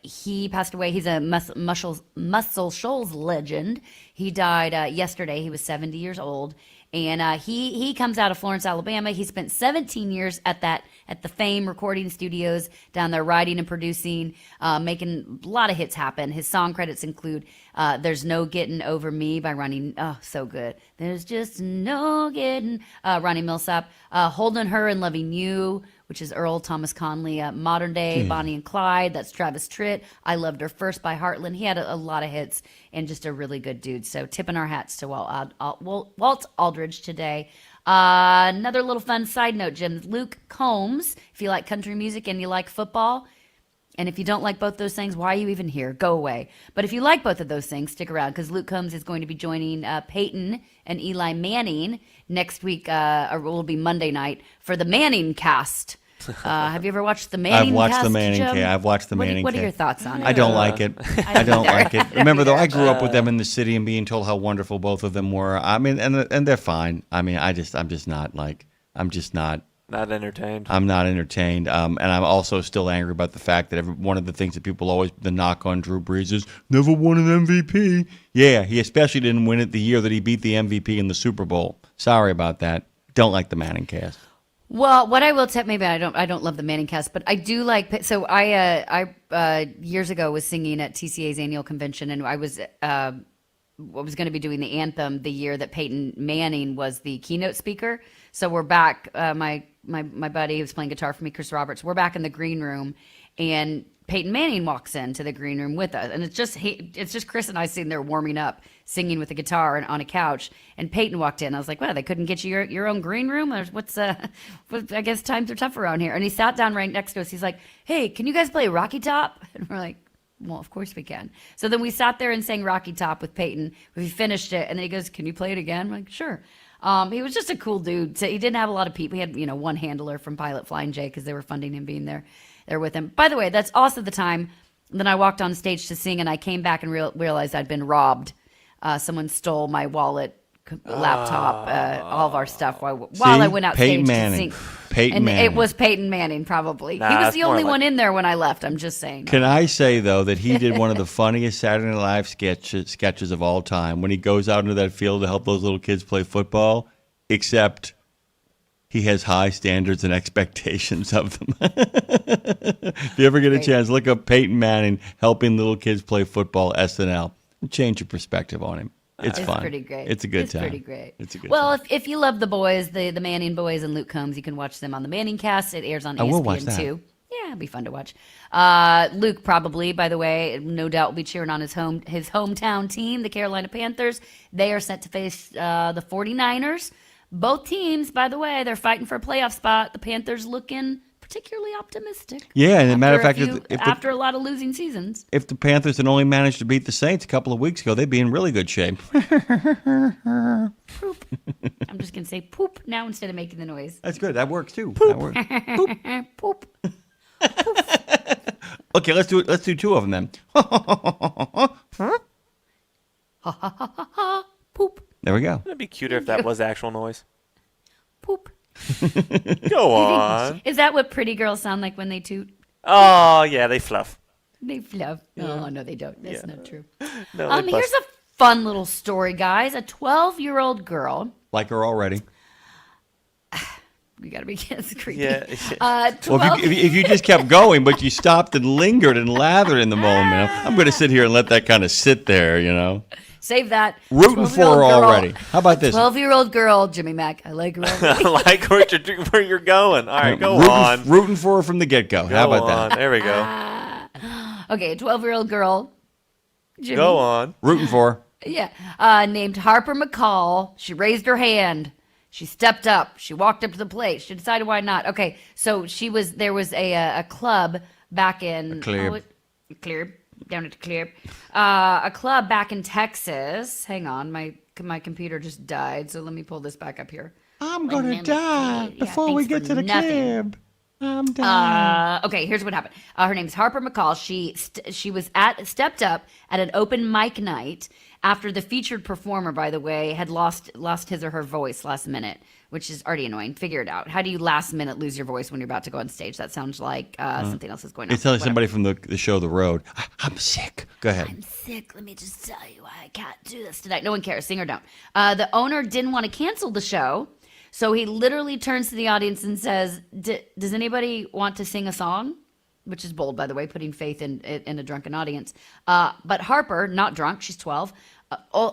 He passed away. He's a Muscle Shoals legend. He died yesterday. He was 70 years old. And he comes out of Florence, Alabama. He spent 17 years at the Fame recording studios down there, writing and producing, making a lot of hits happen. His song credits include "There's No Getting Over Me" by Ronnie. Oh, so good. There's just no getting Ronnie Millsap. "Holding Her and Loving You," which is Earl Thomas Conley. "Modern Day," Bonnie and Clyde. That's Travis Tritt. "I Loved Her First" by Heartland. He had a lot of hits and just a really good dude. So tipping our hats to Walt Aldridge today. Another little fun side note, Jim. Luke Combs, if you like country music and you like football, and if you don't like both those things, why are you even here? Go away. But if you like both of those things, stick around because Luke Combs is going to be joining Peyton and Eli Manning next week, or it will be Monday night, for the Manning cast. Have you ever watched the Manning cast? I've watched the Manning cast. I've watched the Manning cast. What are your thoughts on it? I don't like it. I don't like it. Remember, though, I grew up with them in the city and being told how wonderful both of them were. I mean, and they're fine. I mean, I'm just not Not entertained. I'm not entertained. And I'm also still angry about the fact that one of the things that people always, the knock on Drew Brees is, never won an MVP. Yeah, he especially didn't win it the year that he beat the MVP in the Super Bowl. Sorry about that. Don't like the Manning cast. Well, what I will tell, maybe I don't love the Manning cast, but I do like. So I years ago was singing at TCA's annual convention, and I was going to be doing the anthem the year that Peyton Manning was the keynote speaker. So we're back. My buddy who's playing guitar for me, Chris Roberts. We're back in the green room, and Peyton Manning walks into the green room with us, and it's just Chris and I sitting there warming up, singing with a guitar and on a couch. And Peyton walked in. I was like, "Wow, they couldn't get you your own green room? Or I guess times are tough around here." And he sat down right next to us. He's like, "Hey, can you guys play Rocky Top?" And we're like, "Well, of course we can." So then we sat there and sang Rocky Top with Peyton. We finished it, and then he goes, "Can you play it again?" I'm like, "Sure." He was just a cool dude. So he didn't have a lot of people. He had, one handler from Pilot Flying J because they were funding him being there with him. By the way, that's also the time that I walked on stage to sing, and I came back and realized I'd been robbed. Someone stole my wallet, laptop, all of our stuff while I went out stage to sing. Peyton Manning. It was Peyton Manning, probably. He was the only one in there when I left. I'm just saying. Can I say, though, that he did one of the funniest Saturday Night Live sketches of all time when he goes out into that field to help those little kids play football, except he has high standards and expectations of them. If you ever get a chance, look up Peyton Manning helping little kids play football, SNL. Change your perspective on him. It's fun. It's pretty great. It's a good time. It's pretty great. It's a good well, time. if you love the boys, the Manning boys and Luke Combs, you can watch them on the Manning cast. It airs on ESPN I will watch that. too. Yeah, it'd be fun to watch. Luke probably, by the way, no doubt will be cheering on his hometown team, the Carolina Panthers. They are set to face the 49ers. Both teams, by the way, they're fighting for a playoff spot. The Panthers looking particularly optimistic. Yeah, and as a matter of fact, after a lot of losing seasons. If the Panthers had only managed to beat the Saints a couple of weeks ago, they'd be in really good shape. Poop. I'm just going to say poop now instead of making the noise. That's good. That works too. Poop. That works. Poop. Okay, let's do two of them then. Poop. There we go. It'd be cuter if that was actual noise. Poop. Go on. Is that what pretty girls sound like when they toot? Oh, yeah, they fluff. They fluff. Yeah. Oh, no, they don't. That's not true. No, they Here's a fun little story, guys. A 12-year-old girl. Like her already. We got to be it's creepy. Yeah. Well, if you just kept going, but you stopped and lingered and lathered in the moment, I'm going to sit here and let that kind of sit there, you know. Save that. Rooting for her already. How about this? 12-year-old girl, Jimmy Mack. I like her already. I like where you're going. All right, go on. Rooting for her from the get-go. How about that? There we go. Okay, a 12-year-old girl. Jimmy. Go on. Rooting for her. Yeah. Named Harper McCall. She raised her hand. She stepped up. She walked up to the plate. She decided why not. Okay, so there was a club back in... Club. Down at the club. A club back in Texas. Hang on, my computer just died, so let me pull this back up here. I'm going to die before we get to the club. I'm dying. Okay, here's what happened. Her name's Harper McCall. She was stepped up at an open mic night after the featured performer, by the way, had lost his or her voice last minute, which is already annoying. Figure it out. How do you last minute lose your voice when you're about to go on stage? That sounds like something else is going on. It's telling somebody from the show The Road, I'm sick. Go ahead. I'm sick. Let me just tell you why I can't do this tonight. No one cares. Sing or don't. The owner didn't want to cancel the show. So he literally turns to the audience and says, does anybody want to sing a song? Which is bold, by the way, putting faith in a drunken audience. But Harper, not drunk, she's 12.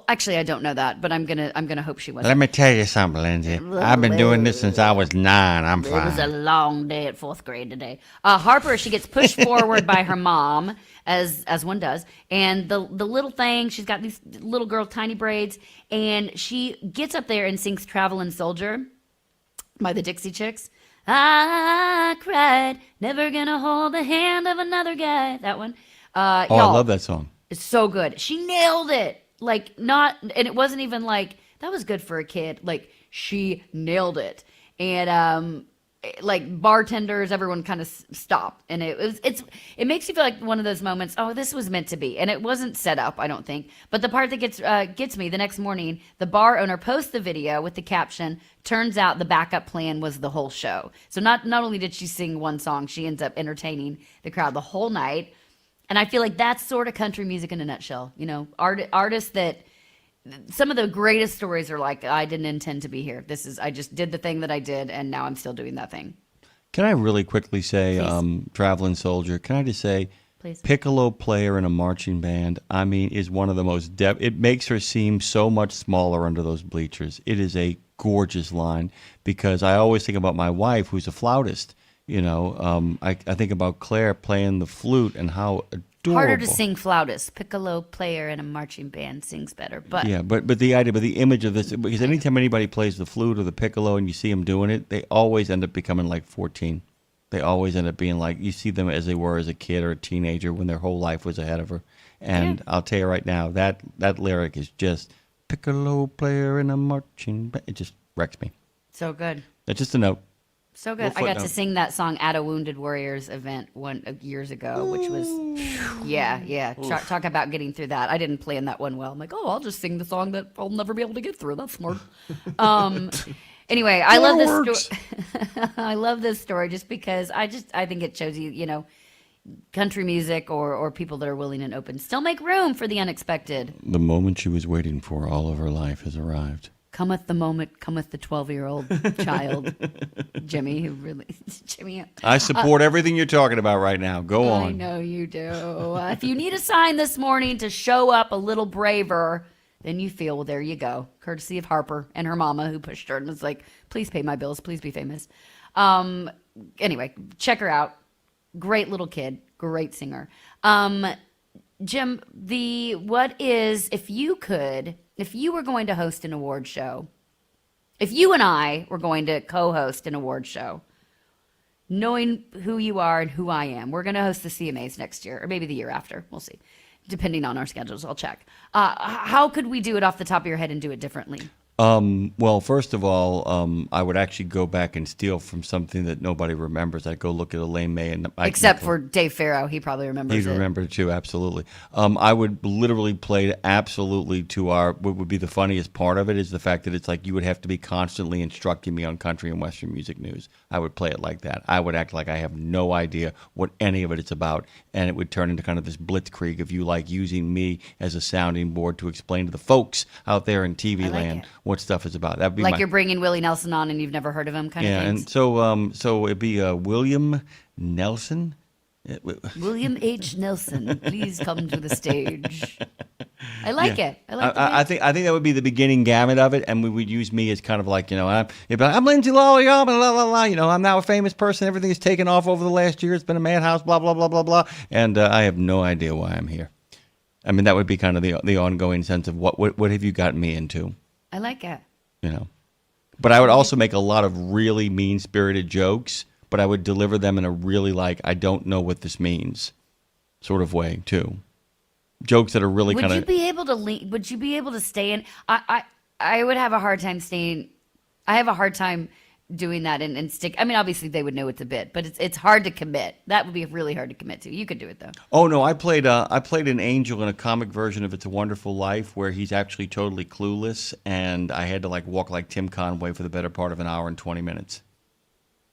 Actually, I don't know that, but I'm gonna hope she wasn't. Let me tell you something, Lindsay. I've been doing this since I was 9. I'm fine. It was a long day at 4th grade today. Harper, she gets pushed forward by her mom, as one does, and the little thing, she's got these little girl tiny braids, and she gets up there and sings "Traveling Soldier" by the Dixie Chicks. I cried, never gonna hold the hand of another guy. That one. I love that song. It's so good. She nailed it. And it wasn't even like, that was good for a kid. Like, she nailed it. And, bartenders, everyone kind of stopped. And it makes you feel like one of those moments, oh, this was meant to be. And it wasn't set up, I don't think. But the part that gets me, the next morning, the bar owner posts the video with the caption, turns out the backup plan was the whole show. So not only did she sing one song, she ends up entertaining the crowd the whole night. And I feel like that's sort of country music in a nutshell. You know, artists that some of the greatest stories are like, I didn't intend to be here. I just did the thing that I did, and now I'm still doing that thing. Can I really quickly say, Traveling Soldier, can I just say, Please. Piccolo player in a marching band, I mean, is one of the most, it makes her seem so much smaller under those bleachers. It is a gorgeous line, because I always think about my wife, who's a flautist. You know, I think about Claire playing the flute and how adorable. Harder to sing flautist. Piccolo player in a marching band sings better. But yeah, but the idea, but the image of this, because anytime anybody plays the flute or the piccolo and you see them doing it, they always end up becoming like 14. They always end up being like, you see them as they were as a kid or a teenager when their whole life was ahead of her. And I'll tell you right now, that lyric is just piccolo player in a marching band. It just wrecks me. So good. That's just a note. So good. I got to sing that song at a Wounded Warriors event years ago, which was, Talk about getting through that. I didn't plan that one well. I'm like, I'll just sing the song that I'll never be able to get through. That's smart. Anyway, I love this story. I love this story just because I think it shows you, country music or people that are willing and open still make room for the unexpected. The moment she was waiting for all of her life has arrived. Cometh the moment, cometh the 12-year-old child, Jimmy, I support everything you're talking about right now. Go on. I know you do. If you need a sign this morning to show up a little braver than you feel, well, there you go. Courtesy of Harper and her mama who pushed her and was like, please pay my bills, please be famous. Anyway, check her out. Great little kid, great singer. Jim, if you were going to host an award show, if you and I were going to co-host an award show, knowing who you are and who I am, we're going to host the CMAs next year, or maybe the year after. We'll see. Depending on our schedules, I'll check. How could we do it off the top of your head and do it differently? Well, first of all, I would actually go back and steal from something that nobody remembers. I'd go look at Elaine May and Except for Dave Farrow, he probably remembers He'd it. remember it too, absolutely. I would literally play it absolutely to what would be the funniest part of it is the fact that it's like you would have to be constantly instructing me on country and Western music news. I would play it like that. I would act like I have no idea what any of it is about, and it would turn into kind of this blitzkrieg of you like using me as a sounding board to explain to the folks out there in TV land what stuff is about. That'd be Like you're bringing Willie Nelson on and you've never heard of him kind of thing. and so it'd be William Nelson. William H. Nelson, please come to the stage. I like it. I think that would be the beginning gamut of it, and we would use me as kind of like, I'm Lindsay Lawler, blah, blah, blah, I'm now a famous person. Everything has taken off over the last year. It's been a madhouse, blah, blah, blah, blah, blah. And I have no idea why I'm here. I mean, that would be kind of the ongoing sense of what have you gotten me into? I like it. But I would also make a lot of really mean-spirited jokes, but I would deliver them in a really I don't know what this means sort of way too. Jokes that are really kind of. Would you be able to stay in? I would have a hard time staying. I have a hard time doing that and stick. I mean, obviously they would know it's a bit, but it's hard to commit. That would be really hard to commit to. You could do it though. Oh no, I played an angel in a comic version of It's a Wonderful Life where he's actually totally clueless, and I had to walk like Tim Conway for the better part of an hour and 20 minutes.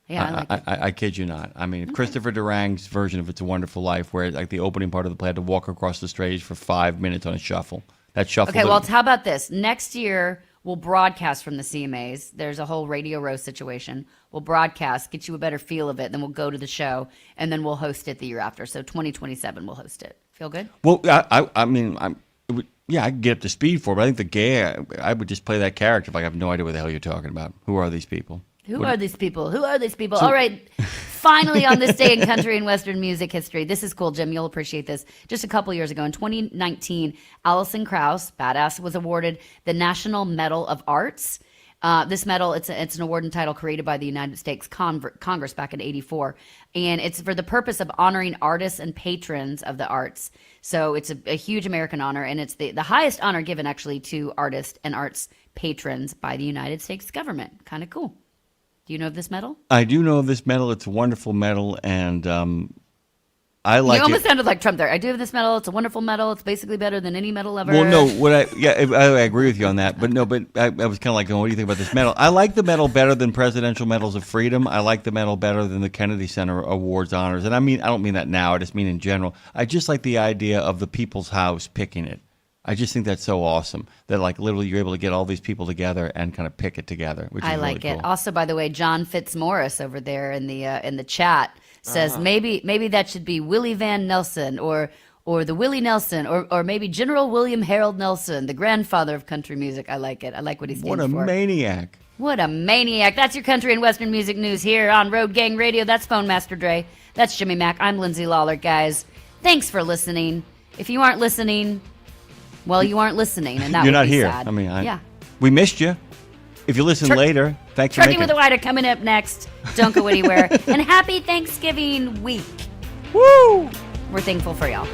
Yeah, I kid you not. I mean, Christopher Durang's version of It's a Wonderful Life, where the opening part of the play had to walk across the stage for 5 minutes on a shuffle. That shuffle. Okay, well, how about this? Next year we'll broadcast from the CMAs. There's a whole Radio Row situation. We'll broadcast, get you a better feel of it, then we'll go to the show, and then we'll host it the year after. So 2027 we'll host it. Feel good? Well, I mean, I could get up to speed for it, but I think the gay, I would just play that character if I have no idea what the hell you're talking about. Who are these people? Who are these people? All right. Finally, on this day in country and Western music history, this is cool, Jim. You'll appreciate this. Just a couple years ago, in 2019, Alison Krauss, badass, was awarded the National Medal of Arts. This medal, it's an award and title created by the United States Congress back in '84, and it's for the purpose of honoring artists and patrons of the arts. So it's a huge American honor, and it's the highest honor given actually to artists and arts patrons by the United States government. Kind of cool. Do you know of this medal? I do know of this medal. It's a wonderful medal, and I like it. You almost sounded like Trump there. I do have this medal. It's a wonderful medal. It's basically better than any medal ever. Well, no, I agree with you on that. But no, I was kind of like, what do you think about this medal? I like the medal better than Presidential Medals of Freedom. I like the medal better than the Kennedy Center Awards honors. And I don't mean that now. I just mean in general. I just like the idea of the People's House picking it. I just think that's so awesome that literally you're able to get all these people together and kind of pick it together, which is I like really it. cool. Also, by the way, John Fitzmaurice over there in the chat says maybe that should be Willie Van Nelson or the Willie Nelson or maybe General William Harold Nelson, the grandfather of country music. I like it. I like what he stands What a for. maniac. What a maniac. That's your country and Western music news here on Road Gang Radio. That's Phone Master Dre. That's Jimmy Mack. I'm Lindsay Lawler, guys. Thanks for listening. If you aren't listening, well, you aren't listening, and that You're would not be here. sad. I mean, yeah. We missed you. If you listen later, thanks for Trucking making with it. a Rider coming up next. Don't go anywhere. And happy Thanksgiving week. Woo! We're thankful for y'all.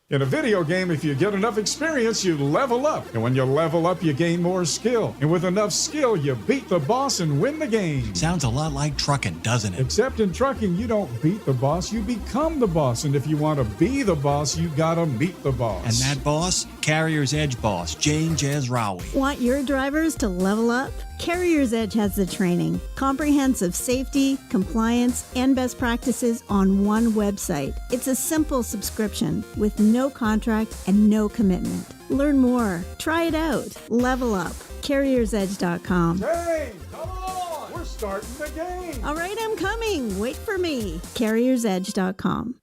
In a video game, if you get enough experience, you level up. And when you level up, you gain more skill. And with enough skill, you beat the boss and win the game. Sounds a lot like trucking, doesn't it? Except in trucking, you don't beat the boss, you become the boss. And if you want to be the boss, you gotta meet the boss. And that boss? Carrier's Edge boss, Jane Jazrawi. Want your drivers to level up? Carrier's Edge has the training, comprehensive safety, compliance, and best practices on one website. It's a simple subscription with no contract and no commitment. Learn more. Try it out. Level up. CarriersEdge.com. Hey, come on! We're starting the game! All right, I'm coming. Wait for me. CarriersEdge.com.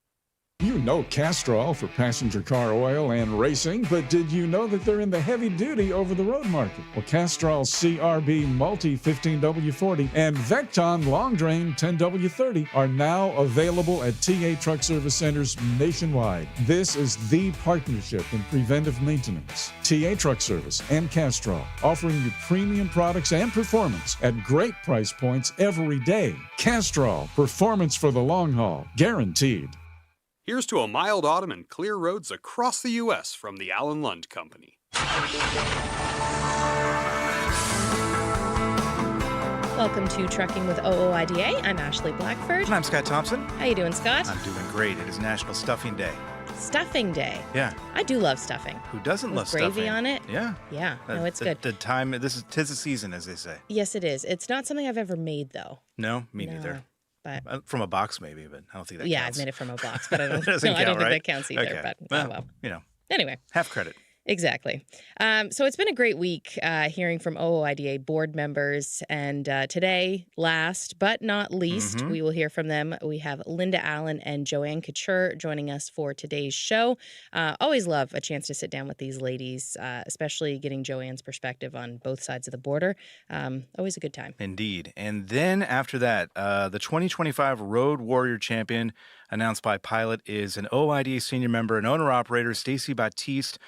You know Castrol for passenger car oil and racing, but did you know that they're in the heavy-duty over-the-road market? Well, Castrol CRB Multi 15W40 and Vecton Long Drain 10W30 are now available at TA Truck Service Centers nationwide. This is the partnership in preventive maintenance. TA Truck Service and Castrol, offering you premium products and performance at great price points every day. Castrol, performance for the long haul, guaranteed. Here's to a mild autumn and clear roads across the U.S. from the Allen Lund Company. Welcome to Trucking with OOIDA. I'm Ashley Blackford. And I'm Scott Thompson. How you doing, Scott? I'm doing great. It is National Stuffing Day. Stuffing Day. Yeah. I do love stuffing. Who doesn't love gravy stuffing? on it. Yeah. Yeah. No, it's good. The time, tis the season, as they say. Yes, it is. It's not something I've ever made, though. No, me neither. But from a box, maybe, but I don't think that yeah, counts. I've made it from a box, but I don't, That doesn't I don't count, think right? that counts either. Okay. But Well, you know. Anyway. Half credit. Exactly. So it's been a great week hearing from OOIDA board members. And today, last but not least, we will hear from them. We have Linda Allen and Joanne Couture joining us for today's show. Always love a chance to sit down with these ladies, especially getting Joanne's perspective on both sides of the border. Always a good time. Indeed. And then after that, the 2025 Road Warrior Champion, announced by Pilot, is an OIDA senior member and owner-operator, Stacy Baptiste.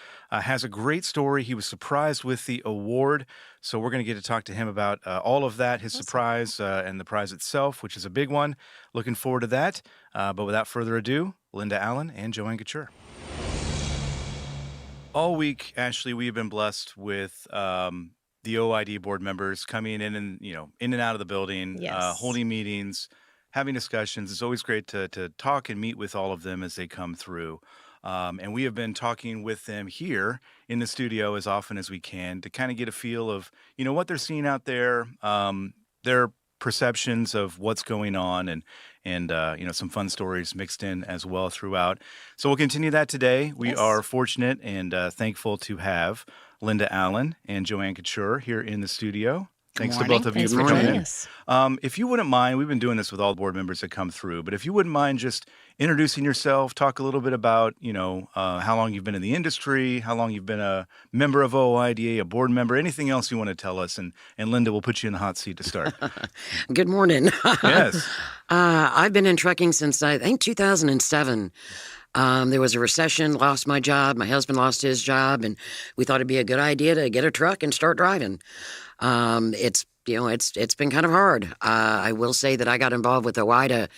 Has a great story. He was surprised with the award, so we're going to get to talk to him about all of that, his surprise and the prize itself, which is a big one. Looking forward to that. But without further ado, Linda Allen and Joanne Couture. All week, Ashley, we have been blessed with the OID board members coming in and in and out of the building, holding meetings, having discussions. It's always great to talk and meet with all of them as they come through. And we have been talking with them here in the studio as often as we can to kind of get a feel of, what they're seeing out there, their perceptions of what's going on, and some fun stories mixed in as well throughout. So we'll continue that today. We are fortunate and thankful to have Linda Allen and Joanne Couture here in the studio. Thanks to both of you for joining us. If you wouldn't mind, we've been doing this with all the board members that come through, but if you wouldn't mind just introducing yourself, talk a little bit about, how long you've been in the industry, how long you've been a member of OIDA, a board member, anything else you want to tell us, and Linda will put you in the hot seat to start. Good morning. Yes. I've been in trucking since, I think, 2007. There was a recession, lost my job, my husband lost his job, and we thought it'd be a good idea to get a truck and start driving. It's been kind of hard. I will say that I got involved with OIDA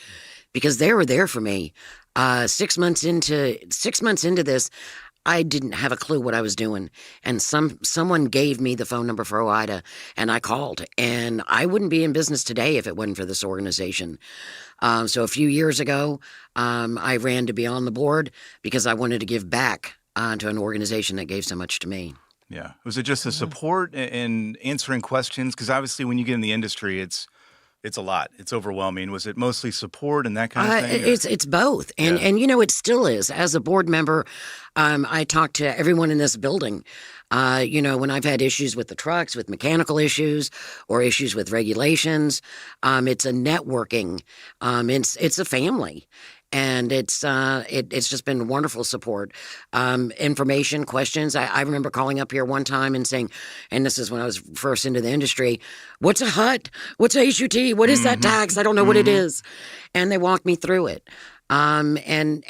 because they were there for me. 6 months into this, I didn't have a clue what I was doing, and someone gave me the phone number for OIDA, and I called. And I wouldn't be in business today if it wasn't for this organization. So a few years ago, I ran to be on the board because I wanted to give back to an organization that gave so much to me. Yeah. Was it just the support and answering questions? Because obviously when you get in the industry, it's a lot. It's overwhelming. Was it mostly support and that kind of thing? It's both. And it still is. As a board member, I talk to everyone in this building. When I've had issues with the trucks, with mechanical issues or issues with regulations, it's a networking. It's a family. And it's just been wonderful support. Information, questions. I remember calling up here one time and saying, and this is when I was first into the industry, what's a HUT? What's a HUT? What is that tax? I don't know what it is. And they walked me through it. And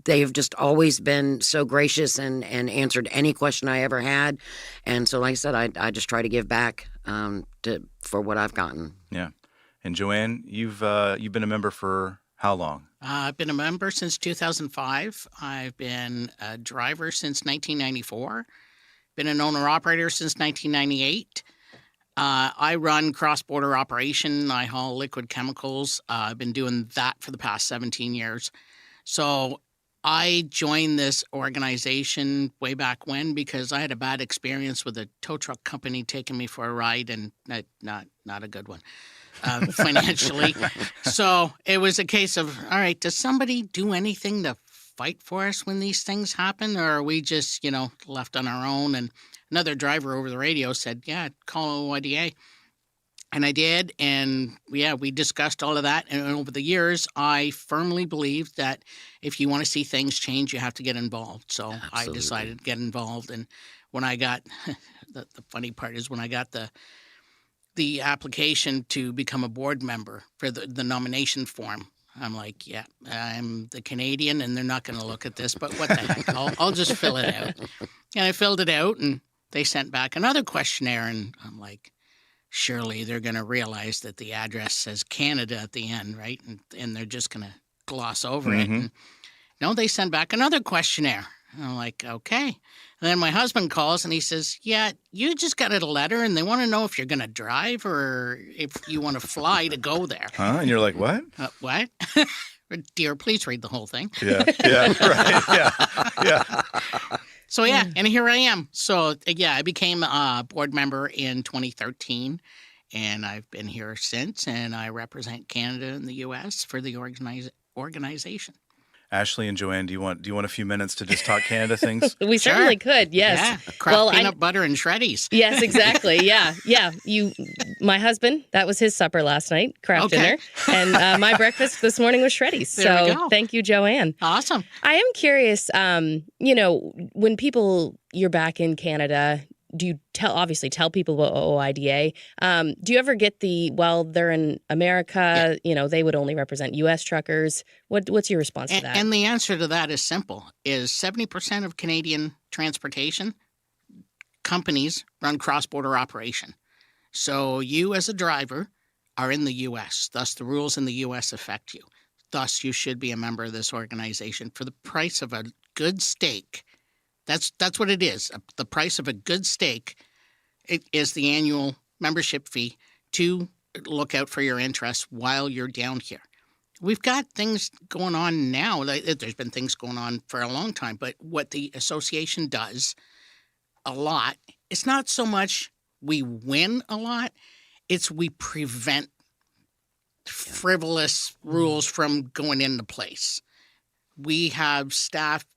they've just always been so gracious and answered any question I ever had. And so, like I said, I just try to give back for what I've gotten. Yeah. And Joanne, you've been a member for how long? I've been a member since 2005. I've been a driver since 1994. Been an owner-operator since 1998. I run cross-border operation. I haul liquid chemicals. I've been doing that for the past 17 years. So I joined this organization way back when because I had a bad experience with a tow truck company taking me for a ride, and not a good one. Financially. So it was a case of, all right, does somebody do anything to fight for us when these things happen? Or are we just, left on our own? And another driver over the radio said, yeah, call OIDA. And I did. And we discussed all of that. And over the years, I firmly believed that if you want to see things change, you have to get involved. So Absolutely. I decided to get involved. And when I got, the funny part is when I got the application to become a board member for the nomination form, I'm like, yeah, I'm the Canadian and they're not going to look at this, but what the heck, I'll just fill it out. And I filled it out and they sent back another questionnaire and I'm like, surely they're going to realize that the address says Canada at the end, right? And they're just going to gloss over it. And no, they sent back another questionnaire. And I'm like, okay. And then my husband calls and he says, yeah, you just got a letter and they want to know if you're going to drive or if you want to fly to go there. Huh? And you're like, what? What? Dear, please read the whole thing. Yeah, right, yeah. So, yeah, and here I am. So, yeah, I became a board member in 2013, and I've been here since, and I represent Canada and the U.S. for the organization. Ashley and Joanne, do you want a few minutes to just talk Canada things? We certainly could, yes. Yeah, craft peanut butter and shreddies. Yes, exactly. Yeah. My husband, that was his supper last night, craft dinner. And my breakfast this morning was shreddies. There we So go. thank you, Joanne. Awesome. I am curious, when you're back in Canada, do you obviously tell people about OIDA? Do you ever get they're in America, they would only represent U.S. truckers? What's your response to that? And the answer to that is simple, is 70% of Canadian transportation companies run cross-border operation. So you as a driver are in the U.S., thus the rules in the U.S. affect you. Thus you should be a member of this organization for the price of a good steak. That's what it is. The price of a good steak is the annual membership fee to look out for your interests while you're down here. We've got things going on now. There's been things going on for a long time, but what the association does a lot, it's not so much we win a lot, it's we prevent frivolous rules from going into place. We have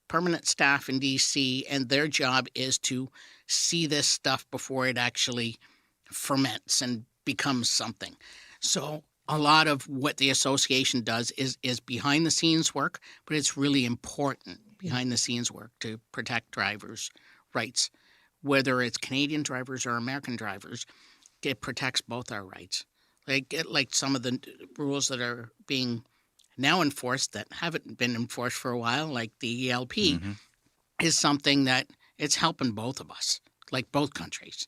permanent staff in D.C., and their job is to see this stuff before it actually ferments and becomes something. So a lot of what the association does is behind-the-scenes work, but it's really important behind-the-scenes work to protect drivers' rights. Whether it's Canadian drivers or American drivers, it protects both our rights. Like some of the rules that are being now enforced that haven't been enforced for a while, like the ELP, is something that it's helping both of us, like both countries.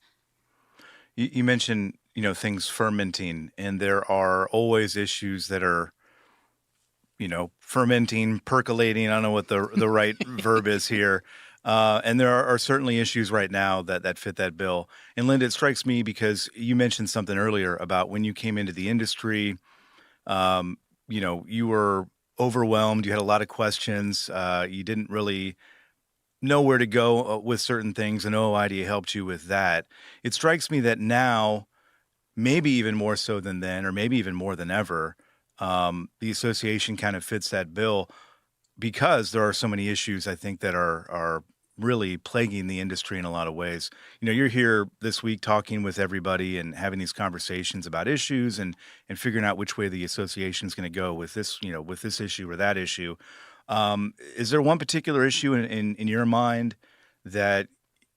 You mentioned, things fermenting, and there are always issues that are, fermenting, percolating. I don't know what the right verb is here. And there are certainly issues right now that fit that bill. And Linda, it strikes me because you mentioned something earlier about when you came into the industry, you were overwhelmed. You had a lot of questions. You didn't really know where to go with certain things, and OIDA helped you with that. It strikes me that now, maybe even more so than then, or maybe even more than ever, the association kind of fits that bill because there are so many issues, I think, that are really plaguing the industry in a lot of ways. You're here this week talking with everybody and having these conversations about issues and figuring out which way the association is going to go with this, with this issue or that issue. Is there one particular issue in your mind that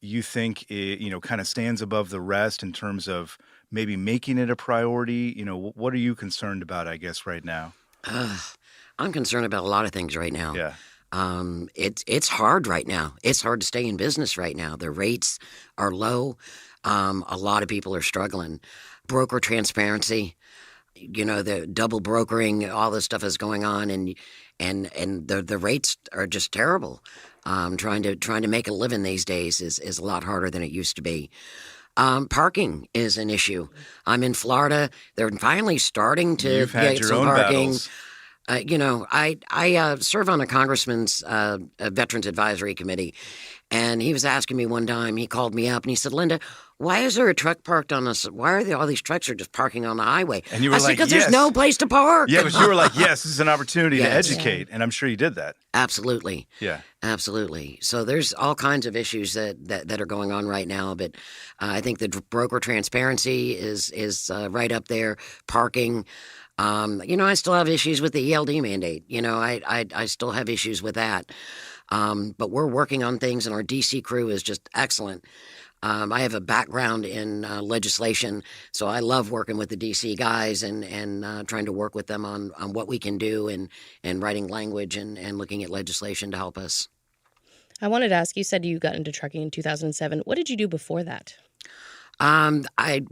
you think kind of stands above the rest in terms of maybe making it a priority? What are you concerned about, I guess, right now? I'm concerned about a lot of things right now. Yeah. It's hard right now. It's hard to stay in business right now. The rates are low. A lot of people are struggling. Broker transparency, the double brokering, all this stuff is going on, and the rates are just terrible. Trying to make a living these days is a lot harder than it used to be. Parking is an issue. I'm in Florida. They're finally starting to You've had get your some own parking. battles. I serve on a congressman's Veterans Advisory Committee, and he was asking me one time, he called me up and he said, Linda, why is there a truck parked on us? Why are all these trucks are just parking on the highway? And you were I said, like, because yes. there's no place to park. Yeah, but you were like, yes, this is an opportunity to Yes. educate, and I'm sure you did that. Absolutely. Yeah. Absolutely. So there's all kinds of issues that are going on right now, but I think the broker transparency is right up there. Parking. I still have issues with the ELD mandate. I still have issues with that. But we're working on things, and our DC crew is just excellent. I have a background in legislation, so I love working with the DC guys and trying to work with them on what we can do and writing language and looking at legislation to help us. I wanted to ask, you said you got into trucking in 2007. What did you do before that? I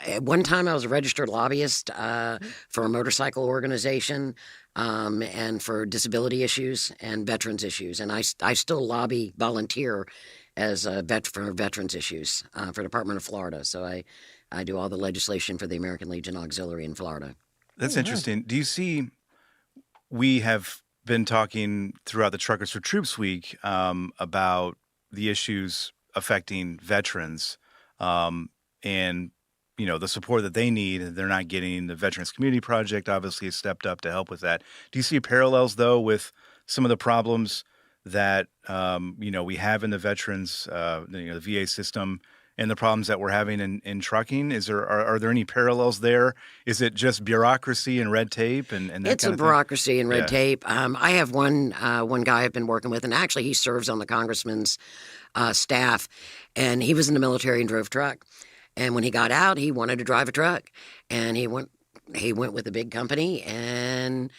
At one time, I was a registered lobbyist for a motorcycle organization and for disability issues and veterans issues. And I still volunteer as a for veterans issues for Department of Florida. So I do all the legislation for the American Legion Auxiliary in Florida. That's interesting. Do you see, we have been talking throughout the Truckers for Troops Week about the issues affecting veterans and the support that they need. They're not getting. The Veterans Community Project obviously has stepped up to help with that. Do you see parallels though with some of the problems that we have in the veterans, the VA system, and the problems that we're having in trucking? Are there any parallels there? Is it just bureaucracy and red tape and that It's kind a of thing? bureaucracy and red tape. I have one guy I've been working with, and actually he serves on the congressman's staff, and he was in the military and drove truck. And when he got out, he wanted to drive a truck, and he went with a big company and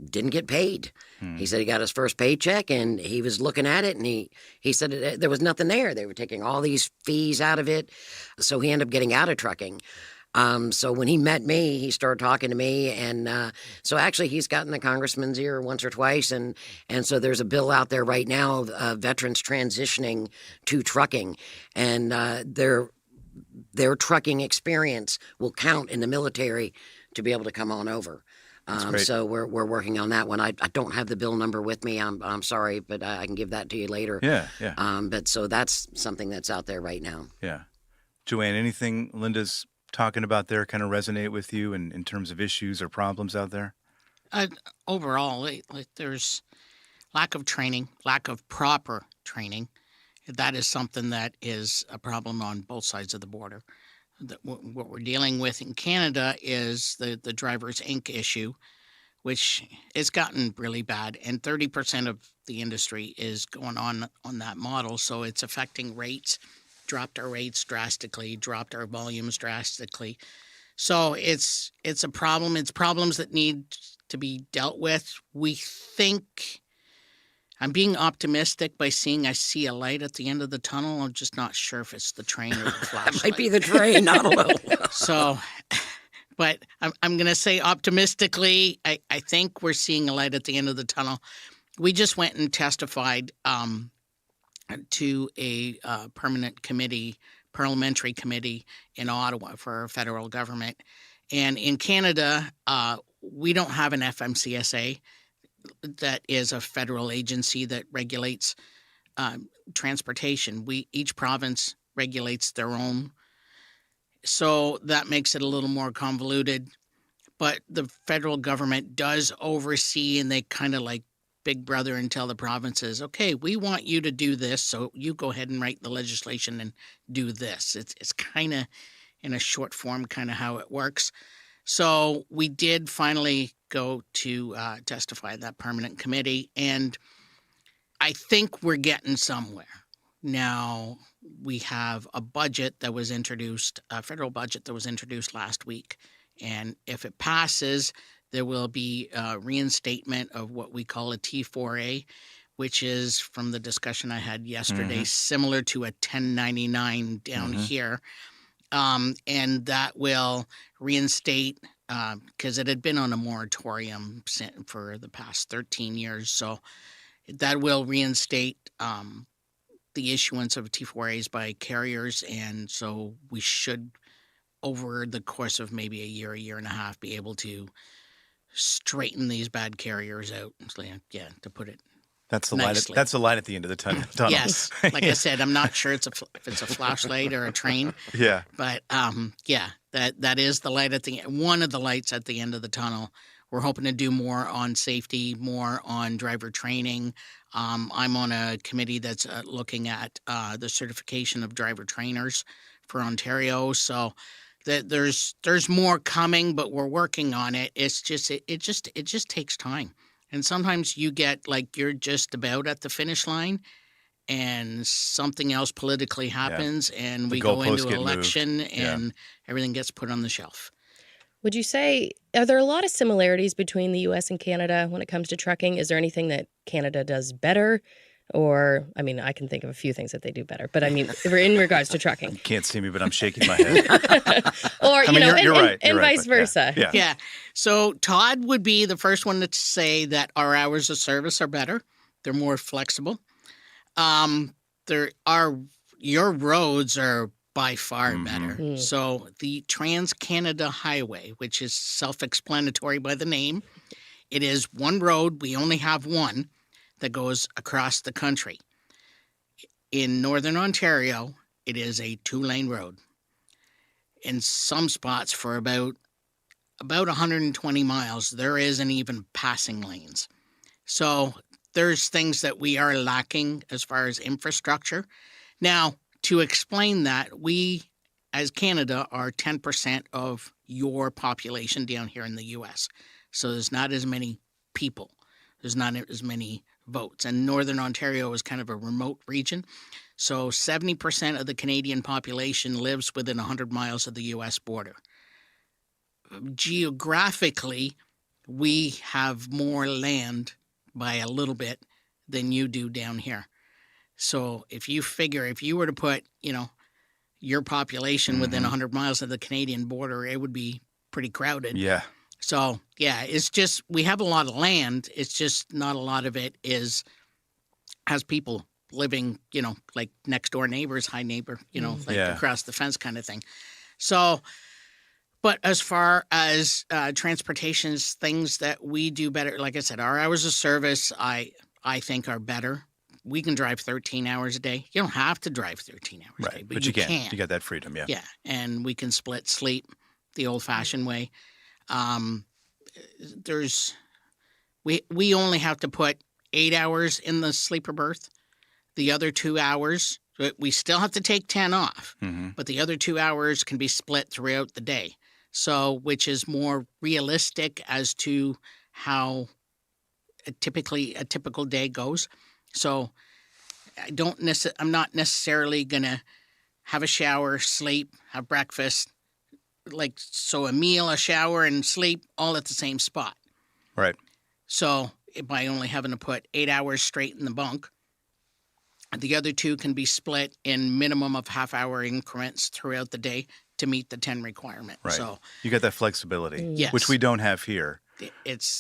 didn't get paid. He said he got his first paycheck, and he was looking at it, and he said there was nothing there. They were taking all these fees out of it, so he ended up getting out of trucking. So when he met me, he started talking to me, and so actually he's gotten the congressman's ear once or twice, and so there's a bill out there right now of veterans transitioning to trucking, and their trucking experience will count in the military to be able to come on over. So we're working on that one. I don't have the bill number with me. I'm sorry, but I can give that to you later. Yeah. But so that's something that's out there right now. Yeah. Joanne, anything Linda's talking about there kind of resonate with you in terms of issues or problems out there? Overall, there's lack of training, lack of proper training. That is something that is a problem on both sides of the border. What we're dealing with in Canada is the Drivers Inc. issue, which has gotten really bad, and 30% of the industry is going on that model, so it's affecting rates, dropped our rates drastically, dropped our volumes drastically. So it's a problem. It's problems that need to be dealt with. We think... I'm being optimistic by I see a light at the end of the tunnel. I'm just not sure if it's the train or the flashlight. It might be the train. I don't know. So, but I'm going to say optimistically, I think we're seeing a light at the end of the tunnel. We just went and testified to a parliamentary committee in Ottawa for our federal government. And in Canada, we don't have an FMCSA. That is a federal agency that regulates transportation. Each province regulates their own. So that makes it a little more convoluted. But the federal government does oversee, and they kind of like Big Brother and tell the provinces, okay, we want you to do this, so you go ahead and write the legislation and do this. It's kind of, in a short form, kind of how it works. So we did finally go to testify at that permanent committee, and I think we're getting somewhere. Now, we have a budget that was introduced, a federal budget that was introduced last week, and if it passes, there will be a reinstatement of what we call a T4A, which is, from the discussion I had yesterday, similar to a 1099 down here. And that will reinstate, because it had been on a moratorium for the past 13 years. So that will reinstate the issuance of T4As by carriers. And so we should, over the course of maybe a year and a half, be able to straighten these bad carriers out. Yeah, to put it That's the nicely. light. That's the light at the end of the tunnel. Yes, like I said, I'm not sure if it's a flashlight or a train. Yeah. But yeah, that is the light one of the lights at the end of the tunnel. We're hoping to do more on safety, more on driver training. I'm on a committee that's looking at the certification of driver trainers for Ontario. So there's more coming, but we're working on it. It's just it just takes time. And sometimes you get like you're just about at the finish line and something else politically happens and we go into an election and everything gets put on the shelf. Would you say, are there a lot of similarities between the U.S. and Canada when it comes to trucking? Is there anything that Canada does better Or, I mean, I can think of a few things that they do better, but I mean, in regards to trucking. You can't see me, but I'm shaking my head. Or, I mean, you're right. And You're right, vice but versa. Yeah. Yeah. So Todd would be the first one to say that our hours of service are better. They're more flexible. Your roads are by far better. So the Trans-Canada Highway, which is self-explanatory by the name, it is one road. We only have one that goes across the country. In Northern Ontario, it is a 2-lane road. In some spots for about 120 miles, there isn't even passing lanes. So there's things that we are lacking as far as infrastructure. Now, to explain that, we as Canada are 10% of your population down here in the U.S. So there's not as many people. There's not as many votes. And Northern Ontario is kind of a remote region. So 70% of the Canadian population lives within 100 miles of the U.S. border. Geographically, we have more land by a little bit than you do down here. So if you were to put, your population within 100 miles of the Canadian border, it would be pretty crowded. Yeah. So, yeah, it's just we have a lot of land. It's just not a lot of it has people living, like next door neighbors, high neighbor, across the fence kind of thing. So, but as far as transportation's things that we do better, like I said, our hours of service, I think are better. We can drive 13 hours a day. You don't have to drive 13 hours a day, but you can. You got that freedom, yeah. Yeah, and we can split sleep the old-fashioned way. We only have to put 8 hours in the sleeper berth. The other 2 hours, we still have to take 10 off, but the other 2 hours can be split throughout the day. So, which is more realistic as to how a typical day goes. So, I'm not necessarily gonna have a shower, sleep, have breakfast, so a meal, a shower, and sleep all at the same spot. Right. So by only having to put 8 hours straight in the bunk, the other 2 can be split in minimum of half-hour increments throughout the day to meet the 10 requirement. Right. So you got that flexibility, yes. which we don't have here.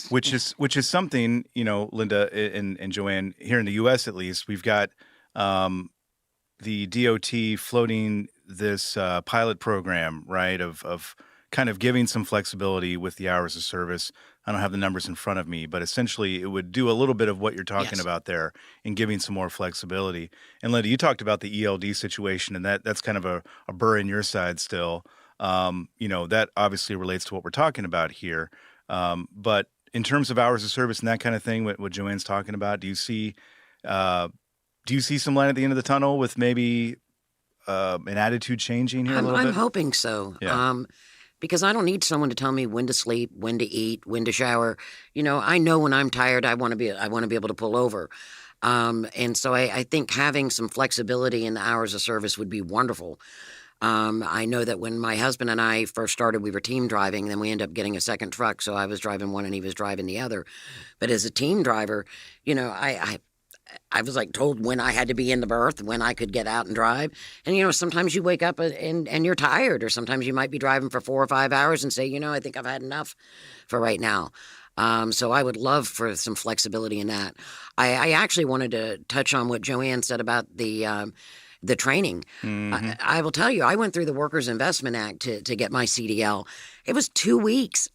Which is something, Linda and Joanne, here in the U.S. at least, we've got the DOT floating this pilot program, right, of kind of giving some flexibility with the hours of service. I don't have the numbers in front of me, but essentially it would do a little bit of what you're talking about there in giving some more flexibility. And Linda, you talked about the ELD situation, and that's kind of a burr in your side still. That obviously relates to what we're talking about here. But in terms of hours of service and that kind of thing, what Joanne's talking about, do you see some light at the end of the tunnel with maybe an attitude changing here a little bit? I'm hoping so. Yeah. Because I don't need someone to tell me when to sleep, when to eat, when to shower. I know when I'm tired, I want to be able to pull over. And so I think having some flexibility in the hours of service would be wonderful. I know that when my husband and I first started, we were team driving. Then we ended up getting a second truck, so I was driving one and he was driving the other. But as a team driver, I was told when I had to be in the berth, when I could get out and drive. And, sometimes you wake up and you're tired, or sometimes you might be driving for 4 or 5 hours and say, I think I've had enough for right now. So I would love for some flexibility in that. I actually wanted to touch on what Joanne said about the training. I will tell you, I went through the Workers Investment Act to get my CDL. It was 2 weeks.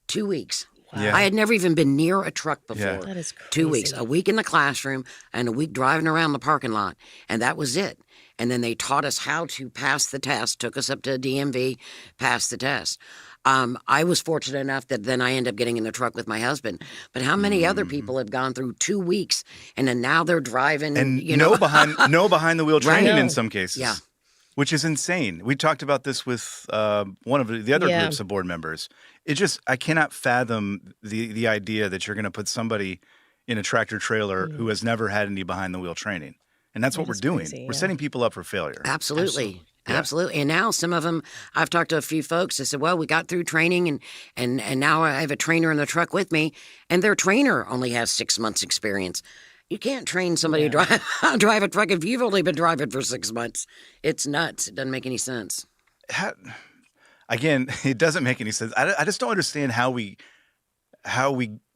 2 weeks. Yeah. I had never even been near a truck before. Yeah. That is crazy. 2 weeks, a week in the classroom and a week driving around the parking lot. And that was it. And then they taught us how to pass the test, took us up to DMV, passed the test. I was fortunate enough that then I ended up getting in the truck with my husband. But how many other people have gone through 2 weeks and then now they're driving? And no behind the wheel training in some cases. Yeah. Which is insane. We talked about this with one of the other groups of board members. I cannot fathom the idea that you're going to put somebody in a tractor trailer who has never had any behind the wheel training. And that's what we're doing. Crazy, We're setting people up for failure. Absolutely. Absolutely. And now some of them, I've talked to a few folks that said, well, we got through training and now I have a trainer in the truck with me, and their trainer only has 6 months experience. You can't train somebody to drive a truck if you've only been driving for 6 months. It's nuts. It doesn't make any sense. Again, it doesn't make any sense. I just don't understand how we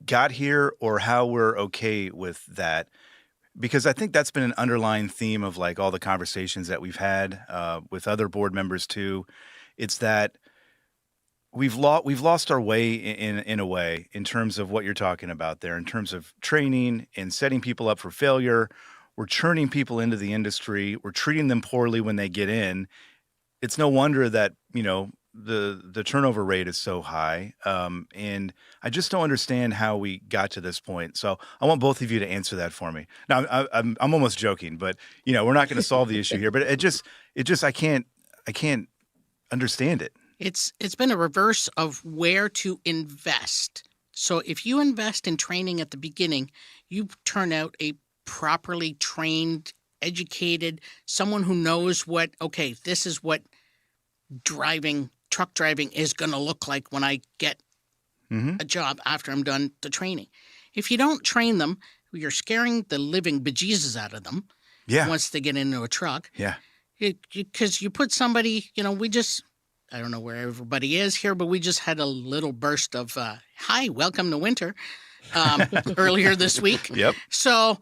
got here or how we're okay with that. Because I think that's been an underlying theme of like all the conversations that we've had with other board members too. It's that we've lost our way in a way in terms of what you're talking about there, in terms of training and setting people up for failure. We're churning people into the industry. We're treating them poorly when they get in. It's no wonder that, the turnover rate is so high. And I just don't understand how we got to this point. So I want both of you to answer that for me. Now, I'm almost joking, but we're not going to solve the issue here, but it just, I can't understand it. It's been a reverse of where to invest. So if you invest in training at the beginning, you turn out a properly trained, educated, someone who knows this is what truck driving is going to look like when I get a job after I'm done the training. If you don't train them, you're scaring the living bejesus out of them once they get into a truck. Yeah. Because you put somebody, I don't know where everybody is here, but we just had a little burst of, hi, welcome to winter, earlier this week. Yep. So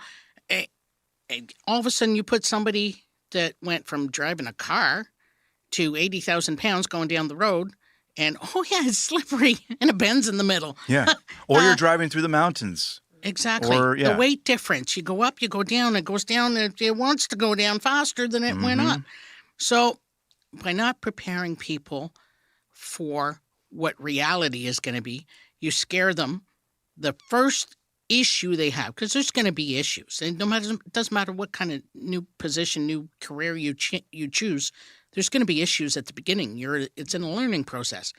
all of a sudden you put somebody that went from driving a car to 80,000 pounds going down the road, and it's slippery and it bends in the middle. Yeah. Or you're driving through the mountains. Exactly. Or, The weight difference. You go up, you go down, it goes down, it wants to go down faster than it went up. So by not preparing people for what reality is going to be, you scare them. The first issue they have, because there's going to be issues, and it doesn't matter what kind of new position, new career you choose, there's going to be issues at the beginning. It's in a learning process,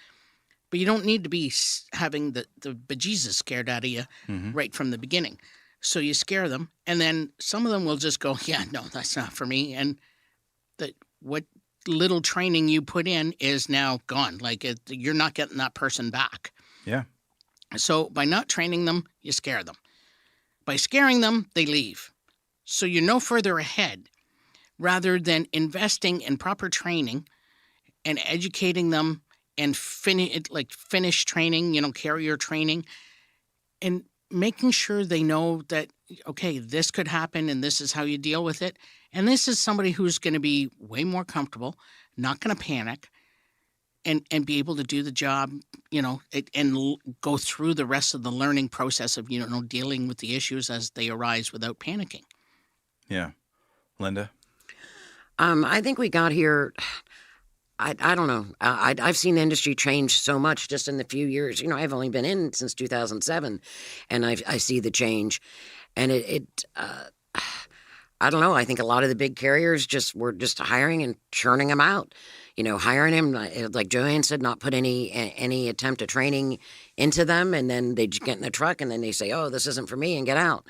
but you don't need to be having the bejesus scared out of you right from the beginning. So you scare them, and then some of them will just go, yeah, no, that's not for me. And what little training you put in is now gone. You're not getting that person back. Yeah. So by not training them, you scare them. By scaring them, they leave. So you're no further ahead. Rather than investing in proper training and educating them and finish training, carrier training, and making sure they know that, okay, this could happen and this is how you deal with it. And this is somebody who's going to be way more comfortable, not going to panic, and be able to do the job, and go through the rest of the learning process of, dealing with the issues as they arise without panicking. Yeah. Linda? I think we got here, I don't know. I've seen the industry change so much just in the few years. I've only been in since 2007, and I see the change. And I don't know. I think a lot of the big carriers were just hiring and churning them out. Hiring him, like Joanne said, not put any attempt at training into them, and then they get in the truck and then they say, "Oh, this isn't for me," and get out.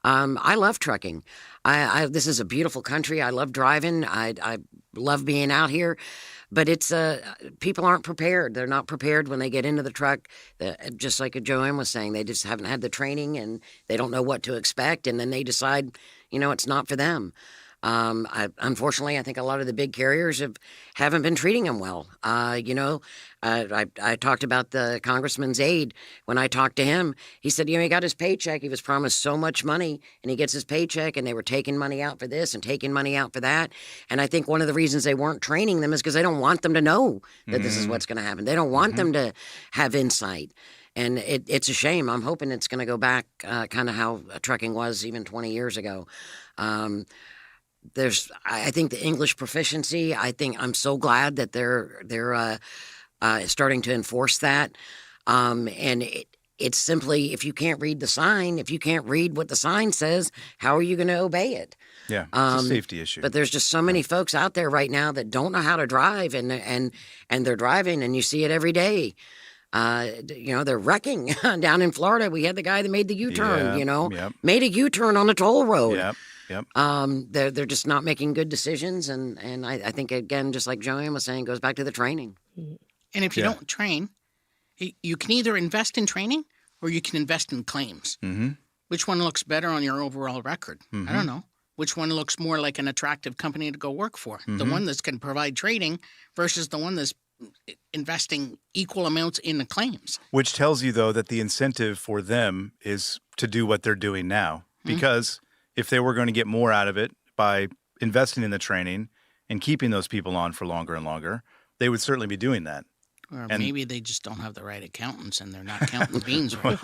I love trucking. This is a beautiful country. I love driving. I love being out here, but it's people aren't prepared. They're not prepared when they get into the truck. Just like Joanne was saying, they just haven't had the training and they don't know what to expect, and then they decide, it's not for them. Unfortunately, I think a lot of the big carriers haven't been treating them well. I talked about the congressman's aide. When I talked to him, he said, he got his paycheck. He was promised so much money, and he gets his paycheck, and they were taking money out for this and taking money out for that. And I think one of the reasons they weren't training them is because they don't want them to know that this is what's going to happen. They don't want them to have insight. And it's a shame. I'm hoping it's going to go back kind of how trucking was even 20 years ago. I think the English proficiency, I'm so glad that they're starting to enforce that. And it's simply, if you can't read the sign, if you can't read what the sign says, how are you going to obey it? Yeah, it's a safety issue. But there's just so many folks out there right now that don't know how to drive, and they're driving, and you see it every day. They're wrecking. Down in Florida, we had the guy that made the U-turn, made a U-turn on a toll road. Yep. Yep. They're just not making good decisions, and I think, again, just like Joanne was saying, it goes back to the training. And if you don't train, you can either invest in training or you can invest in claims. Which one looks better on your overall record? I don't know. Which one looks more like an attractive company to go work for? The one that's going to provide training versus the one that's investing equal amounts in the claims. Which tells you, though, that the incentive for them is to do what they're doing now. Because if they were going to get more out of it by investing in the training and keeping those people on for longer and longer, they would certainly be doing that. Or maybe they just don't have the right accountants and they're not counting beans. Well,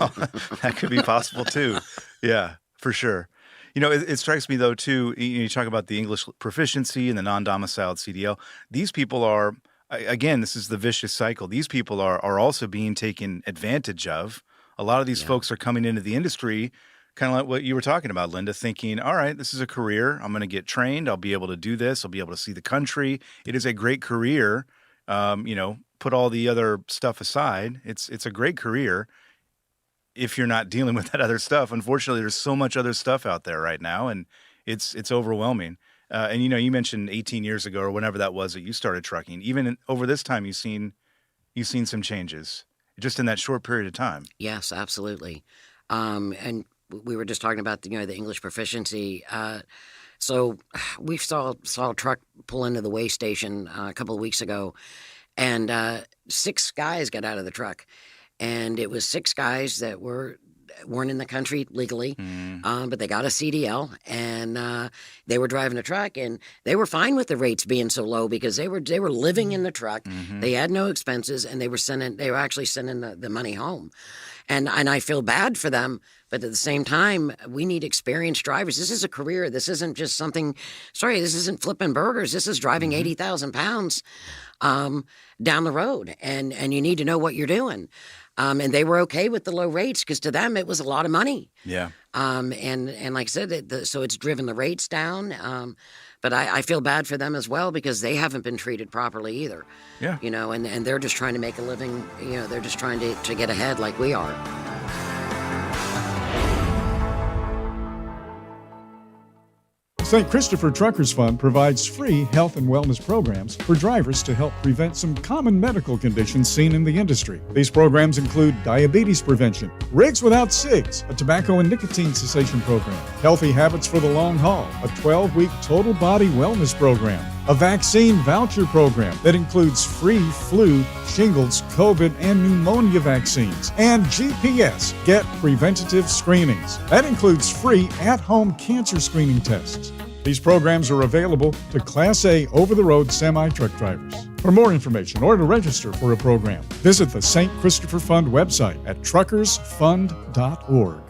that could be possible, too. Yeah, for sure. You know, it strikes me, though, too, you talk about the English proficiency and the non-domiciled CDL. These people are, again, this is the vicious cycle. These people are also being taken advantage of. A lot of these folks are coming into the industry, kind of like what you were talking about, Linda, thinking, all right, this is a career. I'm going to get trained. I'll be able to do this. I'll be able to see the country. It is a great career. Put all the other stuff aside. It's a great career if you're not dealing with that other stuff. Unfortunately, there's so much other stuff out there right now, and it's overwhelming. And you mentioned 18 years ago or whenever that was that you started trucking. Even over this time, you've seen some changes just in that short period of time. Yes, absolutely. And we were just talking about the English proficiency. So we saw a truck pull into the weigh station a couple of weeks ago, and 6 guys got out of the truck, and it was 6 guys that weren't in the country legally, but they got a CDL, and they were driving a truck, and they were fine with the rates being so low because they were living in the truck. They had no expenses, and they were actually sending the money home. And I feel bad for them, but at the same time, we need experienced drivers. This is a career. This isn't just something. This isn't flipping burgers. This is driving 80,000 pounds down the road, and you need to know what you're doing. And they were okay with the low rates because to them it was a lot of money. Yeah. And like I said, so it's driven the rates down. But I feel bad for them as well because they haven't been treated properly either. Yeah. And they're just trying to make a living. They're just trying to get ahead like we are. St. Christopher Truckers Fund provides free health and wellness programs for drivers to help prevent some common medical conditions seen in the industry. These programs include diabetes prevention, Rigs Without Cigs, a tobacco and nicotine cessation program, Healthy Habits for the Long Haul, a 12-week total body wellness program, a vaccine voucher program that includes free flu, shingles, COVID, and pneumonia vaccines, and GPS, Get Preventative Screenings. That includes free at-home cancer screening tests. These programs are available to Class A over-the-road semi-truck drivers. For more information or to register for a program, visit the St. Christopher Fund website at truckersfund.org.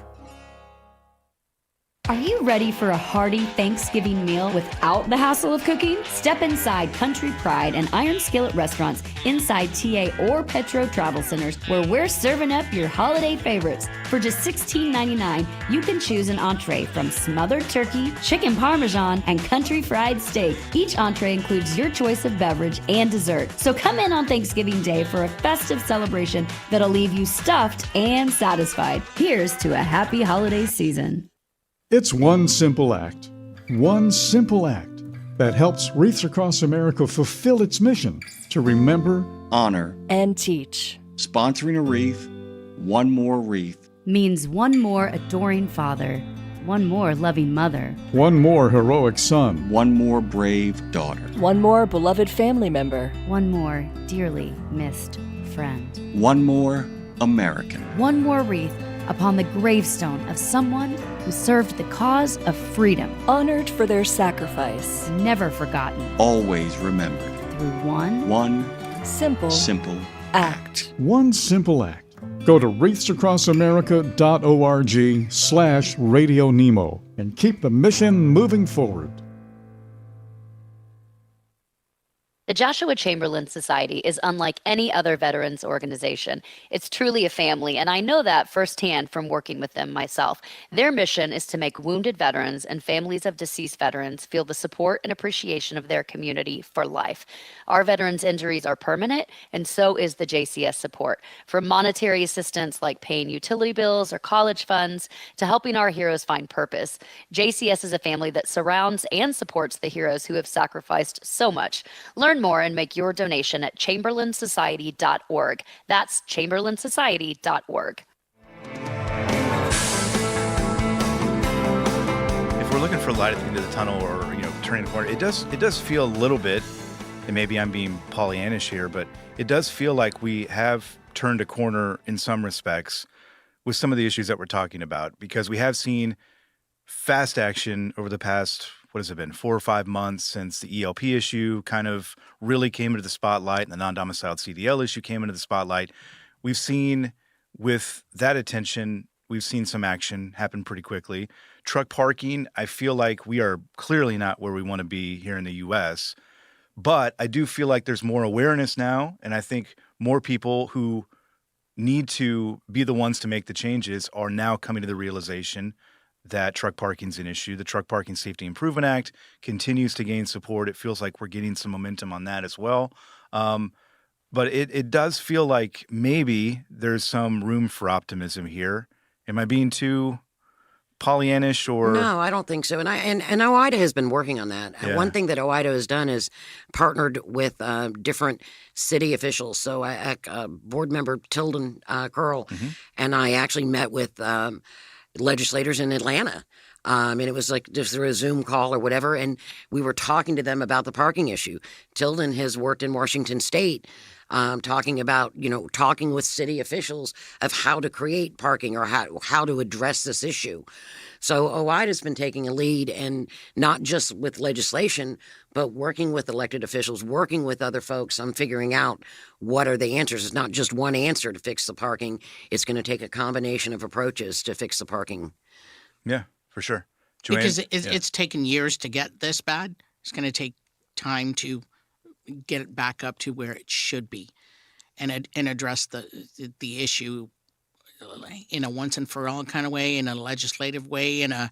Are you ready for a hearty Thanksgiving meal without the hassle of cooking? Step inside Country Pride and Iron Skillet restaurants inside TA or Petro Travel Centers where we're serving up your holiday favorites. For just $16.99, you can choose an entree from smothered turkey, chicken parmesan, and country fried steak. Each entree includes your choice of beverage and dessert. So come in on Thanksgiving Day for a festive celebration that'll leave you stuffed and satisfied. Here's to a happy holiday season. It's one simple act that helps Wreaths Across America fulfill its mission to remember, honor, and teach. Sponsoring a wreath, one more wreath, means one more adoring father, one more loving mother, one more heroic son, one more brave daughter, one more beloved family member, one more dearly missed friend, one more American, one more wreath upon the gravestone of someone who served the cause of freedom, honored for their sacrifice, never forgotten, always remembered, through one simple act. One simple act. Go to wreathsacrossamerica.org/RadioNemo and keep the mission moving forward. The Joshua Chamberlain Society is unlike any other veterans organization. It's truly a family, and I know that firsthand from working with them myself. Their mission is to make wounded veterans and families of deceased veterans feel the support and appreciation of their community for life. Our veterans' injuries are permanent, and so is the JCS support. From monetary assistance like paying utility bills or college funds to helping our heroes find purpose, JCS is a family that surrounds and supports the heroes who have sacrificed so much. Learn more and make your donation at chamberlainsociety.org. That's chamberlainsociety.org. we're looking for light at the end of the tunnel, or turning the corner, it does feel a little bit, and maybe I'm being Pollyannish here, but it does feel like we have turned a corner in some respects with some of the issues that we're talking about, because we have seen fast action over the past, what has it been, 4 or 5 months since the ELP issue kind of really came into the spotlight and the non-domiciled CDL issue came into the spotlight. We've seen with that attention, we've seen some action happen pretty quickly. Truck parking, I feel like we are clearly not where we want to be here in the U.S., but I do feel like there's more awareness now, and I think more people who need to be the ones to make the changes are now coming to the realization that truck parking is an issue. The Truck Parking Safety Improvement Act continues to gain support. It feels like we're getting some momentum on that as well. But it does feel like maybe there's some room for optimism here. Am I being too Pollyannish or? No, I don't think so. And OIDA has been working on that. Yeah. One thing that OIDA has done is partnered with different city officials. So board member Tilden Curl and I actually met with legislators in Atlanta. And it was like just through a Zoom call or whatever. And we were talking to them about the parking issue. Tilden has worked in Washington State talking about, talking with city officials of how to create parking or how to address this issue. So OIDA's been taking a lead, and not just with legislation, but working with elected officials, working with other folks on figuring out what are the answers. It's not just one answer to fix the parking. It's going to take a combination of approaches to fix the parking. Yeah, for sure. Joanne? Because it's taken years to get this bad. It's going to take time to get it back up to where it should be, and address the issue in a once and for all kind of way, in a legislative way, in a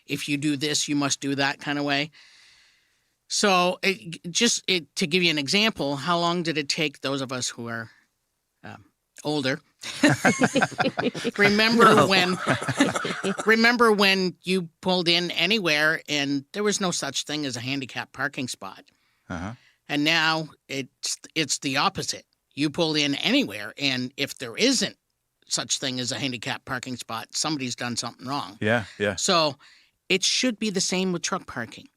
if you do this you must do that kind of way. So to give you an example, how long did it take those of us who are older remember when you pulled in anywhere and there was no such thing as a handicap parking spot? And now it's the opposite. You pull in anywhere, and if there isn't such thing as a handicap parking spot, somebody's done something wrong. Yeah. So it should be the same with truck parking.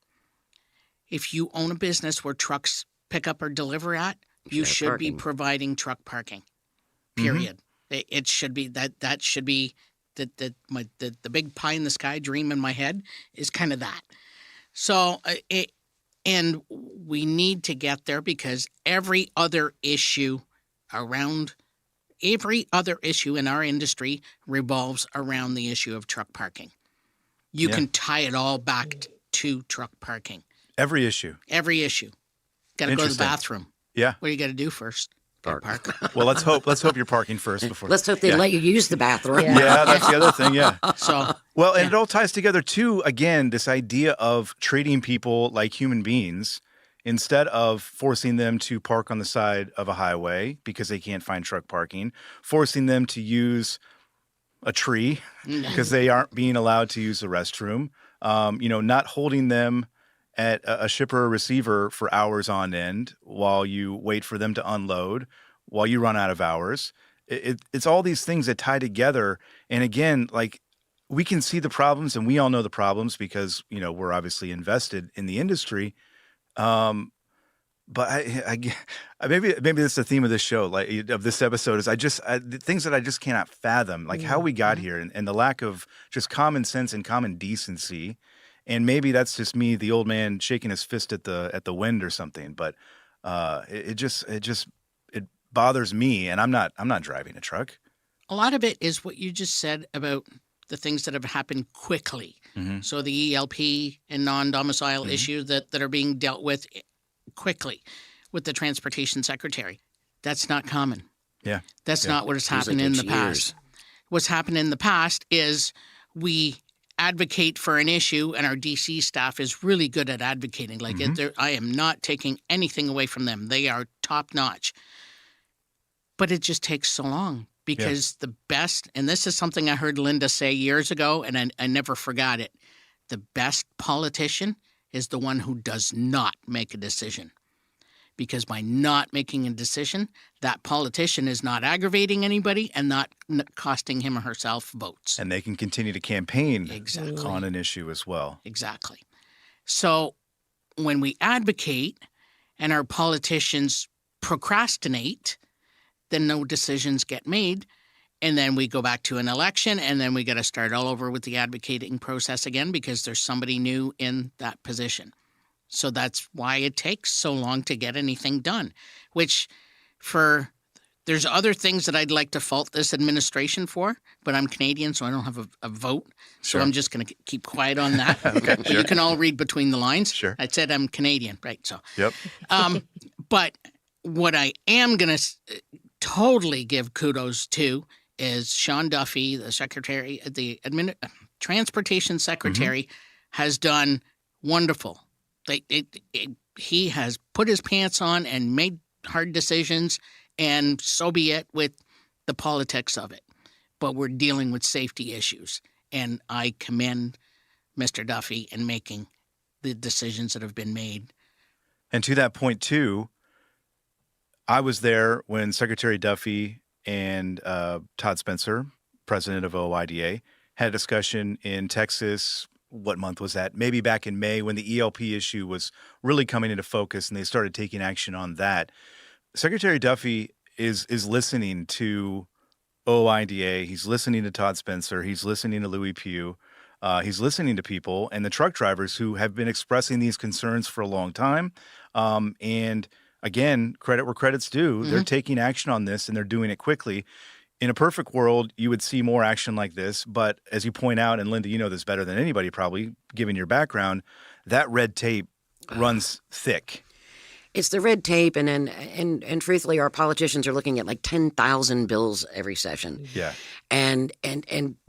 If you own a business where trucks pick up or deliver at, you should be providing truck parking. Period. It should be that should be the big pie in the sky dream in my head is kind of that. So and we need to get there, because every other issue in our industry revolves around the issue of truck parking. You can tie it all back to truck parking. Every issue. Got to go to the bathroom. Yeah. What do you got to do first? Park. Well, let's hope you're parking first before. Let's hope they let you use the bathroom. Yeah, that's the other thing. Yeah. So and it all ties together too. Again, this idea of treating people like human beings instead of forcing them to park on the side of a highway because they can't find truck parking, forcing them to use a tree because they aren't being allowed to use the restroom. Not holding them at a shipper or receiver for hours on end while you wait for them to unload, while you run out of hours. It's all these things that tie together. And again, like, we can see the problems, and we all know the problems because, we're obviously invested in the industry. But maybe that's the theme of this show, like of this episode, is the things that I just cannot fathom, like how we got here and the lack of just common sense and common decency. And maybe that's just me, the old man, shaking his fist at the wind or something. But it bothers me, and I'm not driving a truck. A lot of it is what you just said about the things that have happened quickly. So the ELP and non-domicile issues that are being dealt with quickly with the transportation secretary. That's not common. Yeah, that's not what has happened in the past. What's happened in the past is we advocate for an issue, and our DC staff is really good at advocating. I am not taking anything away from them. They are top notch. But it just takes so long, because the best, and this is something I heard Linda say years ago, and I never forgot it. The best politician is the one who does not make a decision. because by not making a decision, that politician is not aggravating anybody and not costing him or herself votes. And they can continue to campaign Exactly. on an issue as well. Exactly. So when we advocate and our politicians procrastinate, then no decisions get made. And then we go back to an election, and then we got to start all over with the advocating process again because there's somebody new in that position. So that's why it takes so long to get anything done, which there's other things that I'd like to fault this administration for, but I'm Canadian, so I don't have a vote. So I'm just going to keep quiet on that. Okay, but you can all read between the lines. Sure. I said I'm Canadian, right? So, Yep. But what I am going to totally give kudos to is Sean Duffy, the secretary, the transportation secretary, has done wonderful. He has put his pants on and made hard decisions, and so be it with the politics of it. But we're dealing with safety issues, and I commend Mr. Duffy in making the decisions that have been made. And to that point, too, I was there when Secretary Duffy and Todd Spencer, president of OIDA, had a discussion in Texas. What month was that? Maybe back in May when the ELP issue was really coming into focus and they started taking action on that. Secretary Duffy is listening to OIDA. He's listening to Todd Spencer. He's listening to Louis Pugh. He's listening to people and the truck drivers who have been expressing these concerns for a long time. And again, credit where credit's due. They're taking action on this and they're doing it quickly. In a perfect world, you would see more action like this. But as you point out, and Linda, you know this better than anybody probably, given your background, that red tape runs thick. It's the red tape, and truthfully, our politicians are looking at like 10,000 bills every session. Yeah. And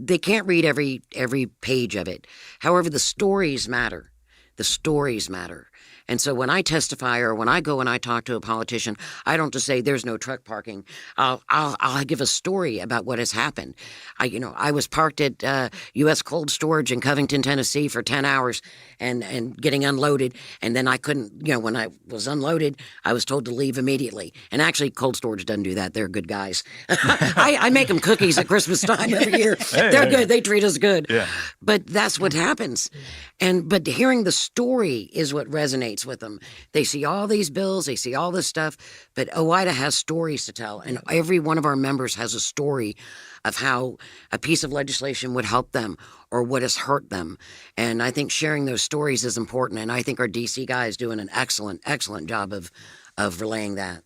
they can't read every page of it. However, the stories matter. The stories matter. And so when I testify or when I go and I talk to a politician, I don't just say there's no truck parking. I'll give a story about what has happened. I was parked at U.S. Cold Storage in Covington, Tennessee for 10 hours and getting unloaded. And then I couldn't, when I was unloaded, I was told to leave immediately. And actually, Cold Storage doesn't do that. They're good guys. I make them cookies at Christmas time every year. They're good. They treat us good. Yeah. But that's what happens. But hearing the story is what resonates with them. They see all these bills, they see all this stuff, but OIDA has stories to tell, and every one of our members has a story of how a piece of legislation would help them or what has hurt them. And I think sharing those stories is important, and I think our DC guy is doing an excellent, excellent job of relaying that.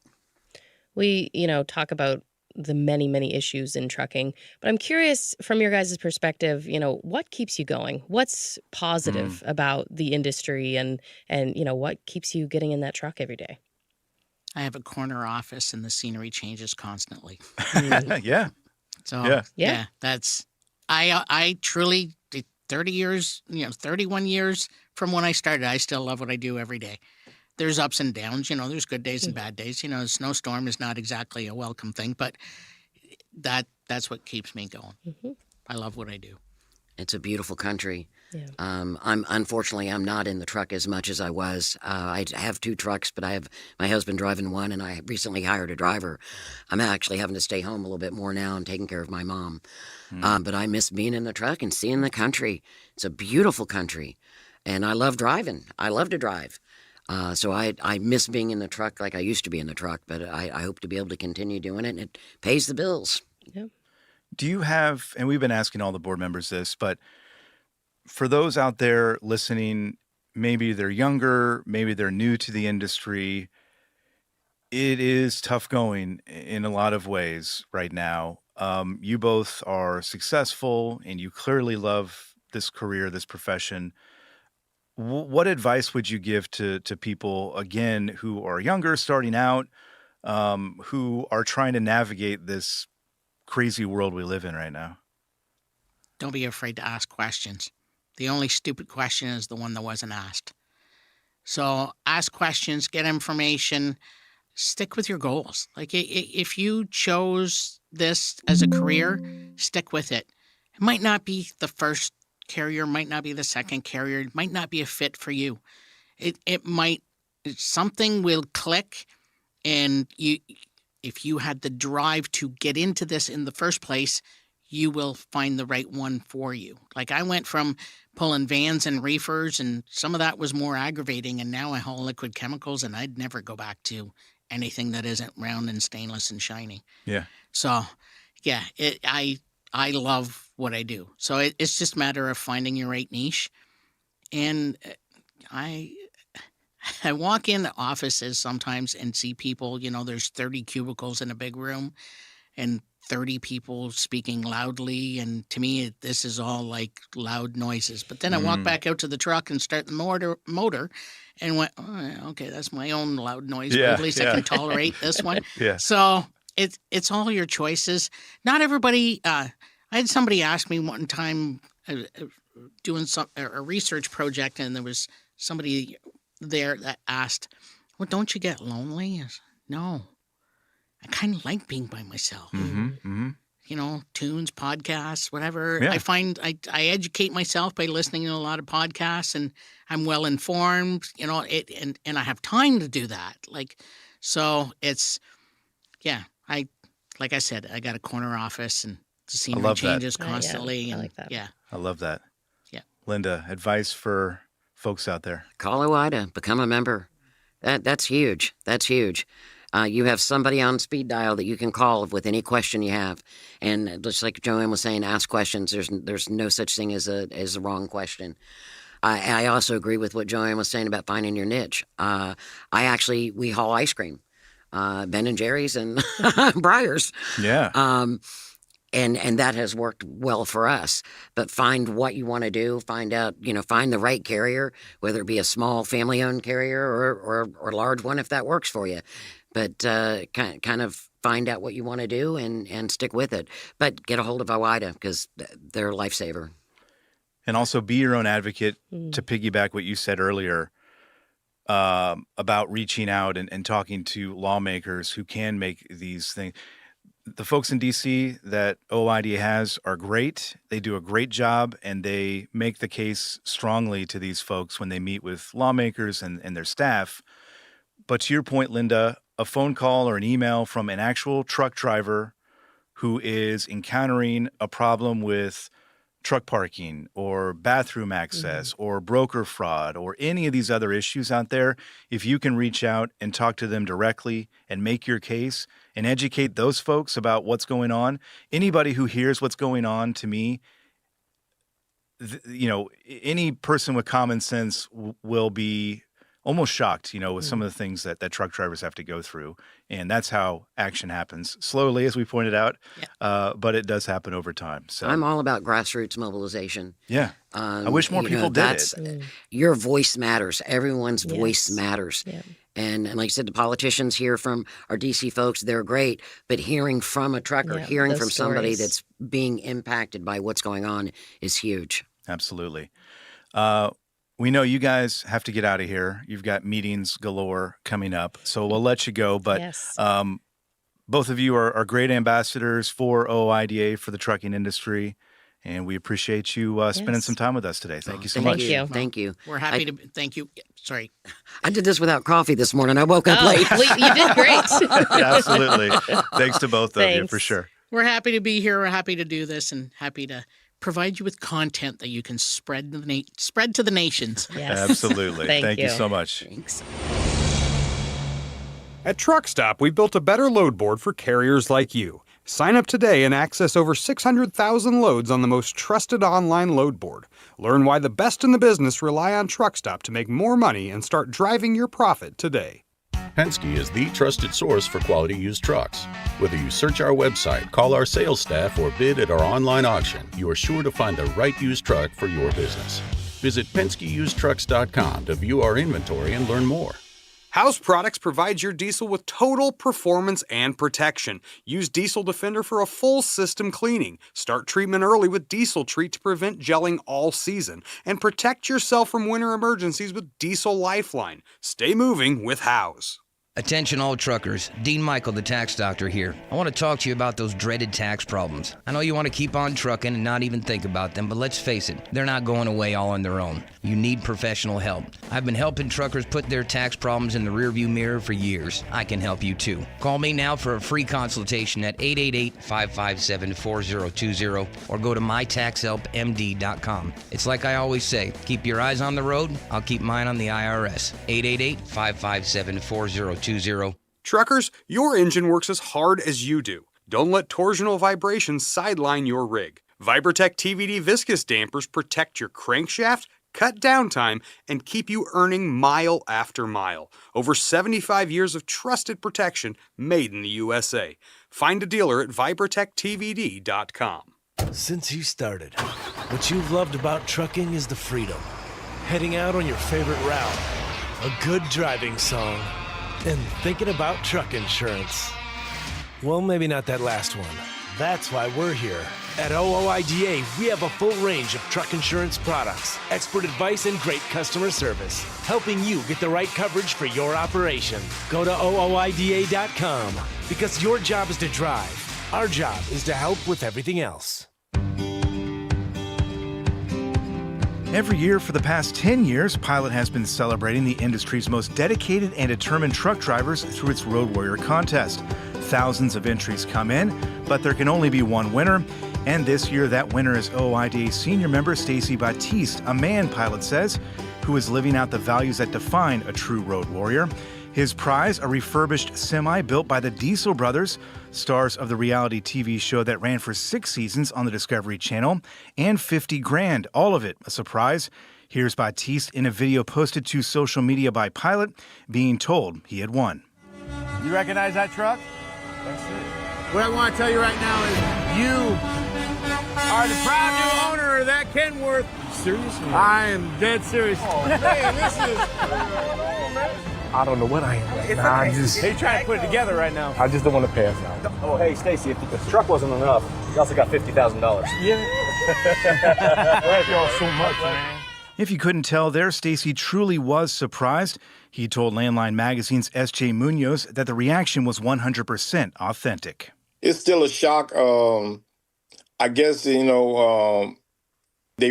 We, talk about the many, many issues in trucking. But I'm curious from your guys' perspective, what keeps you going? What's positive about the industry and what keeps you getting in that truck every day? I have a corner office and the scenery changes constantly. Yeah. So, yeah, that's, I truly, 30 years, 31 years from when I started, I still love what I do every day. There's ups and downs, there's good days and bad days. A snowstorm is not exactly a welcome thing, but that's what keeps me going. Mm-hmm. I love what I do. It's a beautiful country. Yeah. Unfortunately, I'm not in the truck as much as I was. I have 2 trucks, but I have my husband driving one, and I recently hired a driver. I'm actually having to stay home a little bit more now and taking care of my mom. But I miss being in the truck and seeing the country. It's a beautiful country, and I love driving. I love to drive. So I miss being in the truck like I used to be in the truck, but I hope to be able to continue doing it, and it pays the bills. Yeah. Do you have, and we've been asking all the board members this, but for those out there listening, maybe they're younger, maybe they're new to the industry, it is tough going in a lot of ways right now. You both are successful, and you clearly love this career, this profession. What advice would you give to people, again, who are younger, starting out, who are trying to navigate this crazy world we live in right now? Don't be afraid to ask questions. The only stupid question is the one that wasn't asked. So ask questions, get information, stick with your goals. Like if you chose this as a career, stick with it. It might not be the first carrier, might not be the second carrier, it might not be a fit for you. It might something will click, and if you had the drive to get into this in the first place, you will find the right one for you. Like I went from pulling vans and reefers, and some of that was more aggravating, and now I haul liquid chemicals, and I'd never go back to anything that isn't round and stainless and shiny. Yeah. So, yeah, I love what I do. So it's just a matter of finding your right niche. And I walk into offices sometimes and see people, there's 30 cubicles in a big room and 30 people speaking loudly. And to me, this is all like loud noises. But then I walk back out to the truck and start the motor and went, oh, okay, that's my own loud noise. But at least I can tolerate this one. Yeah. So it's all your choices. Not everybody, I had somebody ask me one time doing a research project, and there was somebody there that asked, well, don't you get lonely? I said, no. I kind of like being by myself. Tunes, podcasts, whatever. Yeah. I find I educate myself by listening to a lot of podcasts, and I'm well informed, and I have time to do that. So it's, like I said, I got a corner office, and the scenery changes constantly. I like that. Yeah. I love that. Yeah. Linda, advice for folks out there? Call OIDA, become a member. That's huge. That's huge. You have somebody on speed dial that you can call with any question you have. And just like Joanne was saying, ask questions. There's no such thing as a wrong question. I also agree with what Joanne was saying about finding your niche. We haul ice cream, Ben and Jerry's and Breyers. Yeah. And that has worked well for us. But find what you want to do. Find out, find the right carrier, whether it be a small family-owned carrier or a large one if that works for you. But kind of find out what you want to do and stick with it. But get a hold of OIDA because they're a lifesaver. And also be your own advocate. To piggyback what you said earlier about reaching out and talking to lawmakers who can make these things. The folks in D.C. that OIDA has are great. They do a great job, and they make the case strongly to these folks when they meet with lawmakers and their staff. But to your point, Linda, a phone call or an email from an actual truck driver who is encountering a problem with truck parking or bathroom access or broker fraud or any of these other issues out there, if you can reach out and talk to them directly and make your case and educate those folks about what's going on, anybody who hears what's going on, to me, any person with common sense will be almost shocked, with some of the things that truck drivers have to go through. And that's how action happens. Slowly, as we pointed out, but it does happen over time. So I'm all about grassroots mobilization. Yeah. I wish more people did it. Your voice matters. Everyone's voice matters. Yeah. And like I said, the politicians hear from our DC folks, they're great. But hearing from a trucker, hearing from somebody that's being impacted by what's going on is huge. Absolutely. We know you guys have to get out of here. You've got meetings galore coming up, so we'll let you go. But both of you are great ambassadors for OIDA, for the trucking industry, and we appreciate you spending some time with us today. Thank you so much. Thank you. We're happy to thank you. Sorry. I did this without coffee this morning. I woke up late. You did great. Absolutely. Thanks to both of you, for sure. We're happy to be here. We're happy to do this and happy to provide you with content that you can spread to the nations. Yes. Absolutely. Thank you so much. Thanks. At Truck Stop, we built a better load board for carriers like you. Sign up today and access over 600,000 loads on the most trusted online load board. Learn why the best in the business rely on Truck Stop to make more money and start driving your profit today. Penske is the trusted source for quality used trucks. Whether you search our website, call our sales staff, or bid at our online auction, you are sure to find the right used truck for your business. Visit PenskeUsedTrucks.com to view our inventory and learn more. House Products provides your diesel with total performance and protection. Use Diesel Defender for a full system cleaning. Start treatment early with Diesel Treat to prevent gelling all season. And protect yourself from winter emergencies with Diesel Lifeline. Stay moving with House. Attention all truckers, Dean Michael, the tax doctor here. I want to talk to you about those dreaded tax problems. I know you want to keep on trucking and not even think about them, but let's face it, they're not going away all on their own. You need professional help. I've been helping truckers put their tax problems in the rearview mirror for years. I can help you too. Call me now for a free consultation at 888-557-4020 or go to mytaxhelpmd.com. It's like I always say, keep your eyes on the road, I'll keep mine on the IRS. 888-557-4020. Truckers, your engine works as hard as you do. Don't let torsional vibrations sideline your rig. Vibrotech TVD viscous dampers protect your crankshaft, cut downtime, and keep you earning mile after mile. Over 75 years of trusted protection made in the USA. Find a dealer at vibrotechtvd.com. Since you started, what you've loved about trucking is the freedom. Heading out on your favorite route, a good driving song, and thinking about truck insurance. Well, maybe not that last one. That's why we're here. At OOIDA, we have a full range of truck insurance products, expert advice, and great customer service, helping you get the right coverage for your operation. Go to OOIDA.com, because your job is to drive. Our job is to help with everything else. Every year for the past 10 years, Pilot has been celebrating the industry's most dedicated and determined truck drivers through its Road Warrior contest. Thousands of entries come in, but there can only be one winner. And this year, that winner is OIDA senior member Stacy Batiste, a man, Pilot says, who is living out the values that define a true road warrior. His prize, a refurbished semi built by the Diesel brothers, stars of the reality TV show that ran for 6 seasons on the Discovery Channel, and $50,000, all of it a surprise. Here's Batiste in a video posted to social media by Pilot, being told he had won. You recognize that truck? That's it. What I want to tell you right now is you are the proud new owner of that Kenworth. Seriously? I am dead serious. Oh, man, this is... I don't know what I am right now. They trying to put it together right now. I just don't want to pass out. Oh, hey, Stacy, if the truck wasn't enough, you also got $50,000. Yeah. Thank y'all so much, man. If you couldn't tell there, Stacy truly was surprised. He told Landline Magazine's S.J. Munoz that the reaction was 100% authentic. It's still a shock. I guess, they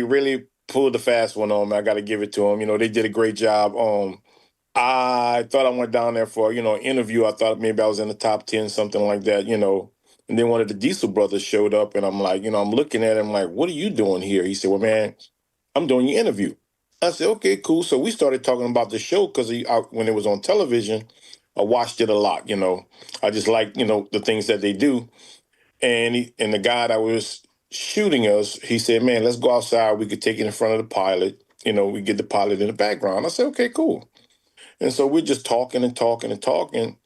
really pulled the fast one on me. I got to give it to them. They did a great job. I thought I went down there for, an interview. I thought maybe I was in the top 10, something like that, And then one of the Diesel brothers showed up, and I'm like, I'm looking at him like, what are you doing here? He said, well, man, I'm doing your interview. I said, okay, cool. So we started talking about the show because when it was on television, I watched it a lot, I just like, the things that they do. And the guy that was shooting us, he said, man, let's go outside. We could take it in front of the pilot. We get the pilot in the background. I said, okay, cool. And so we're just talking and talking and talking.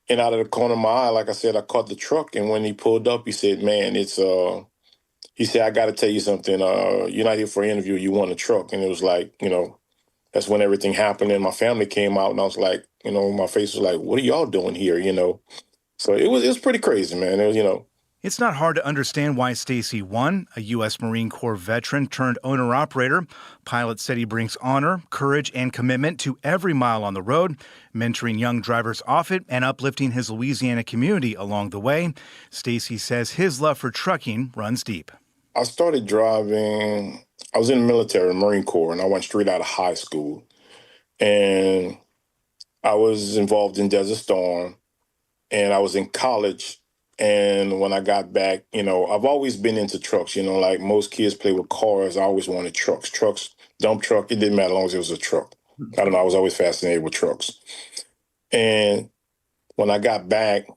And out of the corner of my eye, like I said, I caught the truck. And when he pulled up, he said, man, he said, I got to tell you something. You're not here for an interview. You want a truck. And it was like, that's when everything happened. And my family came out and I was like, my face was like, what are y'all doing here? So it was pretty crazy, man. It was, It's not hard to understand why Stacy won. A U.S. Marine Corps veteran turned owner-operator. Pilot said he brings honor, courage, and commitment to every mile on the road, mentoring young drivers off it and uplifting his Louisiana community along the way. Stacy says his love for trucking runs deep. I started driving, I was in the military, Marine Corps, and I went straight out of high school. And I was involved in Desert Storm, and I was in college. And when I got back, I've always been into trucks, like most kids play with cars. I always wanted trucks, dump truck. It didn't matter as long as it was a truck. I don't know. I was always fascinated with trucks. And when I got back,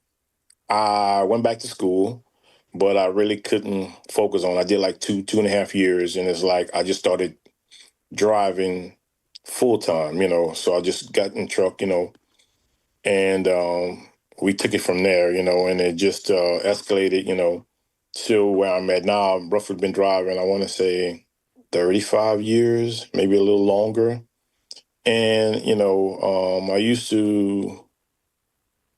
I went back to school, but I really couldn't focus on it. I did like 2.5 years. And it's like, I just started driving full time, so I just got in the truck, and, we took it from there, and it just escalated, to where I'm at now. I've roughly been driving, I want to say 35 years, maybe a little longer. And, I used to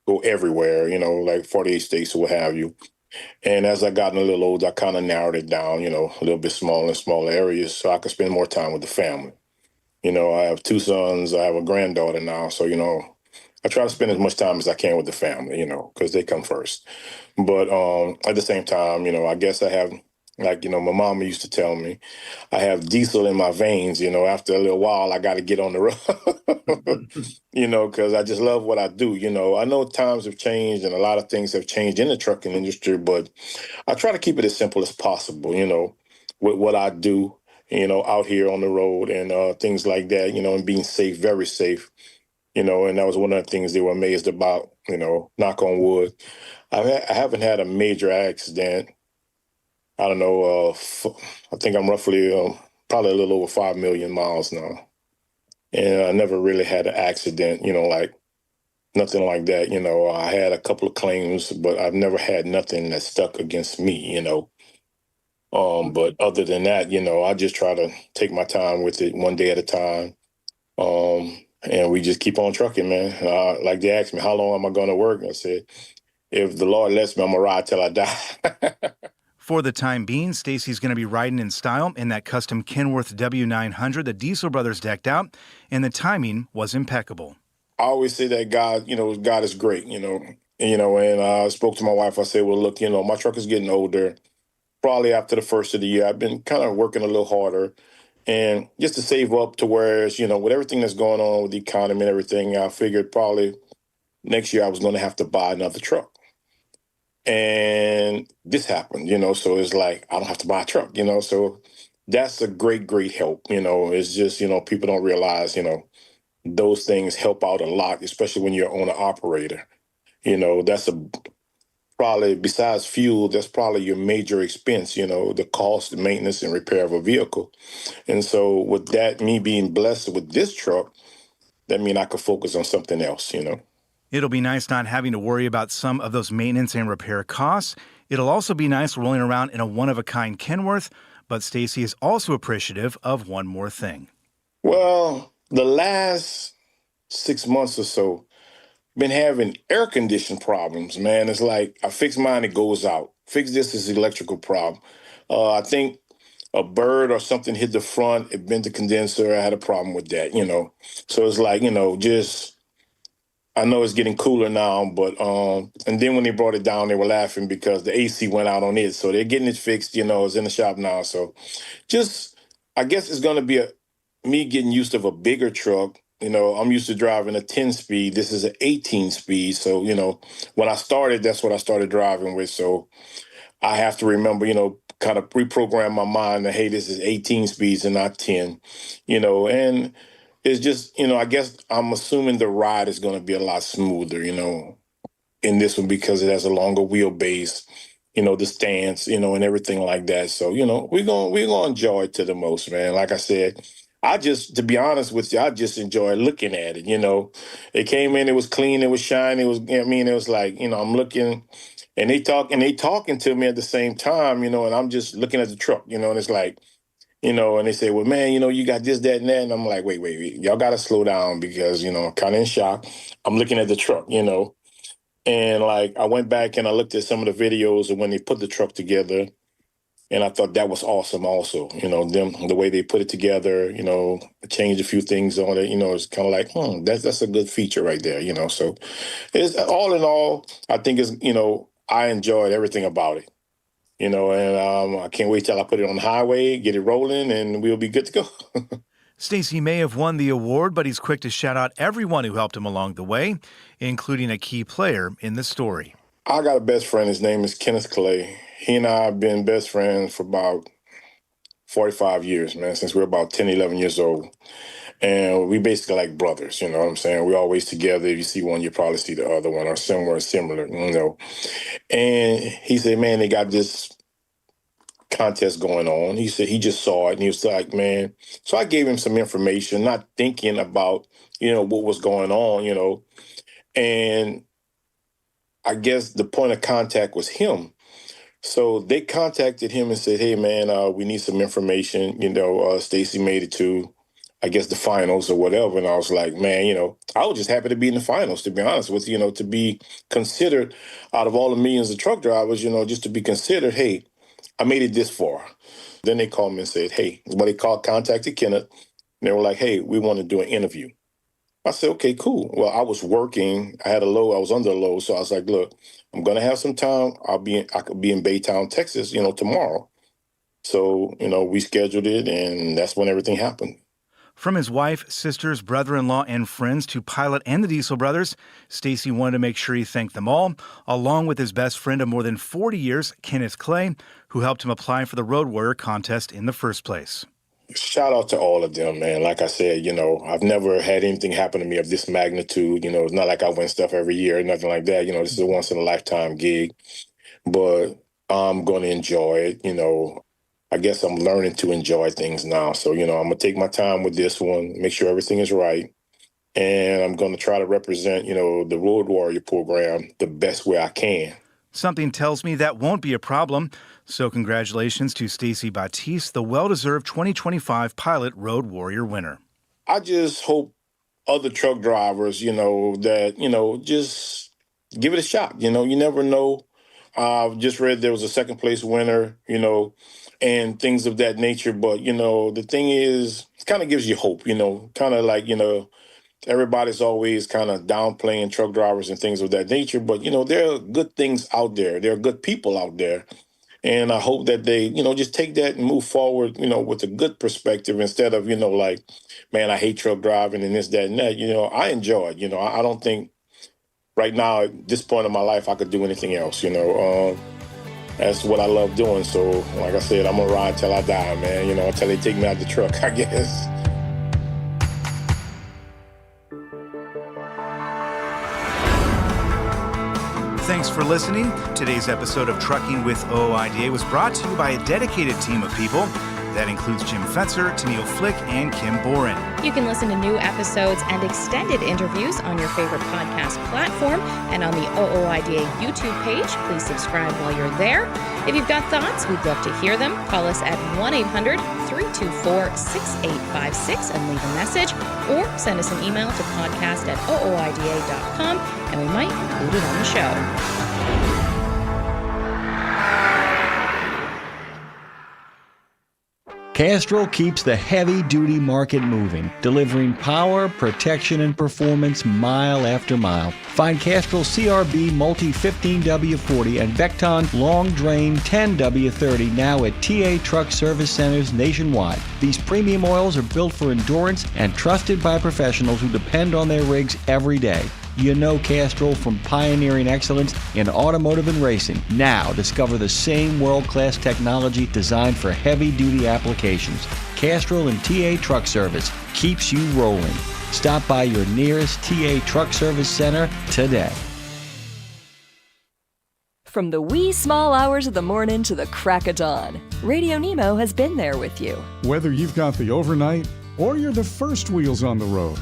go everywhere, like 48 states or what have you. And as I gotten a little older, I kind of narrowed it down, a little bit smaller and smaller areas so I could spend more time with the family. I have 2 sons, I have a granddaughter now. So, I try to spend as much time as I can with the family, because they come first. But at the same time, I guess I have, like, my mama used to tell me, I have diesel in my veins. After a little while, I got to get on the road, because I just love what I do. I know times have changed and a lot of things have changed in the trucking industry, but I try to keep it as simple as possible, with what I do, out here on the road and things like that, and being safe, very safe, and that was one of the things they were amazed about, knock on wood. I haven't had a major accident. I don't know. I think I'm roughly probably a little over 5 million miles now. And I never really had an accident, like nothing like that. I had a couple of claims, but I've never had nothing that stuck against me, But other than that, I just try to take my time with it one day at a time. And we just keep on trucking, man. Like they asked me, how long am I going to work? I said, if the Lord lets me, I'm going to ride till I die. For the time being, Stacy's going to be riding in style in that custom Kenworth W900 the Diesel brothers decked out, and the timing was impeccable. I always say that God is great, and I spoke to my wife. I said, well, look, my truck is getting older. Probably after the first of the year, I've been kind of working a little harder. And just to save up to where, with everything that's going on with the economy and everything, I figured probably next year I was going to have to buy another truck. And this happened, so it's like, I don't have to buy a truck, so that's a great, great help. It's just, people don't realize, those things help out a lot, especially when you're an owner operator. That's probably, besides fuel, that's probably your major expense, the cost, the maintenance and repair of a vehicle. And so with that, me being blessed with this truck, that means I could focus on something else, It'll be nice not having to worry about some of those maintenance and repair costs. It'll also be nice rolling around in a one-of-a-kind Kenworth, but Stacy is also appreciative of one more thing. Well, the last 6 months or so, been having air condition problems, man. It's like I fix mine, it goes out. Fix this is electrical problem. I think a bird or something hit the front, it bent the condenser. I had a problem with that, So it's like, just, I know it's getting cooler now, but and then when they brought it down, they were laughing because the AC went out on it. So they're getting it fixed, it's in the shop now. So just, I guess it's going to be me getting used to a bigger truck. I'm used to driving a 10-speed. This is an 18-speed. So, when I started, that's what I started driving with. So I have to remember, kind of reprogram my mind that, hey, this is 18 speeds and not 10, and it's just, I guess I'm assuming the ride is going to be a lot smoother, in this one because it has a longer wheelbase, the stance, and everything like that. So, we're going to enjoy it to the most, man. Like I said, to be honest with you, I just enjoy looking at it. It came in, it was clean, it was shiny, it was, it was like, I'm looking and they talking to me at the same time, and I'm just looking at the truck, and it's like, and they say, well, man, you got this, that, and that. And I'm like, wait, y'all got to slow down because, kind of in shock. I'm looking at the truck, and like I went back and I looked at some of the videos of when they put the truck together. And I thought that was awesome also, the way they put it together, changed a few things on it, it's kind of like, that's a good feature right there, So it's all in all, I think it's, I enjoyed everything about it, and I can't wait till I put it on the highway, get it rolling, and we'll be good to go. Stacy may have won the award, but he's quick to shout out everyone who helped him along the way, including a key player in the story. I got a best friend. His name is Kenneth Clay. He and I have been best friends for about 45 years, man, since we were about 10, 11 years old. And we basically like brothers, you know what I'm saying? We're always together. If you see one, you probably see the other one or similar, And he said, man, they got this contest going on. He said he just saw it and he was like, man. So I gave him some information, not thinking about, what was going on, And I guess the point of contact was him. So they contacted him and said, hey, man, we need some information. Stacy made it to, I guess, the finals or whatever. And I was like, man, I was just happy to be in the finals, to be honest with you, to be considered out of all the millions of truck drivers, just to be considered, hey, I made it this far. Then they called me and said, hey, contacted Kenneth. And they were like, hey, we want to do an interview. I said, okay, cool. Well, I was working. I had a load. I was under a load. So I was like, look, I'm going to have some time. I could be in Baytown, Texas, tomorrow. So, we scheduled it, and that's when everything happened. From his wife, sisters, brother-in-law, and friends to Pilot and the Diesel brothers, Stacy wanted to make sure he thanked them all, along with his best friend of more than 40 years, Kenneth Clay, who helped him apply for the Road Warrior contest in the first place. Shout out to all of them, man. Like I said, I've never had anything happen to me of this magnitude. It's not like I win stuff every year, nothing like that. This is a once-in-a-lifetime gig, but I'm going to enjoy it. I guess I'm learning to enjoy things now. So, I'm going to take my time with this one, make sure everything is right. And I'm going to try to represent, the Road Warrior program the best way I can. Something tells me that won't be a problem. So congratulations to Stacy Batiste, the well-deserved 2025 Pilot Road Warrior winner. I just hope other truck drivers, that, just give it a shot. You never know. I've just read there was a second place winner, and things of that nature. But, the thing is, it kind of gives you hope, kind of like, everybody's always kind of downplaying truck drivers and things of that nature. But, there are good things out there. There are good people out there. And I hope that they, just take that and move forward, with a good perspective instead of, like, man, I hate truck driving and this, that, and that. I enjoy it. I don't think right now at this point in my life I could do anything else. That's what I love doing. So, like I said, I'm going to ride till I die, man, until they take me out the truck, I guess. Thanks for listening. Today's episode of Trucking with OOIDA was brought to you by a dedicated team of people. That includes Jim Fetzer, Tennille Flick, and Kim Boren. You can listen to new episodes and extended interviews on your favorite podcast platform and on the OOIDA YouTube page. Please subscribe while you're there. If you've got thoughts, we'd love to hear them. Call us at 1-800-324-6856 and leave a message, or send us an email to podcast@ooida.com, and we might include it on the show. Castrol keeps the heavy-duty market moving, delivering power, protection, and performance mile after mile. Find Castrol CRB Multi 15W40 and Vecton Long Drain 10W30 now at TA Truck Service Centers nationwide. These premium oils are built for endurance and trusted by professionals who depend on their rigs every day. You know Castrol from pioneering excellence in automotive and racing. Now discover the same world-class technology designed for heavy-duty applications. Castrol and TA Truck Service keeps you rolling. Stop by your nearest TA Truck Service Center today. From the wee small hours of the morning to the crack of dawn, RadioNemo has been there with you. Whether you've got the overnight or you're the first wheels on the road,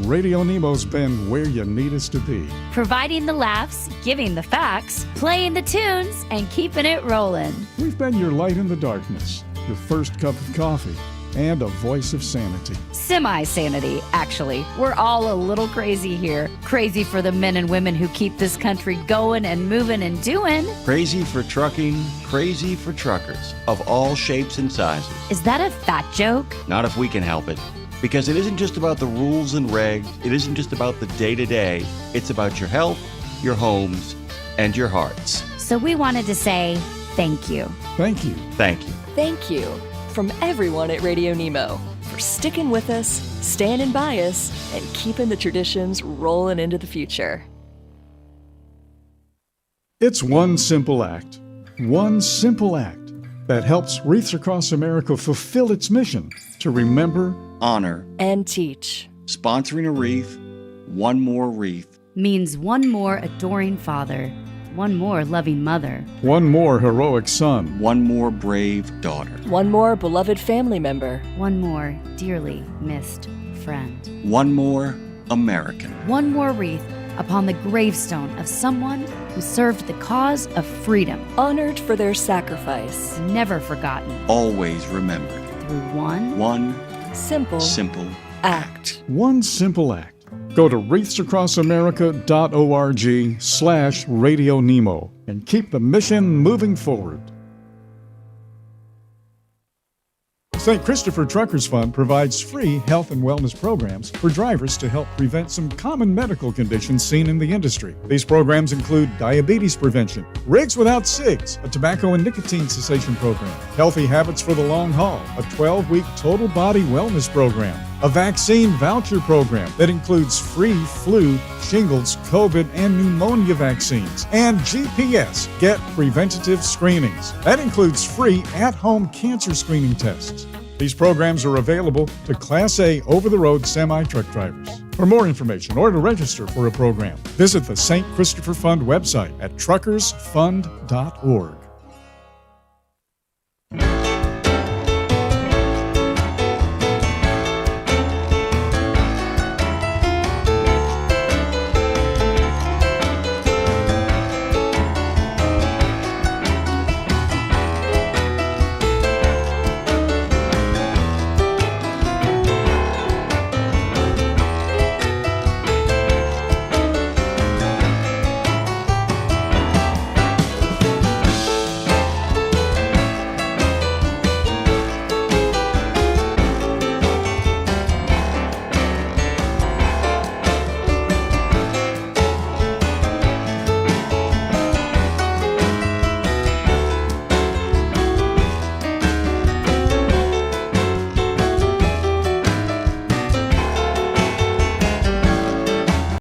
RadioNemo's been where you need us to be. Providing the laughs, giving the facts, playing the tunes, and keeping it rolling. We've been your light in the darkness, your first cup of coffee, and a voice of sanity. Semi-sanity, actually. We're all a little crazy here. Crazy for the men and women who keep this country going and moving and doing. Crazy for trucking, crazy for truckers of all shapes and sizes. Is that a fat joke? Not if we can help it. Because it isn't just about the rules and regs, it isn't just about the day-to-day, it's about your health, your homes, and your hearts. So we wanted to say thank you. Thank you. Thank you. Thank you from everyone at RadioNemo for sticking with us, standing by us, and keeping the traditions rolling into the future. It's one simple act that helps Wreaths Across America fulfill its mission to remember, honor, and teach. Sponsoring a wreath, one more wreath. Means one more adoring father, one more loving mother, one more heroic son, one more brave daughter, one more beloved family member, one more dearly missed friend, one more American, one more wreath upon the gravestone of someone who served the cause of freedom, honored for their sacrifice, never forgotten, always remembered, through one simple act. One simple act. Go to wreathsacrossamerica.org/RadioNemo and keep the mission moving forward. St. Christopher Truckers Fund provides free health and wellness programs for drivers to help prevent some common medical conditions seen in the industry. These programs include diabetes prevention, rigs without cigs, a tobacco and nicotine cessation program, healthy habits for the long haul, a 12-week total body wellness program, a vaccine voucher program that includes free flu, shingles, COVID, and pneumonia vaccines, and GPS, Get Preventative Screenings. That includes free at-home cancer screening tests. These programs are available to Class A over-the-road semi-truck drivers. For more information or to register for a program, visit the St. Christopher Fund website at truckersfund.org.